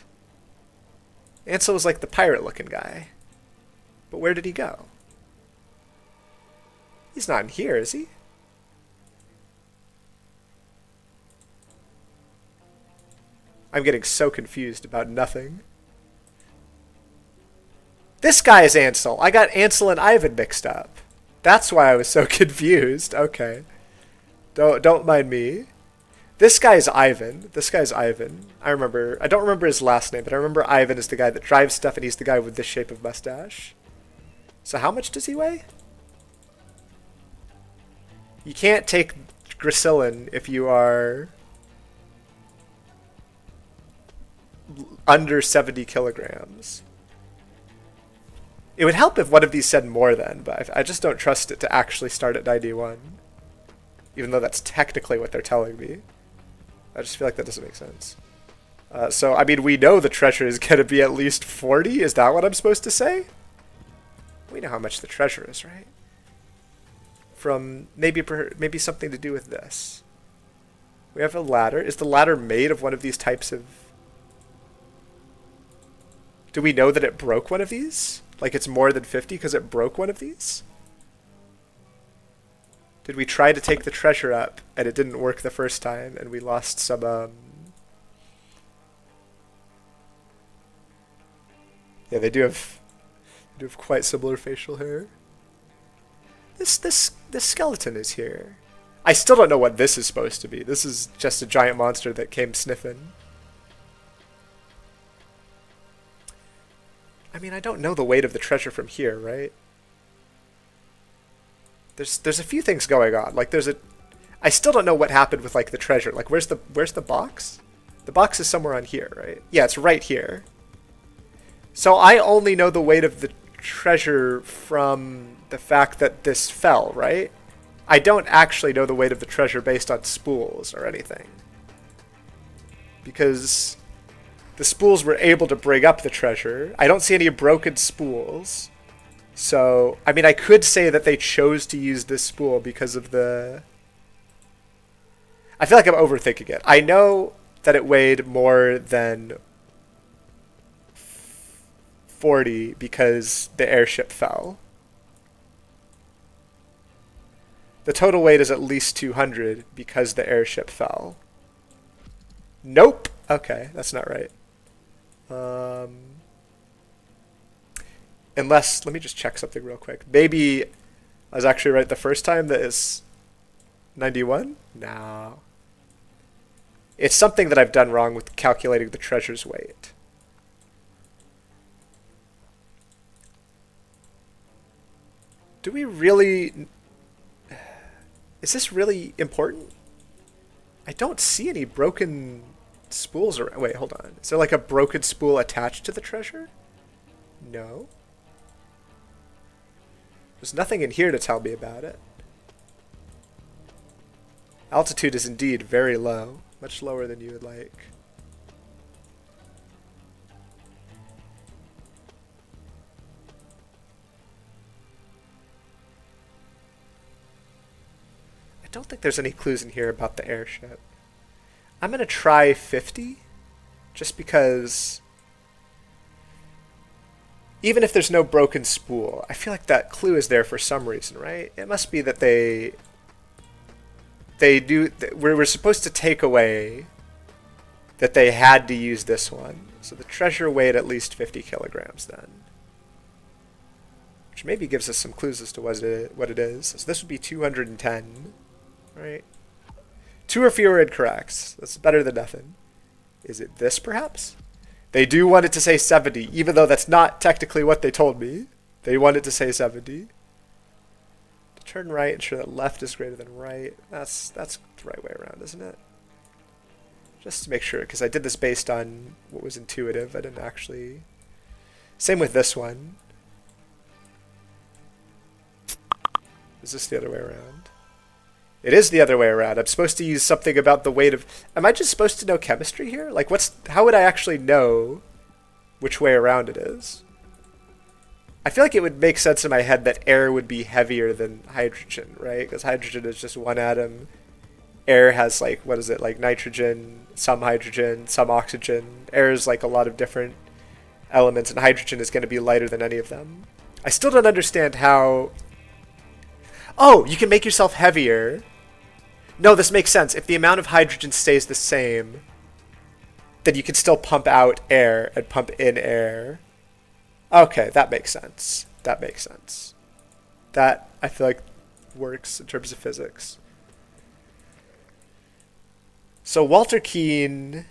Ansel was like the pirate-looking guy. But where did he go? He's not in here, is he? I'm getting so confused about nothing. This guy is Ansel. I got Ansel and Ivan mixed up. That's why I was so confused. Okay. Don't mind me. This guy's Ivan. I don't remember his last name, but I remember Ivan is the guy that drives stuff and he's the guy with this shape of mustache. So how much does he weigh? You can't take gracillin if you are under 70 kilograms. It would help if one of these said more then, but I just don't trust it to actually start at 91. Even though that's technically what they're telling me. I just feel like that doesn't make sense. So, I mean, we know the treasure is going to be at least 40. Is that what I'm supposed to say? We know how much the treasure is, right? From maybe something to do with this. We have a ladder. Is the ladder made of one of these types of... Do we know that it broke one of these? Like it's more than 50 because it broke one of these? Did we try to take the treasure up and it didn't work the first time and we lost some Yeah, they do have quite similar facial hair. This skeleton is here. I still don't know what this is supposed to be. This is just a giant monster that came sniffing. I mean, I don't know the weight of the treasure from here, right? There's a few things going on. Like I still don't know what happened with like the treasure. Like where's the box? The box is somewhere on here, right? Yeah, it's right here. So I only know the weight of the treasure from the fact that this fell, right? I don't actually know the weight of the treasure based on spools or anything. Because the spools were able to bring up the treasure. I don't see any broken spools. So, I mean, I could say that they chose to use this spool because of the... I feel like I'm overthinking it. I know that it weighed more than 40 because the airship fell. The total weight is at least 200 because the airship fell. Nope. Okay, that's not right. Unless, let me just check something real quick. Maybe I was actually right the first time that is 91? No. It's something that I've done wrong with calculating the treasure's weight. Do we really... Is this really important? I don't see any broken spools or... Wait, hold on. Is there like a broken spool attached to the treasure? No. There's nothing in here to tell me about it. Altitude is indeed very low. Much lower than you would like. I don't think there's any clues in here about the airship. I'm going to try 50, just because even if there's no broken spool, I feel like that clue is there for some reason, right? It must be that we're supposed to take away that they had to use this one. So the treasure weighed at least 50 kilograms then. Which maybe gives us some clues as to what it is. So this would be 210, right? 2 or fewer incorrects. That's better than nothing. Is it this, perhaps? They do want it to say 70, even though that's not technically what they told me. They want it to say 70. To turn right, ensure that left is greater than right. That's the right way around, isn't it? Just to make sure, because I did this based on what was intuitive. I didn't actually... Same with this one. Is this the other way around? It is the other way around. I'm supposed to use something about the weight of... Am I just supposed to know chemistry here? Like, how would I actually know which way around it is? I feel like it would make sense in my head that air would be heavier than hydrogen, right? Because hydrogen is just one atom. Air has, like, what is it? Like nitrogen, some oxygen. Air is, like, a lot of different elements, and hydrogen is going to be lighter than any of them. I still don't understand how... Oh, you can make yourself heavier. No, this makes sense. If the amount of hydrogen stays the same, then you can still pump out air and pump in air. Okay, that makes sense. That makes sense. That, I feel like, works in terms of physics. So Walter Keane...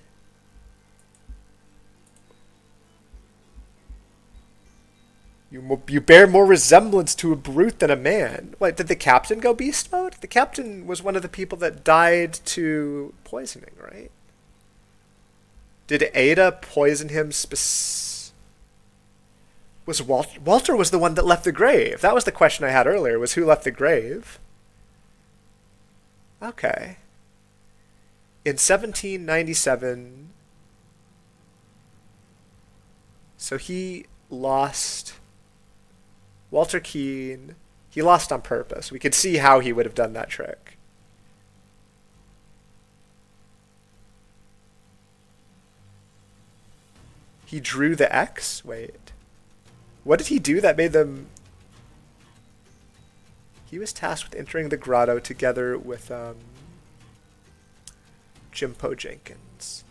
You bear more resemblance to a brute than a man. What, did the captain go beast mode? The captain was one of the people that died to poisoning, right? Did Ada poison him was Walter was the one that left the grave. That was the question I had earlier, was who left the grave? Okay. In 1797, so he lost Walter Keane. He lost on purpose. We could see how he would have done that trick. He drew the X? Wait. What did he do that made them... He was tasked with entering the grotto together with Jimpo Jenkins.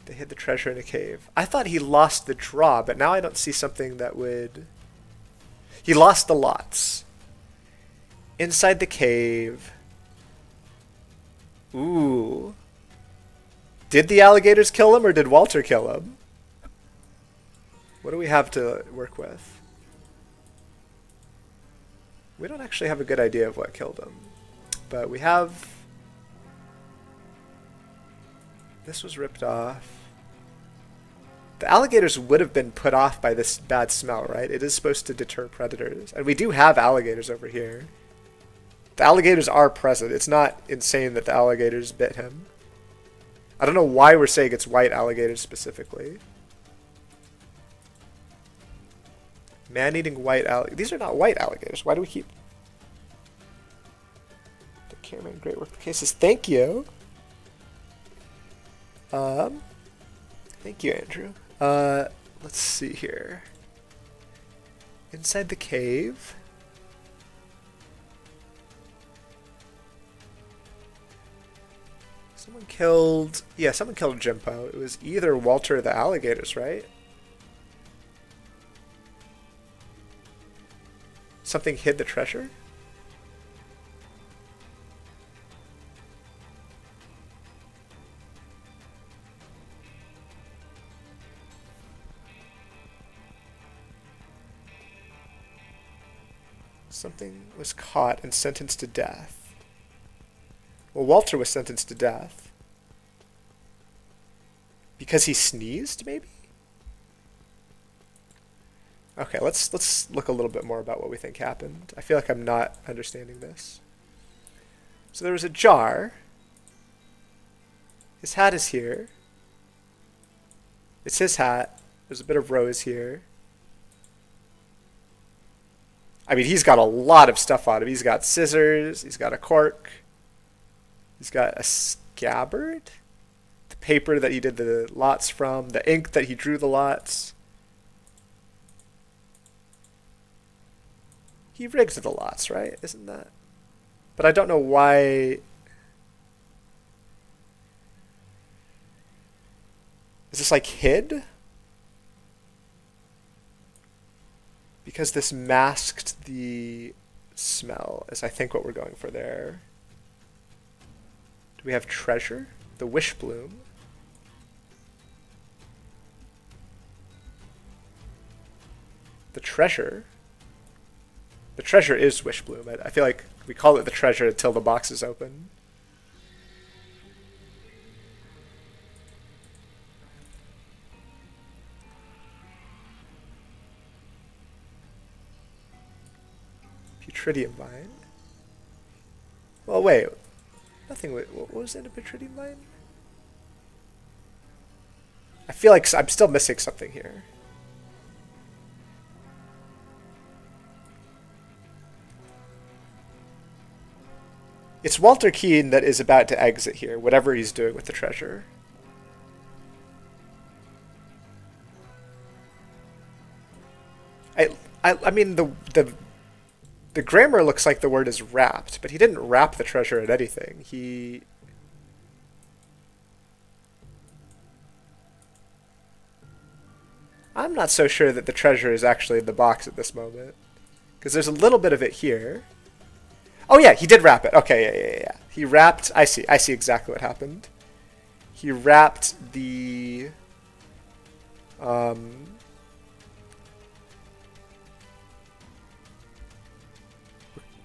They hid the treasure in a cave. I thought he lost the draw, but now I don't see something that would... He lost the lots. Inside the cave. Ooh. Did the alligators kill him or did Walter kill him? What do we have to work with? We don't actually have a good idea of what killed him. But we have... This was ripped off. The alligators would have been put off by this bad smell, right? It is supposed to deter predators. And we do have alligators over here. The alligators are present. It's not insane that the alligators bit him. I don't know why we're saying it's white alligators specifically. Man-eating white alligators. These are not white alligators. Why do we keep... The cameraman, great work. The cases. Thank you. Thank you, Andrew. Let's see here. Inside the cave. Someone killed... Yeah, someone killed Jimpo. It was either Walter or the alligators, right? Something hid the treasure? Something was caught and sentenced to death. Well, Walter was sentenced to death. Because he sneezed, maybe? Okay, let's look a little bit more about what we think happened. I feel like I'm not understanding this. So there was a jar. His hat is here. It's his hat. There's a bit of rose here. I mean, he's got a lot of stuff on him. He's got scissors. He's got a cork. He's got a scabbard. The paper that he did the lots from. The ink that he drew the lots. He rigged the lots, right? Isn't that? But I don't know why... Is this like hid? Because this masked the smell, is I think what we're going for there. Do we have treasure? The wish bloom. The treasure. The treasure is wish bloom. I feel like we call it the treasure until the box is open. Tritium mine. Well, wait. Nothing. What was in a Petridium mine? I feel like I'm still missing something here. It's Walter Keane that is about to exit here, whatever he's doing with the treasure. I mean the grammar looks like the word is wrapped, but he didn't wrap the treasure in anything. I'm not so sure that the treasure is actually in the box at this moment. Because there's a little bit of it here. Oh yeah, he did wrap it. Okay, yeah. He wrapped... I see exactly what happened. He wrapped the...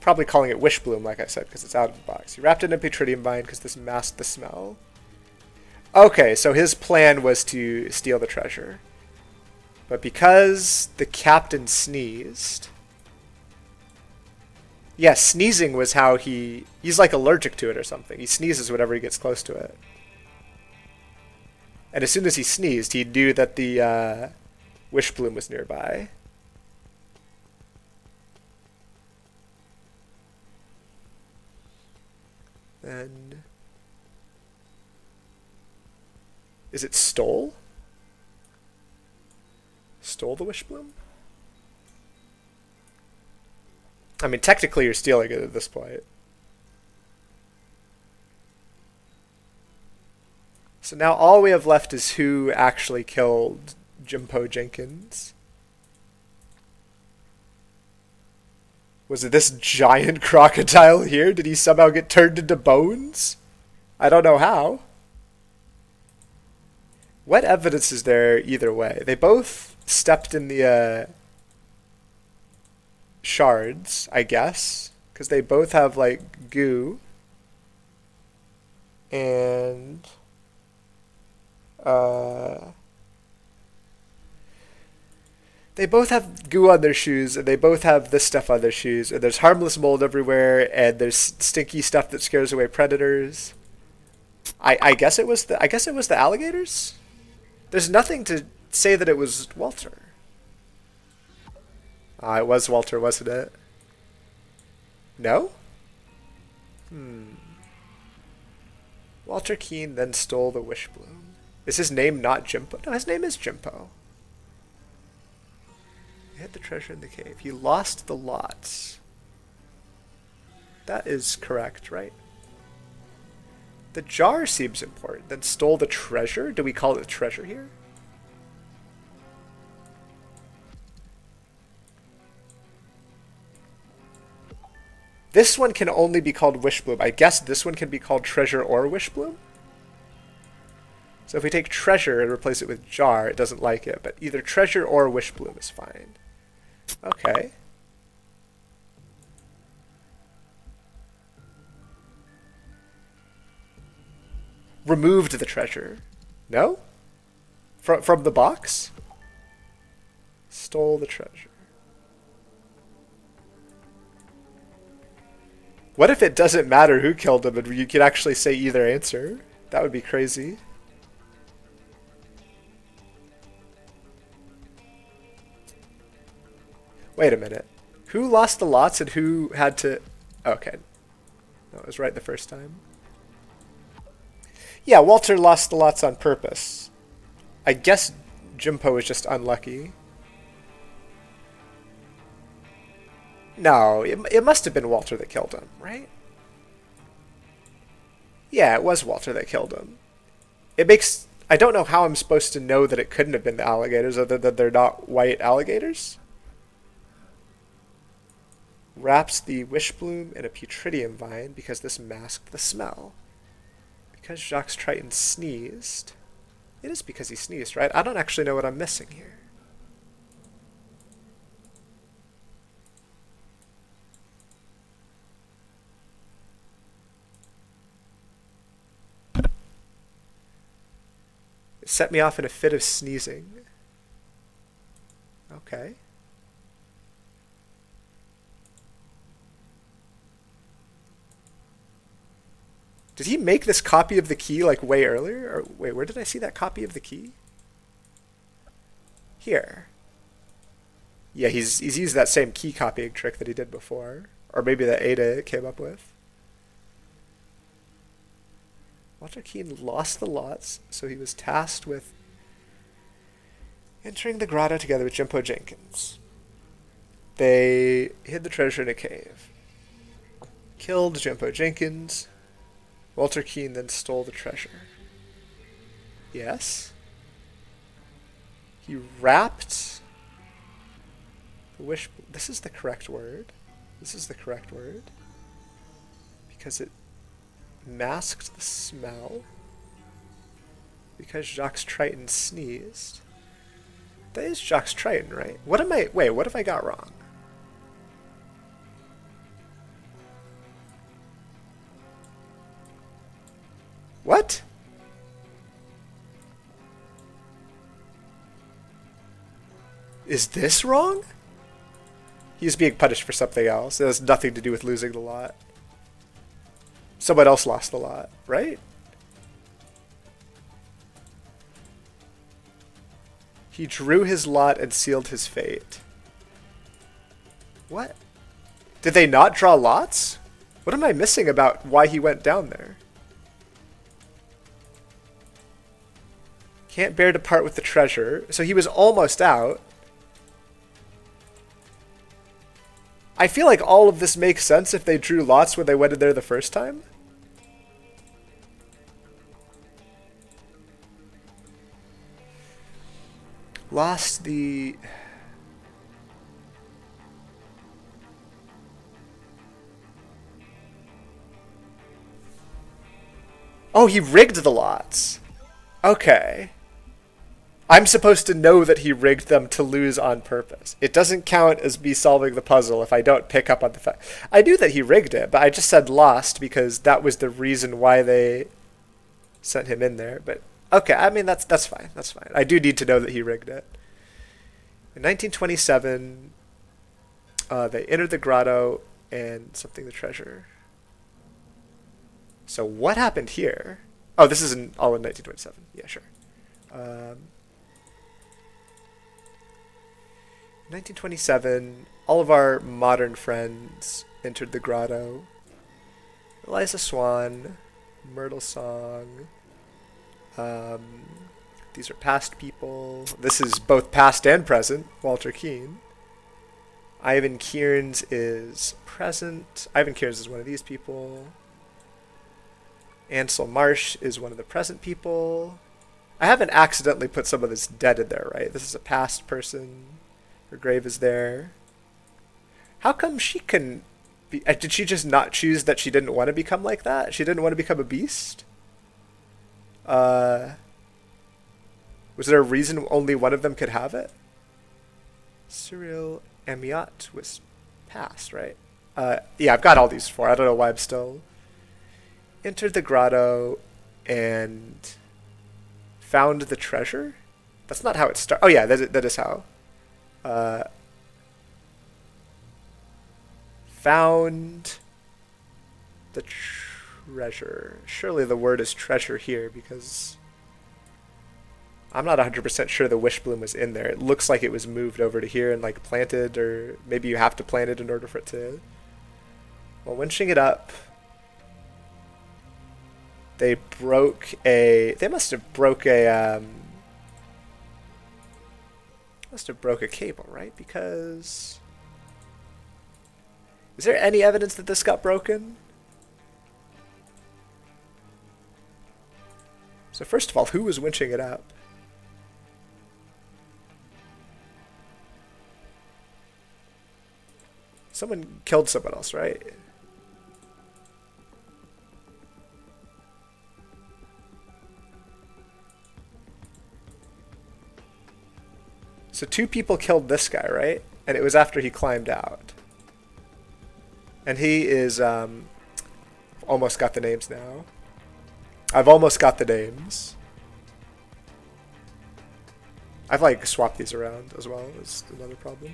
Probably calling it Wish Bloom, like I said, because it's out of the box. He wrapped it in a Petridium Vine because this masked the smell. Okay, so his plan was to steal the treasure. But because the captain sneezed... Yeah, sneezing was how he's like allergic to it or something. He sneezes whenever he gets close to it. And as soon as he sneezed, he knew that the Wish Bloom was nearby. And... Is it stole? Stole the Wish Bloom? I mean, technically you're stealing it at this point. So now all we have left is who actually killed Jimpo Jenkins. Was it this giant crocodile here? Did he somehow get turned into bones? I don't know how. What evidence is there either way? They both stepped in the shards, I guess, because they both have like goo. And they both have goo on their shoes, and they both have this stuff on their shoes, and there's harmless mold everywhere, and there's stinky stuff that scares away predators. I guess it was the alligators? There's nothing to say that it was Walter. It was Walter, wasn't it? No? Walter Keene then stole the Wish Bloom. Is his name not Jimpo? No, his name is Jimpo. He hid the treasure in the cave. He lost the lots. That is correct, right? The jar seems important. Then stole the treasure? Do we call it treasure here? This one can only be called Wish Bloom. I guess this one can be called treasure or Wish Bloom? So if we take treasure and replace it with jar, it doesn't like it. But either treasure or Wish Bloom is fine. Okay. Removed the treasure. No? From the box? Stole the treasure. What if it doesn't matter who killed him and you could actually say either answer? That would be crazy. Wait a minute. Who lost the lots and who had to... Okay. No, it was right the first time. Yeah, Walter lost the lots on purpose. I guess Jimpo was just unlucky. No, it must have been Walter that killed him, right? Yeah, it was Walter that killed him. It makes... I don't know how I'm supposed to know that it couldn't have been the alligators other than they're not white alligators. Wraps the Wish Bloom in a Petridium Vine because this masked the smell. Because Jacques Triton sneezed. It is because he sneezed, right? I don't actually know what I'm missing here. It set me off in a fit of sneezing. Okay. Did he make this copy of the key like way earlier? Or wait, where did I see that copy of the key? Here. Yeah, he's used that same key copying trick that he did before. Or maybe that Ada came up with. Walter Keene lost the lots, so he was tasked with entering the grotto together with Jimpo Jenkins. They hid the treasure in a cave. Killed Jimpo Jenkins. Walter Keene then stole the treasure. Yes. He wrapped the wish... This is the correct word. This is the correct word. Because it masked the smell. Because Jacques Triton sneezed. That is Jacques Triton, right? What have I got wrong? What? Is this wrong? He's being punished for something else. It has nothing to do with losing the lot. Someone else lost the lot, right? He drew his lot and sealed his fate. What? Did they not draw lots? What am I missing about why he went down there? Can't bear to part with the treasure. So he was almost out. I feel like all of this makes sense if they drew lots when they went in there the first time. Lost the... Oh, he rigged the lots. Okay. I'm supposed to know that he rigged them to lose on purpose. It doesn't count as me solving the puzzle if I don't pick up on the fact. I knew that he rigged it, but I just said lost because that was the reason why they sent him in there. But okay, I mean that's fine. That's fine. I do need to know that he rigged it. In 1927, they entered the grotto and something the treasure. So what happened here? Oh, this is all in 1927. Yeah, sure. 1927, all of our modern friends entered the grotto. Eliza Swan, Myrtle Song. These are past people. This is both past and present. Walter Keane. Ivan Kearns is present. Ivan Kearns is one of these people. Ansel Marsh is one of the present people. I haven't accidentally put some of this dead in there, right? This is a past person. Her grave is there. How come she can be... Did she just not choose that she didn't want to become like that? She didn't want to become a beast? Was there a reason only one of them could have it? Cyril Amiot was past, right? Yeah, I've got all these four. I don't know why I'm still... Entered the grotto and found the treasure? That's not how it starts. Oh yeah, that is how. Found the treasure. Surely the word is treasure here because I'm not 100% sure the wish bloom was in there. It looks like it was moved over to here and like planted, or maybe you have to plant it in order for it to... Well, winching it up... They broke a... They must have broke a... Must have broke a cable, right? Because... Is there any evidence that this got broken? So first of all, who was winching it up? Someone killed someone else, right? So two people killed this guy, right? And it was after he climbed out. And he is, almost got the names now. I've almost got the names. I've like swapped these around as well, is another problem.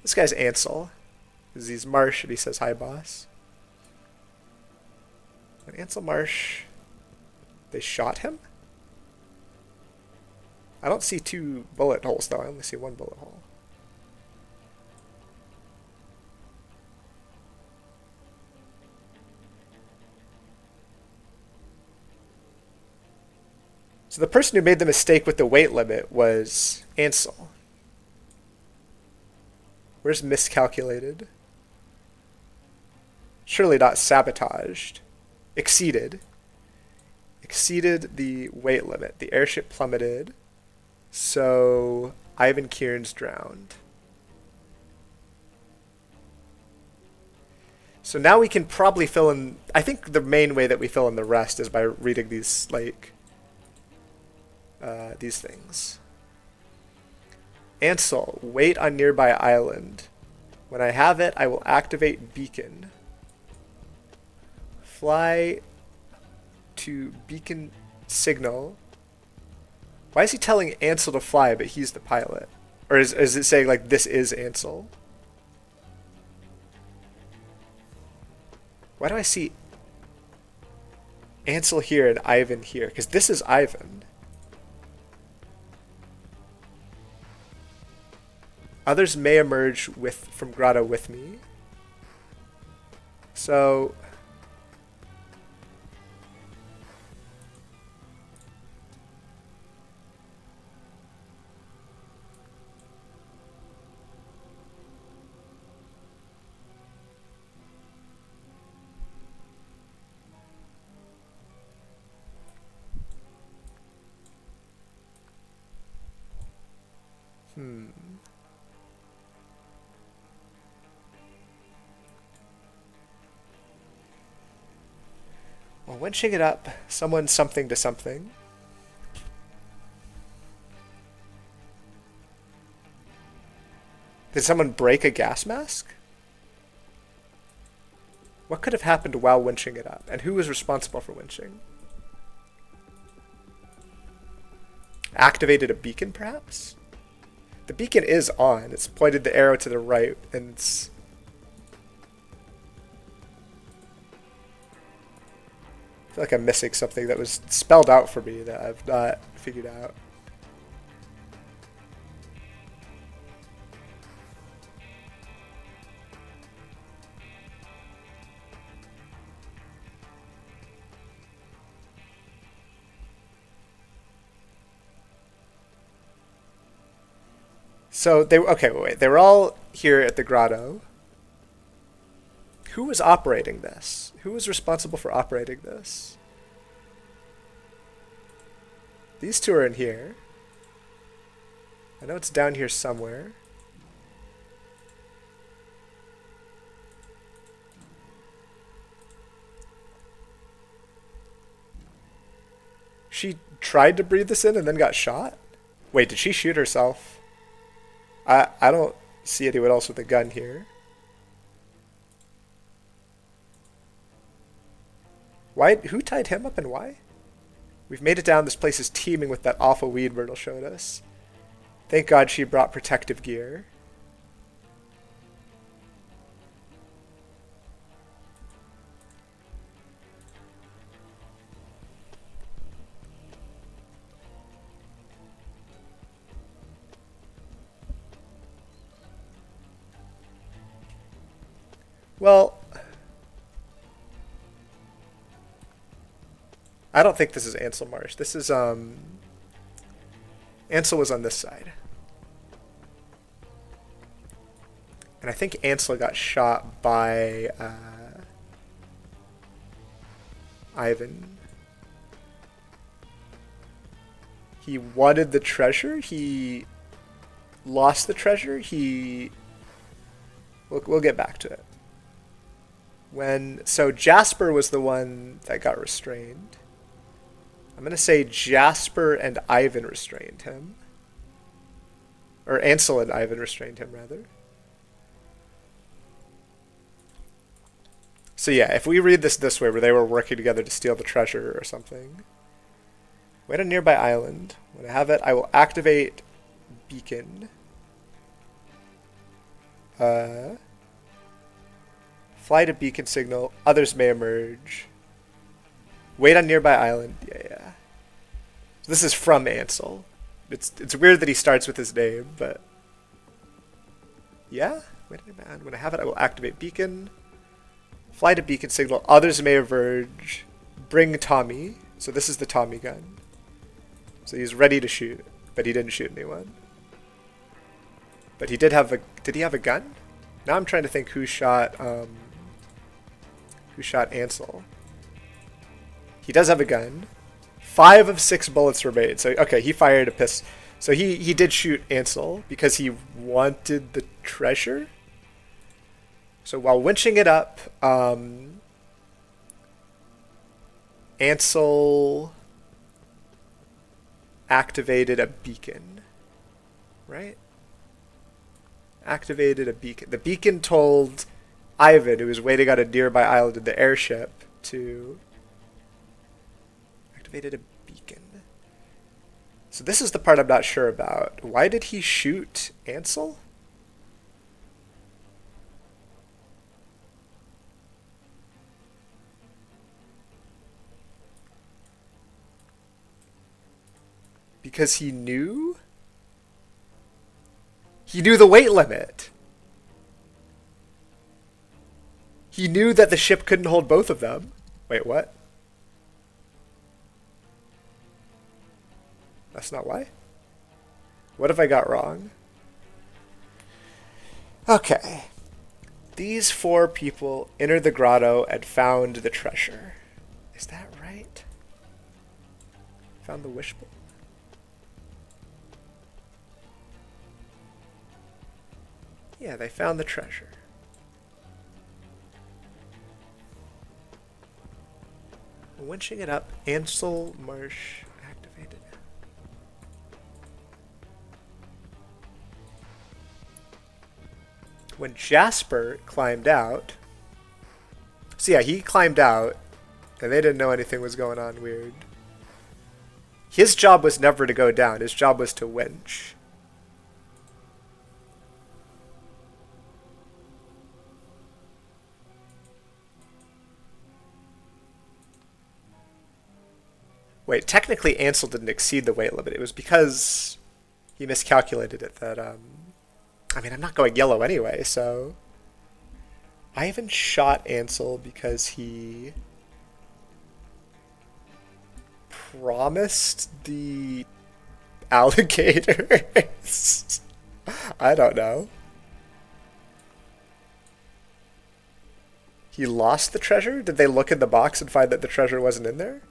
This guy's Ansel. He's Marsh and he says, "Hi, boss." And Ansel Marsh, they shot him? I don't see two bullet holes though, I only see one bullet hole. So the person who made the mistake with the weight limit was Ansel. Where's miscalculated? Surely not sabotaged. Exceeded. Exceeded the weight limit. The airship plummeted. So Ivan Kearns drowned. So now we can probably fill in... I think the main way that we fill in the rest is by reading these, like... these things. Ansel, wait on nearby island. When I have it, I will activate beacon. Fly to beacon signal. Why is he telling Ansel to fly, but he's the pilot? Or is it saying, like, this is Ansel? Why do I see Ansel here and Ivan here? Because this is Ivan. Others may emerge from grotto with me. So well, winching it up, someone something to something. Did someone break a gas mask? What could have happened while winching it up? And who was responsible for winching? Activated a beacon, perhaps? The beacon is on. It's pointed the arrow to the right, and it's... I feel like I'm missing something that was spelled out for me that I've not figured out. So they wait. They were all here at the grotto. Who was operating this? Who was responsible for operating this? These two are in here. I know it's down here somewhere. She tried to breathe this in and then got shot? Wait, did she shoot herself? I don't see anyone else with a gun here. Why? Who tied him up and why? We've made it down. This place is teeming with that awful weed Myrtle showed us. Thank God she brought protective gear. Well, I don't think this is Ansel Marsh. This is, Ansel was on this side. And I think Ansel got shot by, Ivan. He wanted the treasure. He lost the treasure. We'll get back to it. So Jasper was the one that got restrained. I'm going to say Jasper and Ivan restrained him. Or Ansel and Ivan restrained him, rather. So yeah, if we read this way, where they were working together to steal the treasure or something. Wait on nearby island. When I have it, I will activate beacon. Fly to beacon signal. Others may emerge. Wait on nearby island. Yeah. So this is from Ansel. It's weird that he starts with his name, but yeah. Wait on nearby island. When I have it, I will activate beacon. Fly to beacon signal. Others may emerge. Bring Tommy. So this is the Tommy gun. So he's ready to shoot, but he didn't shoot anyone. But he did have a. Did he have a gun? Now I'm trying to think who shot Ansel. He does have a gun. 5 of 6 bullets were made. So okay, he fired a pistol. So he did shoot Ansel because he wanted the treasure. So while winching it up, Ansel activated a beacon, right? activated a beacon. The beacon told Ivan, who was waiting on a nearby island in the airship, to activated a beacon. So this is the part I'm not sure about. Why did he shoot Ansel? Because he knew? He knew the weight limit. He knew that the ship couldn't hold both of them. Wait, what? That's not why? What have I got wrong? Okay. These 4 people entered the grotto and found the treasure. Is that right? Found the wishbone? Yeah, they found the treasure. Winching it up. Ansel Marsh activated. When Jasper climbed out... So yeah, he climbed out, and they didn't know anything was going on weird. His job was never to go down. His job was to winch. Wait, technically Ansel didn't exceed the weight limit. It was because he miscalculated it that, I mean, I'm not going yellow anyway, so... Ivan shot Ansel because he promised the alligators. I don't know. He lost the treasure? Did they look in the box and find that the treasure wasn't in there?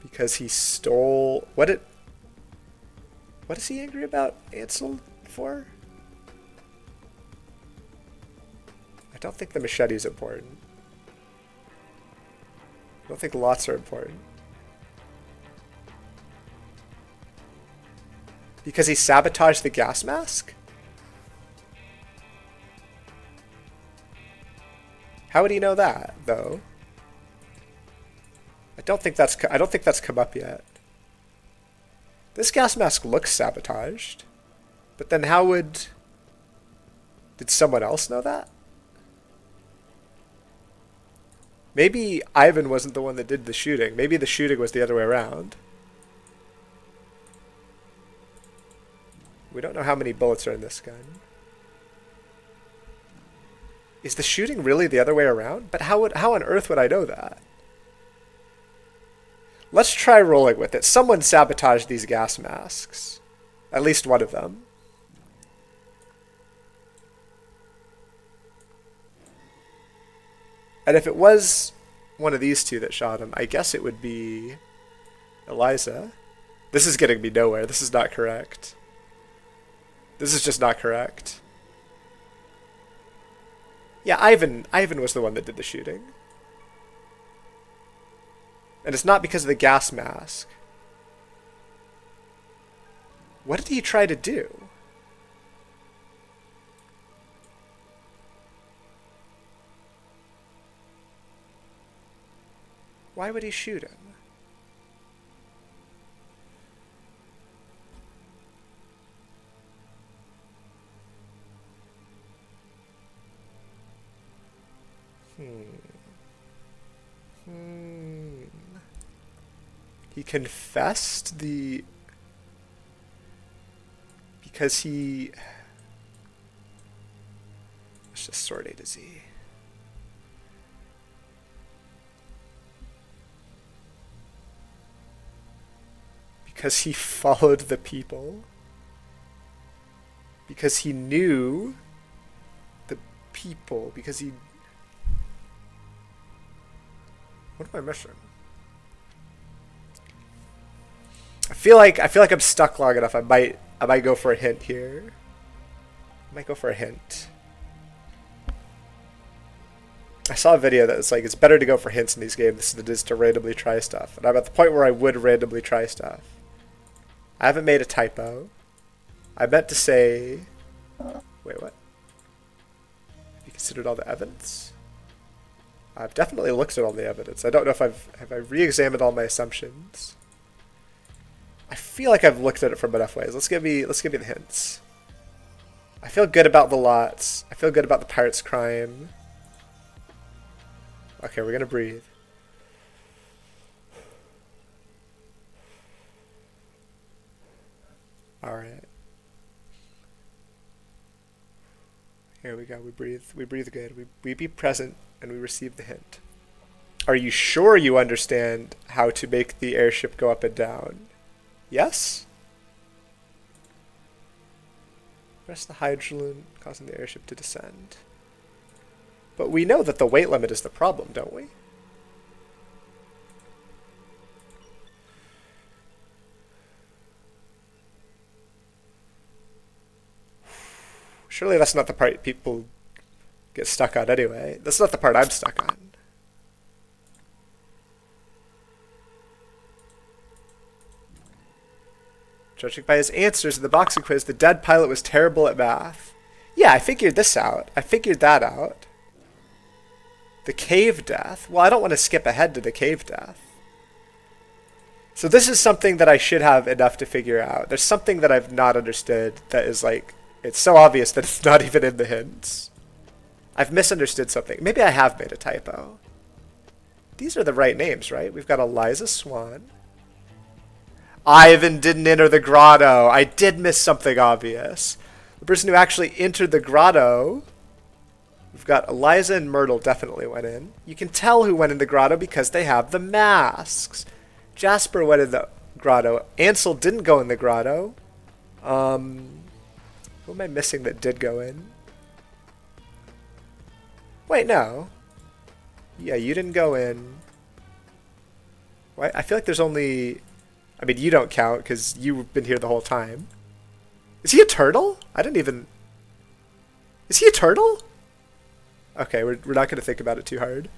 Because he stole... What is he angry about Ansel for? I don't think the machete is important. I don't think lots are important. Because he sabotaged the gas mask? How would he know that, though? I don't think that's come up yet. This gas mask looks sabotaged. But then how would... Did someone else know that? Maybe Ivan wasn't the one that did the shooting. Maybe the shooting was the other way around. We don't know how many bullets are in this gun. Is the shooting really the other way around? But how on earth would I know that? Let's try rolling with it. Someone sabotaged these gas masks. At least one of them. And if it was one of these 2 that shot him, I guess it would be Eliza. This is getting me nowhere. This is not correct. This is just not correct. Yeah, Ivan was the one that did the shooting. And it's not because of the gas mask. What did he try to do? Why would he shoot him? He confessed the... Because he... Let's just sort A to Z. Because he followed the people. Because he knew the people. Because he... What am I missing? I feel like I'm stuck long enough. I might go for a hint here. I might go for a hint. I saw a video that was like, it's better to go for hints in these games than it is to randomly try stuff. And I'm at the point where I would randomly try stuff. I haven't made a typo. I meant to say... Wait, what? Have you considered all the evidence? I've definitely looked at all the evidence. I don't know if have I re-examined all my assumptions. I feel like I've looked at it from enough ways. Let's give me the hints. I feel good about the lots. I feel good about the pirate's crime. Okay, we're gonna breathe. Alright. Here we go. We breathe. We breathe good. We be present and we receive the hint. Are you sure you understand how to make the airship go up and down? Yes? Press the hydrogen, causing the airship to descend. But we know that the weight limit is the problem, don't we? Surely that's not the part people get stuck on anyway. That's not the part I'm stuck on. Judging by his answers in the boxing quiz, the dead pilot was terrible at math. Yeah, I figured this out. I figured that out. The cave death. Well, I don't want to skip ahead to the cave death. So this is something that I should have enough to figure out. There's something that I've not understood that is like, it's so obvious that it's not even in the hints. I've misunderstood something. Maybe I have made a typo. These are the right names, right? We've got Eliza Swan. Ivan didn't enter the grotto. I did miss something obvious. The person who actually entered the grotto, we've got Eliza and Myrtle definitely went in. You can tell who went in the grotto because they have the masks. Jasper went in the grotto. Ansel didn't go in the grotto. Who am I missing that did go in? Wait, no. Yeah, you didn't go in. Why? I feel like there's only... I mean, you don't count because you've been here the whole time. Is he a turtle? I didn't even... Is he a turtle? Okay, we're not going to think about it too hard.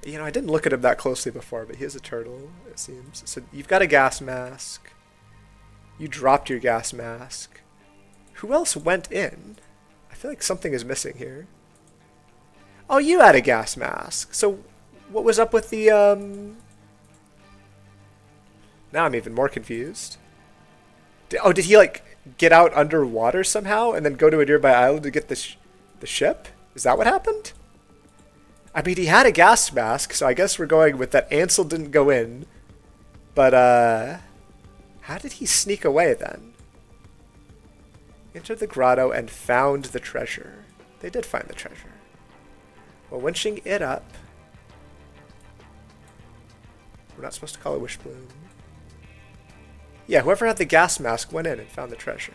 You know, I didn't look at him that closely before, but he is a turtle, it seems. So you've got a gas mask. You dropped your gas mask. Who else went in? I feel like something is missing here. Oh, you had a gas mask. So what was up with the... Now I'm even more confused. Did he, like, get out underwater somehow and then go to a nearby island to get the ship? Is that what happened? I mean, he had a gas mask, so I guess we're going with that Ansel didn't go in. But, how did he sneak away then? Entered the grotto and found the treasure. They did find the treasure. Well, winching it up. We're not supposed to call it Wishbloom. Yeah, whoever had the gas mask went in and found the treasure.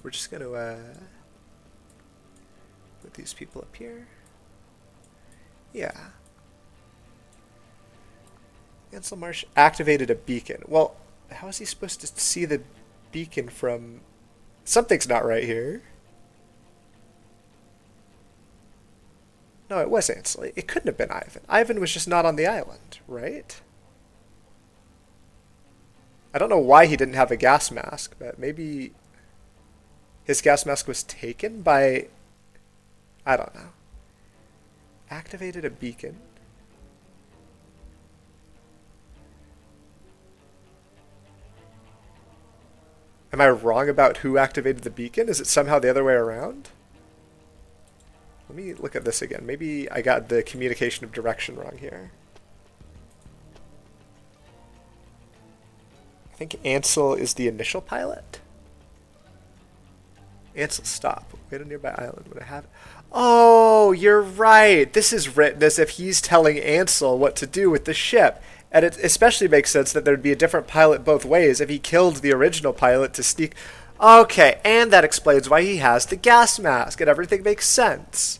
We're just going to put these people up here. Yeah. Ansel Marsh activated a beacon. Well, how is he supposed to see the beacon from... Something's not right here. No, it was Ansel. It couldn't have been Ivan. Ivan was just not on the island, right? I don't know why he didn't have a gas mask, but maybe his gas mask was taken by... I don't know. Activated a beacon. Am I wrong about who activated the beacon? Is it somehow the other way around? Let me look at this again. Maybe I got the communication of direction wrong here. I think Ansel is the initial pilot. Ansel, stop. Wait a nearby island. Would I have... Oh, you're right. This is written as if he's telling Ansel what to do with the ship. And it especially makes sense that there'd be a different pilot both ways if he killed the original pilot to sneak... Okay, and that explains why he has the gas mask, and everything makes sense.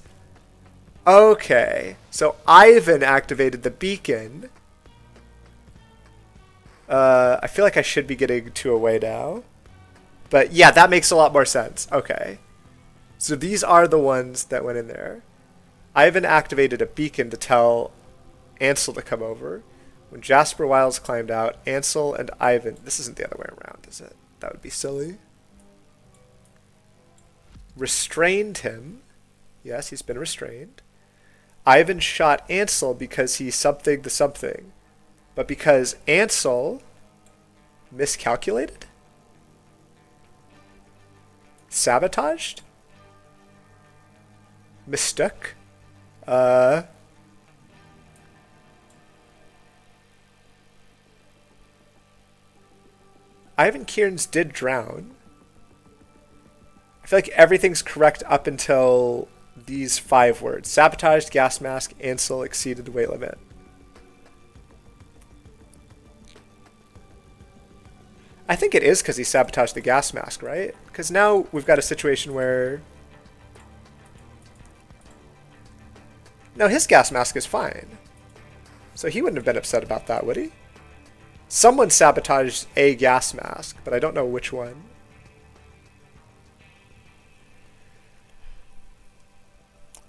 Okay, so Ivan activated the beacon. I feel like I should be getting 2 away now. But yeah, that makes a lot more sense. Okay. So these are the ones that went in there. Ivan activated a beacon to tell Ansel to come over. When Jasper Wiles climbed out, Ansel and Ivan... This isn't the other way around, is it? That would be silly. Restrained him. Yes, he's been restrained. Ivan shot Ansel because he's something to something. But because Ansel miscalculated? Sabotaged? Mistook? Ivan Kierns did drown. I feel like everything's correct up until these 5 words. Sabotaged, gas mask, Ansel exceeded the weight limit. I think it is because he sabotaged the gas mask, right? Because now we've got a situation where... No, his gas mask is fine. So he wouldn't have been upset about that, would he? Someone sabotaged a gas mask, but I don't know which one.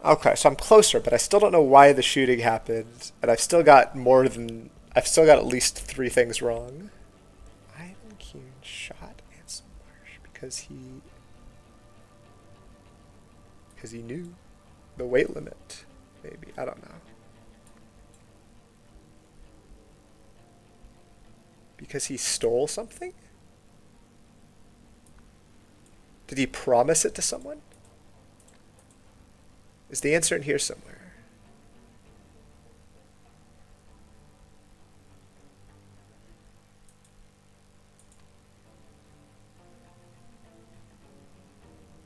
Okay, so I'm closer, but I still don't know why the shooting happened, and I've still got at least 3 things wrong. Ivan Kuhn shot Ansel Marsh because he knew the weight limit. Maybe, I don't know. Because he stole something? Did he promise it to someone? Is the answer in here somewhere?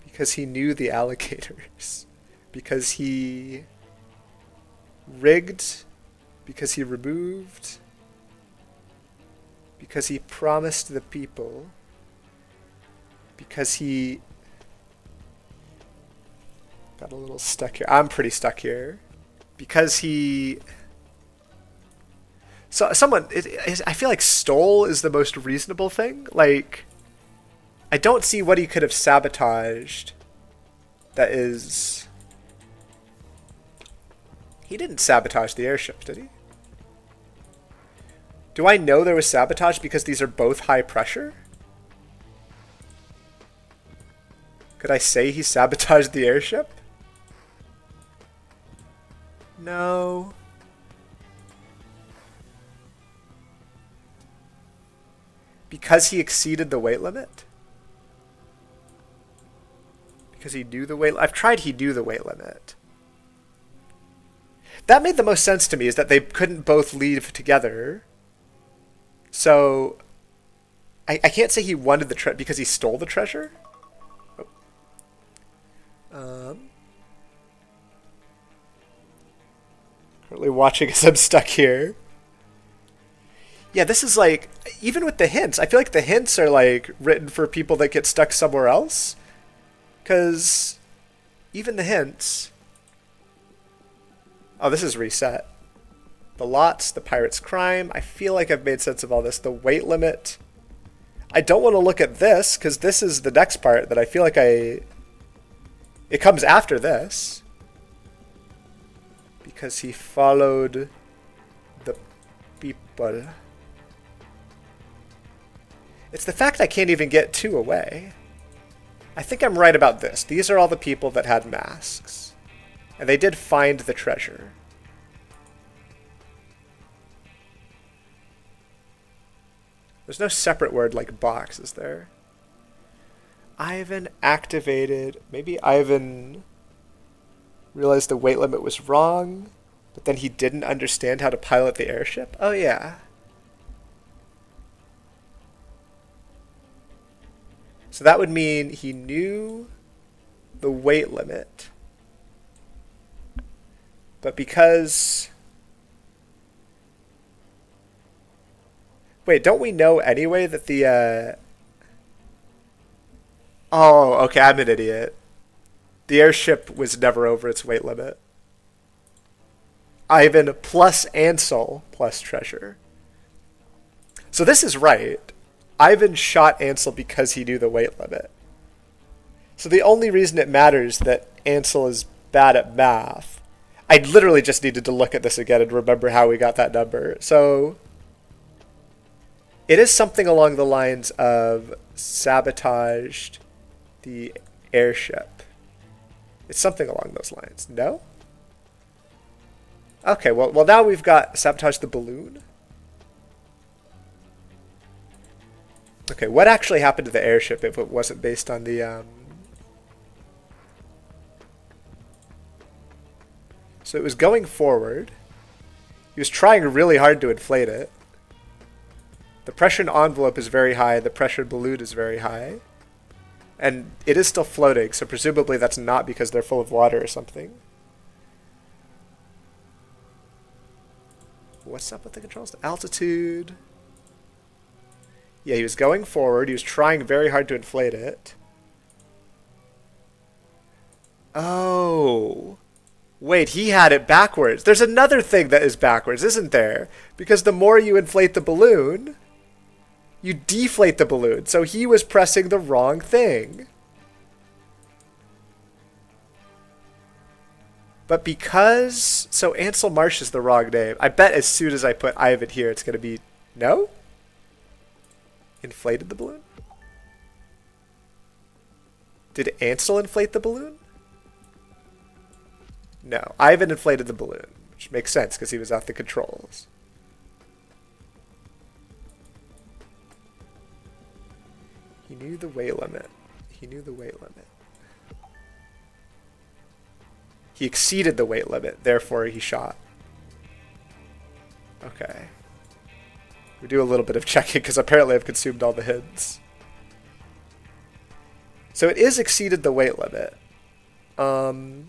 Because he knew the allocators. Because he rigged. Because he removed. Because he promised the people. Because he... Got a little stuck here. I'm pretty stuck here. Because he... So I feel like stole is the most reasonable thing. Like, I don't see what he could have sabotaged that is... He didn't sabotage the airship, did he? Do I know there was sabotage because these are both high pressure? Could I say he sabotaged the airship? No. Because he exceeded the weight limit? Because he knew the weight... I've tried he knew the weight limit. That made the most sense to me, is that they couldn't both leave together. So, I can't say he wanted the treasure because he stole the treasure. Oh. Currently watching as I'm stuck here. Yeah, this is like, even with the hints, I feel like the hints are like written for people that get stuck somewhere else. Because even the hints... Oh, this is reset. The lots, the pirate's crime. I feel like I've made sense of all this. The weight limit. I don't want to look at this, because this is the next part that I feel like It comes after this. Because he followed the people. It's the fact I can't even get 2 away. I think I'm right about this. These are all the people that had masks. And they did find the treasure. There's no separate word like box, is there? Ivan activated... Maybe Ivan realized the weight limit was wrong, but then he didn't understand how to pilot the airship? Oh, yeah. So that would mean he knew the weight limit, but because... Wait, don't we know anyway that the... Oh, okay, I'm an idiot. The airship was never over its weight limit. Ivan plus Ansel plus treasure. So this is right. Ivan shot Ansel because he knew the weight limit. So the only reason it matters that Ansel is bad at math, I literally just needed to look at this again and remember how we got that number. So it is something along the lines of sabotaged the airship. It's something along those lines. No? Okay, well now we've got sabotage the balloon. Okay, what actually happened to the airship if it wasn't based on the So it was going forward. He was trying really hard to inflate it. The pressure envelope is very high. The pressure balloon is very high. And it is still floating, so presumably that's not because they're full of water or something. What's up with the controls? Altitude. Yeah, he was going forward. He was trying very hard to inflate it. Oh. Wait, he had it backwards. There's another thing that is backwards, isn't there? Because the more you inflate the balloon, you deflate the balloon. So he was pressing the wrong thing. But because... So Ansel Marsh is the wrong name. I bet as soon as I put Ivan here, it's going to be... No? Inflated the balloon? Did Ansel inflate the balloon? No. Ivan inflated the balloon, which makes sense because he was at the controls. He knew the weight limit. He knew the weight limit. He exceeded the weight limit, therefore he shot. Okay. We do a little bit of checking because apparently I've consumed all the hints. So it is exceeded the weight limit. And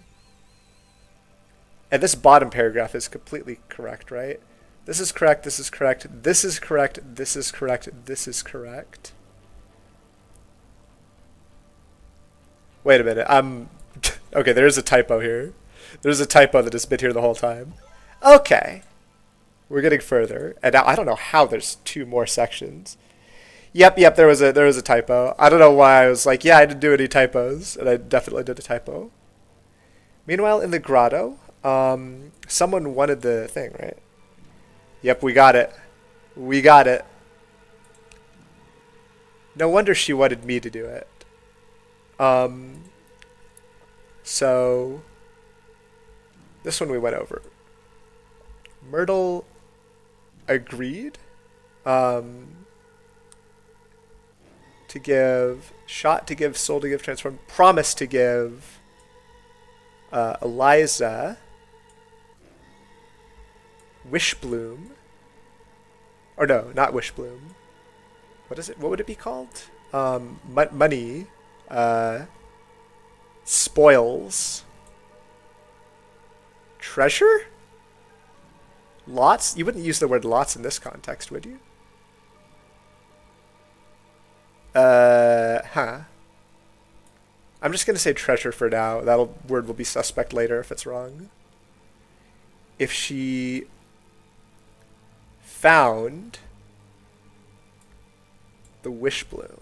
this bottom paragraph is completely correct, right? This is correct, this is correct, this is correct, this is correct, this is correct. Wait a minute, okay, there is a typo here. There's a typo that has been here the whole time. Okay. We're getting further. And now I don't know how there's 2 more sections. Yep, there was a typo. I don't know why I was like, yeah, I didn't do any typos. And I definitely did a typo. Meanwhile, in the grotto, someone wanted the thing, right? Yep, we got it. We got it. No wonder she wanted me to do it. So this one we went over. Myrtle agreed to give, shot to give, soul to give, transform, promise to give Eliza Wishbloom. Or no, not Wishbloom. What is it? What would it be called? Money. Spoils. Treasure? Lots? You wouldn't use the word lots in this context, would you? Huh. I'm just going to say treasure for now. That word will be suspect later if it's wrong. If she found the Wishbloom.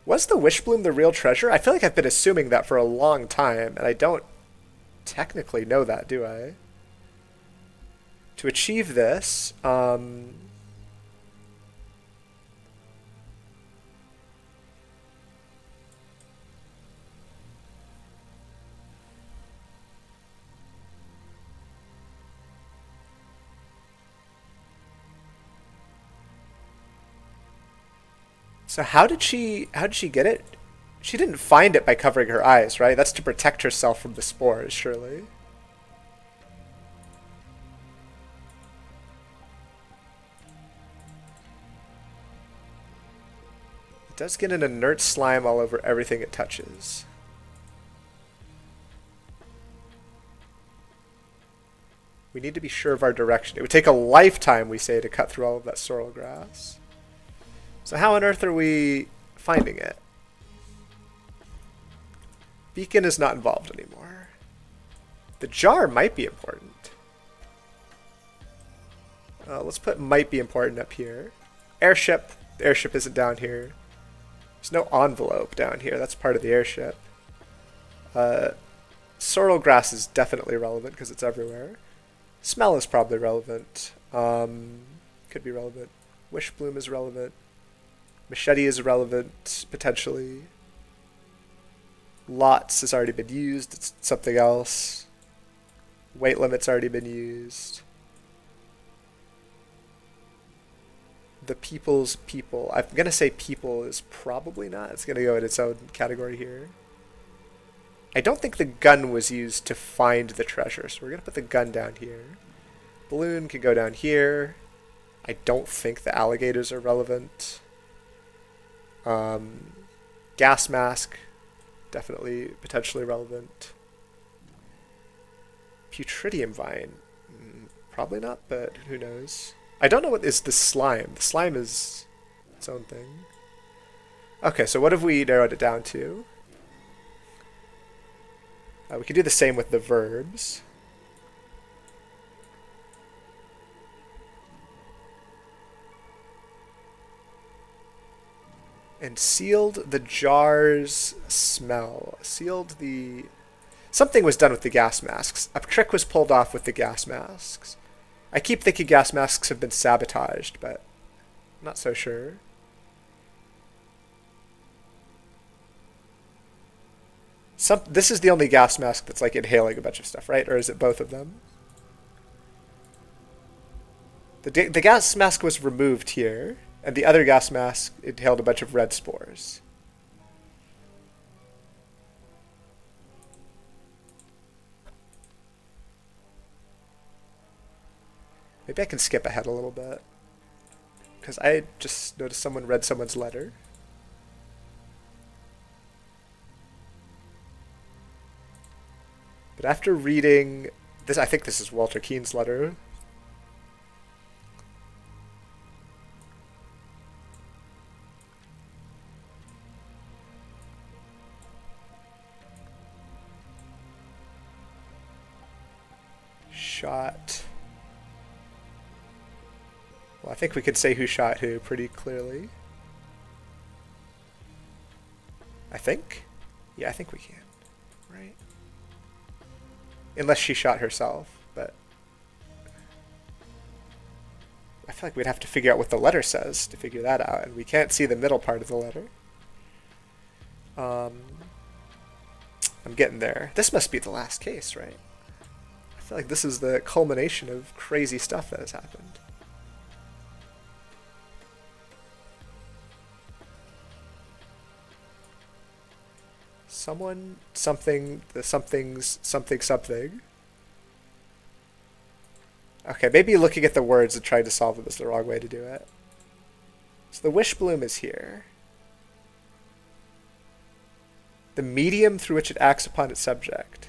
Was the Wishbloom the real treasure? I feel like I've been assuming that for a long time, and I don't technically know that, do I? To achieve this, so how did she get it? She didn't find it by covering her eyes, right? That's to protect herself from the spores, surely. It does get an inert slime all over everything it touches. We need to be sure of our direction. It would take a lifetime, we say, to cut through all of that sorrel grass. So how on earth are we finding it? Beacon is not involved anymore. The jar might be important. Let's put might be important up here. Airship. The airship isn't down here. There's no envelope down here. That's part of the airship. Sorrel grass is definitely relevant because it's everywhere. Smell is probably relevant. Could be relevant. Wish bloom is relevant. Machete is relevant, potentially. Lots has already been used. It's something else. Weight limit's already been used. The people's people. I'm going to say people is probably not. It's going to go in its own category here. I don't think the gun was used to find the treasure, so we're going to put the gun down here. Balloon can go down here. I don't think the alligators are relevant. Gas mask, definitely potentially relevant. Putridium vine, probably not, but who knows. I don't know what is the slime. The slime is its own thing. Okay, so what have we narrowed it down to? We can do the same with the verbs. And sealed the jar's smell. Sealed the... Something was done with the gas masks. A trick was pulled off with the gas masks. I keep thinking gas masks have been sabotaged, but I'm not so sure. This is the only gas mask that's like inhaling a bunch of stuff, right? Or is it both of them? The gas mask was removed here, and the other gas mask inhaled a bunch of red spores. Maybe I can skip ahead a little bit, because I just noticed someone read someone's letter. But after reading this, I think this is Walter Keane's letter. Shot. Well, I think we could say who shot who pretty clearly. I think? Yeah, I think we can. Right? Unless she shot herself, but I feel like we'd have to figure out what the letter says to figure that out, and we can't see the middle part of the letter. I'm getting there. This must be the last case, right? I feel like this is the culmination of crazy stuff that has happened. Someone, something, the something's, something, something. Okay, maybe looking at the words and trying to solve them is the wrong way to do it. So the wish bloom is here. The medium through which it acts upon its subject.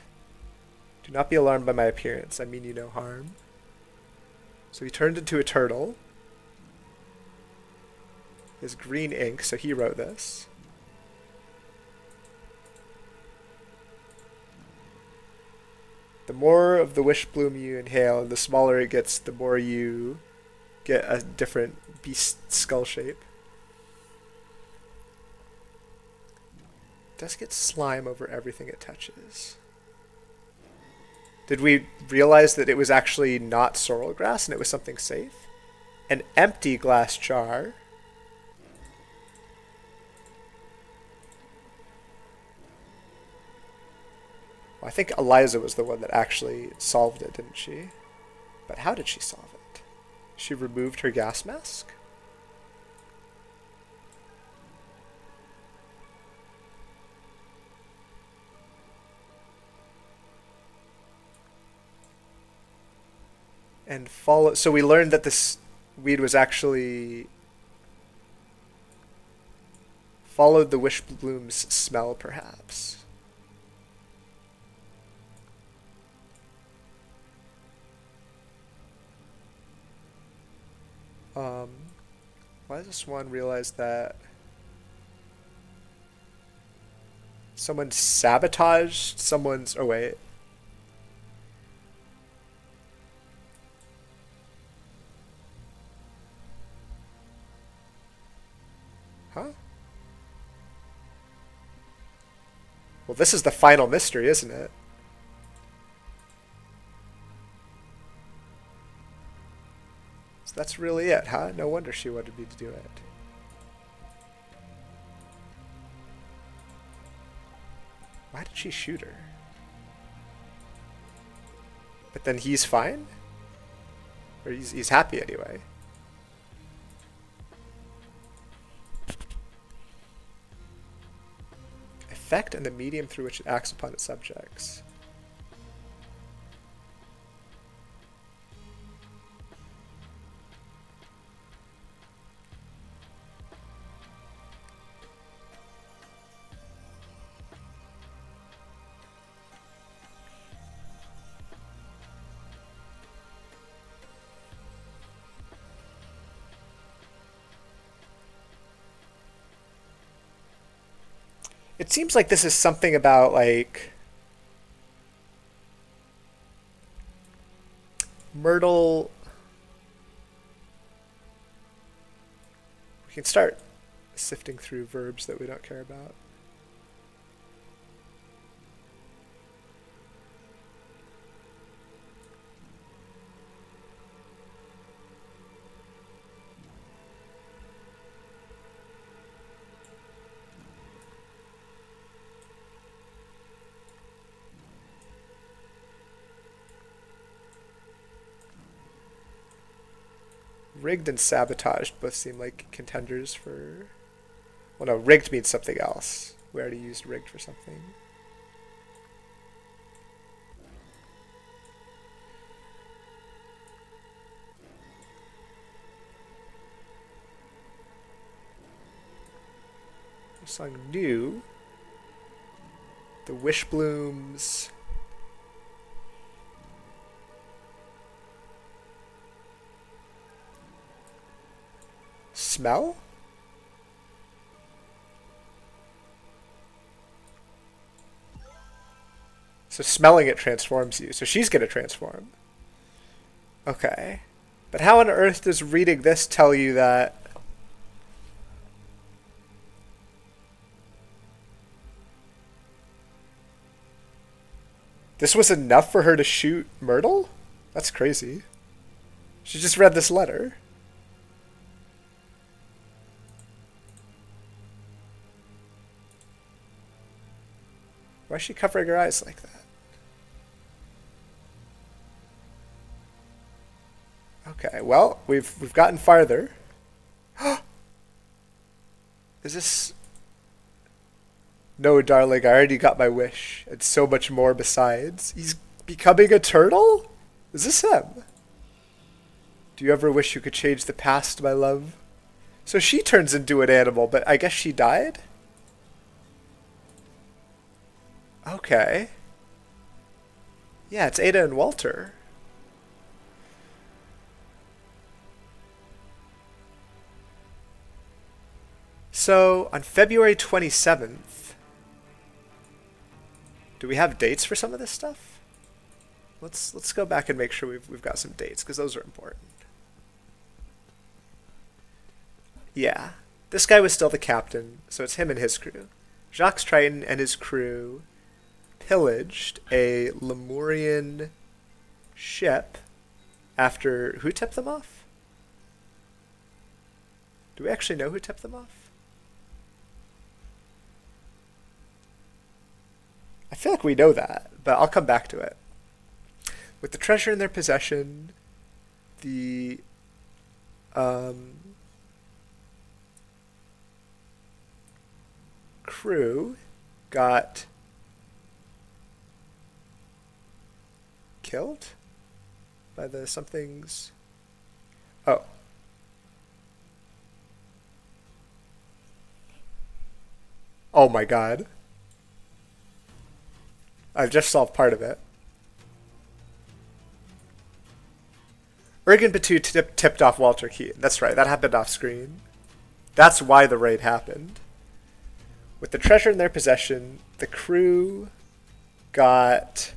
Do not be alarmed by my appearance. I mean you no harm. So he turned into a turtle. He has green ink, so he wrote this. The more of the wish bloom you inhale, and the smaller it gets, the more you get a different beast skull shape. It does get slime over everything it touches. Did we realize that it was actually not sorrel grass and it was something safe? An empty glass jar. I think Eliza was the one that actually solved it, didn't she? But how did she solve it? She removed her gas mask? And follow. So we learned that this weed was actually followed the wish bloom's smell, perhaps. Why does this one realize that someone sabotaged someone's... Oh, wait. Well, this is the final mystery, isn't it? So that's really it, huh? No wonder she wanted me to do it. Why did she shoot her? But then he's fine? Or he's happy anyway. Effect and the medium through which it acts upon its subjects. It seems like this is something about, like, Myrtle. We can start sifting through verbs that we don't care about. Rigged and sabotaged both seem like contenders for... Well, no, rigged means something else. We already used rigged for something. The song New. The Wish Blooms. Smell? So smelling it transforms you. So she's going to transform. Okay. But how on earth does reading this tell you that... This was enough for her to shoot Myrtle? That's crazy. She just read this letter. Why is she covering her eyes like that? Okay, well, we've gotten farther. Is this... No, darling, I already got my wish, and so much more besides. He's becoming a turtle? Is this him? Do you ever wish you could change the past, my love? So she turns into an animal, but I guess she died? Okay. Yeah, it's Ada and Walter. So, on February 27th, do we have dates for some of this stuff? Let's go back and make sure we've got some dates, because those are important. Yeah. This guy was still the captain, so it's him and his crew. Jacques Triton and his crew pillaged a Lemurian ship after... Who tipped them off? Do we actually know who tipped them off? I feel like we know that, but I'll come back to it. With the treasure in their possession, the crew got killed by the somethings. Oh. Oh my god. I've just solved part of it. Ergen Batu tipped off Walter Keaton. That's right, that happened off screen. That's why the raid happened. With the treasure in their possession, the crew got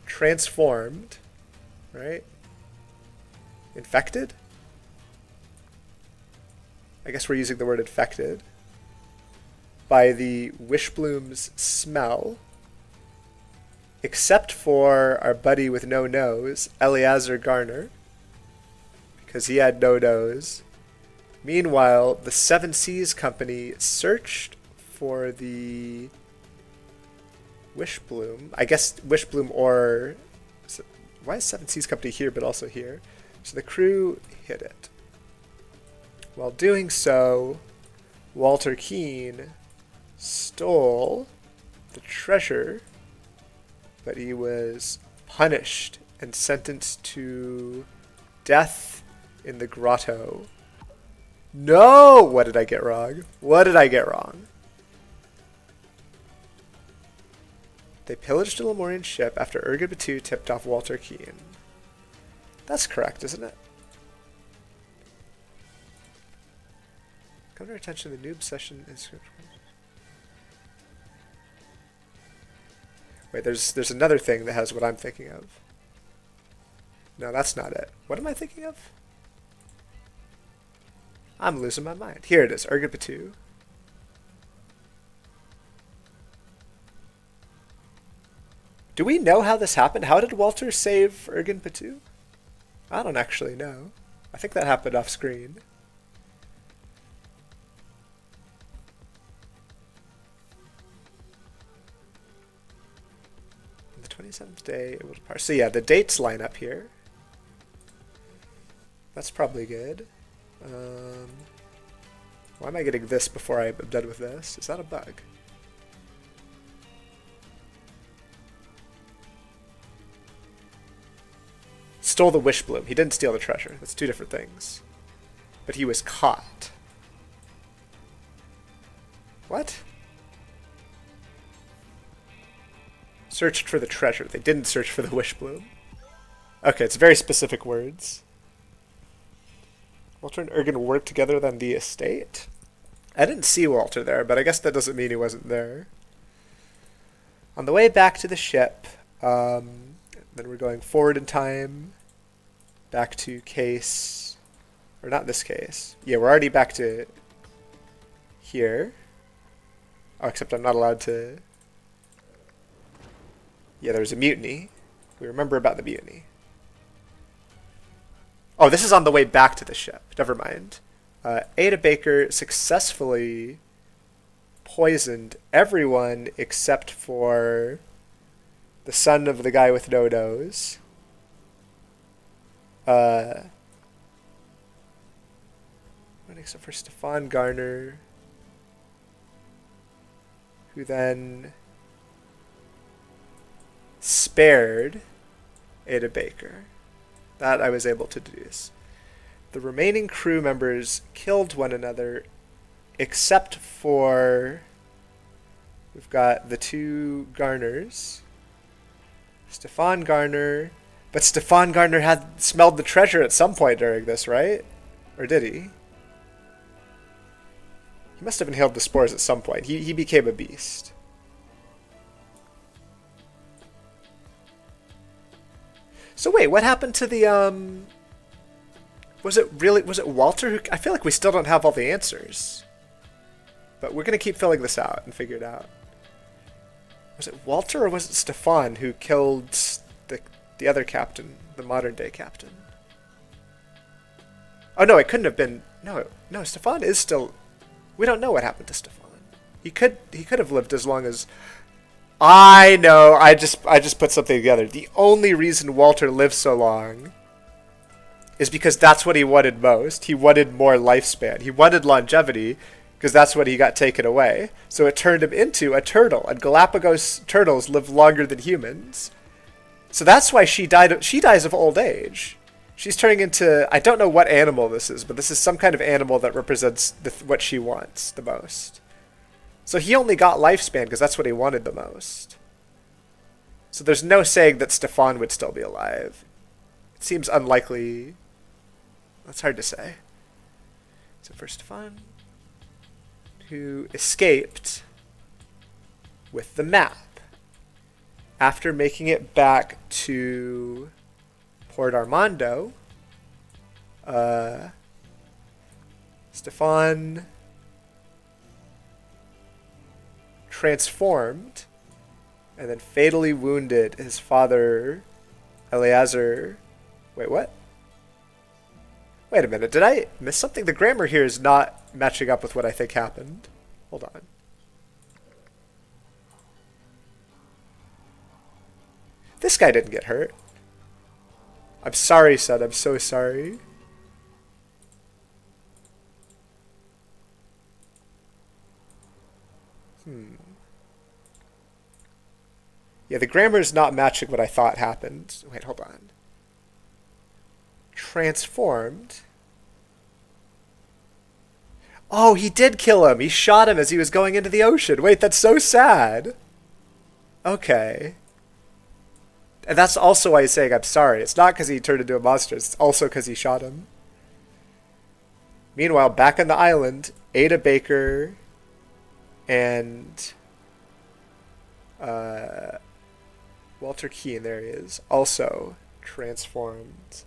transformed, right? Infected? I guess we're using the word infected. by the Wishbloom's smell, except for our buddy with no nose, Eleazar Garner, because he had no nose. Meanwhile, the Seven Seas Company searched for the Wishbloom. I guess Wishbloom or... Why is Seven Seas Company here but also here? So the crew hid it. While doing so, Walter Keane stole the treasure, but he was punished and sentenced to death in the grotto. No! What did I get wrong? What did I get wrong? They pillaged a Lemurian ship after Urga Batu tipped off Walter Keane. That's correct, isn't it? Come to our attention, the new obsession is... Wait, there's another thing that has what I'm thinking of. No, that's not it. What am I thinking of? I'm losing my mind. Here it is, Urga Batu. Do we know how this happened? How did Walter save Urgen Batu? I don't actually know. I think that happened off screen. On the 27th day, it will depart. So yeah, the dates line up here. That's probably good. Why am I getting this before I'm done with this? Is that a bug? Stole the Wishbloom. He didn't steal the treasure. That's two different things. But he was caught. What? Searched for the treasure. They didn't search for the Wishbloom. Okay, it's very specific words. Walter and Urgen worked together on the estate? I didn't see Walter there, but I guess that doesn't mean he wasn't there. On the way back to the ship, then we're going forward in time, back to case, or not this case. Yeah, we're already back to here. Oh, except I'm not allowed to... Yeah, there was a mutiny. We remember about the mutiny. Oh, this is on the way back to the ship. Never mind. Ada Baker successfully poisoned everyone except for the son of the guy with no nose. Except for Stefan Garner, who then spared Ada Baker. That I was able to deduce. The remaining crew members killed one another, except for... We've got the two Garners. Stefan Garner. But Stefan Garner had smelled the treasure at some point during this, right? Or did he? He must have inhaled the spores at some point. He became a beast. So wait, what happened to the, was it Walter who... I feel like we still don't have all the answers. But we're going to keep filling this out and figure it out. Was it Walter or was it Stefan who killed the other captain, the modern day captain? Oh no, it couldn't have been... No, Stefan is still... We don't know what happened to Stefan. He could have lived as long as... I know, I just put something together. The only reason Walter lived so long is because that's what he wanted most. He wanted more lifespan. He wanted longevity because that's what he got taken away. So it turned him into a turtle, and Galapagos turtles live longer than humans. So that's why she died. She dies of old age. She's turning into, I don't know what animal this is, but this is some kind of animal that represents what she wants the most. So he only got lifespan because that's what he wanted the most. So there's no saying that Stefan would still be alive. It seems unlikely. That's hard to say. So for Stefan, who escaped with the map after making it back to Port Armando, transformed, and then fatally wounded his father, Eleazar. Wait, what? Wait a minute, did I miss something? The grammar here is not matching up with what I think happened. Hold on. This guy didn't get hurt. I'm sorry, son. I'm so sorry. Yeah, the grammar is not matching what I thought happened. Wait, hold on. Transformed. Oh, he did kill him. He shot him as he was going into the ocean. Wait, that's so sad. Okay. And that's also why he's saying I'm sorry. It's not because he turned into a monster. It's also because he shot him. Meanwhile, back on the island, Ada Baker and Walter Keane, there he is, also transformed.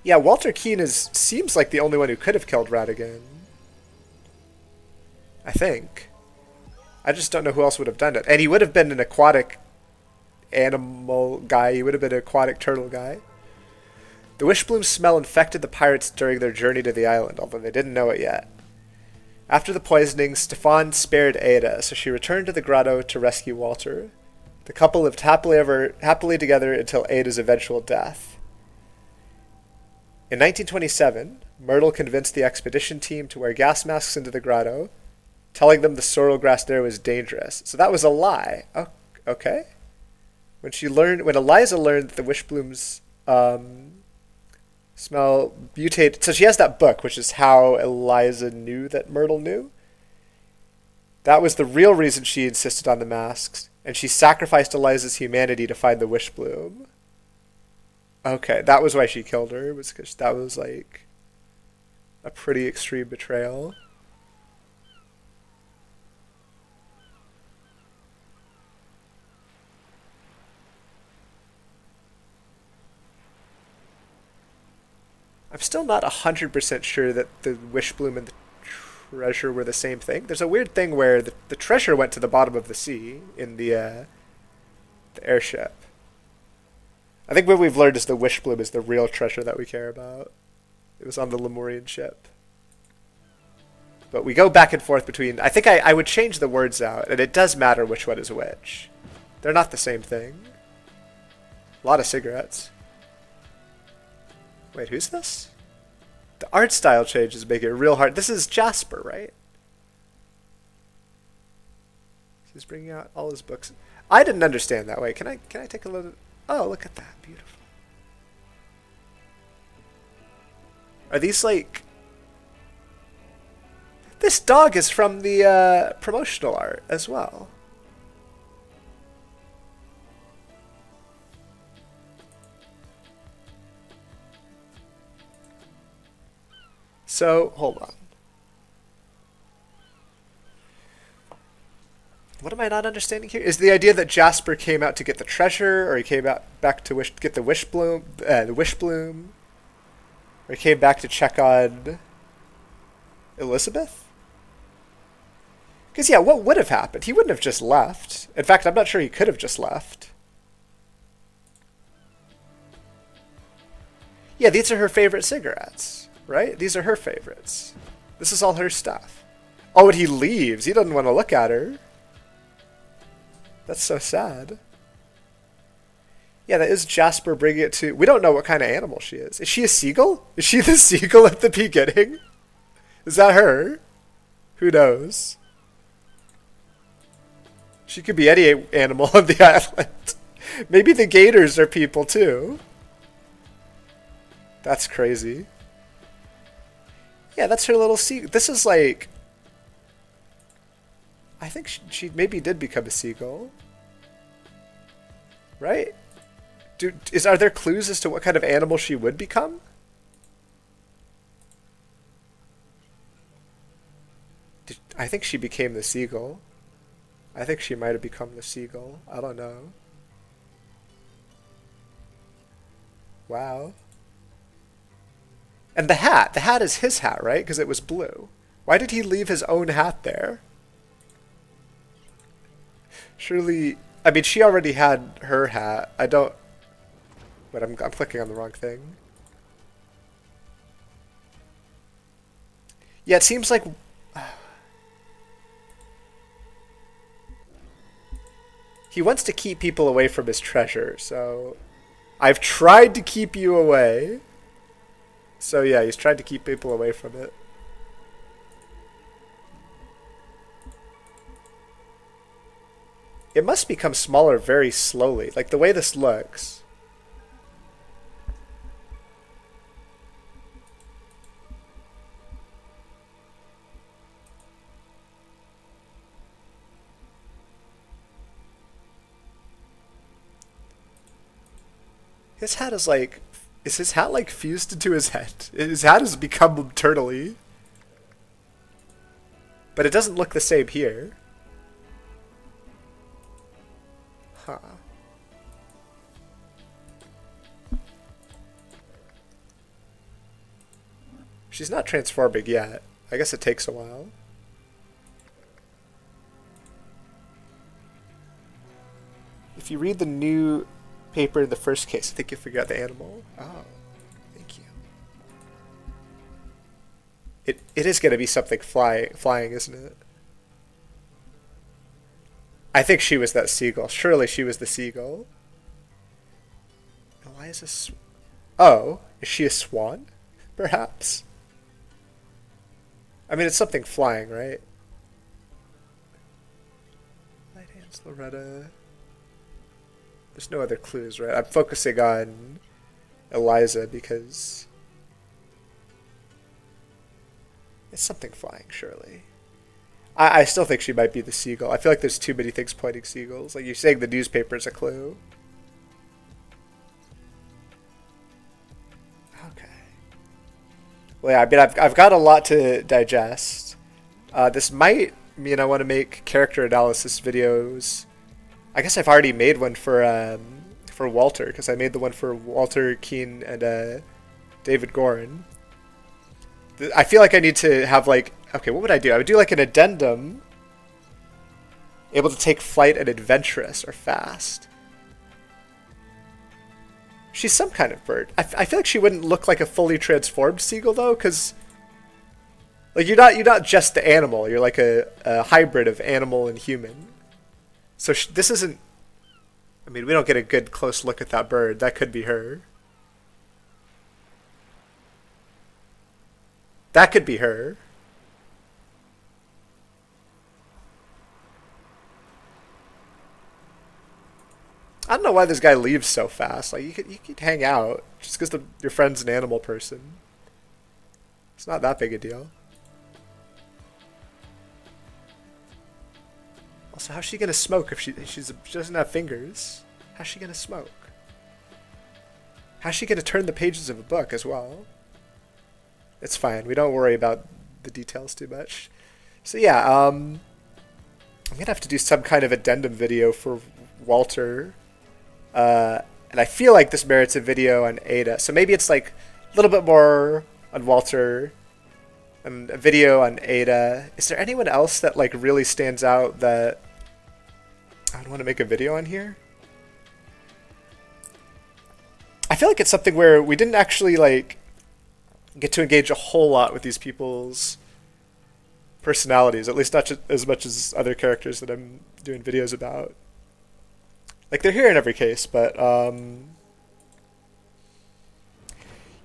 Yeah, Walter Keane seems like the only one who could have killed Ratigan. I think. I just don't know who else would have done it. And he would have been an aquatic animal guy. He would have been an aquatic turtle guy. The wishbloom smell infected the pirates during their journey to the island, although they didn't know it yet. After the poisoning, Stefan spared Ada, so she returned to the grotto to rescue Walter. The couple lived happily together until Ada's eventual death. In 1927, Myrtle convinced the expedition team to wear gas masks into the grotto, telling them the sorrel grass there was dangerous. So that was a lie. Oh, okay. When Eliza learned that the wishblooms smell mutated, so she has that book, which is how Eliza knew that Myrtle knew. That was the real reason she insisted on the masks, and she sacrificed Eliza's humanity to find the wishbloom. Okay, that was why she killed her, was because that was like a pretty extreme betrayal. I'm still not 100% sure that the wishbloom and the treasure were the same thing. There's a weird thing where the treasure went to the bottom of the sea in the airship. I think what we've learned is the wishbloom is the real treasure that we care about. It was on the Lemurian ship. But we go back and forth between... I think I would change the words out, and it does matter which one is which. They're not the same thing. A lot of cigarettes. Wait, who's this? The art style changes make it real hard. This is Jasper, right? He's bringing out all his books. I didn't understand that. Wait, can I take a look? Oh, look at that. Beautiful. Are these like... This dog is from the promotional art as well. So, hold on. What am I not understanding here? Is the idea that Jasper came out to get the treasure, or he came out back to get the wishbloom, or he came back to check on Elizabeth? Because yeah, what would have happened? He wouldn't have just left. In fact, I'm not sure he could have just left. Yeah, these are her favorite cigarettes, right? These are her favorites. This is all her stuff. Oh, and he leaves. He doesn't want to look at her. That's so sad. Yeah, that is Jasper bringing it to... We don't know what kind of animal she is. Is she a seagull? Is she the seagull at the beginning? Is that her? Who knows? She could be any animal on the island. Maybe the gators are people too. That's crazy. Yeah, that's her little seagull. This is like... I think she maybe did become a seagull. Right? Are there clues as to what kind of animal she would become? I think she became the seagull. I think she might have become the seagull. I don't know. Wow. And the hat. The hat is his hat, right? Because it was blue. Why did he leave his own hat there? Surely, I mean, she already had her hat. I don't... Wait, I'm clicking on the wrong thing. Yeah, it seems like... He wants to keep people away from his treasure, so... I've tried to keep you away. So yeah, he's tried to keep people away from it. It must become smaller very slowly, like the way this looks. His hat is like... Is his hat like fused into his head? His hat has become turtley. But it doesn't look the same here. Huh. She's not transforming yet. I guess it takes a while. If you read the new paper in the first case, I think you'll figure out the animal. Oh, thank you. It is going to be something flying, isn't it? I think she was that seagull. Surely she was the seagull. Why is this... Oh, is she a swan? Perhaps. I mean, it's something flying, right? Light hands, Loretta. There's no other clues, right? I'm focusing on Eliza because it's something flying, surely. I still think she might be the seagull. I feel like there's too many things pointing seagulls. Like you're saying the newspaper is a clue. Okay. Well, yeah, I mean, I've got a lot to digest. This might mean I want to make character analysis videos. I guess I've already made one for Walter, because I made the one for Walter Keane and David Gorin. I feel like I need to have like... Okay, what would I do? I would do like an addendum. Able to take flight and adventurous or fast. She's some kind of bird. I feel like she wouldn't look like a fully transformed seagull though, because like you're not just the animal. You're like a hybrid of animal and human. So this isn't... I mean, we don't get a good close look at that bird. That could be her. That could be her. I don't know why this guy leaves so fast. Like, you could hang out just because your friend's an animal person. It's not that big a deal. Also, how's she gonna smoke if she doesn't have fingers? How's she gonna smoke? How's she gonna turn the pages of a book as well? It's fine. We don't worry about the details too much. So yeah, I'm gonna have to do some kind of addendum video for Walter. And I feel like this merits a video on Ada. So maybe it's like a little bit more on Walter and a video on Ada. Is there anyone else that like really stands out that I would want to make a video on here? I feel like it's something where we didn't actually like get to engage a whole lot with these people's personalities, at least not as much as other characters that I'm doing videos about. Like, they're here in every case, but,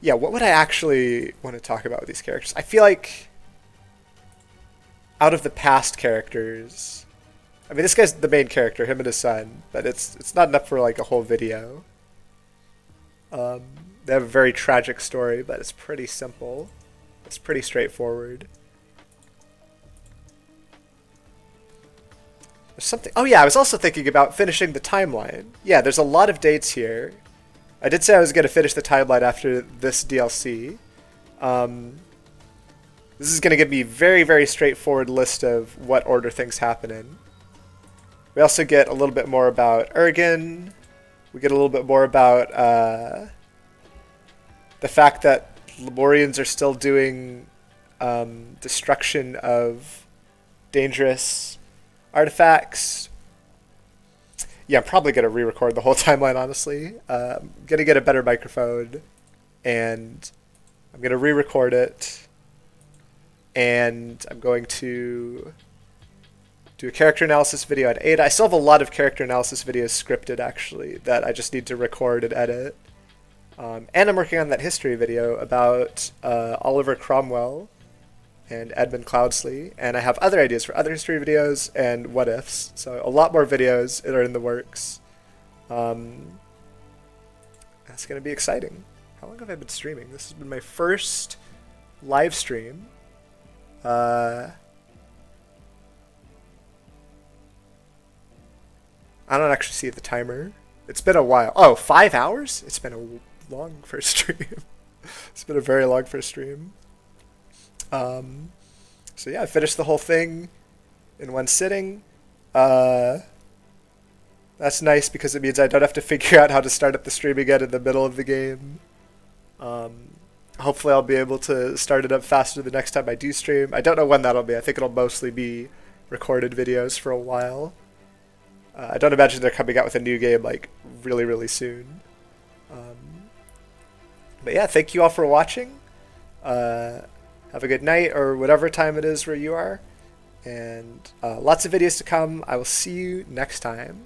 yeah, what would I actually want to talk about with these characters? I feel like, out of the past characters, I mean, this guy's the main character, him and his son, but it's not enough for, like, a whole video. They have a very tragic story, but it's pretty simple. It's pretty straightforward. Something. Oh yeah, I was also thinking about finishing the timeline. Yeah, there's a lot of dates here. I did say I was going to finish the timeline after this DLC. This is going to give me a very, very straightforward list of what order things happen in. We also get a little bit more about Ergen. We get a little bit more about the fact that Lemurians are still doing destruction of dangerous artifacts. Yeah, I'm probably going to re-record the whole timeline, honestly. I'm going to get a better microphone, and I'm going to re-record it, and I'm going to do a character analysis video at 8. I still have a lot of character analysis videos scripted, actually, that I just need to record and edit. And I'm working on that history video about Oliver Cromwell and Edmund Cloudsley, and I have other ideas for other history videos and what-ifs, so a lot more videos are in the works. That's going to be exciting. How long have I been streaming? This has been my first live stream. I don't actually see the timer. It's been a while. Oh, 5 hours? It's been a long first stream. It's been a very long first stream. So yeah, I finished the whole thing in one sitting. That's nice because it means I don't have to figure out how to start up the stream again in the middle of the game. Hopefully I'll be able to start it up faster the next time I do stream. I don't know when that'll be. I think it'll mostly be recorded videos for a while. I don't imagine they're coming out with a new game like really, really soon. But yeah, thank you all for watching. Have a good night or whatever time it is where you are. And lots of videos to come. I will see you next time.